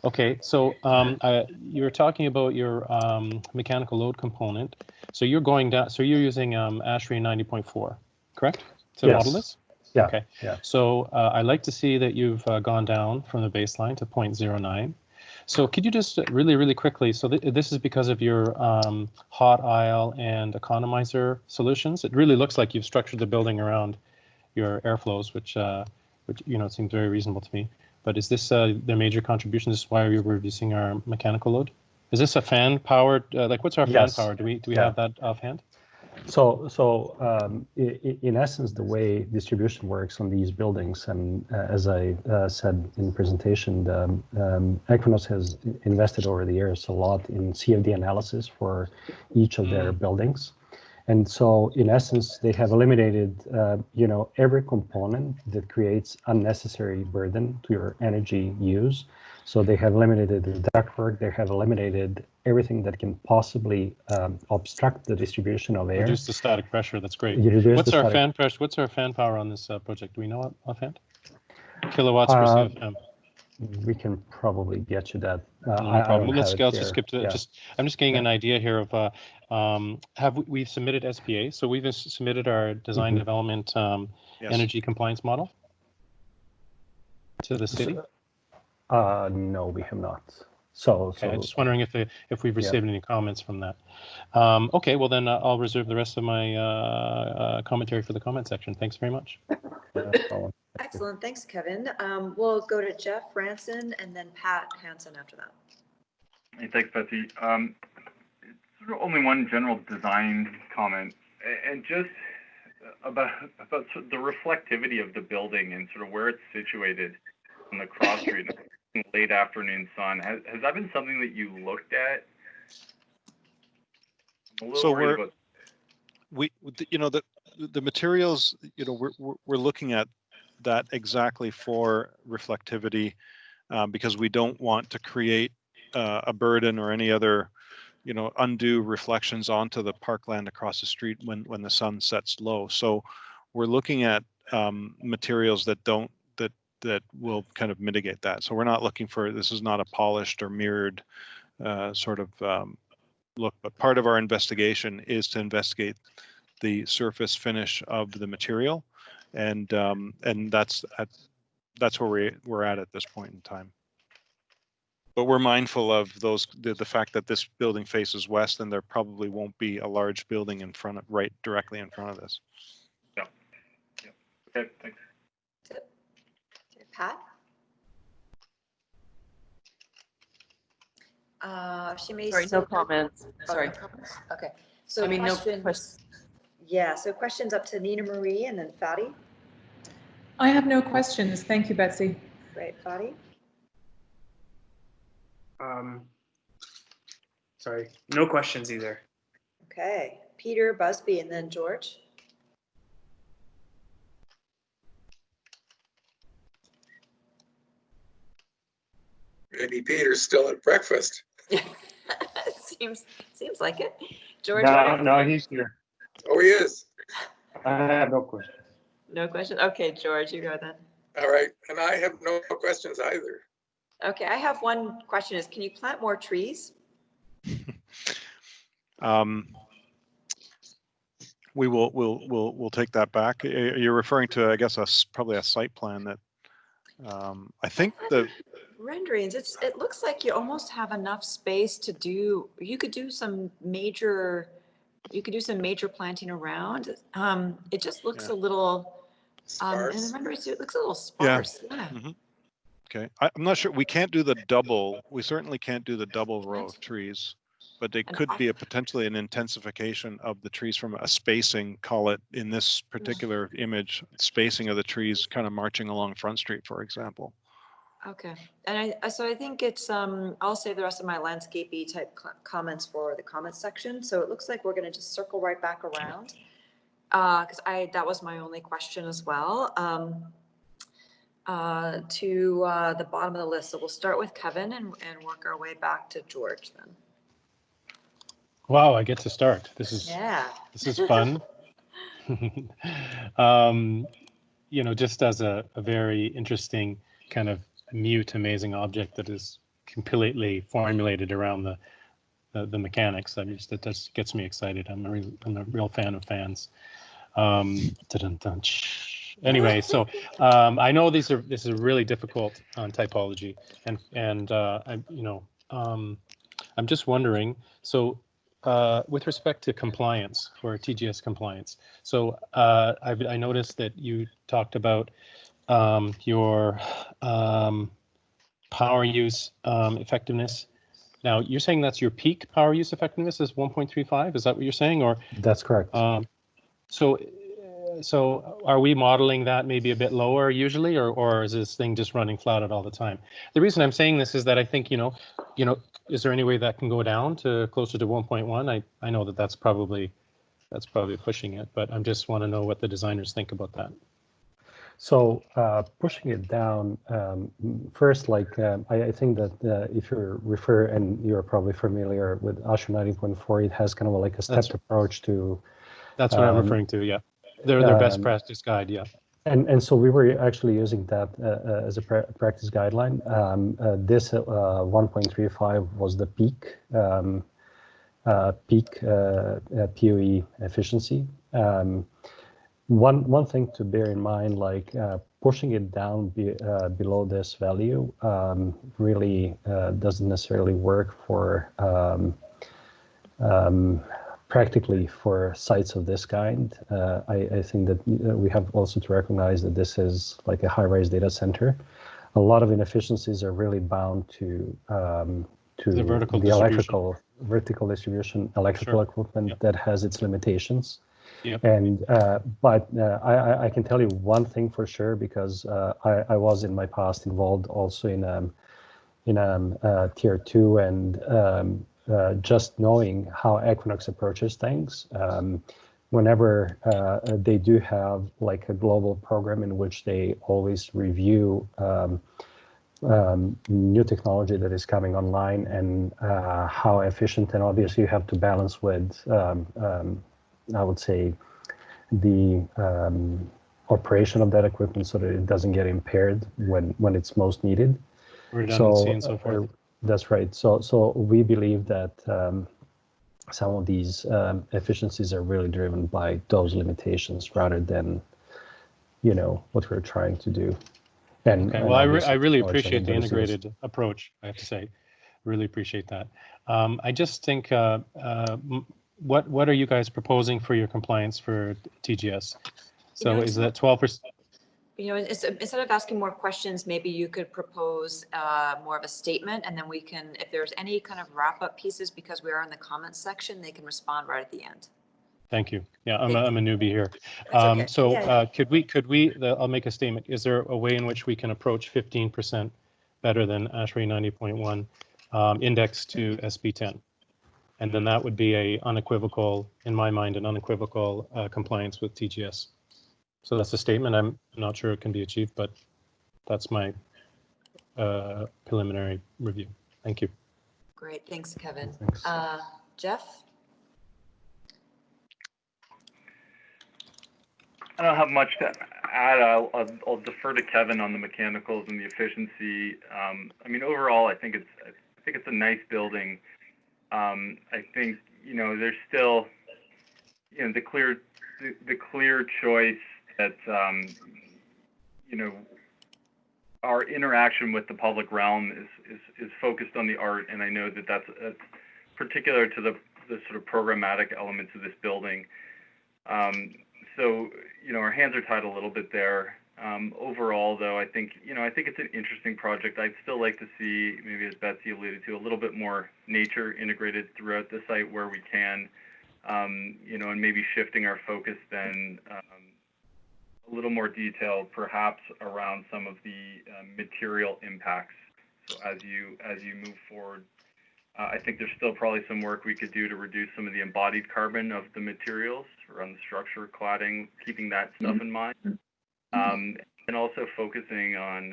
Okay, so you were talking about your mechanical load component. So you're going down. So you're using ASHRAE 90.4, correct? To model this? Yeah. Okay. Yeah. So I like to see that you've gone down from the baseline to 0.09. So could you just really quickly, so this is because of your hot aisle and economizer solutions. It really looks like you've structured the building around your airflows, which you know, seems very reasonable to me. But is this their major contribution? This is why we're reducing our mechanical load? Is this a fan powered, like what's our fan power? Do we have that offhand? So in essence, the way distribution works on these buildings, and as I said in the presentation, Equinix has invested over the years a lot in CFD analysis for each of their buildings. And so in essence, they have eliminated, you know, every component that creates unnecessary burden to your energy use. So they have eliminated the ductwork. They have eliminated everything that can possibly obstruct the distribution of air. Reduce the static pressure. That's great. What's our fan pressure? What's our fan power on this project? Do we know offhand? Kilowatts per CFM. We can probably get you that. No problem. Let's just skip to yeah. I'm just getting an idea here of we've submitted SPA, so we've submitted our design development energy compliance model to the city. No, we have not. So I'm just wondering if we've received any comments from that. Okay, well then I'll reserve the rest of my commentary for the comment section. Thanks very much. Excellent, thanks, Kevin. We'll go to Jeff Ranson and then Pat Hansen after that. Hey, thanks, Betsy. Sort of only one general design comment, and just about the reflectivity of the building and sort of where it's situated on the cross street in the late afternoon sun. Has that been something that you looked at? I'm a little worried about. You know, the materials, you know, we're looking at that exactly for reflectivity, because we don't want to create a burden or any other, you know, undue reflections onto the parkland across the street when the sun sets low. So we're looking at materials that will kind of mitigate that. So we're not looking for, this is not a polished or mirrored sort of look, but part of our investigation is to investigate the surface finish of the material, and that's where we're at this point in time. But we're mindful of the fact that this building faces west, and there probably won't be a large building right directly in front of this. Yeah. Okay, thanks. Pat? She may Sorry, no comments. Sorry. No comments. Okay. So I mean, questions. Yeah, so questions up to Nina Marie and then Fadi. I have no questions. Thank you, Betsy. Great, Fadi. Sorry, no questions either. Okay, Peter Busby and then George. Maybe Peter's still at breakfast. seems like it. George. No, he's here. Oh, he is. I have no questions. No question. Okay, George, you go then. All right, and I have no questions either. Okay, I have one question: is can you plant more trees? We'll take that back. You're referring to, I guess, probably a site plan that I think the renderings. It looks like you almost have enough space to do. You could do some major you could do some major planting around. It just looks a little, and Sparse. remember, it looks a little Yeah. sparse. Yeah. Okay, I'm not sure. We can't do the double. We certainly can't do the double row of trees, but they And could be potentially an intensification of the trees from a spacing, call it in this particular image, spacing of the trees kind of marching along Front Street, for example. Okay, and so I think it's, I'll save the rest of my landscapey type comments for the comments section. So it looks like we're gonna just circle right back around. Cause that was my only question as well. To the bottom of the list. So we'll start with Kevin and work our way back to George then. Wow, I get to start. This is fun. You know, just as a very interesting kind of mute, amazing object that is completely formulated around the mechanics. I mean, that just gets me excited. I'm a real fan of fans. Anyway, so I know this is really difficult on typology, and I'm just wondering. So with respect to compliance for TGS compliance, so I noticed that you talked about your power use effectiveness. Now, you're saying that's your peak power use effectiveness is 1.35? Is that what you're saying? Or That's correct. So are we modeling that maybe a bit lower usually, or is this thing just running flat out all the time? The reason I'm saying this is that I think, is there any way that can go down to closer to 1.1? I know that's probably pushing it, but I just want to know what the designers think about that. So pushing it down, first, I think that if you refer, and you're probably familiar with ASHRAE 90.4, it has kind of like a stepped approach to. That's what I'm referring to, yeah. Their best practice guide, yeah. And so we were actually using that as a practice guideline. This 1.35 was the peak POE efficiency. One thing to bear in mind, pushing it down below this value really doesn't necessarily work for practically for sites of this kind. I think that we have also to recognize that this is like a high-rise data center. A lot of inefficiencies are really bound to the vertical distribution, electrical equipment that has its limitations. Yep. And but I can tell you one thing for sure, because I was in my past involved also in tier 2, and just knowing how Equinox approaches things, whenever they do have like a global program in which they always review new technology that is coming online and how efficient, and obviously you have to balance with I would say the operation of that equipment so that it doesn't get impaired when it's most needed. Redundancy and so forth. That's right. So we believe that some of these efficiencies are really driven by those limitations rather than, what we're trying to do. Okay. Well, I really appreciate the integrated approach, I have to say. Really appreciate that. I just think, what are you guys proposing for your compliance for TGS? So is that 12%? Instead of asking more questions, maybe you could propose more of a statement, and then we can, if there's any kind of wrap-up pieces, because we are in the comments section, they can respond right at the end. Thank you. Yeah, I'm a newbie here. Okay. So could we? I'll make a statement. Is there a way in which we can approach 15% better than ASHRAE 90.1 index to SB10? And then that would be a unequivocal, in my mind, an unequivocal compliance with TGS. So that's a statement. I'm not sure it can be achieved, but that's my preliminary review. Thank you. Great, thanks, Kevin. Thanks. Jeff? I don't have much to add. I'll defer to Kevin on the mechanicals and the efficiency. I mean, overall, I think it's a nice building. I think there's still the clear choice that our interaction with the public realm is focused on the art, and I know that that's particular to the sort of programmatic elements of this building. So, you know, our hands are tied a little bit there. Overall, though, I think it's an interesting project. I'd still like to see, maybe as Betsy alluded to, a little bit more nature integrated throughout the site where we can, you know, and maybe shifting our focus then a little more detail, perhaps around some of the material impacts. So as you move forward, I think there's still probably some work we could do to reduce some of the embodied carbon of the materials around the structure, cladding, keeping that stuff in mind. And also focusing on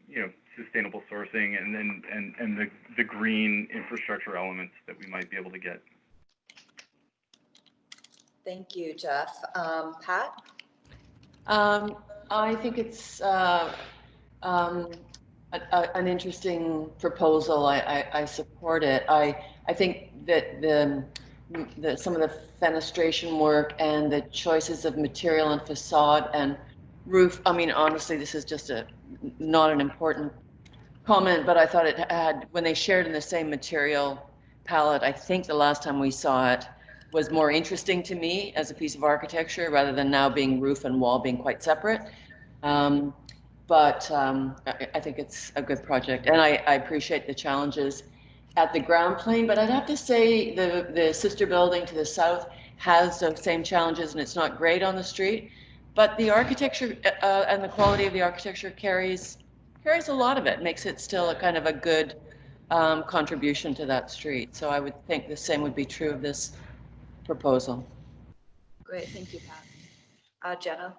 you know, sustainable sourcing and the green infrastructure elements that we might be able to get. Thank you, Jeff. Pat? I think it's an interesting proposal. I support it. I think that some of the fenestration work and the choices of material and facade and roof, I mean, honestly, this is just not an important comment, but I thought it had, when they shared in the same material palette, I think the last time we saw it was more interesting to me as a piece of architecture rather than now being roof and wall being quite separate. But I think it's a good project, and I appreciate the challenges at the ground plane, but I'd have to say the sister building to the south has those same challenges, and it's not great on the street, but the architecture and the quality of the architecture carries a lot of it, makes it still a kind of a good contribution to that street. So I would think the same would be true of this proposal. Great, thank you, Pat. Jenna?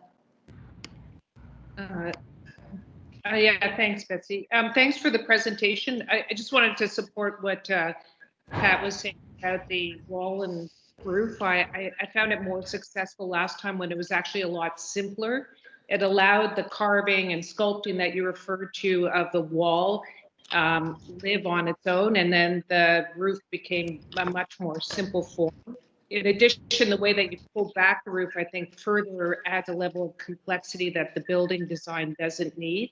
Yeah, thanks, Betsy. Thanks for the presentation. I just wanted to support what Pat was saying about the wall and roof. I found it more successful last time when it was actually a lot simpler. It allowed the carving and sculpting that you referred to of the wall live on its own, and then the roof became a much more simple form. In addition, the way that you pull back the roof, I think, further adds a level of complexity that the building design doesn't need.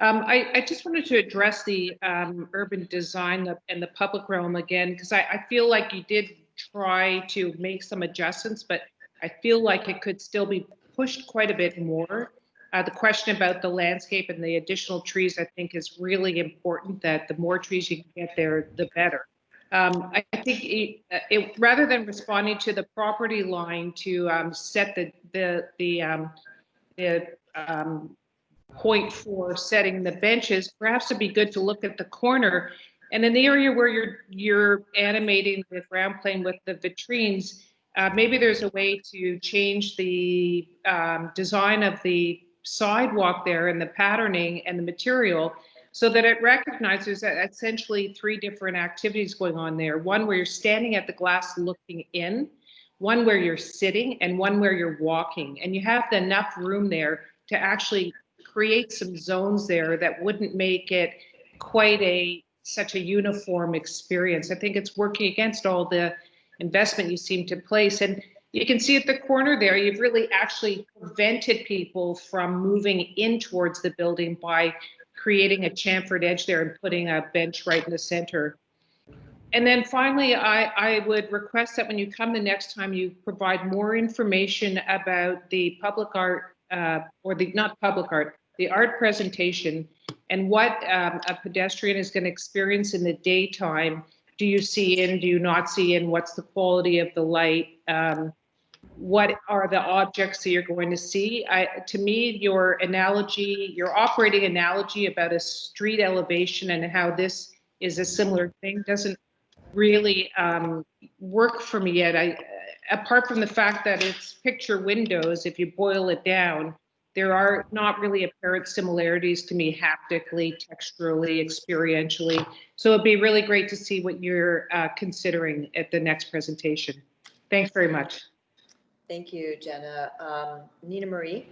I just wanted to address the urban design and the public realm again, because I feel like you did try to make some adjustments, but I feel like it could still be pushed quite a bit more. The question about the landscape and the additional trees, I think, is really important, that the more trees you can get there, the better. I think rather than responding to the property line to set the point for setting the benches, perhaps it'd be good to look at the corner, and in the area where you're animating the ground plane with the vitrines, maybe there's a way to change the design of the sidewalk there and the patterning and the material, so that it recognizes that essentially three different activities going on there. One where you're standing at the glass looking in, one where you're sitting, and one where you're walking. And you have enough room there to actually create some zones there that wouldn't make it quite such a uniform experience. I think it's working against all the investment you seem to place. And you can see at the corner there, you've really actually prevented people from moving in towards the building by creating a chamfered edge there and putting a bench right in the center. And then finally, I would request that when you come the next time, you provide more information about the public art, or the not public art, the art presentation, and what a pedestrian is going to experience in the daytime. Do you see in, do you not see in, what's the quality of the light? What are the objects that you're going to see? To me, your analogy, your operating analogy about a street elevation and how this is a similar thing doesn't really work for me yet. Apart from the fact that it's picture windows, if you boil it down, there are not really apparent similarities to me haptically, texturally, experientially. So it'd be really great to see what you're considering at the next presentation. Thanks very much. Thank you, Jenna. Nina Marie?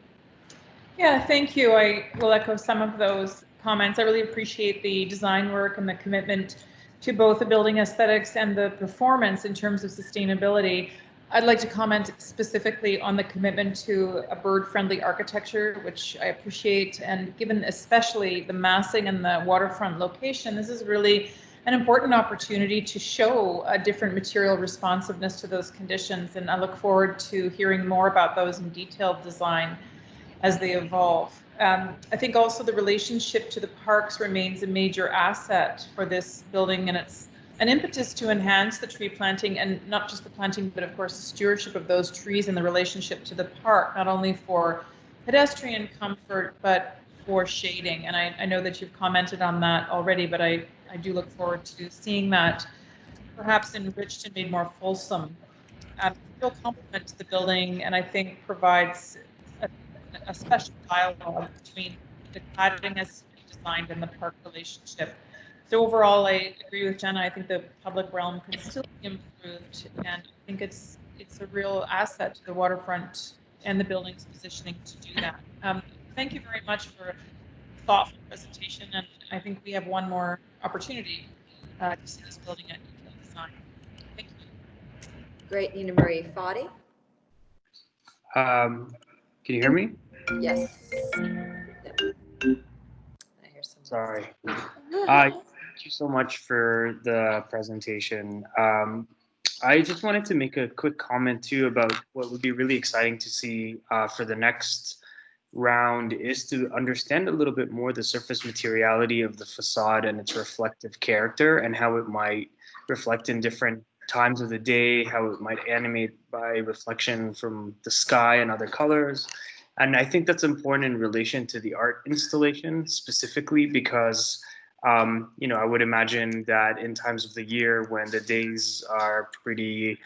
Yeah, thank you. I will echo some of those comments. I really appreciate the design work and the commitment to both the building aesthetics and the performance in terms of sustainability. I'd like to comment specifically on the commitment to a bird-friendly architecture, which I appreciate, and given especially the massing and the waterfront location, this is really an important opportunity to show a different material responsiveness to those conditions. And I look forward to hearing more about those in detailed design as they evolve. I think also the relationship to the parks remains a major asset for this building, and it's an impetus to enhance the tree planting, and not just the planting, but of course the stewardship of those trees and the relationship to the park, not only for pedestrian comfort, but for shading. And I know that you've commented on that already, but I do look forward to seeing that perhaps enriched and made more fulsome. Still complements the building, and I think provides a special dialogue between the cladding as designed and the park relationship. So overall, I agree with Jenna. I think the public realm can still be improved, and I think it's a real asset to the waterfront and the building's positioning to do that. Thank you very much for a thoughtful presentation, and I think we have one more opportunity to see this building at detailed design. Thank you. Great, Nina Marie. Fadi? Can you hear me? Yes. Sorry. Thank you so much for the presentation. I just wanted to make a quick comment too about what would be really exciting to see for the next round is to understand a little bit more the surface materiality of the facade and its reflective character, and how it might reflect in different times of the day, how it might animate by reflection from the sky and other colors. And I think that's important in relation to the art installation specifically, because I would imagine that in times of the year when the days are pretty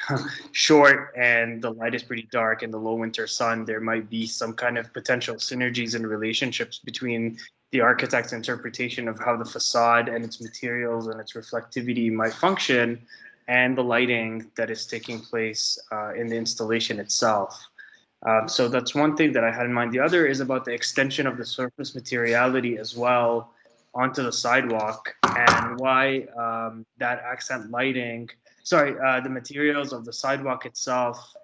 short and the light is pretty dark in the low winter sun, there might be some kind of potential synergies and relationships between the architect's interpretation of how the facade and its materials and its reflectivity might function, and the lighting that is taking place in the installation itself. So that's one thing that I had in mind. The other is about the extension of the surface materiality as well onto the sidewalk, and why that accent lighting, the materials of the sidewalk itself,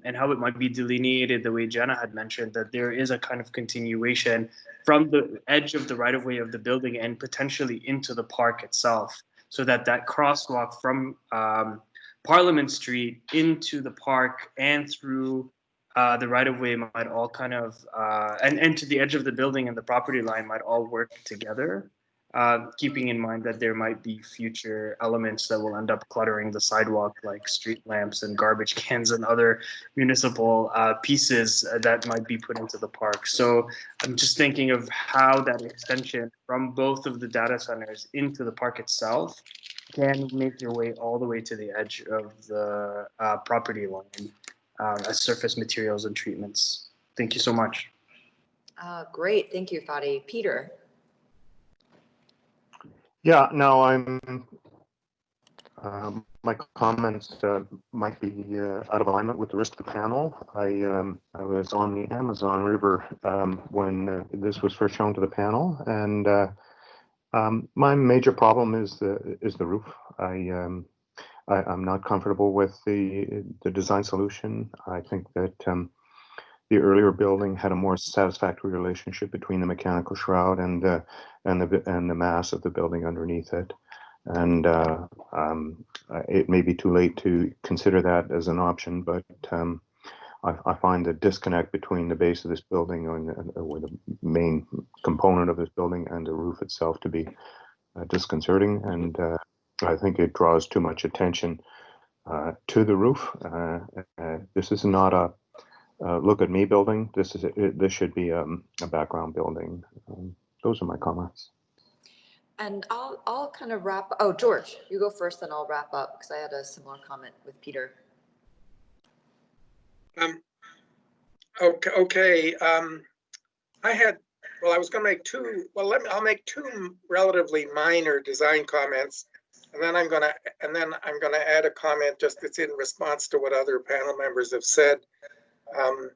and how it might be delineated the way Jenna had mentioned, that there is a kind of continuation from the edge of the right-of-way of the building and potentially into the park itself, so that that crosswalk from Parliament Street into the park and through the right-of-way might all kind of, and to the edge of the building and the property line might all work together, keeping in mind that there might be future elements that will end up cluttering the sidewalk, like street lamps and garbage cans and other municipal pieces that might be put into the park. So I'm just thinking of how that extension from both of the data centers into the park itself can make your way all the way to the edge of the property line as surface materials and treatments. Thank you so much. Great, thank you, Fadi. Peter? Yeah, no, my comments might be out of alignment with the rest of the panel. I was on the Amazon River when this was first shown to the panel, and my major problem is the roof. I'm not comfortable with the design solution. I think that the earlier building had a more satisfactory relationship between the mechanical shroud and the mass of the building underneath it. And it may be too late to consider that as an option, but I find the disconnect between the base of this building or the main component of this building and the roof itself to be disconcerting, and I think it draws too much attention to the roof. This is not a look at me building. This should be a background building. Those are my comments. And I'll kind of wrap. Oh, George, you go first, then I'll wrap up because I had a similar comment with Peter. Okay. I was going to make two. Well, I'll make two relatively minor design comments, and then I'm going to add a comment just that's in response to what other panel members have said. And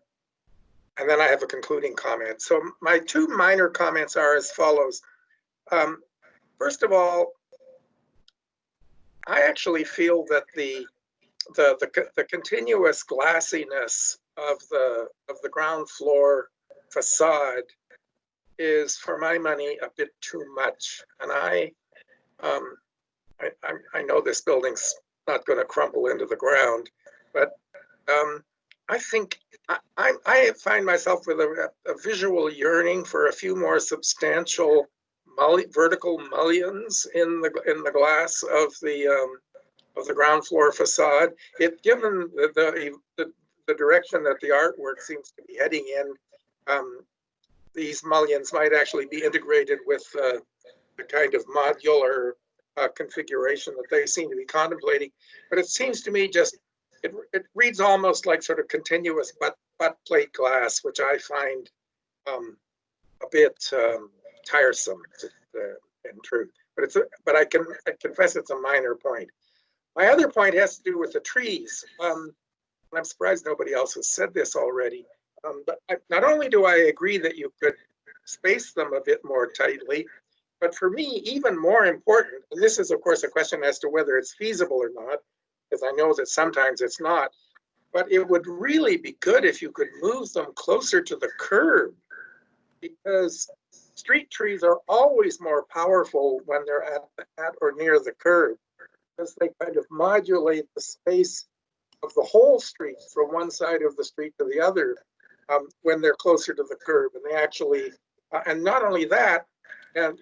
then I have a concluding comment. So my two minor comments are as follows. First of all, I actually feel that the continuous glassiness of the ground floor facade is, for my money, a bit too much. And I know this building's not going to crumble into the ground, but I think I find myself with a visual yearning for a few more substantial vertical mullions in the glass of the ground floor facade. Given the direction that the artwork seems to be heading in, these mullions might actually be integrated with the kind of modular configuration that they seem to be contemplating. But it seems to me just, it reads almost like sort of continuous butt plate glass, which I find a bit tiresome in truth. But I confess it's a minor point. My other point has to do with the trees. And I'm surprised nobody else has said this already. But not only do I agree that you could space them a bit more tightly, but for me, even more important, and this is of course a question as to whether it's feasible or not, because I know that sometimes it's not, but it would really be good if you could move them closer to the curb, because street trees are always more powerful when they're at or near the curb, because they kind of modulate the space of the whole street from one side of the street to the other when they're closer to the curb. And they actually, and not only that, and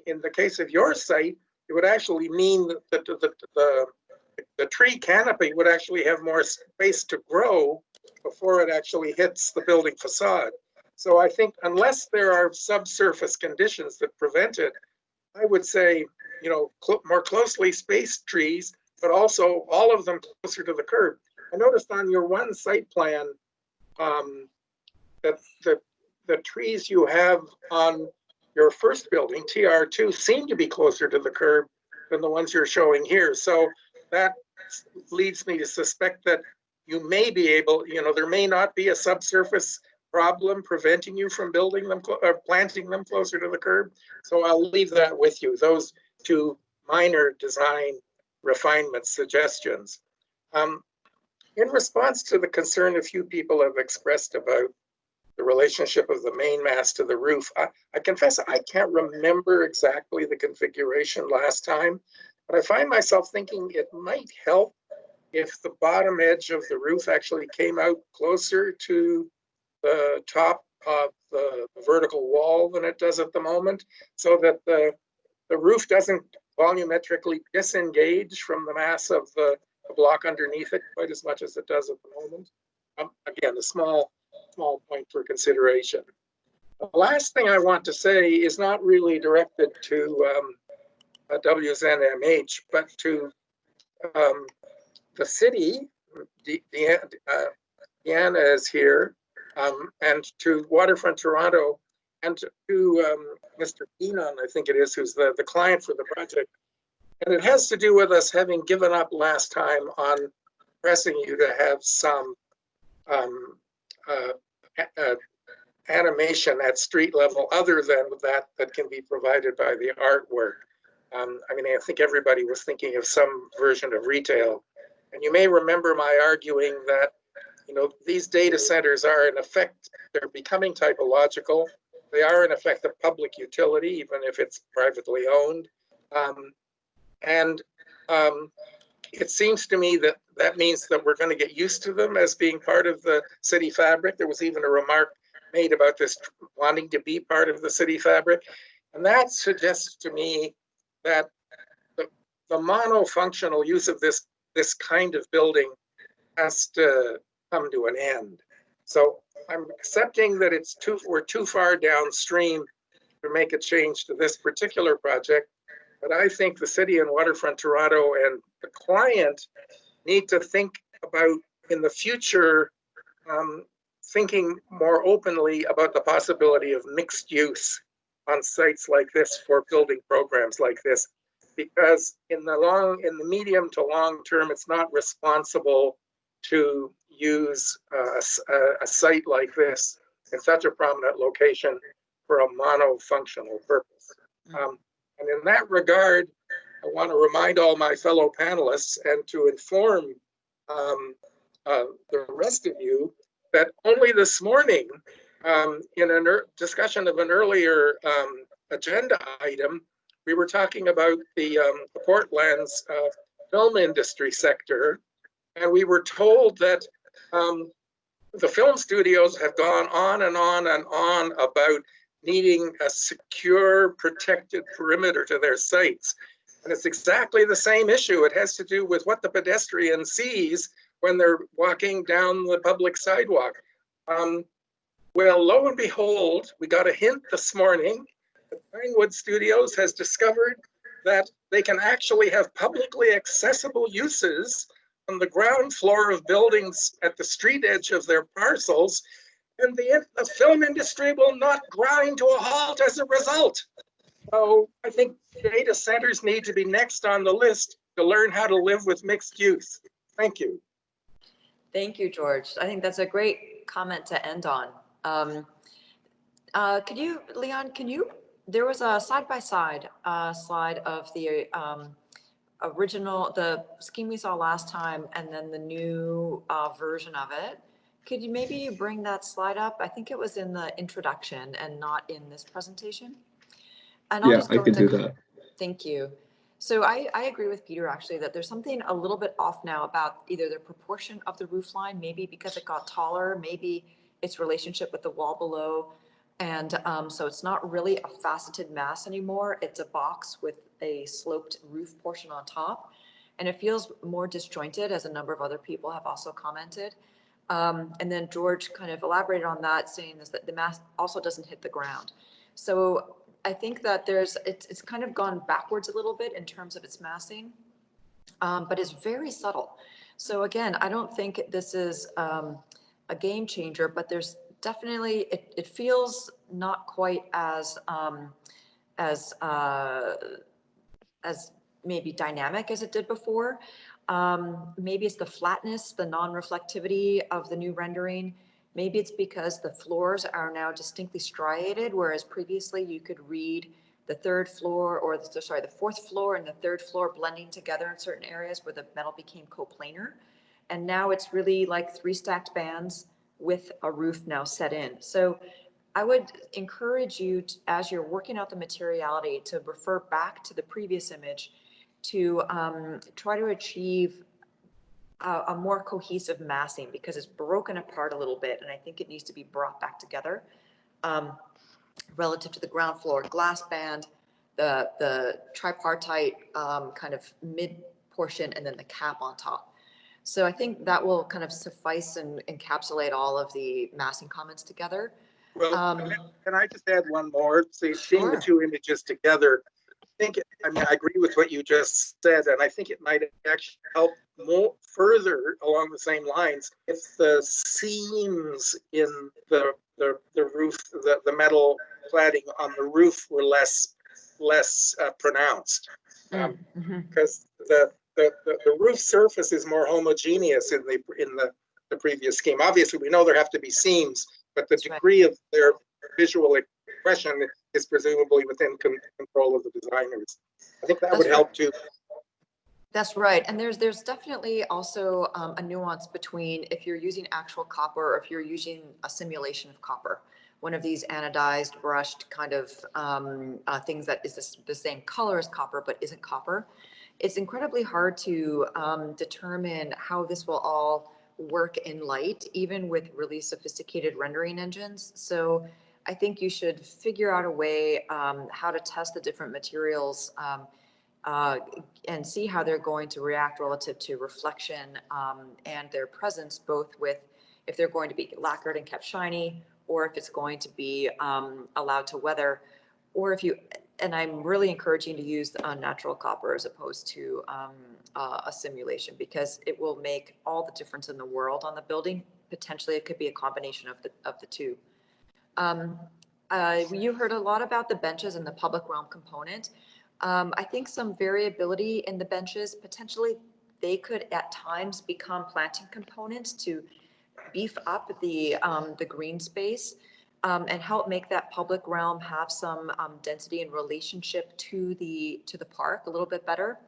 in the case of your site, it would actually mean that the tree canopy would actually have more space to grow before it actually hits the building facade. So I think unless there are subsurface conditions that prevent it, I would say, you know, more closely spaced trees, but also all of them closer to the curb. I noticed on your one site plan that the trees you have on your first building, TR2, seem to be closer to the curb than the ones you're showing here. So that leads me to suspect that you may be able, you know, there may not be a subsurface problem preventing you from building them or planting them closer to the curb. So I'll leave that with you, those two minor design refinement suggestions. In response to the concern a few people have expressed about the relationship of the main mast to the roof, I confess I can't remember exactly the configuration last time, but I find myself thinking it might help if the bottom edge of the roof actually came out closer to the top of the vertical wall than it does at the moment, so that the roof doesn't volumetrically disengage from the mass of the block underneath it quite as much as it does at the moment. Again, a small point for consideration. The last thing I want to say is not really directed to WZMH, but to the city. Deanna is here, and to Waterfront Toronto, and to Mr. Keenan, I think it is, who's the client for the project. And it has to do with us having given up last time on pressing you to have some animation at street level other than that can be provided by the artwork. I mean, I think everybody was thinking of some version of retail. And you may remember my arguing that, you know, these data centers are in effect, they're becoming typological. They are in effect a public utility, even if it's privately owned. It seems to me that that means that we're going to get used to them as being part of the city fabric. There was even a remark made about this wanting to be part of the city fabric. And that suggests to me that the monofunctional use of this kind of building has to come to an end. So I'm accepting that we're too far downstream to make a change to this particular project. But I think the city and Waterfront Toronto and the client need to think about, in the future, thinking more openly about the possibility of mixed use on sites like this for building programs like this. Because in the medium to long term, it's not responsible to use a site like this in such a prominent location for a monofunctional purpose. And in that regard, I want to remind all my fellow panelists and to inform the rest of you that only this morning, in a discussion of an earlier agenda item, we were talking about the Portland's film industry sector, and we were told that the film studios have gone on and on and on about needing a secure, protected perimeter to their sites. And it's exactly the same issue. It has to do with what the pedestrian sees when they're walking down the public sidewalk. Well, lo and behold, we got a hint this morning that Pinewood Studios has discovered that they can actually have publicly accessible uses on the ground floor of buildings at the street edge of their parcels, and the film industry will not grind to a halt as a result. So I think data centers need to be next on the list to learn how to live with mixed use. Thank you. Thank you, George. I think that's a great comment to end on. Could you, Leon, there was a side-by-side slide of the original, the scheme we saw last time, and then the new version of it. Could you maybe bring that slide up? I think it was in the introduction and not in this presentation. And I'll Yeah, just go I can into, do that. Thank you. So I agree with Peter, actually, that there's something a little bit off now about either the proportion of the roof line, maybe because it got taller, maybe its relationship with the wall below. And so it's not really a faceted mass anymore. It's a box with a sloped roof portion on top. And it feels more disjointed, as a number of other people have also commented. And then George kind of elaborated on that, saying is that the mass also doesn't hit the ground. So I think that it's kind of gone backwards a little bit in terms of its massing, but it's very subtle. So again, I don't think this is a game changer, but there's definitely, it feels not quite as maybe dynamic as it did before. Maybe it's the flatness, the non-reflectivity of the new rendering. Maybe it's because the floors are now distinctly striated, whereas previously you could read the third floor, or the fourth floor and the third floor blending together in certain areas where the metal became coplanar. And now it's really like 3 stacked bands with a roof now set in. So I would encourage you to, as you're working out the materiality, to refer back to the previous image to try to achieve a more cohesive massing, because it's broken apart a little bit, and I think it needs to be brought back together relative to the ground floor glass band, the tripartite kind of mid portion, and then the cap on top. So I think that will kind of suffice and encapsulate all of the massing comments together. Well, can I just add one more? So seeing the two images together, I mean, I agree with what you just said, and I think it might actually help more further along the same lines if the seams in the roof, the metal cladding on the roof were less pronounced, because the roof surface is more homogeneous in the previous scheme. Obviously, we know there have to be seams, but the degree of their visual expression is presumably within control of the designers. I think that would help too. That's right. And there's definitely also a nuance between if you're using actual copper or if you're using a simulation of copper, one of these anodized, brushed kind of things that is the same color as copper but isn't copper. It's incredibly hard to determine how this will all work in light, even with really sophisticated rendering engines. So I think you should figure out a way how to test the different materials and see how they're going to react relative to reflection and their presence, both with if they're going to be lacquered and kept shiny, or if it's going to be allowed to weather, or if you, and I'm really encouraging to use natural copper as opposed to a simulation, because it will make all the difference in the world on the building. Potentially it could be a combination of the two. You heard a lot about the benches and the public realm component. I think some variability in the benches, potentially they could at times become planting components to beef up the green space and help make that public realm have some density and relationship to the park a little bit better.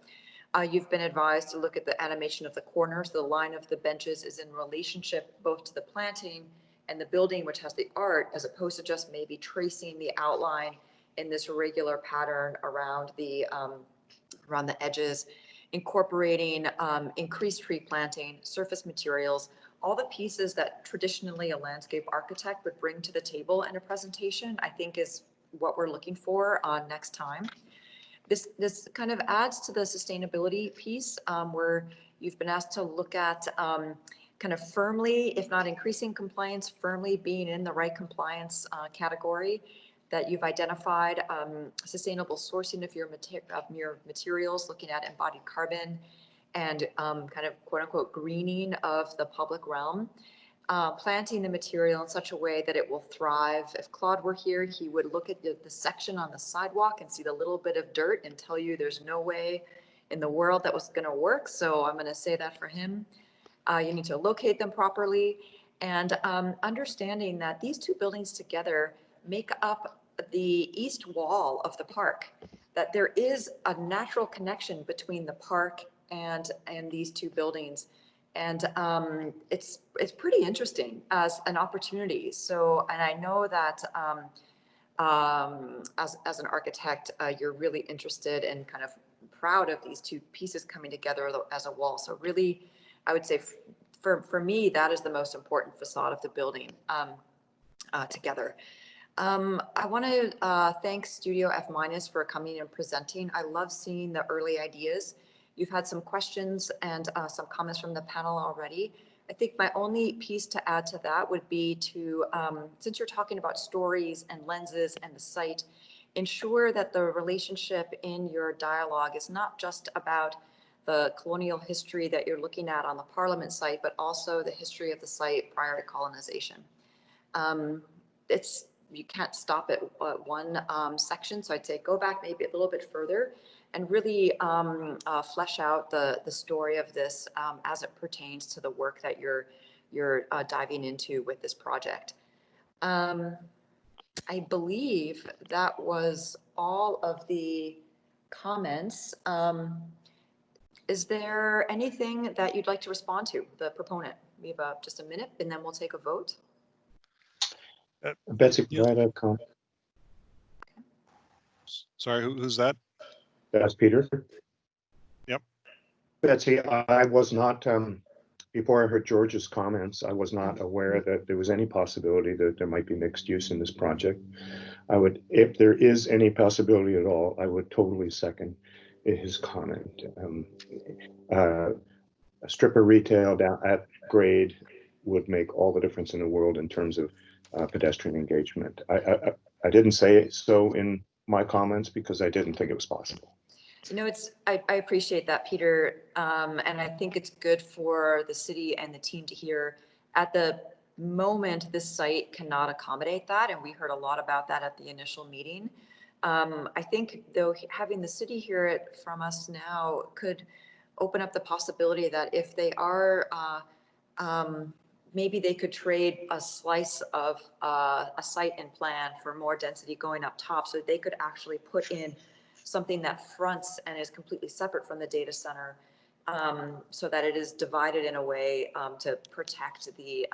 You've been advised to look at the animation of the corners. The line of the benches is in relationship both to the planting and the building, which has the art, as opposed to just maybe tracing the outline in this regular pattern around the edges, incorporating increased tree planting, surface materials, all the pieces that traditionally a landscape architect would bring to the table in a presentation, I think is what we're looking for next time. This kind of adds to the sustainability piece where you've been asked to look at kind of firmly, if not increasing compliance, firmly being in the right compliance category, that you've identified sustainable sourcing of your materials, looking at embodied carbon and kind of quote unquote greening of the public realm. Planting the material in such a way that it will thrive. If Claude were here, he would look at the section on the sidewalk and see the little bit of dirt and tell you there's no way in the world that was going to work. So I'm going to say that for him. You need to locate them properly, and understanding that these two buildings together make up the east wall of the park, that there is a natural connection between the park and these two buildings. And it's pretty interesting as an opportunity. So, and I know that as an architect, you're really interested and kind of proud of these two pieces coming together as a wall. So really, I would say for me, that is the most important facade of the building together. I want to thank Studio F- for coming and presenting. I love seeing the early ideas. You've had some questions and some comments from the panel already. I think my only piece to add to that would be to, since you're talking about stories and lenses and the site, ensure that the relationship in your dialogue is not just about the colonial history that you're looking at on the Parliament site, but also the history of the site prior to colonization. You can't stop at one section, so I'd say go back maybe a little bit further and really flesh out the story of this as it pertains to the work that you're diving into with this project. I believe that was all of the comments. Is there anything that you'd like to respond to, the proponent? We have just a minute and then we'll take a vote. Betsy, provide a comment. Sorry, who's that? That's Peter. Yep. Betsy, I was not, before I heard George's comments, I was not aware that there was any possibility that there might be mixed use in this project. I would, if there is any possibility at all, I would totally second his comment. A strip of retail down at grade would make all the difference in the world in terms of pedestrian engagement. I didn't say so in my comments because I didn't think it was possible. You know, I appreciate that, Peter. And I think it's good for the city and the team to hear. At the moment, this site cannot accommodate that. And we heard a lot about that at the initial meeting. I think, though, having the city hear it from us now could open up the possibility that if they are, maybe they could trade a slice of a site and plan for more density going up top, so they could actually put in something that fronts and is completely separate from the data center, so that it is divided in a way to protect the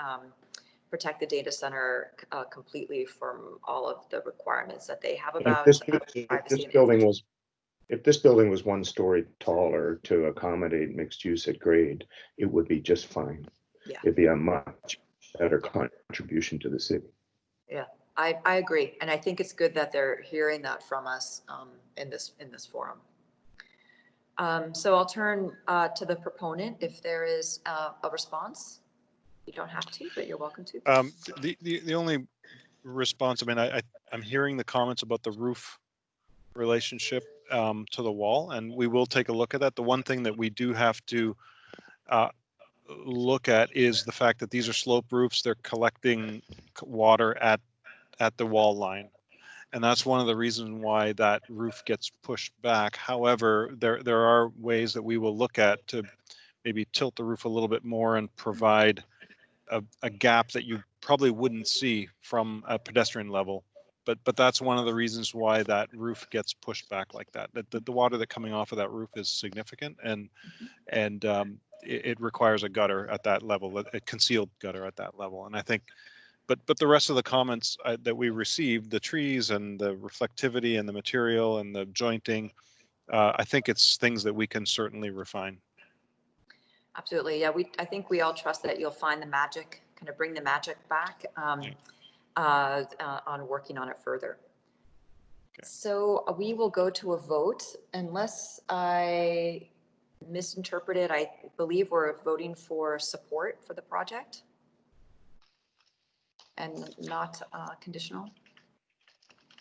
data center completely from all of the requirements that they have about privacy and building was, if this building was 1 story taller to accommodate mixed use at grade, it would be just fine. Yeah. It'd be a much better contribution to the city. Yeah, I agree, and I think it's good that they're hearing that from us in this forum. So I'll turn to the proponent if there is a response. You don't have to, but you're welcome to. The only response, I mean, I'm hearing the comments about the roof relationship to the wall, and we will take a look at that. The one thing that we do have to look at is the fact that these are slope roofs. They're collecting water at the wall line, and that's one of the reasons why that roof gets pushed back. However, there are ways that we will look at to maybe tilt the roof a little bit more and provide a gap that you probably wouldn't see from a pedestrian level. But that's one of the reasons why that roof gets pushed back like that. The water that coming off of that roof is significant, and it requires a gutter at that level, a concealed gutter at that level. And I think but the rest of the comments that we received, the trees and the reflectivity and the material and the jointing, I think it's things that we can certainly refine. Absolutely. Yeah, I think we all trust that you'll find the magic, kind of bring the magic back on working on it further. Okay. So we will go to a vote unless I misinterpreted. I believe we're voting for support for the project and not conditional.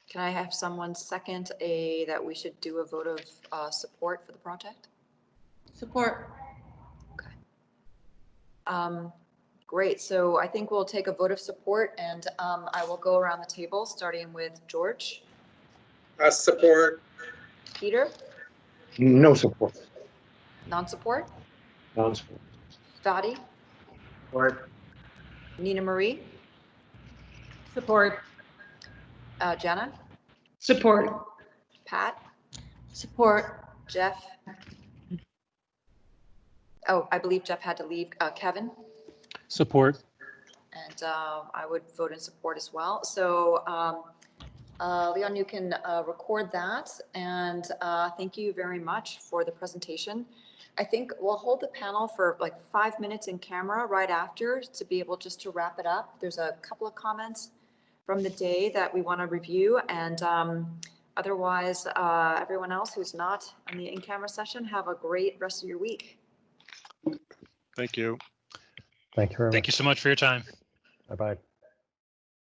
Can I have someone second that we should do a vote of support for the project? Support. Great. So I think we'll take a vote of support, and I will go around the table, starting with George. Support. Peter? No support. Non-support? Non-support. Dottie? Support. Nina Marie? Support. Jenna? Support. Pat? Support. Jeff? Oh, I believe Jeff had to leave. Kevin? Support. And I would vote in support as well. So Leon, you can record that. And thank you very much for the presentation. I think we'll hold the panel for like 5 minutes in camera right after to be able just to wrap it up. There's a couple of comments from the day that we want to review. And otherwise, everyone else who's not on the in-camera session, have a great rest of your week. Thank you. Thank you very much. Thank you so much for your time. Bye-bye.